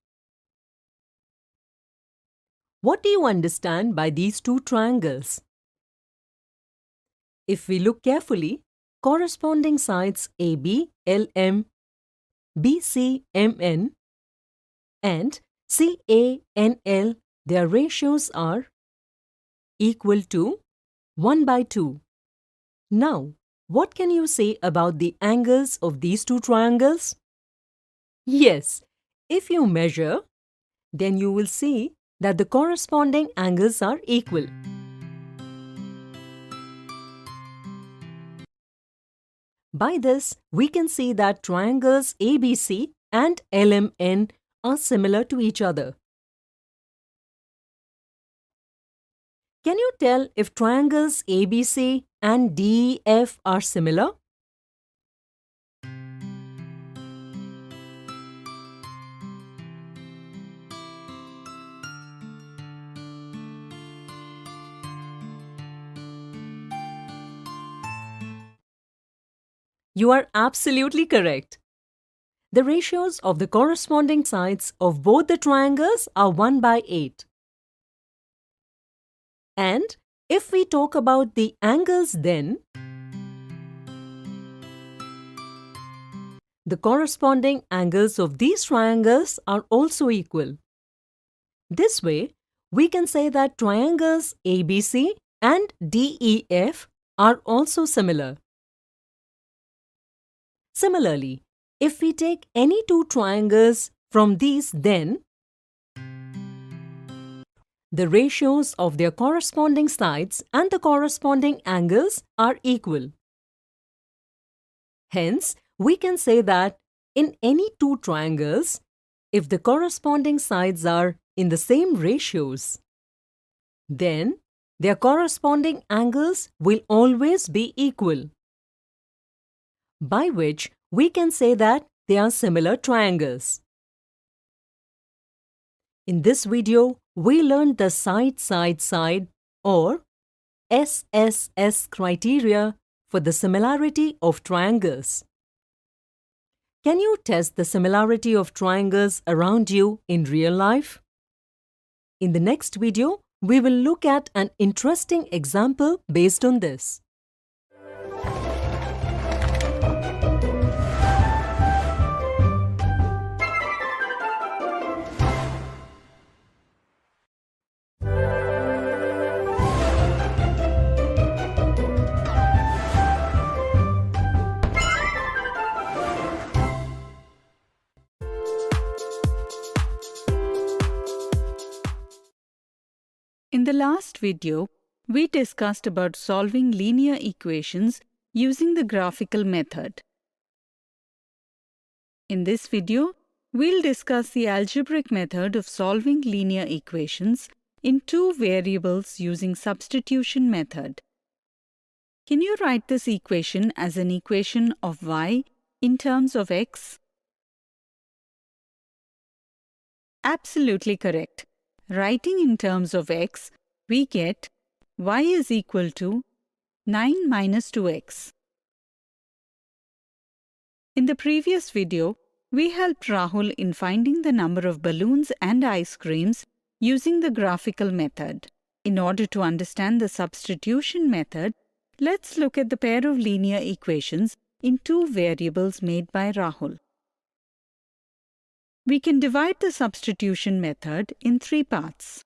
Speaker 19: What do you understand by these two triangles? If we look carefully, corresponding sides AB, LM, BC, MN and CA, NL, their ratios are equal to 1 by 2. Now, what can you say about the angles of these two triangles? Yes, if you measure, then you will see that the corresponding angles are equal. By this, we can see that triangles ABC and LMN are similar to each other. Can you tell if triangles ABC and DEF are similar? You are absolutely correct. The ratios of the corresponding sides of both the triangles are 1/8. And if we talk about the angles then, the corresponding angles of these triangles are also equal. This way, we can say that triangles ABC and DEF are also similar. Similarly, if we take any two triangles from these, then the ratios of their corresponding sides and the corresponding angles are equal. Hence, we can say that in any two triangles, if the corresponding sides are in the same ratios, then their corresponding angles will always be equal, by which we can say that they are similar triangles. In this video, we learned the side-side-side or SSS criteria for the similarity of triangles. Can you test the similarity of triangles around you in real life? In the next video, we will look at an interesting example based on this.
Speaker 18: In the last video, we discussed about solving linear equations using the graphical method. In this video, we'll discuss the algebraic method of solving linear equations in two variables using substitution method. Can you write this equation as an equation of y in terms of x? Absolutely correct. Writing in terms of x, we get y is equal to 9 minus 2x. In the previous video, we helped Rahul in finding the number of balloons and ice creams using the graphical method. In order to understand the substitution method, let's look at the pair of linear equations in two variables made by Rahul. We can divide the substitution method in three parts.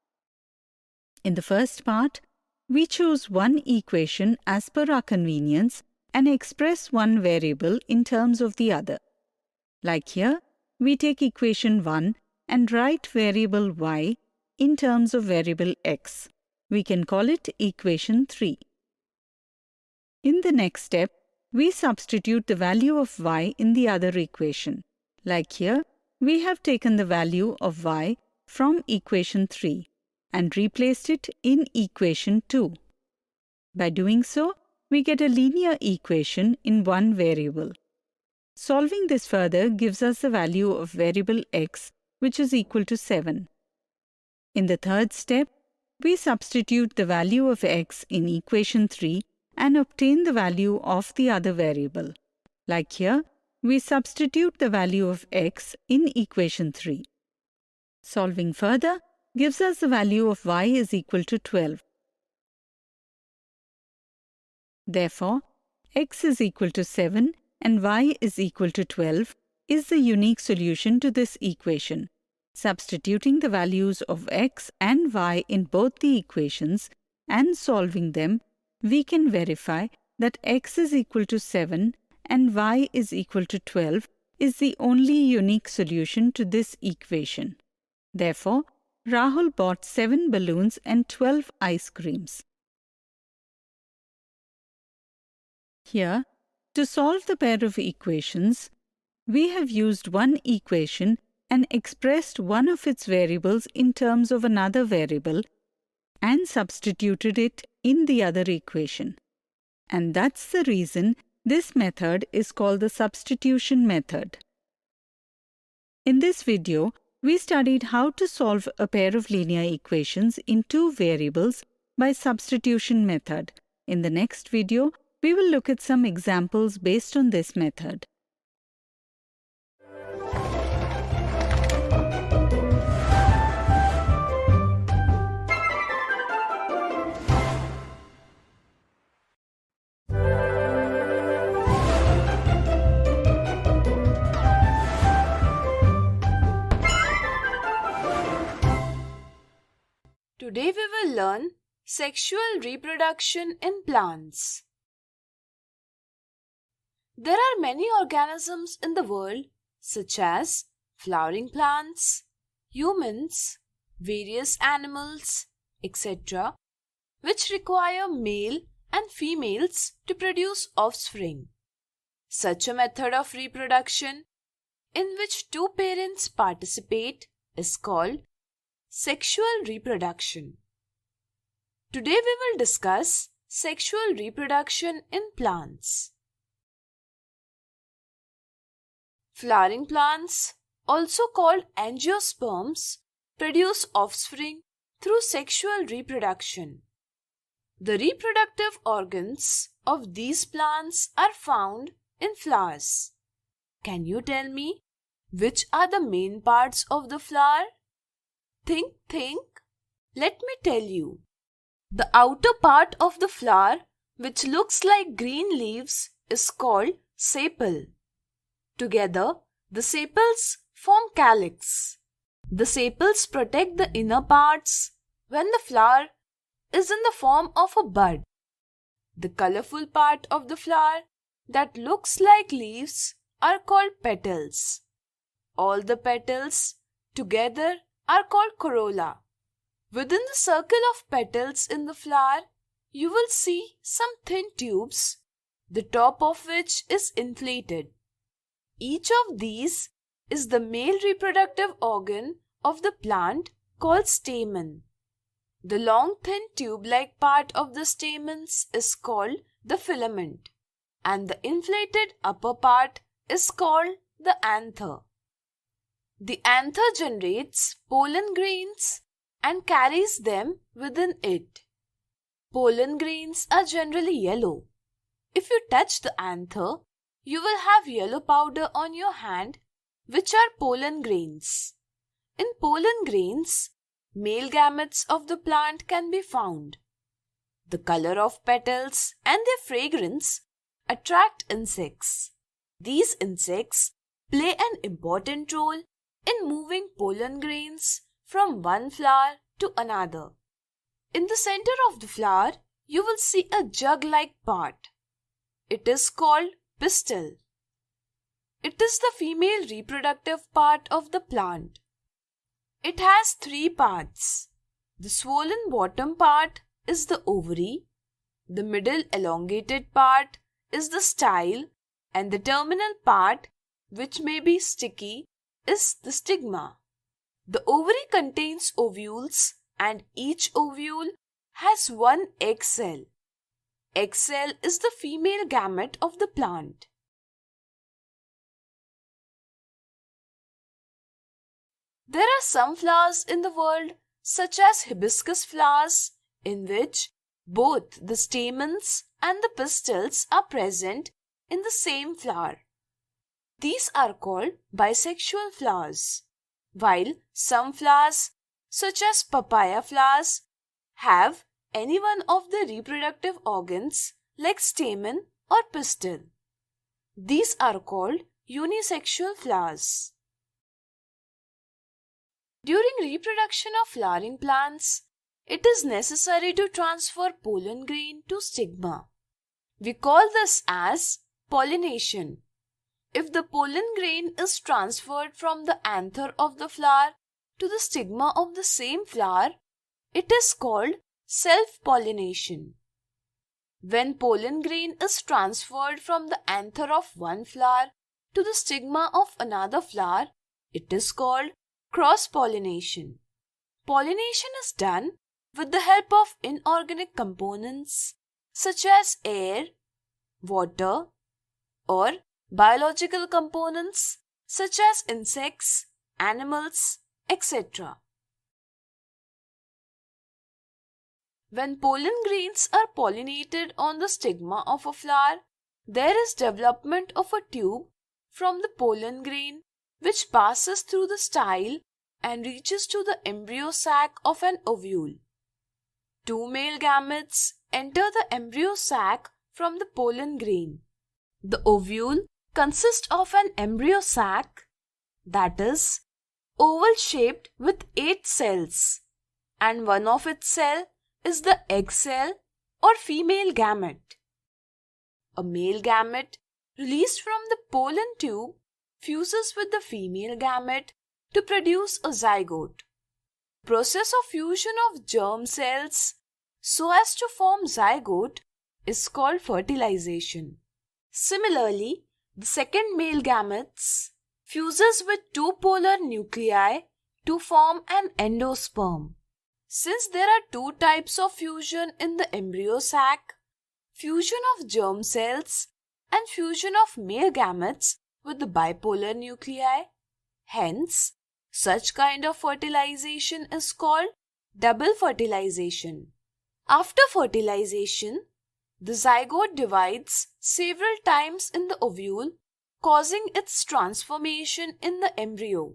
Speaker 18: In the first part, we choose one equation as per our convenience and express one variable in terms of the other. Like here, we take equation 1 and write variable y in terms of variable x. We can call it equation 3. In the next step, we substitute the value of y in the other equation. Like here, we have taken the value of y from equation 3 and replaced it in equation 2. By doing so, we get a linear equation in one variable. Solving this further gives us the value of variable x, which is equal to 7. In the third step, we substitute the value of x in equation 3 and obtain the value of the other variable. Like here, we substitute the value of x in equation 3. Solving further gives us the value of y is equal to 12. Therefore, x is equal to 7 and y is equal to 12 is the unique solution to this equation. Substituting the values of x and y in both the equations and solving them, we can verify that x is equal to 7 and y is equal to 12 is the only unique solution to this equation. Therefore, Rahul bought 7 balloons and 12 ice creams. Here, to solve the pair of equations, we have used one equation and expressed one of its variables in terms of another variable and substituted it in the other equation. And that's the reason this method is called the substitution method. In this video, we studied how to solve a pair of linear equations in two variables by substitution method. In the next video, we will look at some examples based on this method.
Speaker 9: Today we will learn sexual reproduction in plants. There are many organisms in the world such as flowering plants, humans, various animals, etc., which require male and females to produce offspring. Such a method of reproduction in which two parents participate is called sexual reproduction. Today we will discuss sexual reproduction in plants. Flowering plants, also called angiosperms, produce offspring through sexual reproduction. The reproductive organs of these plants are found in flowers. Can you tell me which are the main parts of the flower? Think. Let me tell you. The outer part of the flower, which looks like green leaves, is called sepal. Together, the sepals form calyx. The sepals protect the inner parts when the flower is in the form of a bud. The colorful part of the flower that looks like leaves are called petals. All the petals together are called corolla. Within the circle of petals in the flower, you will see some thin tubes, the top of which is inflated. Each of these is the male reproductive organ of the plant called stamen. The long thin tube-like part of the stamens is called the filament, and the inflated upper part is called the anther. The anther generates pollen grains and carries them within it. Pollen grains are generally yellow. If you touch the anther, you will have yellow powder on your hand, which are pollen grains. In pollen grains, male gametes of the plant can be found. The color of petals and their fragrance attract insects. These insects play an important role in moving pollen grains from one flower to another. In the center of the flower, you will see a jug-like part. It is called pistil. It is the female reproductive part of the plant. It has 3 parts. The swollen bottom part is the ovary, the middle elongated part is the style, and the terminal part, which may be sticky, is the stigma. The ovary contains ovules and each ovule has one egg cell. Egg cell is the female gamete of the plant. There are some flowers in the world, such as hibiscus flowers, in which both the stamens and the pistils are present in the same flower. These are called bisexual flowers, while some flowers, such as papaya flowers, have any one of the reproductive organs like stamen or pistil. These are called unisexual flowers. During reproduction of flowering plants, it is necessary to transfer pollen grain to stigma. We call this as pollination. If the pollen grain is transferred from the anther of the flower to the stigma of the same flower, it is called self-pollination. When pollen grain is transferred from the anther of one flower to the stigma of another flower, it is called cross-pollination. Pollination is done with the help of inorganic components such as air, water, or biological components such as insects, animals, etc. When pollen grains are pollinated on the stigma of a flower, there is development of a tube from the pollen grain which passes through the style and reaches to the embryo sac of an ovule. Two male gametes enter the embryo sac from the pollen grain. The ovule consists of an embryo sac, that is, oval-shaped with 8 cells, and one of its cells is the egg cell or female gamete. A male gamete released from the pollen tube fuses with the female gamete to produce a zygote. The process of fusion of germ cells so as to form zygote is called fertilization. Similarly, the second male gametes fuses with 2 polar nuclei to form an endosperm. Since there are 2 types of fusion in the embryo sac, fusion of germ cells and fusion of male gametes with the bipolar nuclei, hence, such kind of fertilization is called double fertilization. After fertilization, the zygote divides several times in the ovule, causing its transformation in the embryo.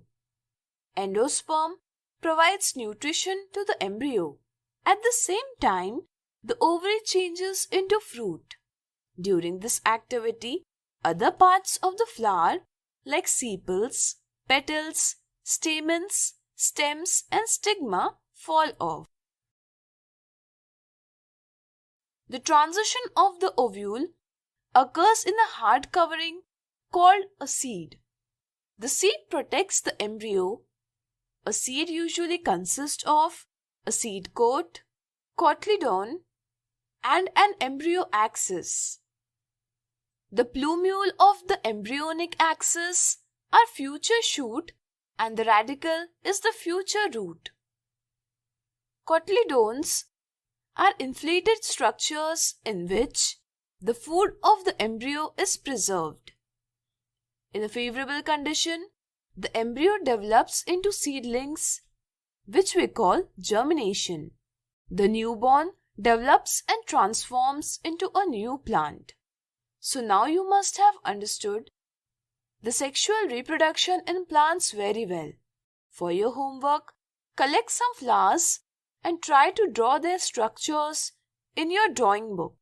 Speaker 9: Endosperm provides nutrition to the embryo. At the same time, the ovary changes into fruit. During this activity, other parts of the flower like sepals, petals, stamens, stems and stigma fall off. The transition of the ovule occurs in a hard covering called a seed. The seed protects the embryo. A seed usually consists of a seed coat, cotyledon, and an embryo axis. The plumule of the embryonic axis are future shoot and the radicle is the future root. Cotyledons are inflated structures in which the food of the embryo is preserved. In a favorable condition, the embryo develops into seedlings, which we call germination. The newborn develops and transforms into a new plant. So now you must have understood the sexual reproduction in plants very well. For your homework, collect some flowers and try to draw their structures in your drawing book.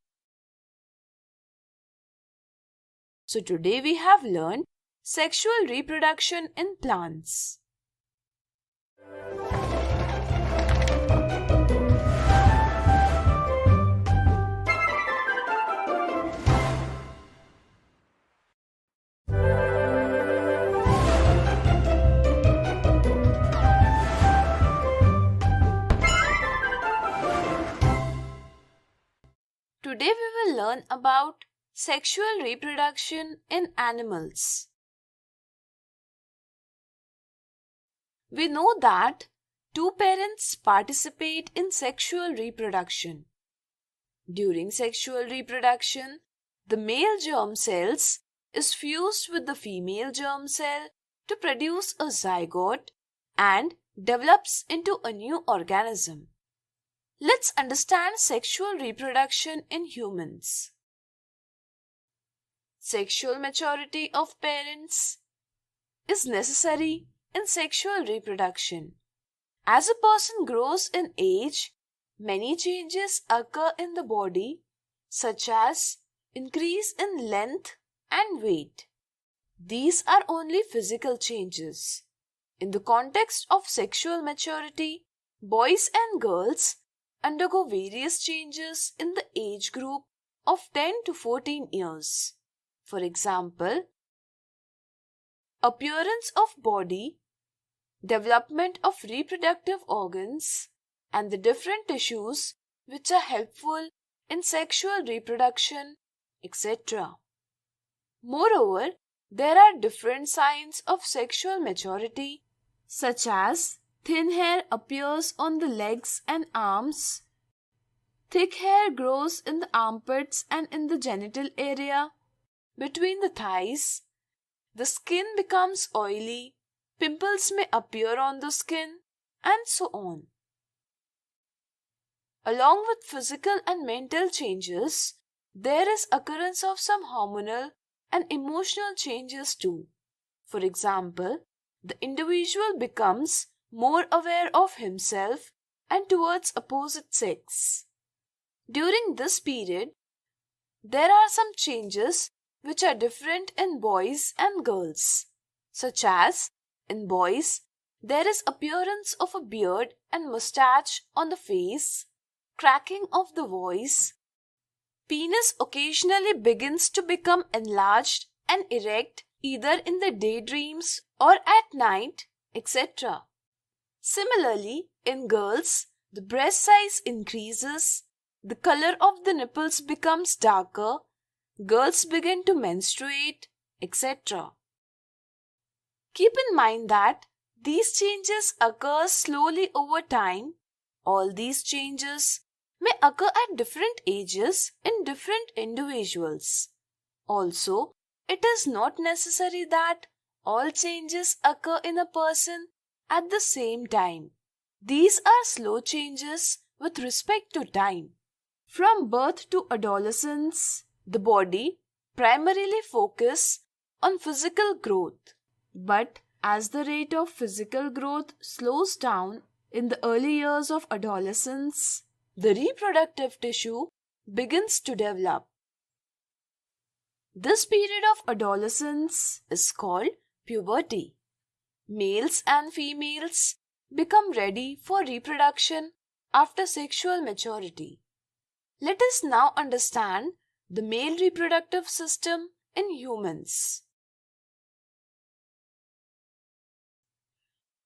Speaker 9: So today we have learned sexual reproduction in plants. Today we will learn about sexual reproduction in animals. We know that 2 parents participate in sexual reproduction. During sexual reproduction, the male germ cells is fused with the female germ cell to produce a zygote and develops into a new organism. Let's understand sexual reproduction in humans. Sexual maturity of parents is necessary in sexual reproduction. As a person grows in age, many changes occur in the body, such as increase in length and weight. These are only physical changes. In the context of sexual maturity, boys and girls undergo various changes in the age group of 10 to 14 years. For example, appearance of body, development of reproductive organs, and the different tissues which are helpful in sexual reproduction, etc. Moreover, there are different signs of sexual maturity, such as thin hair appears on the legs and arms, thick hair grows in the armpits and in the genital area, between the thighs, the skin becomes oily, pimples may appear on the skin, and so on. Along with physical and mental changes, there is occurrence of some hormonal and emotional changes too. For example, the individual becomes more aware of himself and towards opposite sex. During this period, there are some changes which are different in boys and girls, such as in boys, there is appearance of a beard and mustache on the face, cracking of the voice, penis occasionally begins to become enlarged and erect either in the daydreams or at night, etc. Similarly, in girls, the breast size increases, the color of the nipples becomes darker, girls begin to menstruate, etc. Keep in mind that these changes occur slowly over time. All these changes may occur at different ages in different individuals. Also, it is not necessary that all changes occur in a person at the same time. These are slow changes with respect to time. From birth to adolescence, the body primarily focuses on physical growth. But as the rate of physical growth slows down in the early years of adolescence, the reproductive tissue begins to develop. This period of adolescence is called puberty. Males and females become ready for reproduction after sexual maturity. Let us now understand the male reproductive system in humans.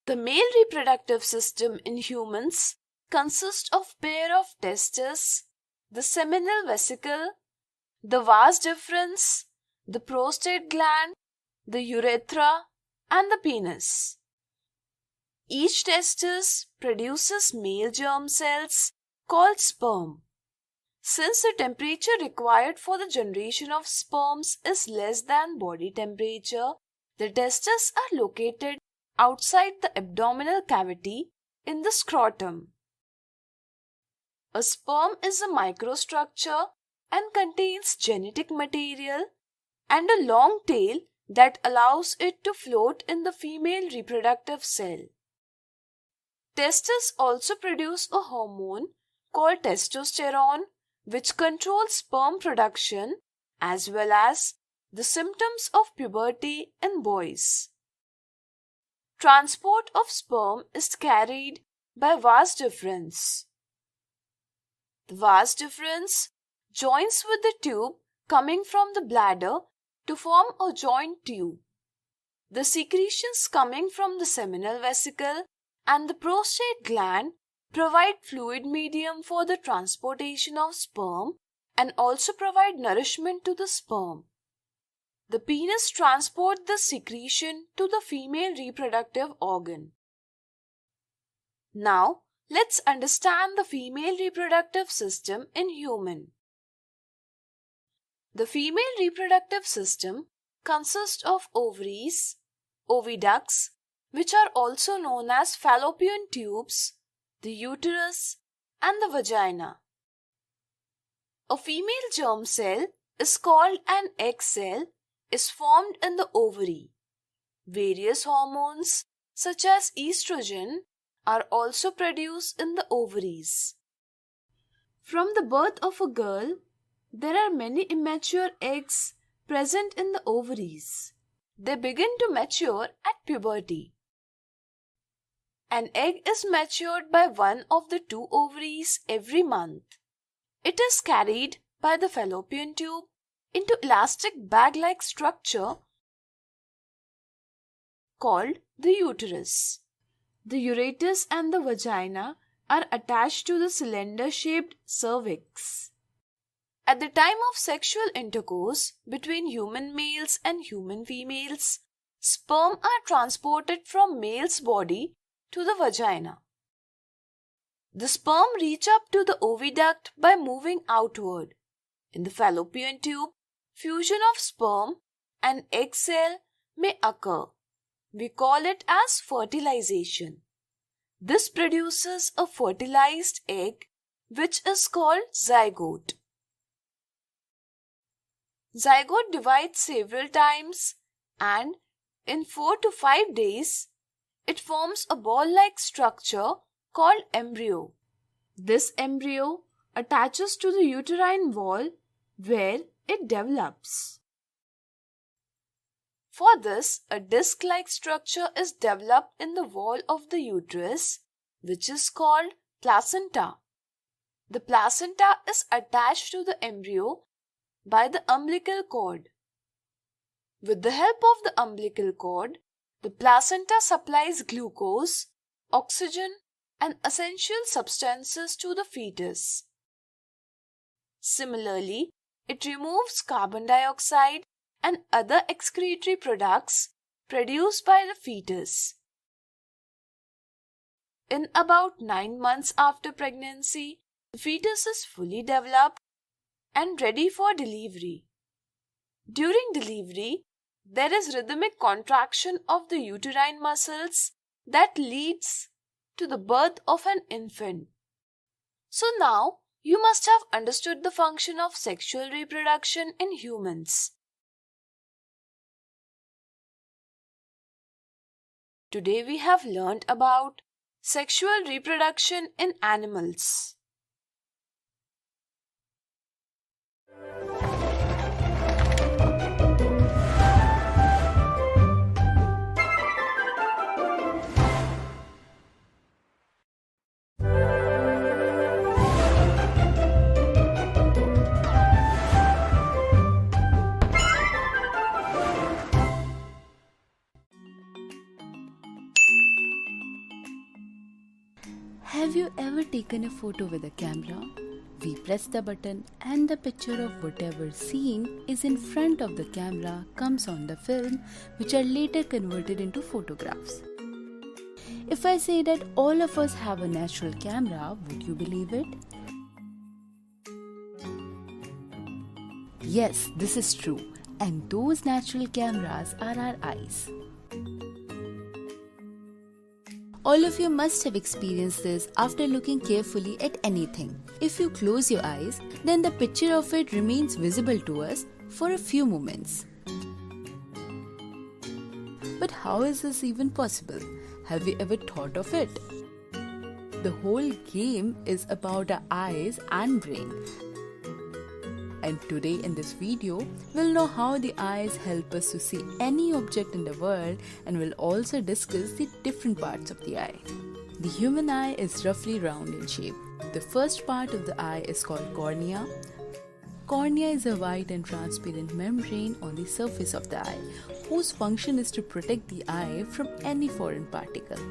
Speaker 9: The male reproductive system in humans consists of pair of testes, the seminal vesicle, the vas deferens, the prostate gland, the urethra, and the penis. Each testis produces male germ cells called sperm. Since the temperature required for the generation of sperms is less than body temperature, the testes are located outside the abdominal cavity in the scrotum. A sperm is a microstructure and contains genetic material and a long tail that allows it to float in the female reproductive cell. Testes also produce a hormone called testosterone, which controls sperm production as well as the symptoms of puberty in boys. Transport of sperm is carried by vas deferens. The vas deferens joins with the tube coming from the bladder to form a joint tube. The secretions coming from the seminal vesicle and the prostate gland provide fluid medium for the transportation of sperm and also provide nourishment to the sperm. The penis transports the secretion to the female reproductive organ. Now, let's understand the female reproductive system in human. The female reproductive system consists of ovaries, oviducts, which are also known as fallopian tubes, the uterus, and the vagina. A female germ cell is called an egg cell, is formed in the ovary. Various hormones such as estrogen are also produced in the ovaries. From the birth of a girl, there are many immature eggs present in the ovaries. They begin to mature at puberty. An egg is matured by one of the two ovaries every month. It is carried by the fallopian tube into elastic bag-like structure called the uterus. The ureter and the vagina are attached to the cylinder-shaped cervix. At the time of sexual intercourse between human males and human females, sperm are transported from male's body to the vagina. The sperm reach up to the oviduct by moving outward. In the fallopian tube, fusion of sperm and egg cell may occur. We call it as fertilization. This produces a fertilized egg, which is called zygote. Zygote divides several times and in 4 to 5 days, it forms a ball-like structure called embryo. This embryo attaches to the uterine wall where it develops. For this, a disc-like structure is developed in the wall of the uterus, which is called placenta. The placenta is attached to the embryo by the umbilical cord. With the help of the umbilical cord, the placenta supplies glucose, oxygen, and essential substances to the fetus. Similarly, it removes carbon dioxide and other excretory products produced by the fetus. In about 9 months after pregnancy, the fetus is fully developed and ready for delivery. During delivery, there is rhythmic contraction of the uterine muscles that leads to the birth of an infant. So now, you must have understood the function of sexual reproduction in humans. Today we have learnt about sexual reproduction in animals.
Speaker 13: Have you ever taken a photo with a camera? We press the button and the picture of whatever scene is in front of the camera comes on the film, which are later converted into photographs. If I say that all of us have a natural camera, would you believe it? Yes, this is true, and those natural cameras are our eyes. All of you must have experienced this after looking carefully at anything. If you close your eyes, then the picture of it remains visible to us for a few moments. But how is this even possible? Have you ever thought of it? The whole game is about our eyes and brain. And today in this video, we'll know how the eyes help us to see any object in the world, and we'll also discuss the different parts of the eye. The human eye is roughly round in shape. The first part of the eye is called cornea. Cornea is a white and transparent membrane on the surface of the eye, whose function is to protect the eye from any foreign particle.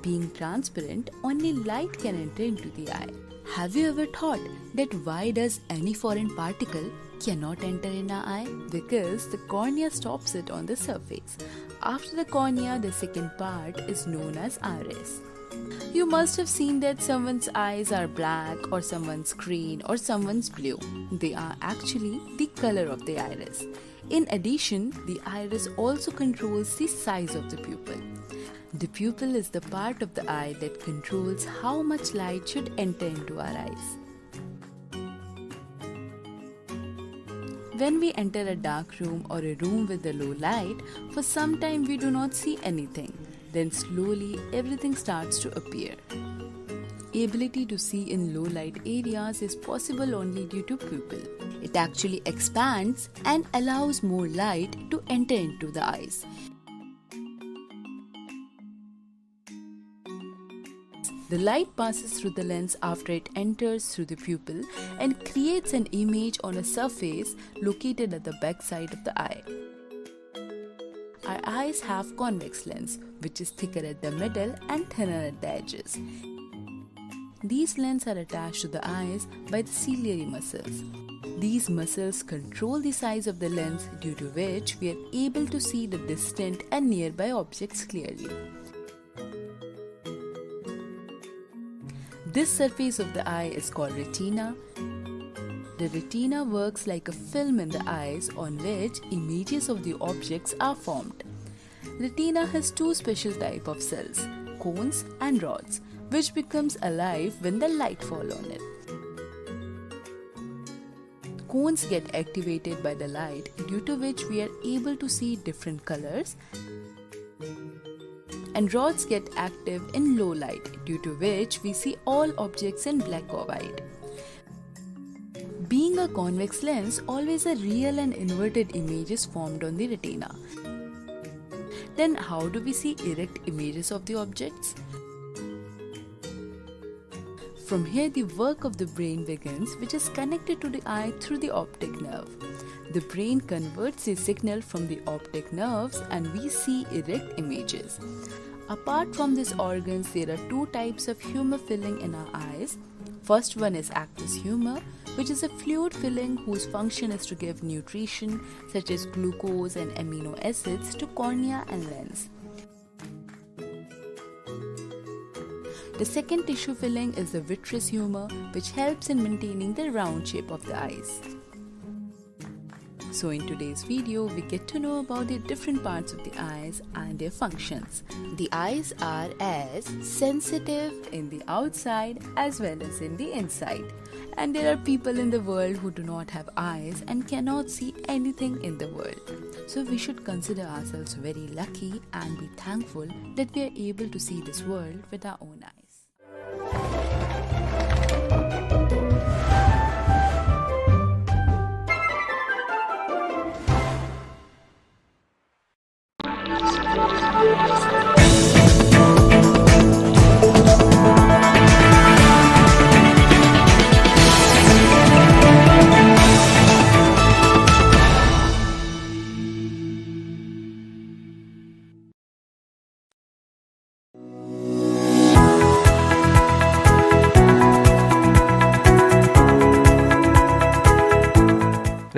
Speaker 13: Being transparent, only light can enter into the eye. Have you ever thought that why does any foreign particle cannot enter in our eye? Because the cornea stops it on the surface. After the cornea, the second part is known as iris. You must have seen that someone's eyes are black or someone's green or someone's blue. They are actually the color of the iris. In addition, the iris also controls the size of the pupil. The pupil is the part of the eye that controls how much light should enter into our eyes. When we enter a dark room or a room with a low light, for some time we do not see anything. Then slowly everything starts to appear. Ability to see in low light areas is possible only due to pupil. It actually expands and allows more light to enter into the eyes. The light passes through the lens after it enters through the pupil and creates an image on a surface located at the back side of the eye. our eyes have convex lens, which is thicker at the middle and thinner at the edges. These lenses are attached to the eyes by the ciliary muscles. These muscles control the size of the lens, due to which we are able to see the distant and nearby objects clearly. This surface of the eye is called retina. The retina works like a film in the eyes on which images of the objects are formed. Retina has two special types of cells, cones and rods, which becomes alive when the light falls on it. Cones get activated by the light, due to which we are able to see different colors, and rods get active in low light, due to which we see all objects in black or white. Being a convex lens, always a real and inverted image is formed on the retina. Then how do we see erect images of the objects? From here the work of the brain begins, which is connected to the eye through the optic nerve. The brain converts the signal from the optic nerves and we see erect images. Apart from these organs, there are two types of humor filling in our eyes. First one is aqueous humor, which is a fluid filling whose function is to give nutrition such as glucose and amino acids to cornea and lens. The second tissue filling is the vitreous humor, which helps in maintaining the round shape of the eyes. So in today's video, we get to know about the different parts of the eyes and their functions. The eyes are as sensitive in the outside as well as in the inside. And there are people in the world who do not have eyes and cannot see anything in the world. So we should consider ourselves very lucky and be thankful that we are able to see this world with our own eyes.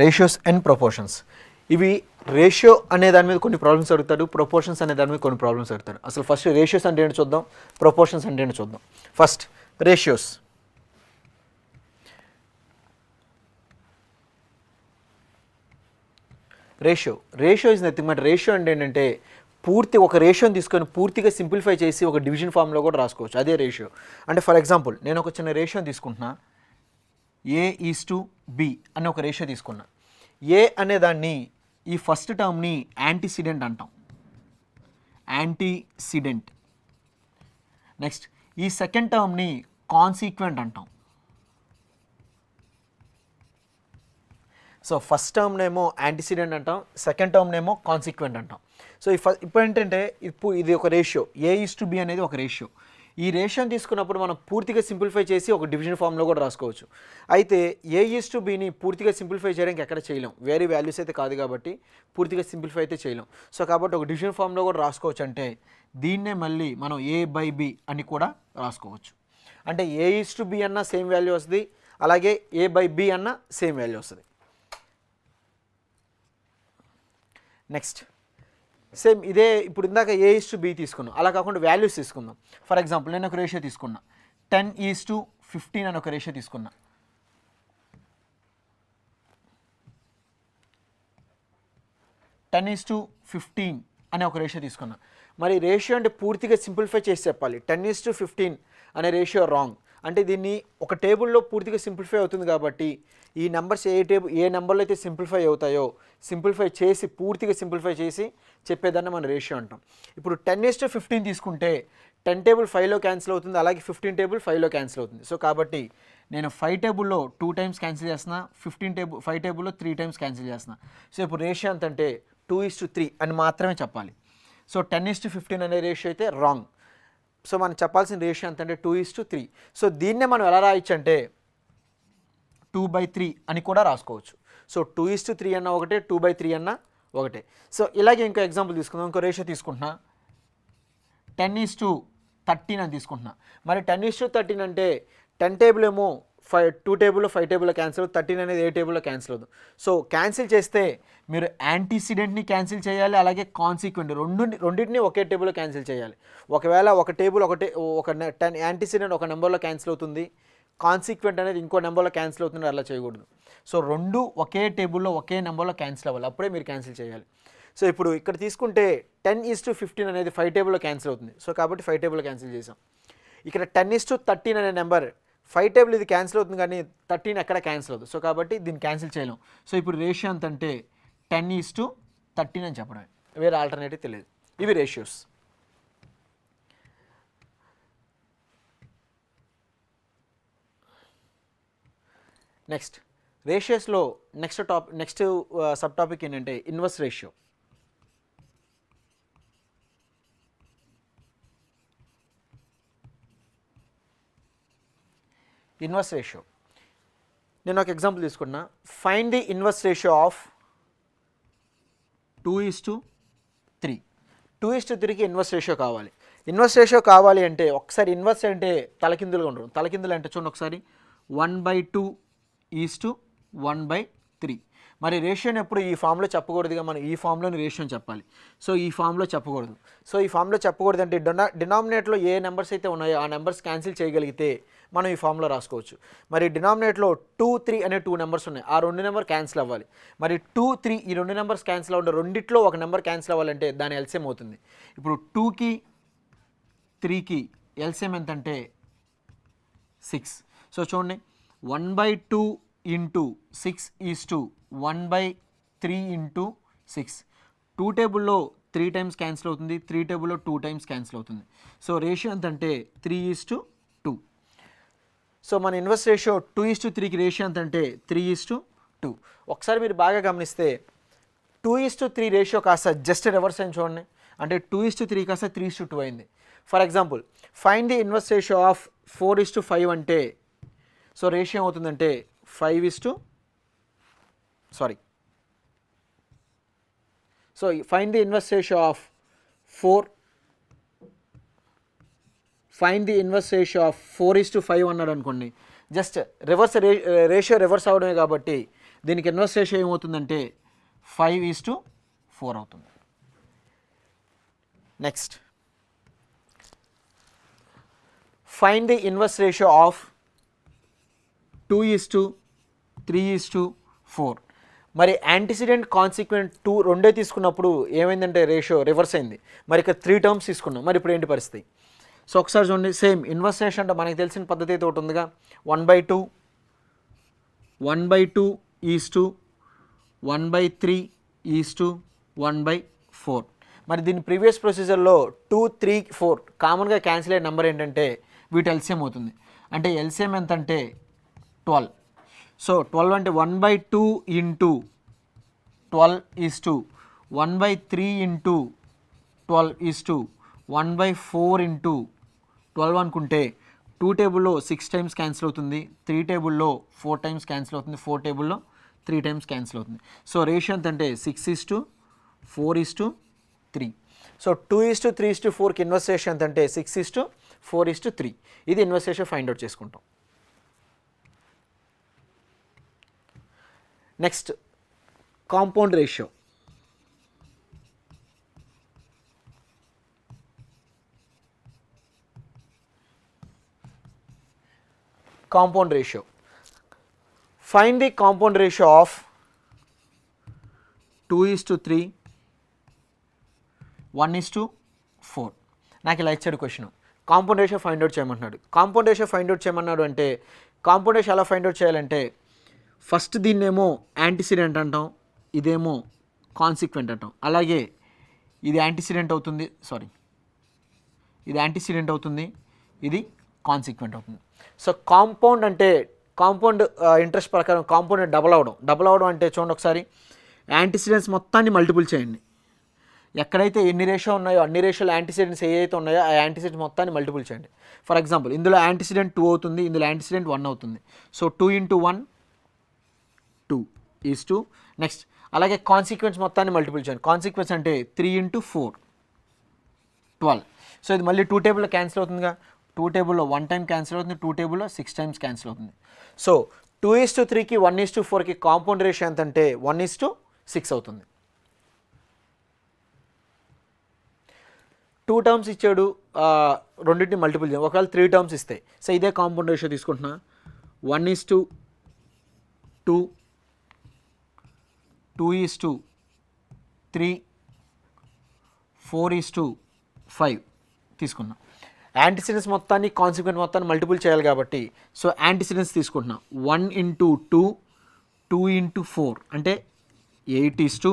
Speaker 15: Ratios and proportions. ఇవి ratio అనే దాని మీద కొన్ని problems అడుగుతాడు, proportions అనే దాని మీద కొన్ని ప్రాబ్లమ్స్ అడుగుతాడు. అసలు ఫస్ట్ రేషియోస్ అంటే ఏంటో చూద్దాం, ప్రపోర్షన్స్ అంటే ఏంటో చూద్దాం. First ratios. Ratio is nothing but ratio అంటే ఏంటంటే పూర్తి ఒక రేషియోని తీసుకొని పూర్తిగా సింప్లిఫై చేసి ఒక డివిజన్ ఫామ్లో కూడా రాసుకోవచ్చు, అదే రేషియో. అంటే ఫర్ ఎగ్జాంపుల్ నేను ఒక చిన్న రేషియోని తీసుకుంటున్నా, A:B అనే ఒక రేషియో తీసుకున్నా. ఏ అనే దాన్ని ఈ ఫస్ట్ టర్మ్ని యాంటీసిడెంట్ అంటాం, యాంటీసిడెంట్. నెక్స్ట్ ఈ సెకండ్ టర్మ్ని కాన్సిక్వెంట్ అంటాం. సో ఫస్ట్ టర్మ్నేమో యాంటీసిడెంట్ అంటాం, సెకండ్ టర్మ్నేమో కాన్సిక్వెంట్ అంటాం. సో ఇప్పుడు ఏంటంటే ఇది ఒక రేషియో, A:B అనేది ఒక రేషియో. ఈ రేషియోని తీసుకున్నప్పుడు మనం పూర్తిగా సింప్లిఫై చేసి ఒక డివిజన్ ఫామ్లో కూడా రాసుకోవచ్చు. అయితే A:Bని పూర్తిగా సింప్లిఫై చేయడానికి ఎక్కడ చేయలేం, వేరే వాల్యూస్ అయితే కాదు కాబట్టి పూర్తిగా సింప్లిఫై అయితే చేయలేం. సో కాబట్టి ఒక డివిజన్ ఫామ్లో కూడా రాసుకోవచ్చు. అంటే దీన్నే మళ్ళీ మనం A/B అని కూడా రాసుకోవచ్చు. అంటే A:B అన్న సేమ్ వాల్యూ వస్తుంది, అలాగే A/B అన్న సేమ్ వాల్యూ వస్తుంది. నెక్స్ట్ సేమ్ ఇదే ఇప్పుడు ఇందాక A:B తీసుకున్నాం, అలా కాకుండా వాల్యూస్ తీసుకుందాం. ఫర్ ఎగ్జాంపుల్ నేను ఒక రేషియో తీసుకున్నా, 10:15 అని ఒక రేషియో తీసుకున్నా. 10:15 అనే ఒక రేషియో తీసుకున్నా. మరి రేషియో అంటే పూర్తిగా సింప్లిఫై చేసి చెప్పాలి. 10:15 అనే రేషియో రాంగ్. అంటే దీన్ని ఒక టేబుల్లో పూర్తిగా సింప్లిఫై అవుతుంది కాబట్టి ఈ నెంబర్స్ ఏ నెంబర్లో అయితే సింప్లిఫై అవుతాయో సింప్లిఫై చేసి పూర్తిగా సింప్లిఫై చేసి చెప్పేదాన్ని మనం రేషియో అంటాం. ఇప్పుడు 10:15 తీసుకుంటే 10 టేబుల్ 5లో క్యాన్సిల్ అవుతుంది, అలాగే 15 టేబుల్ 5లో క్యాన్సిల్ అవుతుంది. సో కాబట్టి నేను 5 టేబుల్లో 2 టైమ్స్ క్యాన్సిల్ చేస్తున్నా, 5 టేబుల్లో 3 టైమ్స్ క్యాన్సిల్ చేస్తున్నా. సో ఇప్పుడు రేషియో ఎంత అంటే 2:3 అని మాత్రమే చెప్పాలి. సో 10:15 అనే రేషియో అయితే రాంగ్. సో మనం చెప్పాల్సిన రేషియో ఎంత అంటే 2:3. సో దీన్నే మనం ఎలా రాయొచ్చు అంటే 2/3 అని కూడా రాసుకోవచ్చు. సో 2:3 అన్న ఒకటే, 2/3 అన్న ఒకటే. సో ఇలాగే ఇంకో ఎగ్జాంపుల్ తీసుకుందాం. ఇంకో రేషియో తీసుకుంటున్నా, 10:13 అని తీసుకుంటున్నా. మరి 10:13 అంటే 10 టేబుల్ ఏమో 2 టేబుల్లో 5 టేబుల్లో క్యాన్సిల్ అవుతుంది, 13 అనేది ఏ టేబుల్లో క్యాన్సిల్ అవుతుంది. సో క్యాన్సిల్ చేస్తే మీరు యాంటీసిడెంట్ని క్యాన్సిల్ చేయాలి, అలాగే కాన్సిక్వెంట్ రెండింటిని ఒకే టేబుల్లో క్యాన్సిల్ చేయాలి. ఒకవేళ ఒక టేబుల్ ఒక 10 యాంటీసిడెంట్ ఒక నెంబర్లో క్యాన్సిల్ అవుతుంది, కాన్సిక్వెంట్ అనేది ఇంకో నెంబర్లో క్యాన్సిల్ అవుతుంది, అలా చేయకూడదు. సో రెండు ఒకే టేబుల్లో ఒకే నెంబర్లో క్యాన్సిల్ అవ్వాలి, అప్పుడే మీరు క్యాన్సిల్ చేయాలి. సో ఇప్పుడు ఇక్కడ తీసుకుంటే 10:15 అనేది 5 టేబుల్లో క్యాన్సిల్ అవుతుంది. సో కాబట్టి 5 టేబుల్లో క్యాన్సిల్ చేసాం. ఇక్కడ 10:13 అనే నెంబర్ 5 టేబుల్ ఇది క్యాన్సిల్ అవుతుంది, కానీ 13 ఎక్కడ క్యాన్సిల్ అవుతుంది. సో కాబట్టి దీన్ని క్యాన్సిల్ చేయలేం. సో ఇప్పుడు రేషియో ఎంత అంటే 10:13 అని చెప్పడమే, వేరే ఆల్టర్నేటివ్ తెలియదు. ఇవి రేషియోస్. నెక్స్ట్ రేషియోస్లో నెక్స్ట్ సబ్ టాపిక్ ఏంటంటే ఇన్వర్స్ రేషియో. ఇన్వర్స్ రేషియో నేను ఒక ఎగ్జాంపుల్ తీసుకున్నా. Find the inverse ratio of 2:3. 2:3కి ఇన్వర్స్ రేషియో కావాలి. ఇన్వర్స్ రేషియో కావాలి అంటే ఒకసారి ఇన్వర్స్ అంటే తలకిందులుగా ఉండడం. తలకిందులు అంటే చూడండి ఒకసారి 1/2:1/3. మరి రేషియోని ఎప్పుడు ఈ ఫామ్లో చెప్పకూడదుగా, మనం ఈ ఫామ్లోని రేషియోని చెప్పాలి. సో ఈ ఫామ్లో చెప్పకూడదు. సో ఈ ఫామ్లో చెప్పకూడదు అంటే డినామినేట్లో ఏ నెంబర్స్ అయితే ఉన్నాయో ఆ నెంబర్స్ క్యాన్సిల్ చేయగలిగితే మనం ఈ ఫామ్లో రాసుకోవచ్చు. మరి డినామినేట్లో 2, 3 అనే 2 నెంబర్స్ ఉన్నాయి, ఆ 2 నెంబర్ క్యాన్సిల్ అవ్వాలి. మరి 2, 3 ఈ 2 నెంబర్స్ క్యాన్సిల్ అవ్వండి, రెండిట్లో ఒక నెంబర్ క్యాన్సిల్ అవ్వాలంటే దాని ఎల్సిఎం అవుతుంది. ఇప్పుడు 2కి 3కి ఎల్సిఎం ఎంత అంటే 6. సో చూడండి 1/2 × 6 = 1/3 × 6. 2 టేబుల్లో 3 టైమ్స్ క్యాన్సిల్ అవుతుంది, 3 టేబుల్లో 2 టైమ్స్ క్యాన్సిల్ అవుతుంది. సో రేషియో ఎంత అంటే 3:2. సో మన ఇన్వర్స్ రేషియో 2:3కి రేషియో ఎంత అంటే 3:2. ఒకసారి మీరు బాగా గమనిస్తే 2:3 రేషియో కాస్త జస్ట్ రివర్స్ అయింది చూడండి, అంటే 2:3 కాస్త 3:2 అయింది. For example find the inverse ratio of 4:5 అంటే సో రేషియో అవుతుందంటే 5:, so find the inverse ratio of 4. Find the inverse ratio of 4:5 అన్నాడు అనుకోండి, జస్ట్ రేషియో రివర్స్ అవడమే కాబట్టి దీనికి ఇన్వర్స్ రేషియో ఏమవుతుందంటే 5:4 అవుతుంది. Next find the inverse ratio of 2:3:4. మరి antecedent consequent 2 రెండే తీసుకున్నప్పుడు ఏమైందంటే రేషియో రివర్స్ అయింది. మరి ఇక్కడ 3 టర్మ్స్ తీసుకున్నాం, మరి ఇప్పుడు ఏంటి పరిస్థితి? సో ఒకసారి చూడండి, సేమ్ ఇన్వర్స్ రేషియో అంటే మనకు తెలిసిన పద్ధతి అయితే ఒకటి ఉందిగా, 1/2 1/3 1/4. మరి దీని ప్రీవియస్ ప్రొసీజర్లో 2, 3, 4 కామన్గా క్యాన్సిల్ అయ్యే నెంబర్ ఏంటంటే వీటి ఎల్సిఎం అవుతుంది. అంటే ఎల్సిఎం ఎంత అంటే 12. సో 12 అంటే 1/2 × 12 1/3 × 12 1/4 × 12 అనుకుంటే 2 టేబుల్లో 6 టైమ్స్ క్యాన్సిల్ అవుతుంది, 3 టేబుల్లో 4 టైమ్స్ క్యాన్సిల్ అవుతుంది, 4 టేబుల్లో 3 టైమ్స్ క్యాన్సిల్ అవుతుంది. సో రేషియో ఎంత అంటే 6:4:3. సో 2:3:4కి ఇన్వర్స్ రేషియో ఎంత అంటే 6:4:3. ఇది ఇన్వర్స్ రేషియో ఫైండ్ అవుట్ చేసుకుంటాం. Next compound ratio. Compound ratio. Find the compound ratio of 2:3 1:4. నాకు ఇలా ఇచ్చాడు question, compound ratio find out చేయమంటున్నాడు. కాంపౌండ్ రేషియో ఫైండ్ అవుట్ చేయమన్నాడు అంటే కాంపౌండ్ రేషియో ఎలా ఫైండ్ అవుట్ చేయాలంటే ఫస్ట్ దీన్నేమో యాంటిసిడెంట్ అంటాం, ఇదేమో కాన్సిక్వెంట్ అంటాం. అలాగే ఇది యాంటిసిడెంట్ అవుతుంది, ఇది యాంటిసిడెంట్ అవుతుంది, ఇది కాన్సిక్వెంట్ అవుతుంది. సో కాంపౌండ్ అంటే కాంపౌండ్ ఇంట్రెస్ట్ ప్రకారం కాంపౌండ్ డబల్ అవడం అంటే చూడండి ఒకసారి, యాంటిసిడెంట్స్ మొత్తాన్ని మల్టిపుల్ చేయండి. ఎక్కడైతే ఎన్ని రేషియో ఉన్నాయో అన్ని రేషియోలు యాంటిసిడెంట్స్ ఏవైతే ఉన్నాయో ఆ యాంటిసిడెంట్స్ మొత్తాన్ని మల్టిపుల్ చేయండి. ఫర్ ఎగ్జాంపుల్ ఇందులో యాంటిసిడెంట్ 2 అవుతుంది, ఇందులో యాంటిసిడెంట్ 1 అవుతుంది. So 2 × 1 2 is 2. నెక్స్ట్ అలాగే కాన్సిక్వెన్స్ మొత్తాన్ని మల్టిపుల్ చేయండి. కాన్సిక్వెన్స్ అంటే 3 × 4 12. సో ఇది మళ్ళీ 2 టేబుల్లో క్యాన్సిల్ అవుతుందిగా. 2 టేబుల్లో 1 టైం క్యాన్సిల్ అవుతుంది, 2 టేబుల్లో 6 టైమ్స్ క్యాన్సిల్ అవుతుంది. సో 2:3కి 1:4కి కాంపౌండ్ రేషియో ఎంత అంటే 1:6 అవుతుంది. 2 టర్మ్స్ ఇచ్చాడు, రెండింటిని మల్టిపుల్ చేయాలి. ఒకవేళ 3 టర్మ్స్ ఇస్తాయి. సో ఇదే కాంపౌండ్ రేషియో తీసుకుంటున్నా. 1:2, 2:3, 4:5 తీసుకున్నా. యాంటిసిడెన్స్ మొత్తాన్ని కాన్సిక్వెంట్ మొత్తాన్ని మల్టిపుల్ చేయాలి కాబట్టి సో యాంటిసిడెన్స్ తీసుకుంటున్నా. 1 × 2, 2 × 4 అంటే 8:2,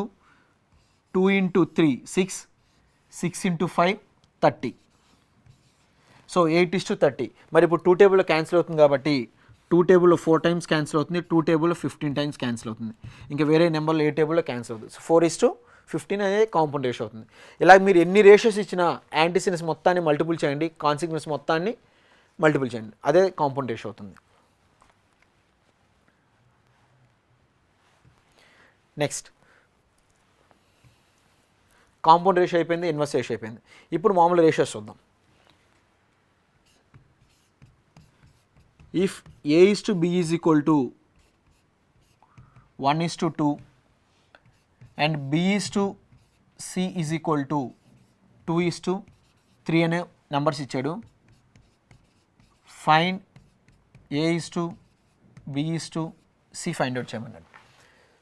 Speaker 15: 2 × 3 6, 6 × 5 30. సో 8:30. మరి ఇప్పుడు 2 టేబుల్లో క్యాన్సిల్ అవుతుంది కాబట్టి 2 టేబుల్లో 4 టైమ్స్ క్యాన్సిల్ అవుతుంది, 2 టేబుల్లో 15 టైమ్స్ క్యాన్సిల్ అవుతుంది. ఇంకా వేరే నెంబర్లో ఏ టేబుల్లో క్యాన్సిల్ అవుతుంది. సో 4:15 అనేది కాంపౌండ్ రేషియో అవుతుంది. ఇలా మీరు ఎన్ని రేషియోస్ ఇచ్చినా యాంటిసిడెన్స్ మొత్తాన్ని మల్టిపుల్ చేయండి, కాన్సిక్వెన్స్ మొత్తాన్ని మల్టిపుల్ చేయండి, అదే కాంపౌండ్ రేషియో అవుతుంది. నెక్స్ట్ కాంపౌండ్ రేషియో అయిపోయింది, ఇన్వర్స్ రేషియో అయిపోయింది. ఇప్పుడు మామూలు రేషియోస్ చూద్దాం. If A:B is equal to 1:2 and B:C is equal to 2:3 అనే నెంబర్స్ ఇచ్చాడు. ఫైండ్ A:B:C ఫైండ్ అవుట్ చేయమన్నాడు.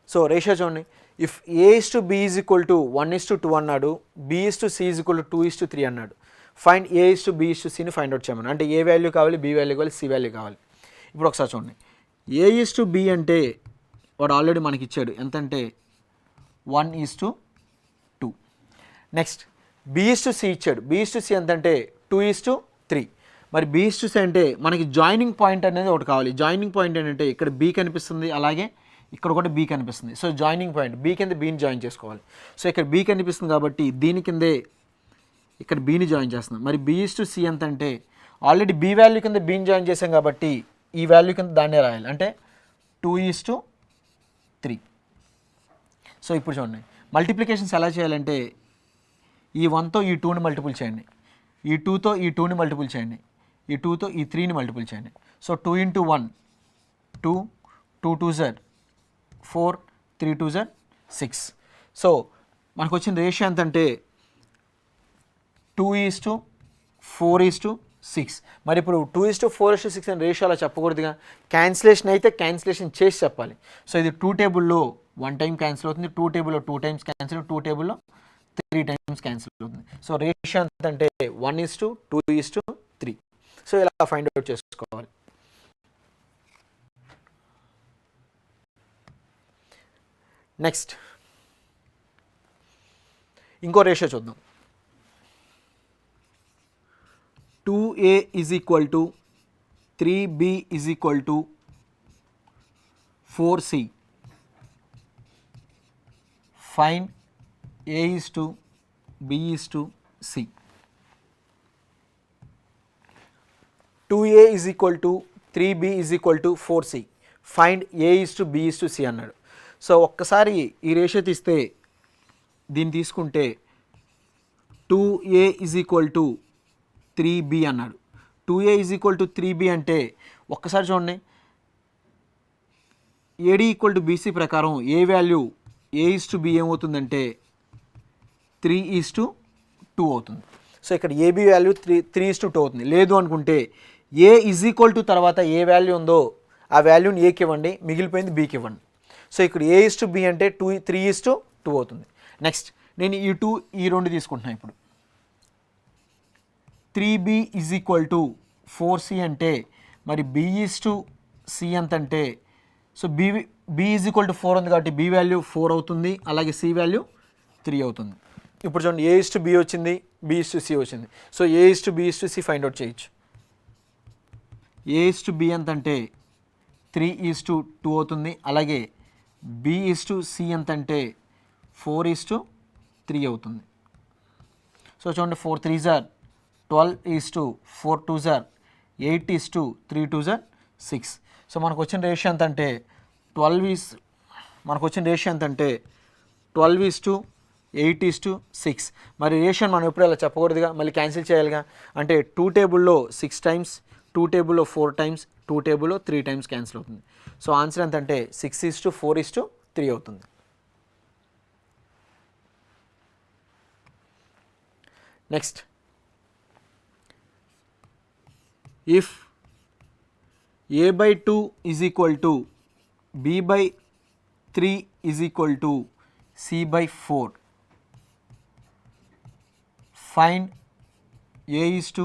Speaker 15: సో రేషియో చూడండి. If A:B is equal to 1:2 అన్నాడు, B:C is equal to 2:3 అన్నాడు. ఫైండ్ A:B:Cని ఫైండ్ అవుట్ చేయమన్నాడు. అంటే ఏ వాల్యూ కావాలి, బి వాల్యూ కావాలి, సి వాల్యూ కావాలి. ఇప్పుడు ఒకసారి చూడండి. A:B అంటే వాడు ఆల్రెడీ మనకి ఇచ్చాడు, ఎంతంటే 1:2. నెక్స్ట్ B:C ఇచ్చాడు, B:C ఎంతంటే 2:3. మరి B:C అంటే మనకి జాయినింగ్ పాయింట్ అనేది ఒకటి కావాలి. జాయినింగ్ పాయింట్ ఏంటంటే ఇక్కడ B కనిపిస్తుంది, అలాగే ఇక్కడ కూడా B కనిపిస్తుంది. సో జాయినింగ్ పాయింట్ B కింద Bని జాయిన్ చేసుకోవాలి. సో ఇక్కడ B కనిపిస్తుంది కాబట్టి దీని కిందే ఇక్కడ Bని జాయిన్ చేస్తున్నాం. మరి B:C ఎంత అంటే ఆల్రెడీ B వాల్యూ కింద Bని జాయిన్ చేసాం కాబట్టి ఈ వాల్యూ కింద దాన్నే రాయాలి, అంటే 2:3. సో ఇప్పుడు చూడండి, మల్టిప్లికేషన్స్ ఎలా చేయాలంటే ఈ 1తో ఈ 2ని మల్టిపుల్ చేయండి, ఈ 2తో ఈ 2ని మల్టిపుల్ చేయండి, ఈ 2తో ఈ 3ని మల్టిపుల్ చేయండి. So 2 × 1 2, 2 2s 4, 3 2s 6. సో మనకు వచ్చిన రేషియో ఎంత అంటే 2:4:6. మరి ఇప్పుడు 2:4:6 అనే రేషియో అలా చెప్పకూడదుగా. క్యాన్సిలేషన్ అయితే క్యాన్సిలేషన్ చేసి చెప్పాలి. సో ఇది 2 టేబుల్లో 1 టైం క్యాన్సిల్ అవుతుంది, 2 టేబుల్లో 2 టైమ్స్ క్యాన్సిల్, 2 టేబుల్లో 3 టైమ్స్ క్యాన్సిల్ అవుతుంది. సో రేషియో ఎంత అంటే 1:2:3. సో ఇలా ఫైండ్ అవుట్ చేసుకోవాలి. నెక్స్ట్ ఇంకో రేషియో చూద్దాం. 2A is equal to 3B is equal to 4C. Find A:B:C. 2A is equal to 3B is equal to 4C. Find A:B:C అన్నాడు. So ఒక్కసారి ఈ రేషియో తీస్తే దీన్ని తీసుకుంటే 2A is equal to 3B అన్నాడు. 2A is equal to 3B అంటే ఒక్కసారి చూడండి, AD = BC ప్రకారం ఏ వాల్యూ A:B ఏమవుతుందంటే 3:2 అవుతుంది. సో ఇక్కడ AB వాల్యూ 3:2 అవుతుంది. లేదు అనుకుంటే A = తర్వాత ఏ వాల్యూ ఉందో ఆ వాల్యూని Aకి ఇవ్వండి, మిగిలిపోయింది Bకి ఇవ్వండి. సో ఇక్కడ A:B అంటే 3:2 అవుతుంది. నెక్స్ట్ నేను ఈ 2 తీసుకుంటున్నాను. ఇప్పుడు 3B = 4C అంటే మరి B:C ఎంత అంటే సో B = 4 ఉంది కాబట్టి B వాల్యూ 4 అవుతుంది, అలాగే C వాల్యూ 3 అవుతుంది. ఇప్పుడు చూడండి, A:B వచ్చింది, B:C వచ్చింది. సో A:B:C ఫైండ్ అవుట్ చేయొచ్చు. A:B ఎంత అంటే 3:2 అవుతుంది, అలాగే B:C ఎంత అంటే 4:3 అవుతుంది. సో చూడండి, 4 3s 12, 4 2s 8, 3 2s 6. సో మనకు వచ్చిన రేషియో ఎంత అంటే 12 is మనకు వచ్చిన రేషియో ఎంత అంటే 12:8:6. మరి రేషియో మనం ఎప్పుడు అలా చెప్పకూడదుగా, మళ్ళీ క్యాన్సిల్ చేయాలిగా. అంటే 2 టేబుల్లో 6 టైమ్స్, 2 టేబుల్లో 4 టైమ్స్, 2 టేబుల్లో 3 టైమ్స్ క్యాన్సిల్ అవుతుంది. సో ఆన్సర్ ఎంత అంటే 6:4:3 అవుతుంది. Next, if a/2 is equal to b/3 is equal to c/4, find a:b:c.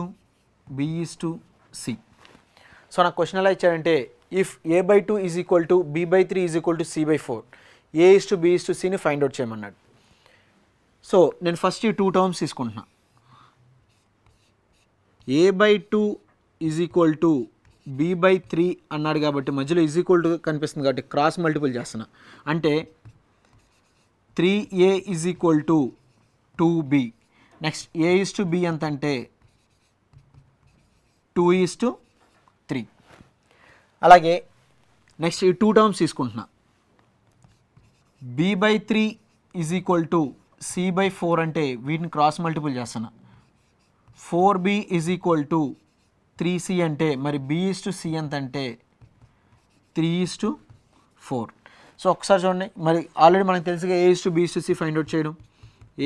Speaker 15: So నాకు క్వశ్చన్ ఎలా ఇచ్చారంటే if a/2 is equal to b/3 is equal to c/4, a:b:cని ఫైండ్ అవుట్ చేయమన్నాడు. So నేను ఫస్ట్ ఈ 2 టర్మ్స్ తీసుకుంటున్నా. a/2 is equal to b/3 అన్నాడు కాబట్టి మధ్యలో ఈజ్ ఈక్వల్ టు కనిపిస్తుంది కాబట్టి క్రాస్ మల్టిపుల్ చేస్తున్నా. అంటే 3a is equal to 2b. Next a:b ఎంత అంటే 2:3. అలాగే నెక్స్ట్ ఈ 2 టర్మ్స్ తీసుకుంటున్నా. b/3 is equal to c/4 అంటే వీటిని క్రాస్ మల్టిపుల్ చేస్తున్నా. 4b is equal to 3c అంటే మరి b:c ఎంత అంటే 3:4. సో ఒకసారి చూడండి, మరి ఆల్రెడీ మనకు తెలుసుగా a:b:c ఫైండ్ అవుట్ చేయడం.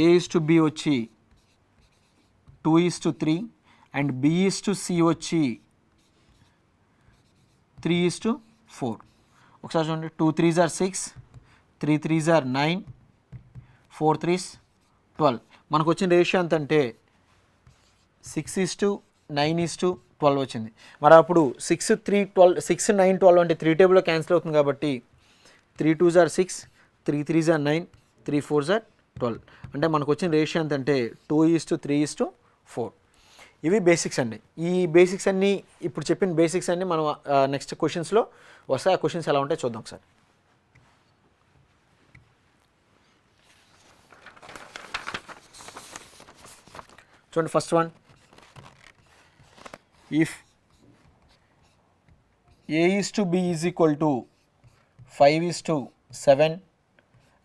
Speaker 15: a:b వచ్చి 2:3 అండ్ b:c వచ్చి 3:4. ఒకసారి చూడండి, 2 3s are 6, 3 3s are 9, 4 3s 12. మనకు వచ్చిన రేషియో ఎంత అంటే 6:9:12 వచ్చింది. మరి అప్పుడు 6 3 12 6 9 12 అంటే 3 టేబుల్లో క్యాన్సిల్ అవుతుంది కాబట్టి 3 2s are 6, 3 3s are 9, 3 4s are 12. అంటే మనకు వచ్చిన రేషియో ఎంత అంటే 2:3:4. ఇవి బేసిక్స్ అండి. ఈ బేసిక్స్ అన్నీ ఇప్పుడు చెప్పిన బేసిక్స్ అన్నీ మనం నెక్స్ట్ క్వశ్చన్స్లో వస్తాయి. ఆ క్వశ్చన్స్ ఎలా ఉంటాయో చూద్దాం ఒకసారి. చూడండి, first one, if a:b is equal to 5:7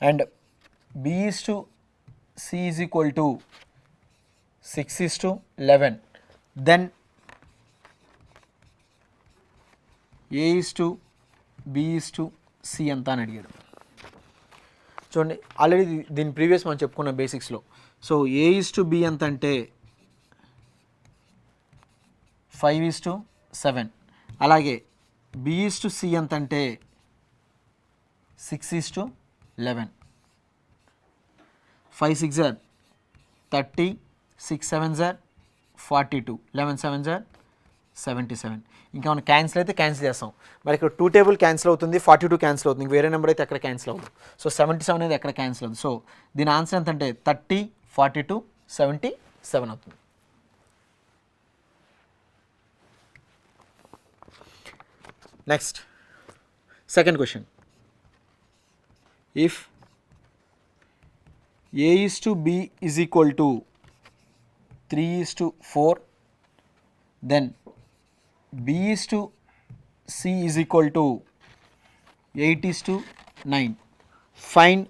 Speaker 15: and b:c is equal to 6:11, then a:b:c ఎంత అని అడిగాడు. చూడండి, ఆల్రెడీ దీని ప్రీవియస్ మనం చెప్పుకున్న బేసిక్స్లో. సో a:b ఎంత అంటే 5:7. అలాగే b:c ఎంత అంటే 6:11. 5 6 are 30, 6 7s are 42, 11 7s are 77. ఇంకా మనం క్యాన్సిల్ అయితే క్యాన్సిల్ చేస్తాం. మరి ఇక్కడ 2 టేబుల్ క్యాన్సిల్ అవుతుంది, 42 క్యాన్సిల్ అవుతుంది. వేరే నెంబర్ అయితే ఎక్కడ క్యాన్సిల్ అవ్వదు. సో 77 అనేది ఎక్కడ క్యాన్సిల్ అవుతుంది. సో దీని ఆన్సర్ ఎంత అంటే 30, 42, 77 అవుతుంది. Next, second question, if a:b is equal to 3:4, then b:c is equal to 8:9. Find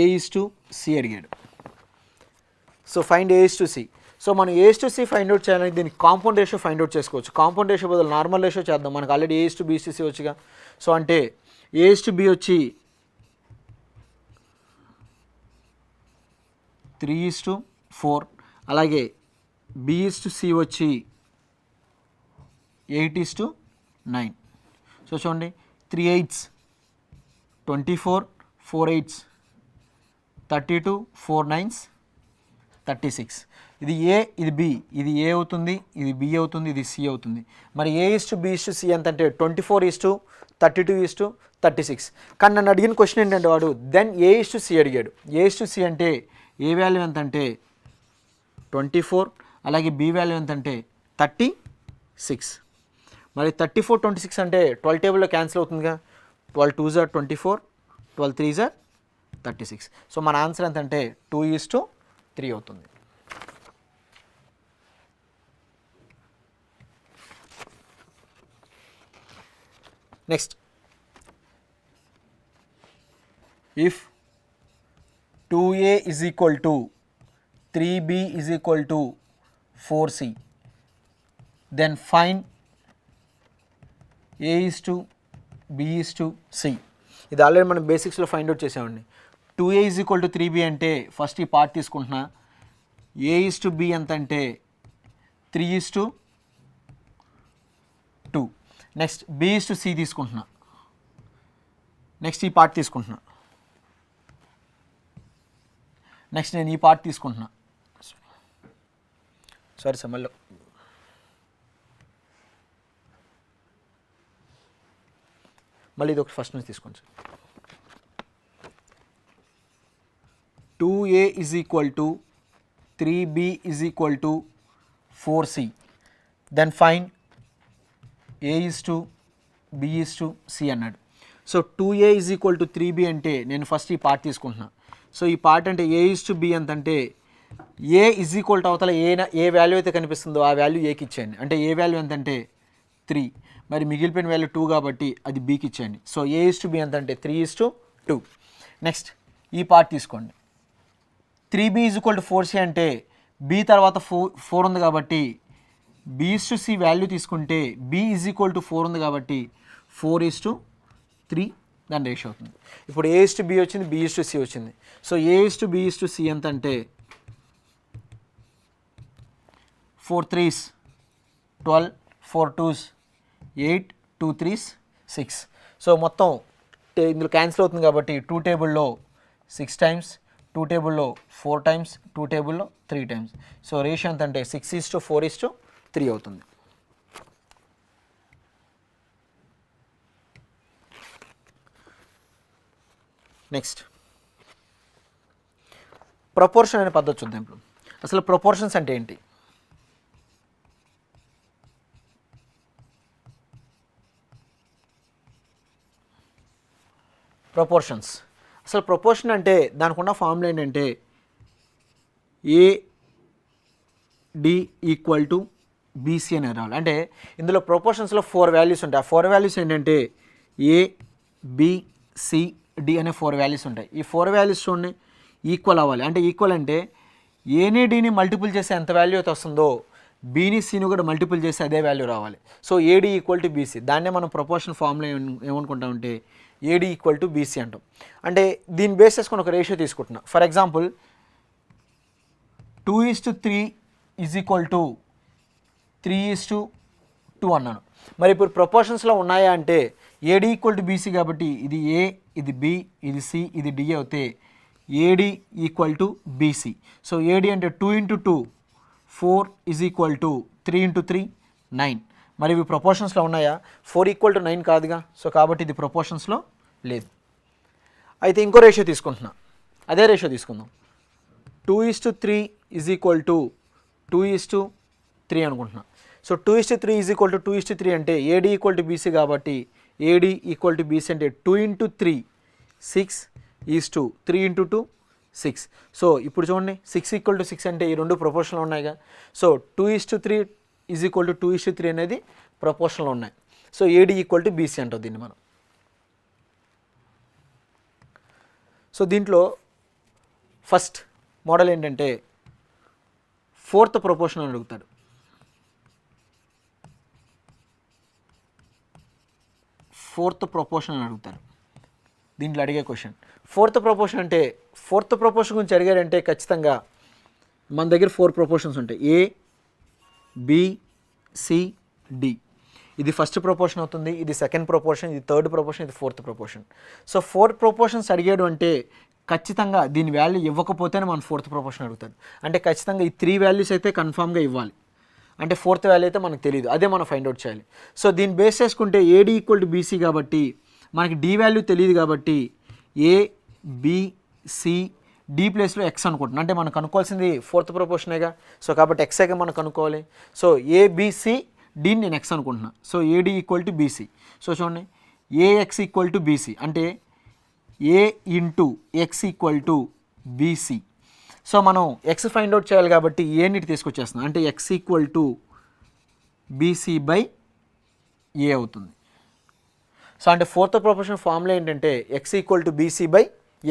Speaker 15: a:c అడిగాడు. So find a:c. సో మనం a:c ఫైండ్ అవుట్ చేయాలని దీనికి కాంపౌండ్ రేషియో ఫైండ్ అవుట్ చేసుకోవచ్చు. కాంపౌండ్ రేషియో బదులు నార్మల్ రేషియో చేద్దాం. మనకు ఆల్రెడీ a:b:c వచ్చిగా. సో అంటే a:b వచ్చి 3:4, అలాగే b:c వచ్చి 8:9. సో చూడండి, 3 8s 24, 4 8s 32, 4 9s 36. ఇది ఏ, ఇది బి, ఇది ఏ అవుతుంది, ఇది బి అవుతుంది, ఇది సి అవుతుంది. మరి a:b:c ఎంత అంటే 24:32:36. కానీ నన్ను అడిగిన క్వశ్చన్ ఏంటంటే వాడు దెన్ a:c అడిగాడు. a:c అంటే ఏ వాల్యూ ఎంత అంటే 24, అలాగే బి వాల్యూ ఎంత అంటే 36. మరి 34 26 అంటే 12 టేబుల్లో క్యాన్సిల్ అవుతుందిగా. 12 2s are 24, 12 3s are 36. So మన ఆన్సర్ ఎంత అంటే 2:3 అవుతుంది. Next, if 2a is equal to 3b is equal to 4c, then find a is to b is to c. ఇది ఆల్రెడీ మనం బేసిక్స్లో ఫైండ్ అవుట్ చేసామండి. 2a is equal to 3b అంటే first ఈ part తీసుకుంటున్నా, a is to b ఎంత అంటే 3 is to 2. Next b is to c తీసుకుంటున్నా, next ఈ పార్ట్ తీసుకుంటున్నా, నెక్స్ట్ నేను ఈ పార్ట్ తీసుకుంటున్నా. సారీ సార్, మళ్ళీ ఇది ఒకటి ఫస్ట్ నుంచి తీసుకోండి sir. 2a is equal to 3b is equal to 4c, then find a is to b is to c అన్నాడు. So 2a is equal to 3b అంటే నేను ఫస్ట్ ఈ పార్ట్ తీసుకుంటున్నా. సో ఈ పార్ట్ అంటే a is to b ఎంత అంటే a is equal to అవతల ఏ వాల్యూ అయితే కనిపిస్తుందో ఆ వాల్యూ ఏకి ఇచ్చేయండి. అంటే ఏ వాల్యూ ఎంత అంటే 3, మరి మిగిలిపోయిన వాల్యూ 2 కాబట్టి అది బీకి ఇచ్చేయండి. So a is to b ఎంత అంటే 3 is to 2. నెక్స్ట్ ఈ పార్ట్ తీసుకోండి. 3b is equal to 4c అంటే b తర్వాత 4 ఉంది కాబట్టి b is to c value తీసుకుంటే b is equal to 4 ఉంది కాబట్టి 4 is to 3 దాని రేషియో అవుతుంది. ఇప్పుడు a is to b వచ్చింది, b is to c వచ్చింది. So a is to b is to c ఎంత అంటే 4 3s 12, 4 2s 8, 2 3s 6. సో మొత్తం ఇందులో క్యాన్సిల్ అవుతుంది కాబట్టి 2 టేబుల్లో 6 టైమ్స్, 2 టేబుల్లో 4 టైమ్స్, 2 టేబుల్లో 3 టైమ్స్. సో రేషియో ఎంత అంటే 6 is to 4 is to 3 అవుతుంది. నెక్స్ట్ ప్రపోర్షన్ అనే పద్ధతి చూద్దాం. ఇప్పుడు అసలు ప్రపోర్షన్స్ అంటే ఏంటి? ప్రపోర్షన్స్ అసలు ప్రపోర్షన్ అంటే దానికి ఉన్న ఫార్ములా ఏంటంటే ఏడి ఈక్వల్ టు బీసీ అనేది రావాలి. అంటే ఇందులో ప్రపోర్షన్స్లో 4 వాల్యూస్ ఉంటాయి. ఆ 4 వాల్యూస్ ఏంటంటే ఏ బి సి డి అనే 4 వాల్యూస్ ఉంటాయి. ఈ 4 వాల్యూస్ చూడండి ఈక్వల్ అవ్వాలి. అంటే ఈక్వల్ అంటే ఏని డిని మల్టిపుల్ చేస్తే ఎంత వాల్యూ అయితే వస్తుందో బీని సిని కూడా మల్టిపుల్ చేస్తే అదే వాల్యూ రావాలి. So AD equal to BC, దాన్నే మనం ప్రపోర్షన్ ఫార్ములా ఏమనుకుంటామంటే ఏడి ఈక్వల్ టు బీసీ అంటాం. అంటే దీన్ని బేస్ చేసుకొని ఒక రేషియో తీసుకుంటున్నా. For example 2:3 is equal to 3:2 అన్నాను. మరి ఇప్పుడు ప్రపోర్షన్స్లో ఉన్నాయా అంటే ఏడి ఈక్వల్ టు బీసీ కాబట్టి ఇది ఏ, ఇది బి, ఇది సి, ఇది డి అవుతే AD equal to BC. So AD అంటే 2 × 2 4 ఈజ్ ఈక్వల్ టు 3 × 3 9. మరి ఇవి ప్రపోర్షన్స్లో ఉన్నాయా? 4 ఈక్వల్ టు 9 కాదుగా. సో కాబట్టి ఇది ప్రపోర్షన్స్లో లేదు. అయితే ఇంకో రేషియో తీసుకుంటున్నా, అదే రేషియో తీసుకుందాం. 2:3 ఈజ్ ఈక్వల్ టు 2:3 అనుకుంటున్నా. సో 2:3 ఈజ్ ఈక్వల్ టు 2:3 అంటే ఏడి ఈక్వల్ టు బీసీ కాబట్టి ఏడి ఈక్వల్ టు బీసీ అంటే 2 × 3 6 ఈజ్ టు 3 × 2 6. సో ఇప్పుడు చూడండి 6 ఈక్వల్ టు 6 అంటే ఈ రెండు ప్రపోర్షన్లో ఉన్నాయిగా. సో 2:3 ఈజ్ ఈక్వల్ టు 2:3 అనేది ప్రపోర్షన్లో ఉన్నాయి. So AD equal to BC అంటాం దీన్ని మనం. సో దీంట్లో ఫస్ట్ మోడల్ ఏంటంటే 4th ప్రపోర్షన్ అని అడుగుతాడు. ఫోర్త్ ప్రపోర్షన్ అని అడుగుతారు. దీంట్లో అడిగే క్వశ్చన్ 4th ప్రపోర్షన్ అంటే 4th ప్రపోర్షన్ గురించి అడిగారంటే ఖచ్చితంగా మన దగ్గర 4 ప్రపోర్షన్స్ ఉంటాయి. A B C D. ఇది ఫస్ట్ ప్రపోర్షన్ అవుతుంది, ఇది సెకండ్ ప్రపోర్షన్, ఇది థర్డ్ ప్రపోర్షన్, ఇది 4th ప్రపోర్షన్. సో 4 ప్రపోర్షన్స్ అడిగాడు అంటే ఖచ్చితంగా దీని వాల్యూ ఇవ్వకపోతేనే మనం 4th ప్రపోర్షన్ అడుగుతాడు. అంటే ఖచ్చితంగా ఈ 3 వాల్యూస్ అయితే కన్ఫామ్గా ఇవ్వాలి. అంటే 4th వాల్యూ అయితే మనకు తెలియదు, అదే మనం ఫైండ్ అవుట్ చేయాలి. సో దీన్ని బేస్ చేసుకుంటే ఏడి ఈక్వల్ టు బీసీ కాబట్టి మనకి డి వాల్యూ తెలియదు కాబట్టి ఏ బి సి డి ప్లేస్లో ఎక్స్ అనుకుంటున్నాం. అంటే మనం కనుక్కోవాల్సింది 4th ప్రపోర్షనేగా. సో కాబట్టి ఎక్సేగా మనం కనుక్కోవాలి. సో ఏబిసి డిని నేను ఎక్స్ అనుకుంటున్నా. So AD equal to BC. So చూడండి ఏఎక్స్ ఈక్వల్ టు బీసీ అంటే A into X equal to BC. So మనం ఎక్స్ ఫైండ్ అవుట్ చేయాలి కాబట్టి ఏని తీసుకొచ్చేస్తున్నాం. అంటే X equal to BC by A అవుతుంది. సో అంటే 4th ప్రపోర్షన్ ఫార్ములా ఏంటంటే X equal to BC by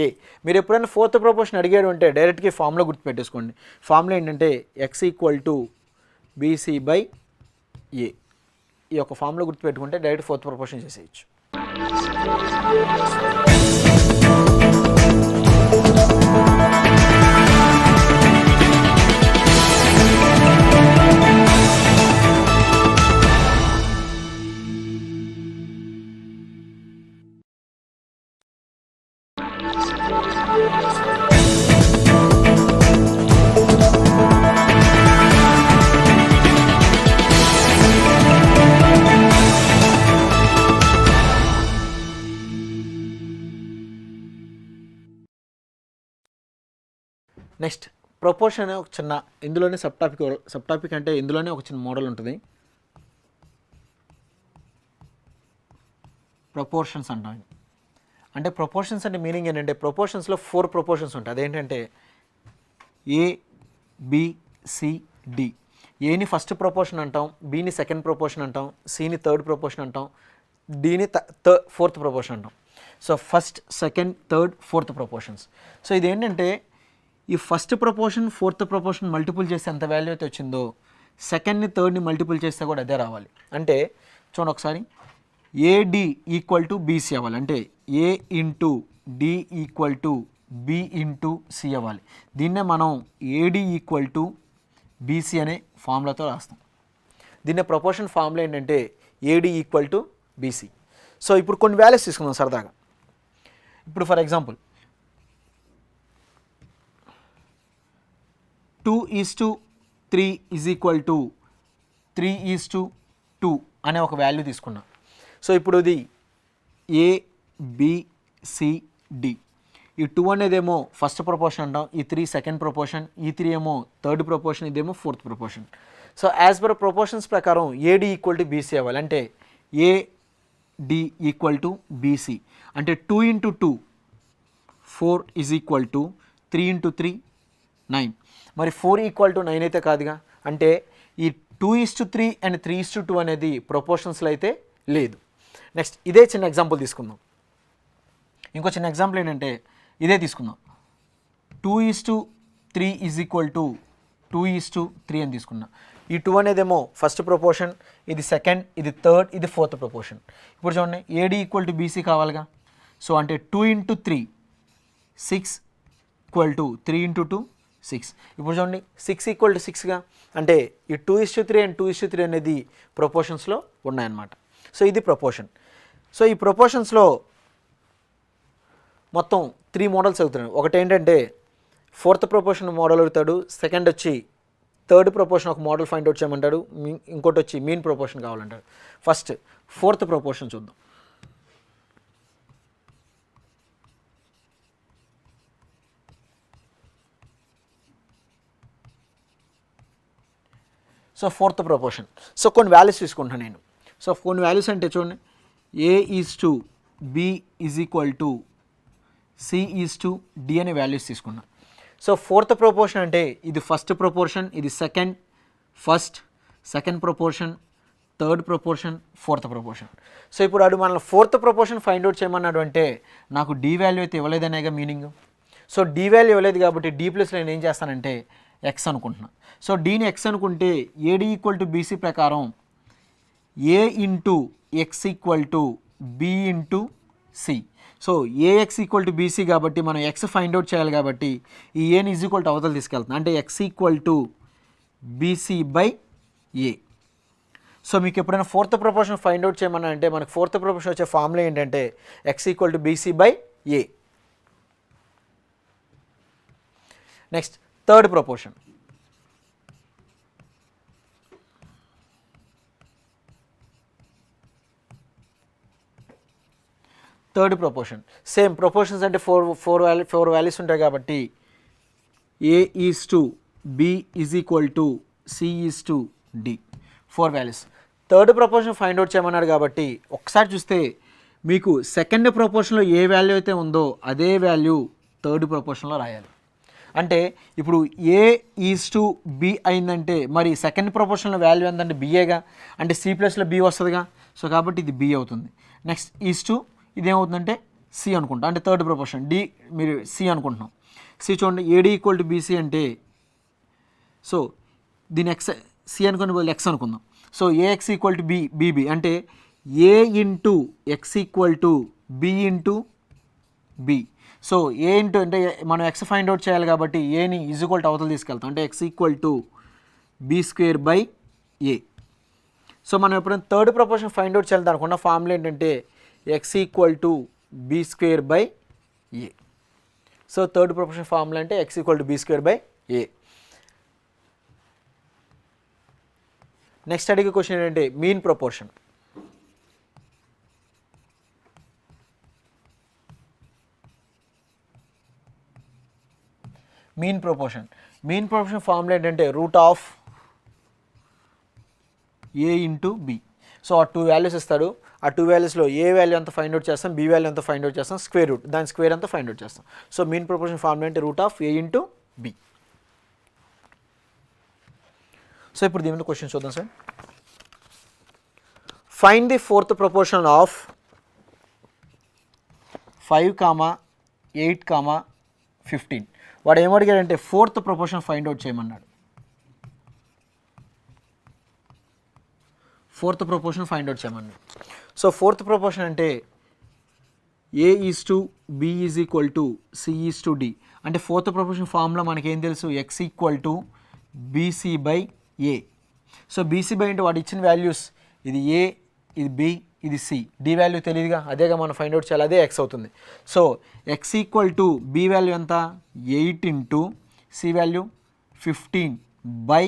Speaker 15: A. మీరు ఎప్పుడైనా ఫోర్త్ ప్రపోర్షన్ అడిగాడు అంటే డైరెక్ట్గా ఫార్ములా గుర్తుపెట్టేసుకోండి. ఫార్ములా ఏంటంటే X equal to BC by A. ఈ యొక్క ఫార్ములా గుర్తుపెట్టుకుంటే డైరెక్ట్ ఫోర్త్ ప్రపోర్షన్ చేసేయచ్చు. నెక్స్ట్ ప్రపోర్షన్ అనే ఒక చిన్న ఇందులోనే సబ్ టాపిక్ అంటే ఇందులోనే ఒక చిన్న మోడల్ ఉంటుంది. ప్రపోర్షన్స్ అంటాం. అంటే ప్రపోర్షన్స్ అంటే మీనింగ్ ఏంటంటే ప్రపోర్షన్స్లో 4 ప్రపోర్షన్స్ ఉంటాయి. అదేంటంటే ఏ, బి, సి, డి. ఏని ఫస్ట్ ప్రపోర్షన్ అంటాం, బిని సెకండ్ ప్రపోర్షన్ అంటాం, సిని థర్డ్ ప్రపోర్షన్ అంటాం, డిని ఫోర్త్ ప్రపోర్షన్ అంటాం. So first, second, third, fourth proportions. So ఇదేంటంటే ఈ first proportion fourth proportion multiple చేస్తే ఎంత వాల్యూ అయితే వచ్చిందో సెకండ్ని థర్డ్ని మల్టిపుల్ చేస్తే కూడా అదే రావాలి. అంటే చూడండి ఒకసారి, ఏడి ఈక్వల్ టు బీసీ అవ్వాలి. అంటే A into D equal to B into C అవ్వాలి. దీన్నే మనం ఏడి ఈక్వల్ టు బీసీ అనే ఫార్ములాతో రాస్తాం. దీన్నే ప్రపోర్షన్ ఫార్ములా ఏంటంటే AD equal to BC. So ఇప్పుడు కొన్ని వాల్యూస్ తీసుకుందాం సరదాగా. ఇప్పుడు for example 2:3 is equal to 3:2 అనే ఒక వాల్యూ తీసుకున్నాం. సో ఇప్పుడు ఇది ఏ, బి, సి, డి. ఈ 2 అనేదేమో ఫస్ట్ ప్రపోర్షన్ అంటాం, ఈ 3 సెకండ్ ప్రపోర్షన్, ఈ 3 ఏమో థర్డ్ ప్రపోర్షన్, ఇదేమో fourth proportion. So as per proportions ప్రకారం ఏడి ఈక్వల్ టు బీసీ అవ్వాలి. అంటే ఏడి ఈక్వల్ టు బీసీ అంటే 2 × 2 4 ఈజ్ ఈక్వల్ టు 3 × 3 9. మరి 4 ఈక్వల్ టు 9 అయితే కాదుగా. అంటే ఈ 2:3 అండ్ 3:2 అనేది ప్రపోర్షన్స్లో అయితే లేదు. నెక్స్ట్ ఇదే చిన్న ఎగ్జాంపుల్ తీసుకుందాం. ఇంకో చిన్న ఎగ్జాంపుల్ ఏంటంటే ఇదే తీసుకుందాం. 2:3 ఈజ్ ఈక్వల్ టు 2:3 అని తీసుకున్నాం. ఈ 2 అనేదేమో ఫస్ట్ ప్రపోర్షన్, ఇది సెకండ్, ఇది థర్డ్, ఇది ఫోర్త్ ప్రపోర్షన్. ఇప్పుడు చూడండి ఏడి ఈక్వల్ టు బీసీ కావాలిగా. సో అంటే 2 × 3 6 ఈక్వల్ టు 3 × 2 6. ఇప్పుడు చూడండి 6 ఈక్వల్ టు 6గా. అంటే ఈ 2:3 అండ్ 2:3 అనేది ప్రపోర్షన్స్లో ఉన్నాయన్నమాట. సో ఇది ప్రపోర్షన్. సో ఈ ప్రపోర్షన్స్లో మొత్తం 3 మోడల్స్ అవుతున్నాయి. ఒకటి ఏంటంటే ఫోర్త్ ప్రపోర్షన్ మోడల్ అవుతాడు, సెకండ్ వచ్చి థర్డ్ ప్రపోర్షన్ ఒక మోడల్ ఫైండ్ అవుట్ చేయమంటాడు, ఇంకోటి వచ్చి మీన్ ప్రపోర్షన్ కావాలంటాడు. ఫస్ట్ ఫోర్త్ ప్రపోర్షన్ చూద్దాం. So fourth proportion. సో కొన్ని వాల్యూస్ తీసుకుంటాను నేను. సో కొన్ని వాల్యూస్ అంటే చూడండి, A is to B is equal to C is to D అనే వాల్యూస్ తీసుకున్నాం. సో ఫోర్త్ ప్రపోర్షన్ అంటే ఇది ఫస్ట్ ప్రపోర్షన్, ఇది second, first, second proportion, third proportion, fourth proportion. So ఇప్పుడు అడు మన ఫోర్త్ ప్రపోర్షన్ ఫైండ్ అవుట్ చేయమన్నాడు అంటే నాకు డి వాల్యూ అయితే ఇవ్వలేదనేగా మీనింగ్. సో డి వాల్యూ ఇవ్వలేదు కాబట్టి డి ప్లస్లో నేను ఏం చేస్తానంటే ఎక్స్ అనుకుంటున్నాను. సో డీని ఎక్స్ అనుకుంటే ఏడి ఈక్వల్ టు బీసీ ప్రకారం A into X equal to B into C. So AX equal to BC కాబట్టి మనం ఎక్స్ ఫైండ్ అవుట్ చేయాలి కాబట్టి ఈ ఏని ఈజ్ ఈక్వల్ టు అవతల తీసుకెళ్తున్నాం. అంటే X equal to BC by A. So మీకు ఎప్పుడైనా ఫోర్త్ ప్రపోర్షన్ ఫైండ్ అవుట్ చేయమన్నా అంటే మనకు ఫోర్త్ ప్రపోర్షన్ వచ్చే ఫార్ములా ఏంటంటే X equal to BC by A. Next third proportion. Third proportion same proportions అంటే ఫోర్ వాల్యూస్ ఉంటాయి కాబట్టి A is to B is equal to C is to D. 4 values. Third proportion find out చేయమన్నాడు కాబట్టి ఒకసారి చూస్తే మీకు second ప్రపోర్షన్లో ఏ value అయితే ఉందో అదే వాల్యూ థర్డ్ ప్రపోర్షన్లో రాయాలి. అంటే ఇప్పుడు ఏ ఈజ్ టు బి అయిందంటే మరి సెకండ్ ప్రపోర్షన్లో వాల్యూ ఏంటంటే బిఏగా, అంటే సి ప్లస్లో బి వస్తుందిగా. సో కాబట్టి ఇది బి అవుతుంది. నెక్స్ట్ ఈజ్ టు ఇదేమవుతుందంటే సి అనుకుంటాం, అంటే థర్డ్ ప్రపోర్షన్. డి మీరు సి అనుకుంటున్నాం. సి చూడండి, ఏడి ఈక్వల్ టు బీసీ అంటే సో దీని ఎక్స్ సి అనుకునే బదులు ఎక్స్ అనుకుందాం. So AX equal to BB అంటే A into X equal to B into B. So A into అంటే మనం ఎక్స్ ఫైండ్ అవుట్ చేయాలి కాబట్టి ఏని ఈజ్ ఈక్వల్ టు అవతల తీసుకెళ్తాం, అంటే X equal to B square by A. So మనం ఎప్పుడైనా థర్డ్ ప్రపోర్షన్ ఫైండ్ అవుట్ చేయాలి అనుకున్న ఫార్ములా ఏంటంటే X equal to B square by A. So third proportion formula అంటే X equal to B square by A. Next అడిగే question ఏంటంటే mean proportion. Mean proportion formula ఏంటంటే root of A into B. So ఆ 2 values ఇస్తాడు, ఆ 2 వాల్యూస్లో A value ఎంత find out చేస్తాం, బి వాల్యూ ఎంత ఫైండ్ అవుట్ చేస్తాం, స్క్వేర్ రూట్ దాని స్క్వేర్ అంతా ఫైండ్ అవుట్ చేస్తాం. సో మీన్ ప్రపోర్షన్ ఫార్ములా అంటే root of A into B. So ఇప్పుడు దీని మీద క్వశ్చన్ చూద్దాం sir. Find the fourth proportion of 5, 8, 15. వాడు ఏమడిగాడంటే ఫోర్త్ ప్రపోర్షన్ ఫైండ్ అవుట్ చేయమన్నాడు. ఫోర్త్ ప్రపోర్షన్ ఫైండ్ అవుట్ చేయమన్నాడు. సో ఫోర్త్ ప్రపోర్షన్ అంటే A is to B is equal to C is to D. అంటే ఫోర్త్ ప్రపోర్షన్ ఫార్ములా మనకేం తెలుసు, X equal to BC by A. So BC by అంటే వాడు ఇచ్చిన values, ఇది ఏ, ఇది బి, ఇది సి. డి వాల్యూ తెలియదుగా, అదేగా మనం ఫైండ్ అవుట్ చేయాలి, అదే ఎక్స్ అవుతుంది. So X equal to b value ఎంత 8 into c value 15 by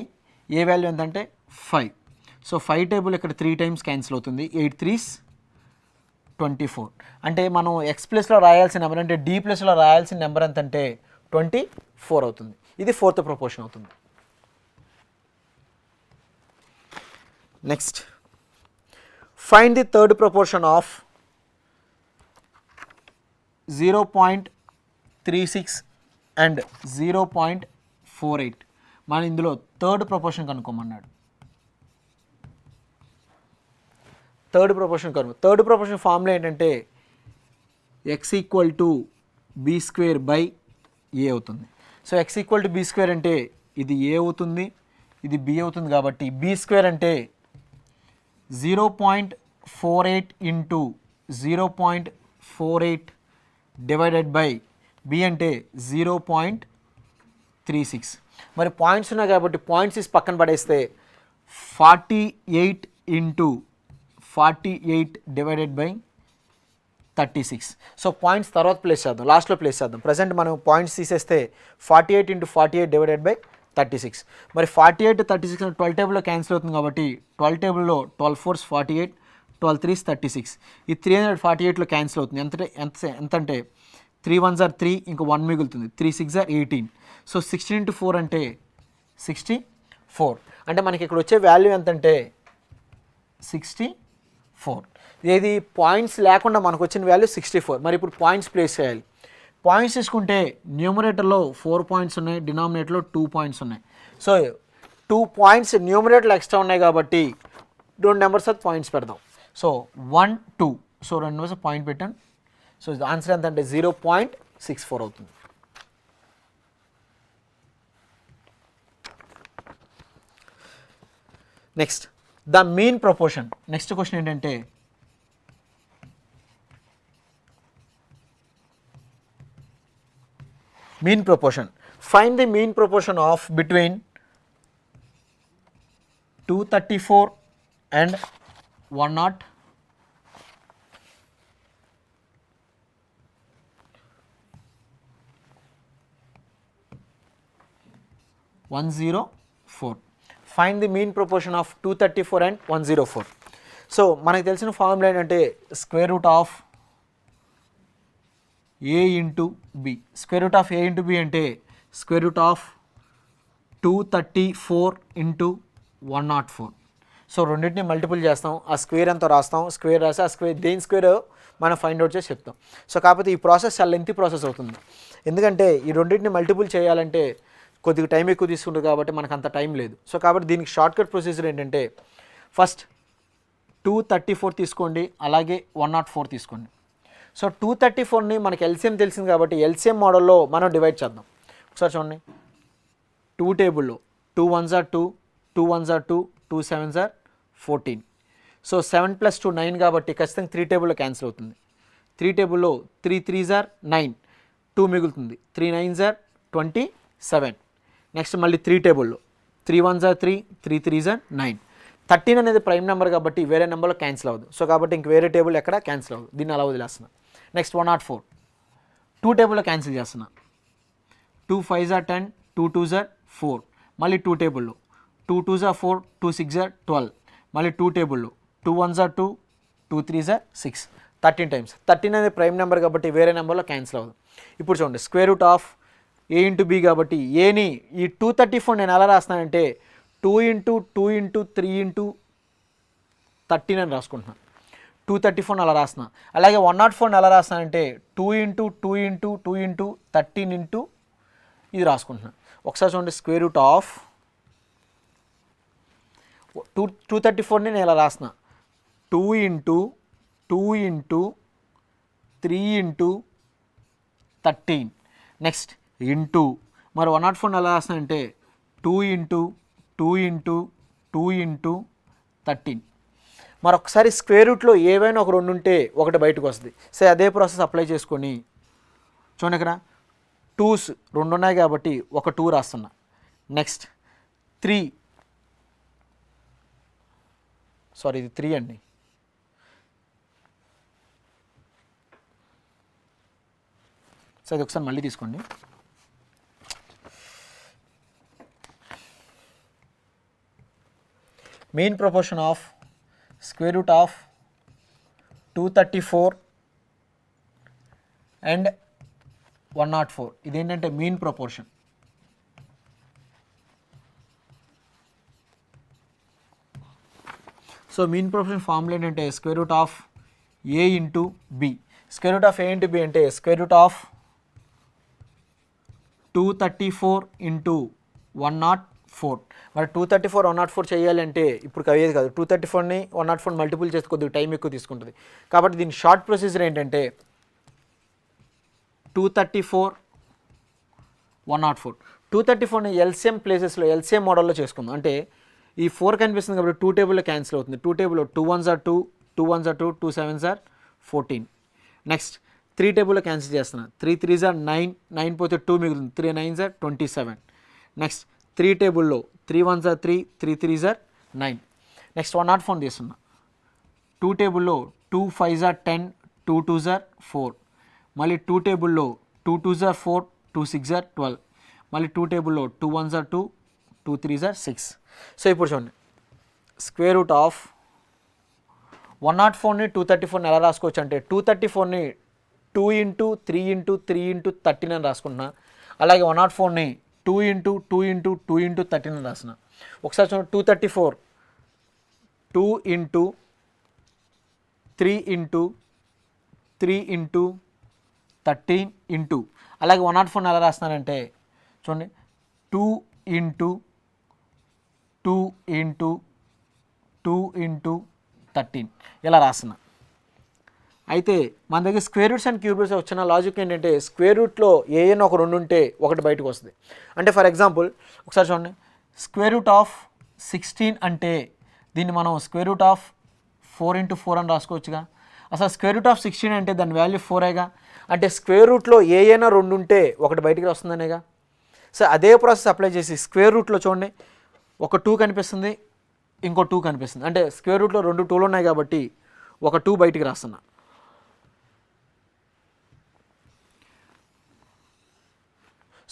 Speaker 15: a value ఎంత అంటే 5. సో 5 టేబుల్ ఇక్కడ 3 టైమ్స్ క్యాన్సిల్ అవుతుంది, 8 3s 24. అంటే మనం ఎక్స్ ప్లస్లో రాయాల్సిన నెంబర్ అంటే డి ప్లస్లో రాయాల్సిన నెంబర్ ఎంత అంటే 24 అవుతుంది. ఇది ఫోర్త్ ప్రపోర్షన్ అవుతుంది. Next find the third proportion of 0.36 and 0.48. మనం ఇందులో థర్డ్ ప్రపోర్షన్ కనుక్కోమన్నాడు. థర్డ్ ప్రపోర్షన్ ఫార్ములా ఏంటంటే X equal to B square by A అవుతుంది. So X equal to B square అంటే ఇది ఏ అవుతుంది, ఇది బి అవుతుంది, కాబట్టి బి స్క్వేర్ అంటే 0.48 ఇంటూ 0.48 డివైడెడ్ బై బి అంటే 0.36. మరి పాయింట్స్ ఉన్నాయి కాబట్టి పాయింట్స్ ఇస్ పక్కన పడేస్తే 48 into 48 divided by 36. So points తర్వాత ప్లేస్ చేద్దాం, లాస్ట్లో ప్లేస్ చేద్దాం. ప్రజెంట్ మనం పాయింట్స్ తీసేస్తే 48 ఇంటూ 48 డివైడెడ్ బై 36. మరి 48 36 12 టేబుల్లో క్యాన్సిల్ అవుతుంది కాబట్టి 12 టేబుల్లో 12 4s 48, 12 3s 36. ఈ 348లో క్యాన్సిల్ అవుతుంది. ఎంత అంటే 3 1s are 3, ఇంకా 1 మిగులుతుంది, 3 6s are 18. సో 16 ఇంటూ 4 అంటే 64. అంటే మనకి ఇక్కడ వచ్చే వాల్యూ ఎంతంటే 64. ఏది పాయింట్స్ లేకుండా మనకు వచ్చిన వాల్యూ 64. మరి ఇప్పుడు పాయింట్స్ ప్లేస్ చేయాలి. పాయింట్స్ తీసుకుంటే న్యూమరేటర్లో 4 పాయింట్స్ ఉన్నాయి, డినామినేటర్లో 2 పాయింట్స్ ఉన్నాయి. సో 2 పాయింట్స్ న్యూమరేటర్లో ఎక్స్ట్రా ఉన్నాయి కాబట్టి 2 నెంబర్స్ ఆఫ్ పాయింట్స్ పెడదాం. సో 1 2, సో 2 నెంబర్స్ పాయింట్ పెట్టాను. సో ఆన్సర్ ఎంత అంటే 0.64 అవుతుంది. Next the mean proportion. Next question ఏంటంటే mean proportion. Find the mean proportion of between 234 and 104. Find the mean proportion of 234 and 104. So మనకు తెలిసిన formula ఏంటంటే square root of A into B. Square root of A into B అంటే square root of 234 into 104. So రెండింటిని multiple చేస్తాం, ఆ square ఎంతో రాస్తాం, square రాసి ఆ స్క్వేర్ దేని స్క్వేర్ మనం ఫైండ్ అవుట్ చేసి చెప్తాం. సో కాకపోతే ఈ ప్రాసెస్ చాలా లెంతీ ప్రాసెస్ అవుతుంది, ఎందుకంటే ఈ రెండింటిని మల్టిపుల్ చేయాలంటే కొద్దిగా టైం ఎక్కువ తీసుకుంటుంది కాబట్టి మనకు అంత టైం లేదు. సో కాబట్టి దీనికి షార్ట్కట్ ప్రొసీజర్ ఏంటంటే ఫస్ట్ 234 తీసుకోండి, అలాగే 104 తీసుకోండి. సో 234ని మనకి ఎల్సిఎం తెలిసింది కాబట్టి ఎల్సిఎం మోడల్లో మనం డివైడ్ చేద్దాం. ఒకసారి చూడండి, 2 టేబుల్లో 2 1s are 2, 2 1s are 2, 2 7s are 14. So 7 + 2 9 కాబట్టి ఖచ్చితంగా 3 టేబుల్లో క్యాన్సిల్ అవుతుంది. 3 టేబుల్లో 3 3s are 9, 2 మిగులుతుంది. 3 9s are 27. నెక్స్ట్ మళ్ళీ 3 టేబుల్లో 3 1s are 3, 3 3s are 9. 13 అనేది ప్రైమ్ నెంబర్ కాబట్టి వేరే నెంబర్లో క్యాన్సిల్ అవ్వదు. సో కాబట్టి ఇంక వేరే టేబుల్ ఎక్కడ క్యాన్సిల్ అవ్వదు, దీన్ని అలా వదిలేస్తున్నా. నెక్స్ట్ 104, 2 టేబుల్లో క్యాన్సిల్ చేస్తున్నా. 2 5s are 10, 2 2s are 4. మళ్ళీ 2 టేబుల్లో 2 2s are 4, 2 6s are 12. మళ్ళీ 2 టేబుల్లో 2 1s are 2, 2 3s are 6. 13 times. 13 అనేది ప్రైమ్ నెంబర్ కాబట్టి వేరే నెంబర్లో క్యాన్సిల్ అవ్వదు. ఇప్పుడు చూడండి, square root of a into b కాబట్టి ఏని ఈ 234 నేను ఎలా రాస్తానంటే 2 ఇంటూ 2 ఇంటూ 3 ఇంటూ 13 అని రాసుకుంటున్నాను. 234 అలా రాస్తున్నా. అలాగే 104 ఎలా రాస్తానంటే 2 ఇంటూ 2 ఇంటూ 2 ఇంటూ 13 ఇంటూ ఇది రాసుకుంటున్నాను. ఒకసారి చూడండి, స్క్వేర్ రూట్ ఆఫ్ 234ని నేను ఇలా రాస్తున్నా. 2 into 2 into 3 into 13. Next into మరి 104 ఎలా రాస్తానంటే 2 ఇంటూ 2 ఇంటూ 2 ఇంటూ 13. మరి ఒకసారి స్క్వేర్ రూట్లో ఏవైనా ఒక 2 ఉంటే ఒకటి బయటకు వస్తుంది. సరే అదే ప్రాసెస్ అప్లై చేసుకొని చూడండి, ఇక్కడ 2s 2 ఉన్నాయి కాబట్టి ఒక 2 రాస్తున్నా. నెక్స్ట్ 3, సారీ ఇది 3 అండి. సో ఇది ఒకసారి మళ్ళీ తీసుకోండి. Main proportion of square root of 234 and 104 ఇదేంటంటే mean proportion. So mean proportion formula ఏంటంటే square root of A into B. Square root of A into B అంటే స్క్వేర్ రూట్ ఆఫ్ 234 ఇంటూ 104. మరి 234 104 చేయాలంటే ఇప్పుడు అయ్యేది కాదు. 234ని 104 మల్టిపుల్ చేస్తే కొద్దిగా టైం ఎక్కువ తీసుకుంటుంది. కాబట్టి దీని షార్ట్ ప్రొసీజర్ ఏంటంటే 234 104. 234ని ఎల్సిఎం ప్లేసెస్లో ఎల్సిఎం మోడల్లో చేసుకుందాం. అంటే ఈ 4 కనిపిస్తుంది కాబట్టి 2 టేబుల్లో క్యాన్సిల్ అవుతుంది. 2 టేబుల్లో 2 1s are 2, 2 1s are 2, 2 7s are 14. Next 3 టేబుల్లో క్యాన్సిల్ చేస్తున్నా. 3 3s are 9, 9 పోతే 2 మిగులుతుంది. 3 9s are 27. నెక్స్ట్ 3 టేబుల్లో 3 1s are 3, 3 3s are 9. Next 104 తీస్తున్నా. 2 టేబుల్లో 2 5s are 10, 2 2s are 4. మళ్ళీ 2 టేబుల్లో 2 2s are 4, 2 6s are 12. మళ్ళీ 2 టేబుల్లో 2 1s are 2, 2 3s are 6. So ఇప్పుడు చూడండి, స్క్వేర్ రూట్ ఆఫ్ 104ని 234ని ఎలా రాసుకోవచ్చు అంటే 234ని 2 ఇంటూ 3 ఇంటూ 3 ఇంటూ 13 అని రాసుకుంటున్నా. అలాగే 104ని 2 ఇంటూ 2 ఇంటూ 2 ఇంటూ 13 అని రాసిన. ఒకసారి చూడండి, 234 2 ఇంటూ 3 ఇంటూ 3 ఇంటూ 13 ఇంటూ అలాగే 104 ఎలా రాస్తున్నానంటే చూడండి 2 ఇంటూ 2 ఇంటూ 2 ఇంటూ 13 ఇలా రాస్తున్నా. అయితే మన దగ్గర square roots and cube roots వచ్చిన లాజిక్ ఏంటంటే స్క్వేర్ రూట్లో ఏదైనా ఒక 2 ఉంటే ఒకటి బయటకు వస్తుంది. అంటే ఫర్ ఎగ్జాంపుల్ ఒకసారి చూడండి, స్క్వేర్ రూట్ ఆఫ్ 16 అంటే దీన్ని మనం స్క్వేర్ రూట్ ఆఫ్ 4 ఇంటూ 4 అని రాసుకోవచ్చుగా. అసలు స్క్వేర్ రూట్ ఆఫ్ 16 అంటే దాని వాల్యూ 4ఏగా. అంటే స్క్వేర్ రూట్లో ఏదైనా 2 ఉంటే ఒకటి బయటికి వస్తుందనేగా. సో అదే ప్రాసెస్ అప్లై చేసి స్క్వేర్ రూట్లో చూడండి, ఒక 2 కనిపిస్తుంది, ఇంకో 2 కనిపిస్తుంది. అంటే స్క్వేర్ రూట్లో 2 2లు ఉన్నాయి కాబట్టి ఒక 2 బయటికి రాస్తున్నా.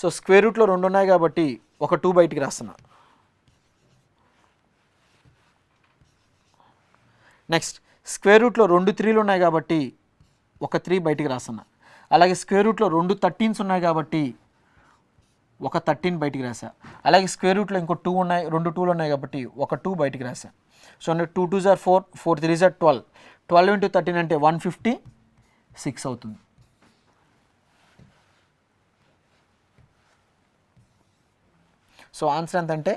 Speaker 15: సో స్క్వేర్ రూట్లో 2 ఉన్నాయి కాబట్టి ఒక 2 బయటికి రాస్తున్నా. నెక్స్ట్ స్క్వేర్ రూట్లో 2 3లు ఉన్నాయి కాబట్టి ఒక 3 బయటికి రాస్తున్నా. అలాగే స్క్వేర్ రూట్లో 2 13s ఉన్నాయి కాబట్టి ఒక 13 బయటికి రాసా. అలాగే స్క్వేర్ రూట్లో ఇంకో 2 ఉన్నాయి, 2 2లు ఉన్నాయి కాబట్టి ఒక 2 బయటికి రాసా. So 2 2s are 4, 4 3s are 12. 12 into 13 అంటే 156 అవుతుంది. సో ఆన్సర్ ఎంత అంటే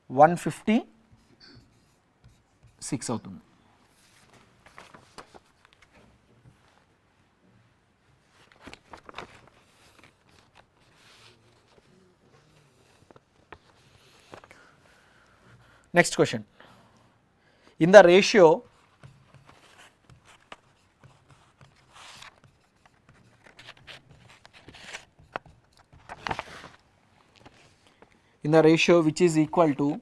Speaker 15: 156 అవుతుంది. Next question. In the ratio which is equal to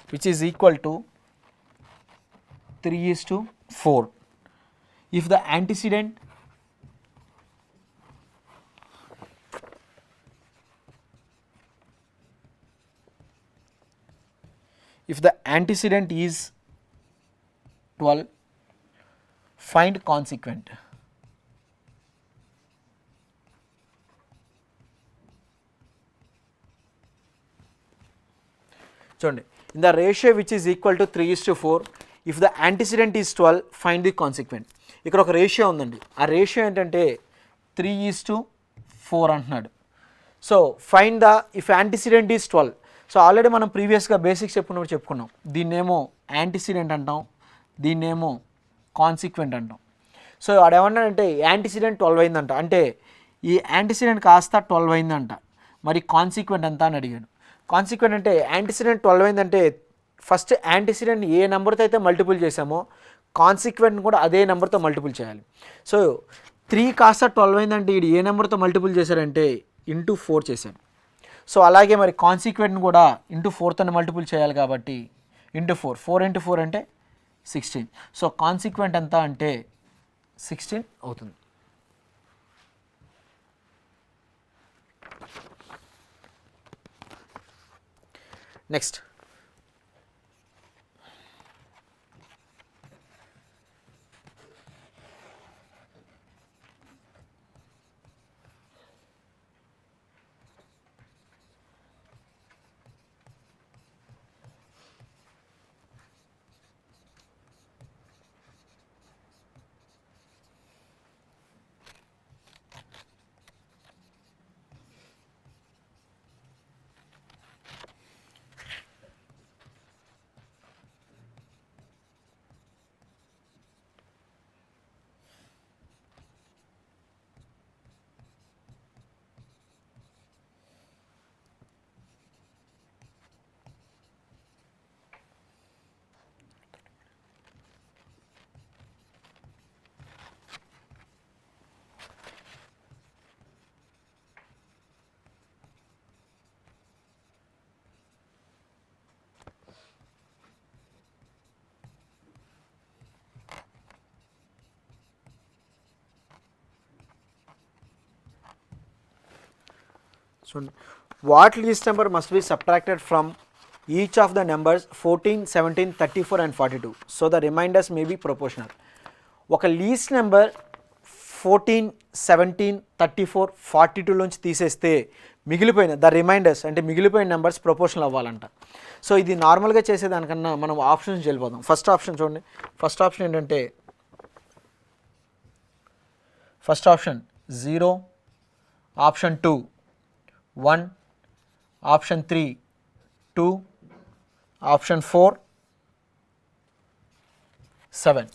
Speaker 15: which is equal to 3:4. If the antecedent is 12, find consequent. చూడండి, in the ratio which is equal to 3:4, if the antecedent is 12, find the consequent. ఇక్కడ ఒక ratio ఉందండి, ఆ ratio ఏంటంటే 3:4 అంటున్నాడు. So find the if antecedent is 12. So already మనం ప్రీవియస్గా basics చెప్పుకున్నాం, దీన్నేమో యాంటిసిడెంట్ అంటాం, దీన్నేమో కాన్సిక్వెంట్ అంటాం. సో ఆడేమన్నాడంటే యాంటిసిడెంట్ 12 అయిందంట, అంటే ఈ యాంటిసిడెంట్ కాస్త 12 అయిందంట, మరి కాన్సిక్వెంట్ ఎంత అని అడిగాడు. కాన్సిక్వెంట్ అంటే యాంటిసిడెంట్ 12 అయిందంటే ఫస్ట్ యాంటిసిడెంట్ ఏ నెంబర్తో అయితే మల్టిపుల్ చేసామో కాన్సిక్వెంట్ కూడా అదే నెంబర్తో మల్టిపుల్ చేయాలి. సో 3 కాస్త 12 అయిందంటే ఇది ఏ నెంబర్తో మల్టిపుల్ చేశారంటే ఇంటూ 4 చేశాడు. సో అలాగే మరి కాన్సిక్వెంట్ని కూడా ఇంటూ 4తో మల్టిపుల్ చేయాలి కాబట్టి ఇంటూ 4, 4 ఇంటూ 4 అంటే 16. సో కాన్సిక్వెంట్ ఎంత అంటే 16 అవుతుంది. Next, so what least number must be subtracted from each of the numbers 14, 17, 34 and 42 so the remainders may be proportional. ఒక లీస్ట్ నెంబర్ 14, 17, 34, 42 నుంచి తీసేస్తే మిగిలిపోయిన ద రిమైండర్స్ అంటే మిగిలిపోయిన నెంబర్స్ ప్రపోర్షనల్ అవ్వాలంట. సో ఇది నార్మల్గా చేసేదానికన్నా మనం ఆప్షన్స్ వెళ్ళిపోదాం. ఫస్ట్ ఆప్షన్ చూడండి, ఫస్ట్ ఆప్షన్ ఏంటంటే first option 0, option 2 1, option 3 2, option 4 7.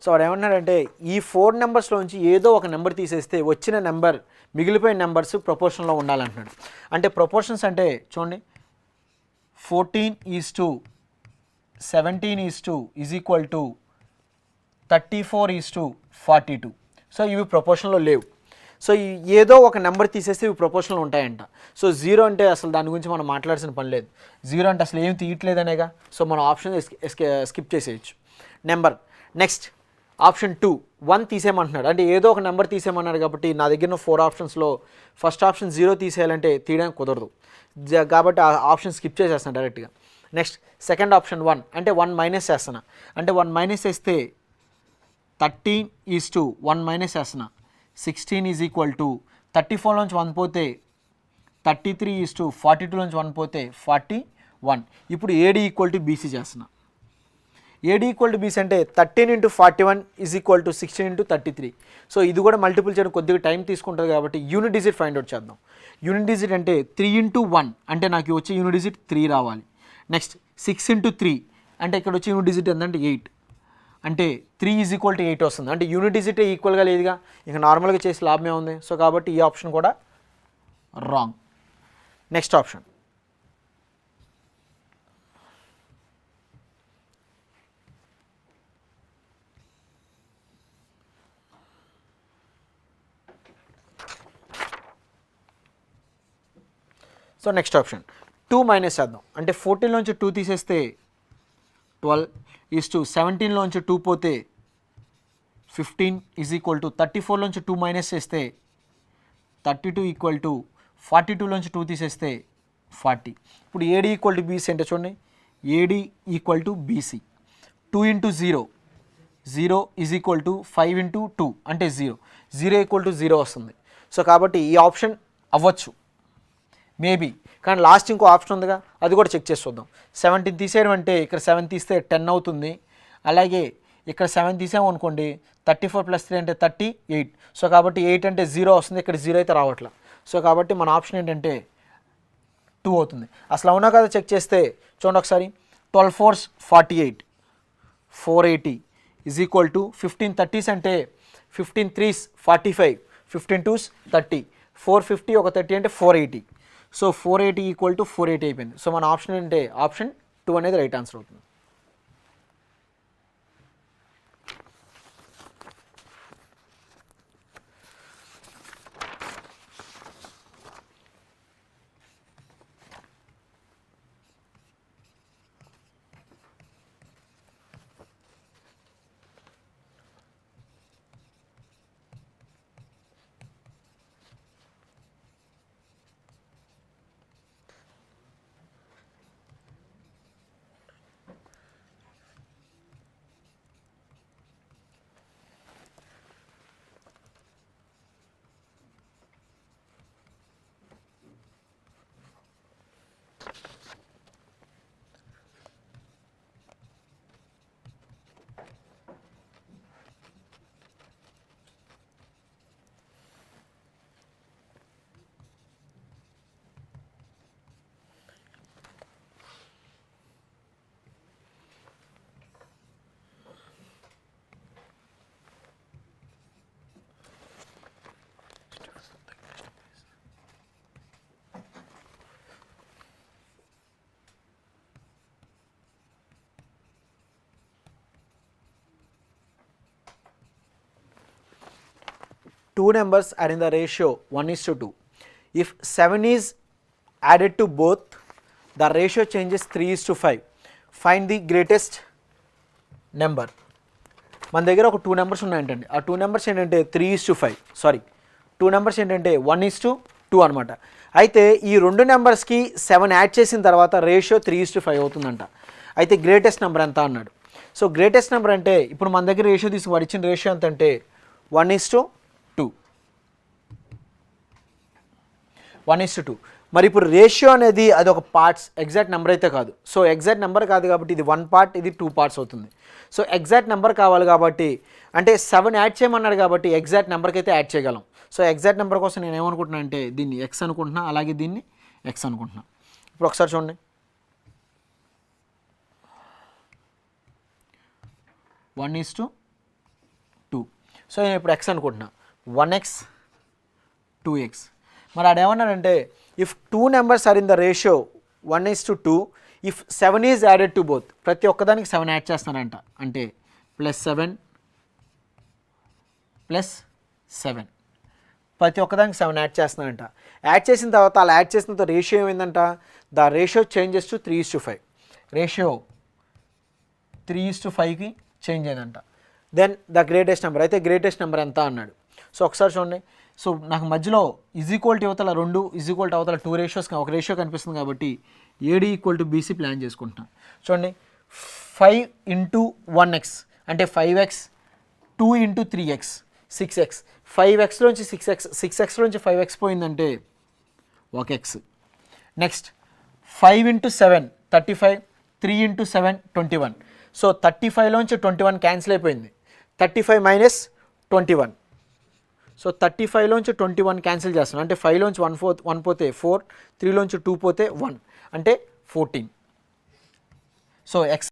Speaker 15: So వాడు ఏమన్నాడంటే ఈ 4 నెంబర్స్లోంచి ఏదో ఒక నెంబర్ తీసేస్తే వచ్చిన నెంబర్ మిగిలిపోయిన నెంబర్స్ ప్రపోర్షన్లో ఉండాలంటున్నాడు. అంటే ప్రపోర్షన్స్ అంటే చూడండి 14:17 ఈజ్ ఈక్వల్ టు 34:42. సో ఇవి ప్రపోర్షన్లో లేవు. సో ఏదో ఒక నెంబర్ తీసేస్తే ఇవి ప్రపోర్షన్లో ఉంటాయంట. సో 0 అంటే అసలు దాని గురించి మనం మాట్లాడాల్సిన పని లేదు, 0 అంటే అసలు ఏం తీయట్లేదనేగా. సో మనం ఆప్షన్ స్కిప్ చేసేయచ్చు నెంబర్. నెక్స్ట్ ఆప్షన్ 2 1 తీసేయమంటున్నాడు, అంటే ఏదో ఒక నెంబర్ తీసేయమన్నాడు కాబట్టి నా దగ్గర 4 ఆప్షన్స్లో ఫస్ట్ ఆప్షన్ 0 తీసేయాలంటే తీయడానికి కుదరదు కాబట్టి ఆ ఆప్షన్ స్కిప్ చేసేస్తాను డైరెక్ట్గా. నెక్స్ట్ సెకండ్ ఆప్షన్ 1 అంటే 1 మైనస్ చేస్తున్నా, అంటే 1 మైనస్ చేస్తే 13:1 మైనస్ చేస్తున్నా 16 ఈజ్ ఈక్వల్ టు 34లోంచి 1 పోతే 33:42లోంచి 1 పోతే 41. ఇప్పుడు AD ఈక్వల్ టు BC చేస్తున్నా. AD ఈక్వల్ టు BC అంటే 13 × 41 ఈజ్ ఈక్వల్ టు 16 × 33. సో ఇది కూడా మల్టిపుల్ చేయడం కొద్దిగా టైం తీసుకుంటుంది కాబట్టి యూనిట్ డిజిట్ ఫైండ్ అవుట్ చేద్దాం. యూనిట్ డిజిట్ అంటే 3 × 1 అంటే నాకు వచ్చే యూనిట్ డిజిట్ 3 రావాలి. నెక్స్ట్ 6 × 3 అంటే ఇక్కడ వచ్చే యూనిట్ డిజిట్ ఎంతంటే 8. అంటే 3 ఈజ్ ఈక్వల్ టు 8 వస్తుంది. అంటే యూనిట్ డిజిట్ ఈక్వల్గా లేదుగా, ఇక నార్మల్గా చేసి లాభమే ఉంది. సో కాబట్టి ఈ ఆప్షన్ కూడా wrong. Next option so next option 2 minus చేద్దాం. అంటే 14లోంచి 2 తీసేస్తే 12 ఈజ్ టు 17లోంచి 2 పోతే 15 ఈజ్ ఈక్వల్ టు 34లోంచి 2 మైనస్ చేస్తే 32 ఈక్వల్ టు 42లోంచి 2 తీసేస్తే 40. ఇప్పుడు ఏడి ఈక్వల్ టు బీసీ అంటే చూడండి, AD equal to BC 2 into 0 0 is equal to 5 into 2 అంటే 0 0 ఈక్వల్ టు 0 వస్తుంది. సో కాబట్టి ఈ ఆప్షన్ అవ్వచ్చు మేబీ, కానీ లాస్ట్ ఇంకో ఆప్షన్ ఉందిగా, అది కూడా చెక్ చేసి చూద్దాం. 17 తీసేయడం అంటే ఇక్కడ 7 తీస్తే 10 అవుతుంది. అలాగే ఇక్కడ 7 తీసాము అనుకోండి, 34 + 3 అంటే 38. సో కాబట్టి 8 అంటే 0 వస్తుంది, ఇక్కడ 0 అయితే రావట్లా. సో కాబట్టి మన ఆప్షన్ ఏంటంటే 2 అవుతుంది. అసలు అవునా కదా చెక్ చేస్తే చూడండి ఒకసారి, 12 4s 48 480 is equal to 15 30s అంటే 15 3s 45 15 2s 30 450 ఒక 30 అంటే 480. సో 480 ఈక్వల్ టు 480 అయిపోయింది. సో మన ఆప్షన్ ఏంటంటే ఆప్షన్ 2 అనేది రైట్ ఆన్సర్ అవుతుంది. Two numbers are in the ratio 1:2. If 7 is added to both, the ratio changes 3:5. Find the greatest number. మన దగ్గర ఒక 2 నెంబర్స్ ఉన్నాయంటండి. ఆ 2 నెంబర్స్ ఏంటంటే 3:5, సారీ 2 నెంబర్స్ ఏంటంటే 1:2 అనమాట. అయితే ఈ 2 నెంబర్స్కి 7 యాడ్ చేసిన తర్వాత రేషియో 3:5 అవుతుందంట. అయితే గ్రేటెస్ట్ నెంబర్ ఎంత అన్నాడు. సో గ్రేటెస్ట్ నెంబర్ అంటే ఇప్పుడు మన దగ్గర రేషియో తీసి వాడు ఇచ్చిన రేషియో ఎంత అంటే 1:2. 1:2. మరి ఇప్పుడు రేషియో అనేది అది ఒక పార్ట్స్, ఎగ్జాక్ట్ నెంబర్ అయితే కాదు. సో ఎగ్జాక్ట్ నెంబర్ కాదు కాబట్టి ఇది 1 పార్ట్, ఇది 2 పార్ట్స్ అవుతుంది. సో ఎగ్జాక్ట్ నెంబర్ కావాలి కాబట్టి అంటే 7 యాడ్ చేయమన్నాడు కాబట్టి ఎగ్జాక్ట్ నెంబర్కి అయితే యాడ్ చేయగలం. సో ఎగ్జాక్ట్ నెంబర్ కోసం నేను ఏమనుకుంటున్నా అంటే దీన్ని ఎక్స్ అనుకుంటున్నా, అలాగే దీన్ని ఎక్స్ అనుకుంటున్నా. ఇప్పుడు ఒకసారి చూడండి, 1:2. సో నేను ఇప్పుడు ఎక్స్ అనుకుంటున్నా, 1x 2x. మరి అదేమన్నాడంటే if 2 numbers are in the ratio 1:2, if 7 is added to both, ప్రతి ఒక్కదానికి 7 యాడ్ చేస్తానంట. అంటే +7 +7 ప్రతి ఒక్కదానికి 7 యాడ్ చేస్తున్నానంట. యాడ్ చేసిన తర్వాత అలా యాడ్ చేసిన తర్వాత రేషియో ఏమైందంట, the ratio changes to 3:5. Ratio 3:5కి చేంజ్ అయిందంట. దెన్ ద గ్రేటెస్ట్ నెంబర్, అయితే గ్రేటెస్ట్ నెంబర్ ఎంత అన్నాడు. సో ఒకసారి చూడండి, సో నాకు మధ్యలో ఈక్వాలిటీ అవతల 2 ఈక్వాలిటీ అవతల 2 రేషియోస్ ఒక రేషియో కనిపిస్తుంది కాబట్టి AD equal to BC plan చేసుకుంటున్నాను. చూడండి, 5 ఇంటూ 1x అంటే 5x, 2 into 3x 6x, 5xలోంచి 6x, 6xలోంచి 5x పోయిందంటే 1x. Next 5 into 7 35, 3 into 7 21. So 35లోంచి 21 క్యాన్సిల్ అయిపోయింది. 35 మైనస్ 21. సో 35లోంచి 21 క్యాన్సిల్ చేస్తాను అంటే 5లోంచి 1 పోతే 4, 3లోంచి 2 పోతే 1 అంటే 14. సో ఎక్స్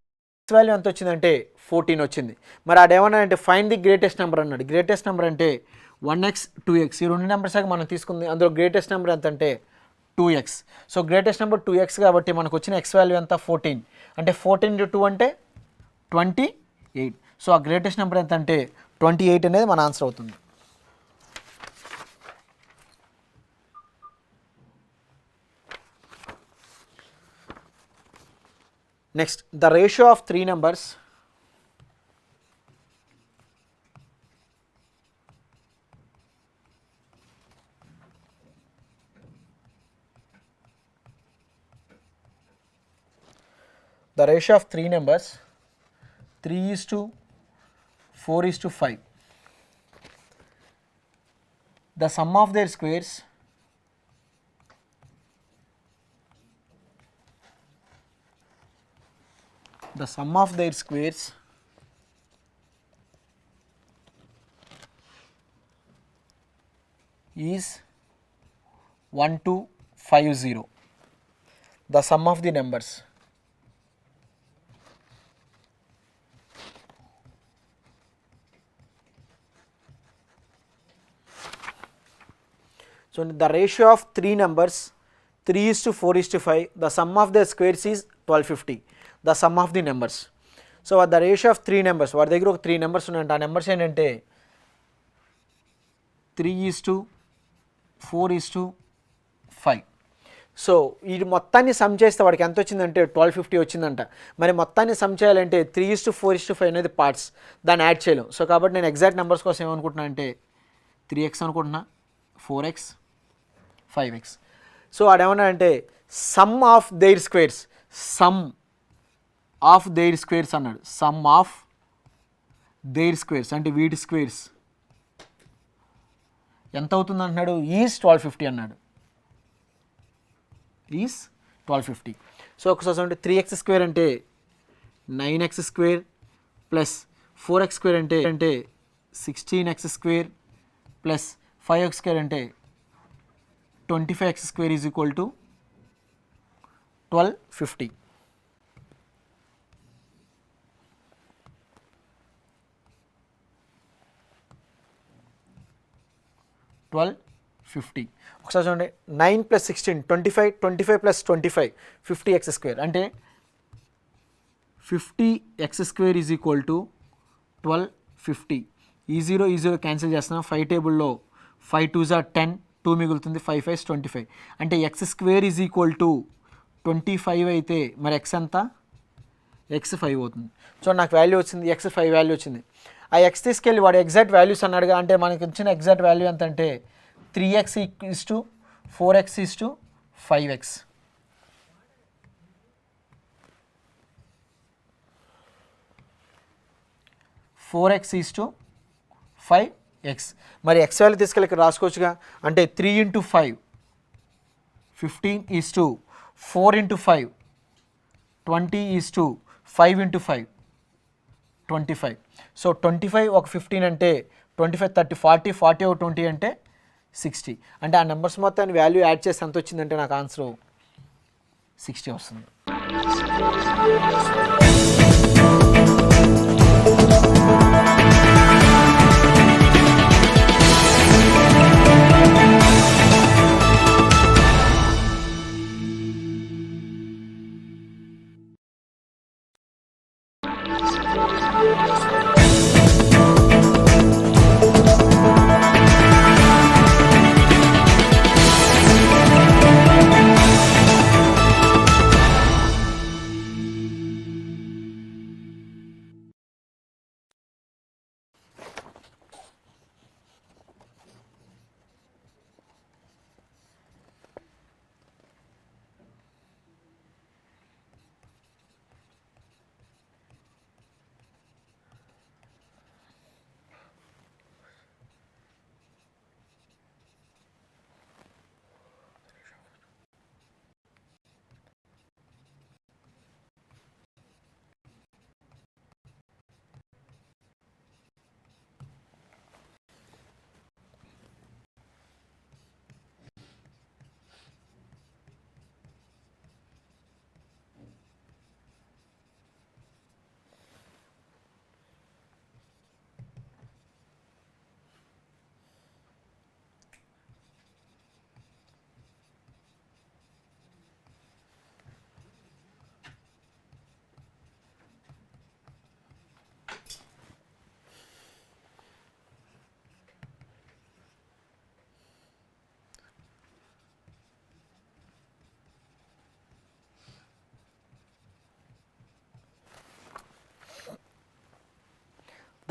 Speaker 15: వాల్యూ ఎంత వచ్చిందంటే 14 వచ్చింది. మరి ఆడేమన్నా అంటే ఫైండ్ ది గ్రేటెస్ట్ నెంబర్ అన్నాడు. గ్రేటెస్ట్ నెంబర్ అంటే 1x 2x, ఈ రెండు నెంబర్స్ మనకు తీసుకుంది. అందులో గ్రేటెస్ట్ నెంబర్ ఎంత అంటే 2x. So greatest number 2x కాబట్టి మనకు వచ్చిన x వాల్యూ ఎంత 14. అంటే 14 × 2 అంటే 28. సో ఆ గ్రేటెస్ట్ నెంబర్ ఎంత అంటే 28 అనేది మన ఆన్సర్ అవుతుంది. Next, the ratio of 3 numbers the ratio of 3 numbers 3:4:5. The sum of their squares is 1250. The sum of the numbers. So the ratio of 3 numbers 3:4:5. The sum of their squares is 1250. The sum of the numbers. So the ratio of 3 numbers, వాడి దగ్గర ఒక 3 numbers ఉన్నాయంటే ఆ numbers ఏంటంటే 3:4:5. So ఈ మొత్తాన్ని some చేస్తే వాడికి ఎంత వచ్చిందంటే 1250 వచ్చిందంట. మరి మొత్తాన్ని సమ్ చేయాలంటే 3:4:5 అనేది పార్ట్స్, దాన్ని యాడ్ చేయలేం. సో కాబట్టి నేను ఎగ్జాక్ట్ నెంబర్స్ కోసం ఏమనుకుంటున్నా అంటే 3x అనుకుంటున్నా, 4x, 5x. సో వాడేమన్నా అంటే some of their squares, some of their squares అన్నాడు. సమ్ ఆఫ్ దేర్ స్క్వేర్స్ అంటే వీటి స్క్వేర్స్ ఎంత అవుతుంది అంటున్నాడు, ఈజ్ 1250 అన్నాడు. ఈజ్ 1250. సో ఒకసారి అంటే 3x స్క్వేర్ అంటే 9x square plus 4x square అంటే 16x square plus 5x square అంటే 25x square is equal to 1250. ఒకసారి చూడండి, 9 + 16 25, 25 + 25 50x స్క్వేర్ అంటే 50x square is equal to 1250. ఈ జీరో క్యాన్సిల్ చేస్తున్నాం. 5 టేబుల్లో 5 2s are 10, 2 మిగులుతుంది, 5 5s 25. అంటే x square is equal to 25 అయితే మరి x ఎంత, x 5 అవుతుంది. సో నాకు వాల్యూ వచ్చింది, x 5 వాల్యూ వచ్చింది. ఆ x తీసుకెళ్ళి వాడు ఎగ్జాక్ట్ వాల్యూస్ అన్నాడుగా, అంటే మనకి వచ్చిన ఎగ్జాక్ట్ వాల్యూ ఎంత అంటే 3x = 4x = 5x. మరి x వాల్యూ తీసుకెళ్ళి ఇక్కడ రాసుకోవచ్చుగా, అంటే 3 × 5 15 = 4 × 5 20 = 5 × 5 25. సో 25 ఒక 15 అంటే 25 30 40 40 ఒక 20 అంటే 60. అంటే ఆ నెంబర్స్ మొత్తాన్ని వాల్యూ యాడ్ చేసి ఎంత వచ్చిందంటే నాకు ఆన్సర్ 60 వస్తుంది.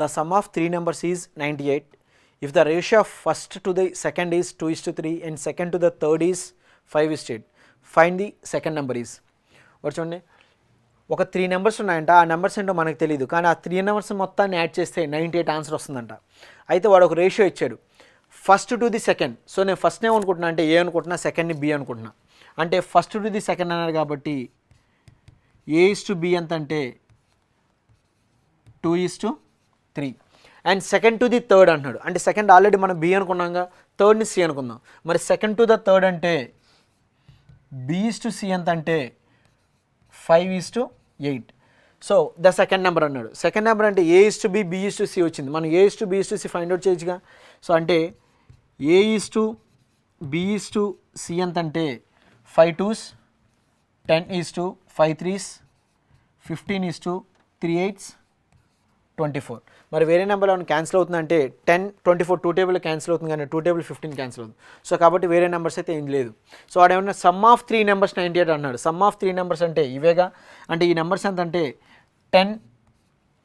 Speaker 15: the sum of 3 numbers is 98. If the ratio of first to the second is 2:3 and second to the third is 5:8, find the second number is. ఒకటి చూడండి, ఒక 3 నెంబర్స్ ఉన్నాయంట, ఆ నెంబర్స్ ఏంటో మనకు తెలియదు, కానీ ఆ 3 నెంబర్స్ మొత్తాన్ని యాడ్ చేస్తే 98 ఆన్సర్ వస్తుందంట. అయితే వాడు ఒక రేషియో ఇచ్చాడు, first to the second. So నేను ఫస్ట్ ఏమనుకుంటున్నా అంటే ఏ అనుకుంటున్నా, సెకండ్ని బి అనుకుంటున్నా. అంటే ఫస్ట్ టు ది సెకండ్ అన్నారు కాబట్టి A:B ఎంత అంటే 2:3. And second to the third అంటున్నాడు, అంటే సెకండ్ ఆల్రెడీ మనం బి అనుకున్నాంగా, థర్డ్ని సి అనుకుందాం. మరి సెకండ్ టు ద థర్డ్ అంటే B:C ఎంత అంటే 5:8. సో ద సెకండ్ నెంబర్ అన్నాడు. సెకండ్ నెంబర్ అంటే A:B B:C వచ్చింది, మనం A:B:C ఫైండ్ అవుట్ చేయొచ్చుగా. సో అంటే A:B:C ఎంత అంటే 5 2s 10 5 3s 15 3 8s 24. మరి వేరే నెంబర్ ఏమైనా క్యాన్సిల్ అవుతుందంటే 10 24 2 టేబుల్ క్యాన్సిల్ అవుతుంది, కానీ 2 టేబుల్ 15 క్యాన్సిల్ అవుతుంది. సో కాబట్టి వేరే నెంబర్స్ అయితే ఏం లేదు. సో వాడు ఏమన్నా సమ్ ఆఫ్ 3 నెంబర్స్ 98 అన్నాడు. సమ్ ఆఫ్ 3 నెంబర్స్ అంటే ఇవేగా, అంటే ఈ నెంబర్స్ ఎంత అంటే 10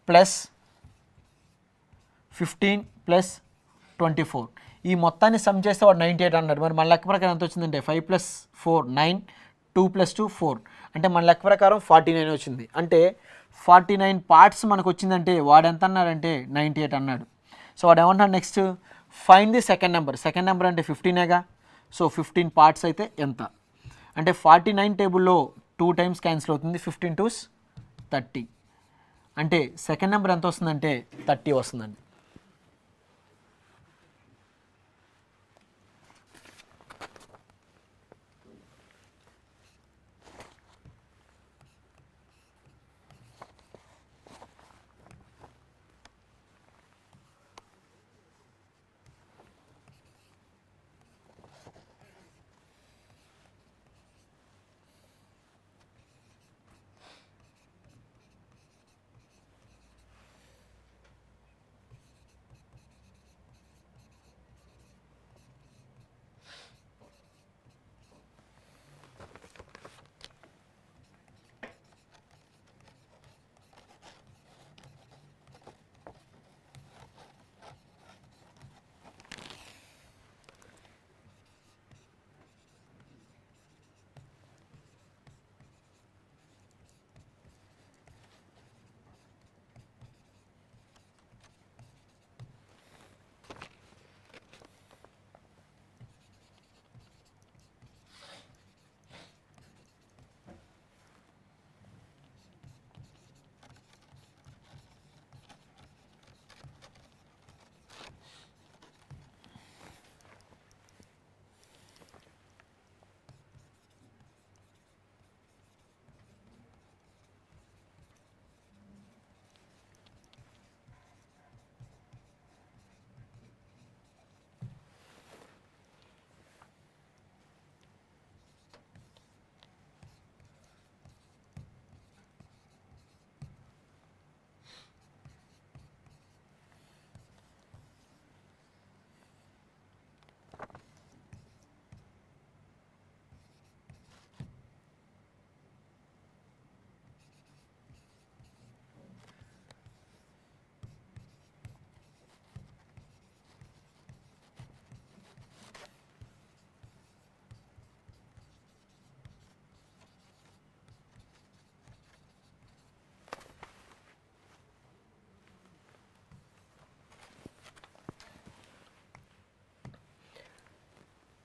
Speaker 15: + 15 + 24, ఈ మొత్తాన్ని సమ్ చేస్తే వాడు 98 అన్నాడు. మరి మన లెక్క ప్రకారం ఎంత వచ్చిందంటే 5 + 4 9, 2 + 2 4, అంటే మన లెక్క ప్రకారం 49 వచ్చింది. అంటే 49 పార్ట్స్ మనకు వచ్చిందంటే వాడు ఎంత అన్నాడంటే 98 అన్నాడు. సో వాడు ఏమంటున్నాడు next, find the second number. Second number అంటే 15ఏగా. సో 15 పార్ట్స్ అయితే ఎంత అంటే 49 టేబుల్లో 2 టైమ్స్ క్యాన్సిల్ అవుతుంది, 15 2s 30. అంటే సెకండ్ నెంబర్ ఎంత వస్తుందంటే 30 వస్తుందండి.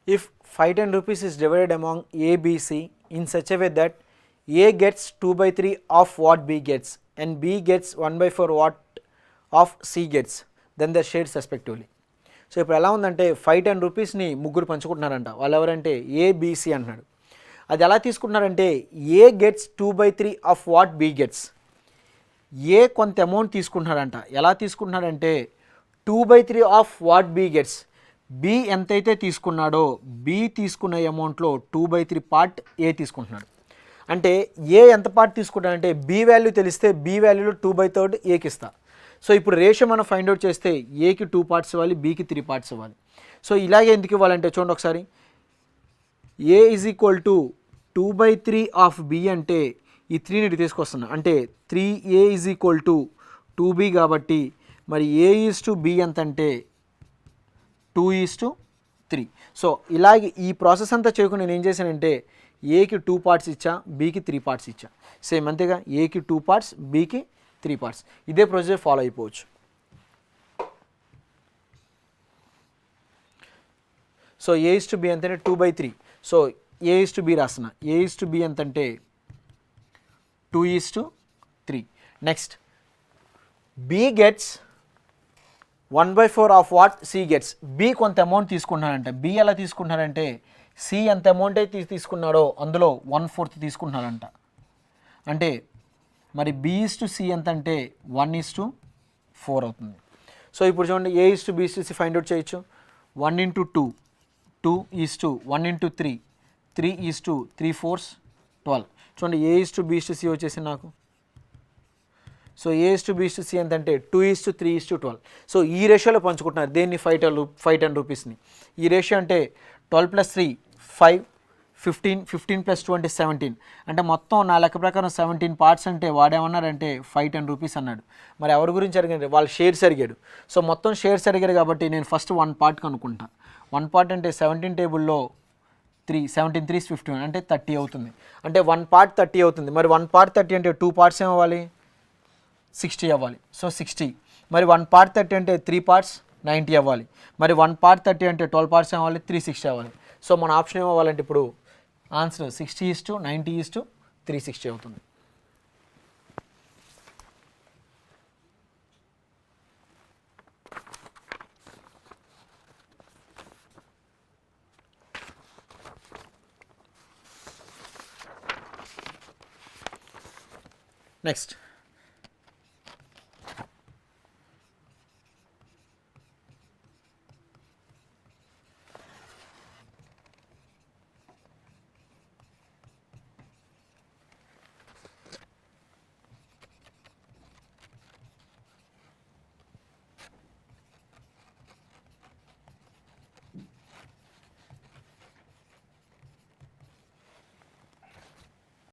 Speaker 15: If 510 rupees is divided among A, B, C in such a way that A gets 2/3 of what B gets and B gets 1/4 what of C gets, then they share respectively. So ఇప్పుడు ఎలా ఉందంటే 510 రూపీస్ని ముగ్గురు పంచుకుంటున్నారంట. వాళ్ళు ఎవరంటే ABC అంటున్నాడు. అది ఎలా తీసుకుంటున్నారంటే A gets 2/3 of what B gets. A కొంత అమౌంట్ తీసుకుంటున్నాడంట. ఎలా తీసుకుంటున్నాడంటే 2/3 of what B gets. B ఎంతైతే తీసుకున్నాడో B తీసుకున్న అమౌంట్లో 2/3 పార్ట్ A తీసుకుంటున్నాడు. అంటే A ఎంత పార్ట్ తీసుకుంటాడంటే B వాల్యూ తెలిస్తే B వాల్యూలో 2/3 Aకి ఇస్తా. సో ఇప్పుడు రేషియో మనం ఫైండ్ అవుట్ చేస్తే Aకి 2 పార్ట్స్ ఇవ్వాలి, Bకి 3 పార్ట్స్ ఇవ్వాలి. సో ఇలాగే ఎందుకు ఇవ్వాలంటే చూడండి ఒకసారి, A = 2/3 ఆఫ్ B అంటే ఈ 3ని తీసుకొస్తున్నా, అంటే 3A = 2B కాబట్టి మరి A:B ఎంత అంటే 2:3. సో ఇలాగే ఈ ప్రాసెస్ అంతా చేయకుండా నేను ఏం చేశానంటే ఏకి 2 పార్ట్స్ ఇచ్చా, బీకి 3 పార్ట్స్ ఇచ్చా. సేమ్ అంతేగా, ఏకి 2 పార్ట్స్, బీకి 3 పార్ట్స్. ఇదే ప్రొసీజర్ ఫాలో అయిపోవచ్చు. సో A:B ఎంతంటే 2/3. సో A:B రాస్తున్నా. A:B ఎంతంటే 2:3. Next B gets 1/4 of what C gets. B కొంత అమౌంట్ తీసుకుంటున్నాడంట. B ఎలా తీసుకుంటున్నాడంటే C ఎంత అమౌంట్ అయితే తీసుకున్నాడో అందులో 1/4 తీసుకుంటున్నాడంట. అంటే మరి B:C ఎంత అంటే 1:4 అవుతుంది. సో ఇప్పుడు చూడండి A:B:C ఫైండ్ అవుట్ చేయొచ్చు. 1 × 2, 2:1 × 3, 3:3 4 12. చూడండి A:B:C వచ్చేసి నాకు. సో A:B:C ఎంత అంటే 2:3:12. సో ఈ రేషియోలో పంచుకుంటున్నారు దేన్ని, 510 రూపీస్ని. ఈ రేషియో అంటే 12 + 3 5, 15, 15 + 2 అంటే 17. అంటే మొత్తం నా లెక్క ప్రకారం 17 పార్ట్స్ అంటే వాడేమన్నారంటే 510 రూపీస్ అన్నాడు. మరి ఎవరి గురించి అడిగాడు, వాళ్ళ షేర్స్ అడిగాడు. సో మొత్తం షేర్స్ అడిగాడు కాబట్టి నేను ఫస్ట్ 1 పార్ట్ కనుక్కుంటా. 1 పార్ట్ అంటే 17 టేబుల్లో 3, 17 3 51 అంటే 30 అవుతుంది. అంటే 1 పార్ట్ 30 అవుతుంది. మరి 1 పార్ట్ 30 అంటే 2 పార్ట్స్ ఏమవ్వాలి, 60 అవ్వాలి. సో 60. మరి 1 పార్ట్ 30 అంటే 3 పార్ట్స్ 90 అవ్వాలి. మరి 1 పార్ట్ 30 అంటే 12 పార్ట్స్ ఏమవ్వాలి, 360 అవ్వాలి. సో మన ఆప్షన్ ఏమవ్వాలంటే ఇప్పుడు ఆన్సర్ 60:90:360 అవుతుంది. నెక్స్ట్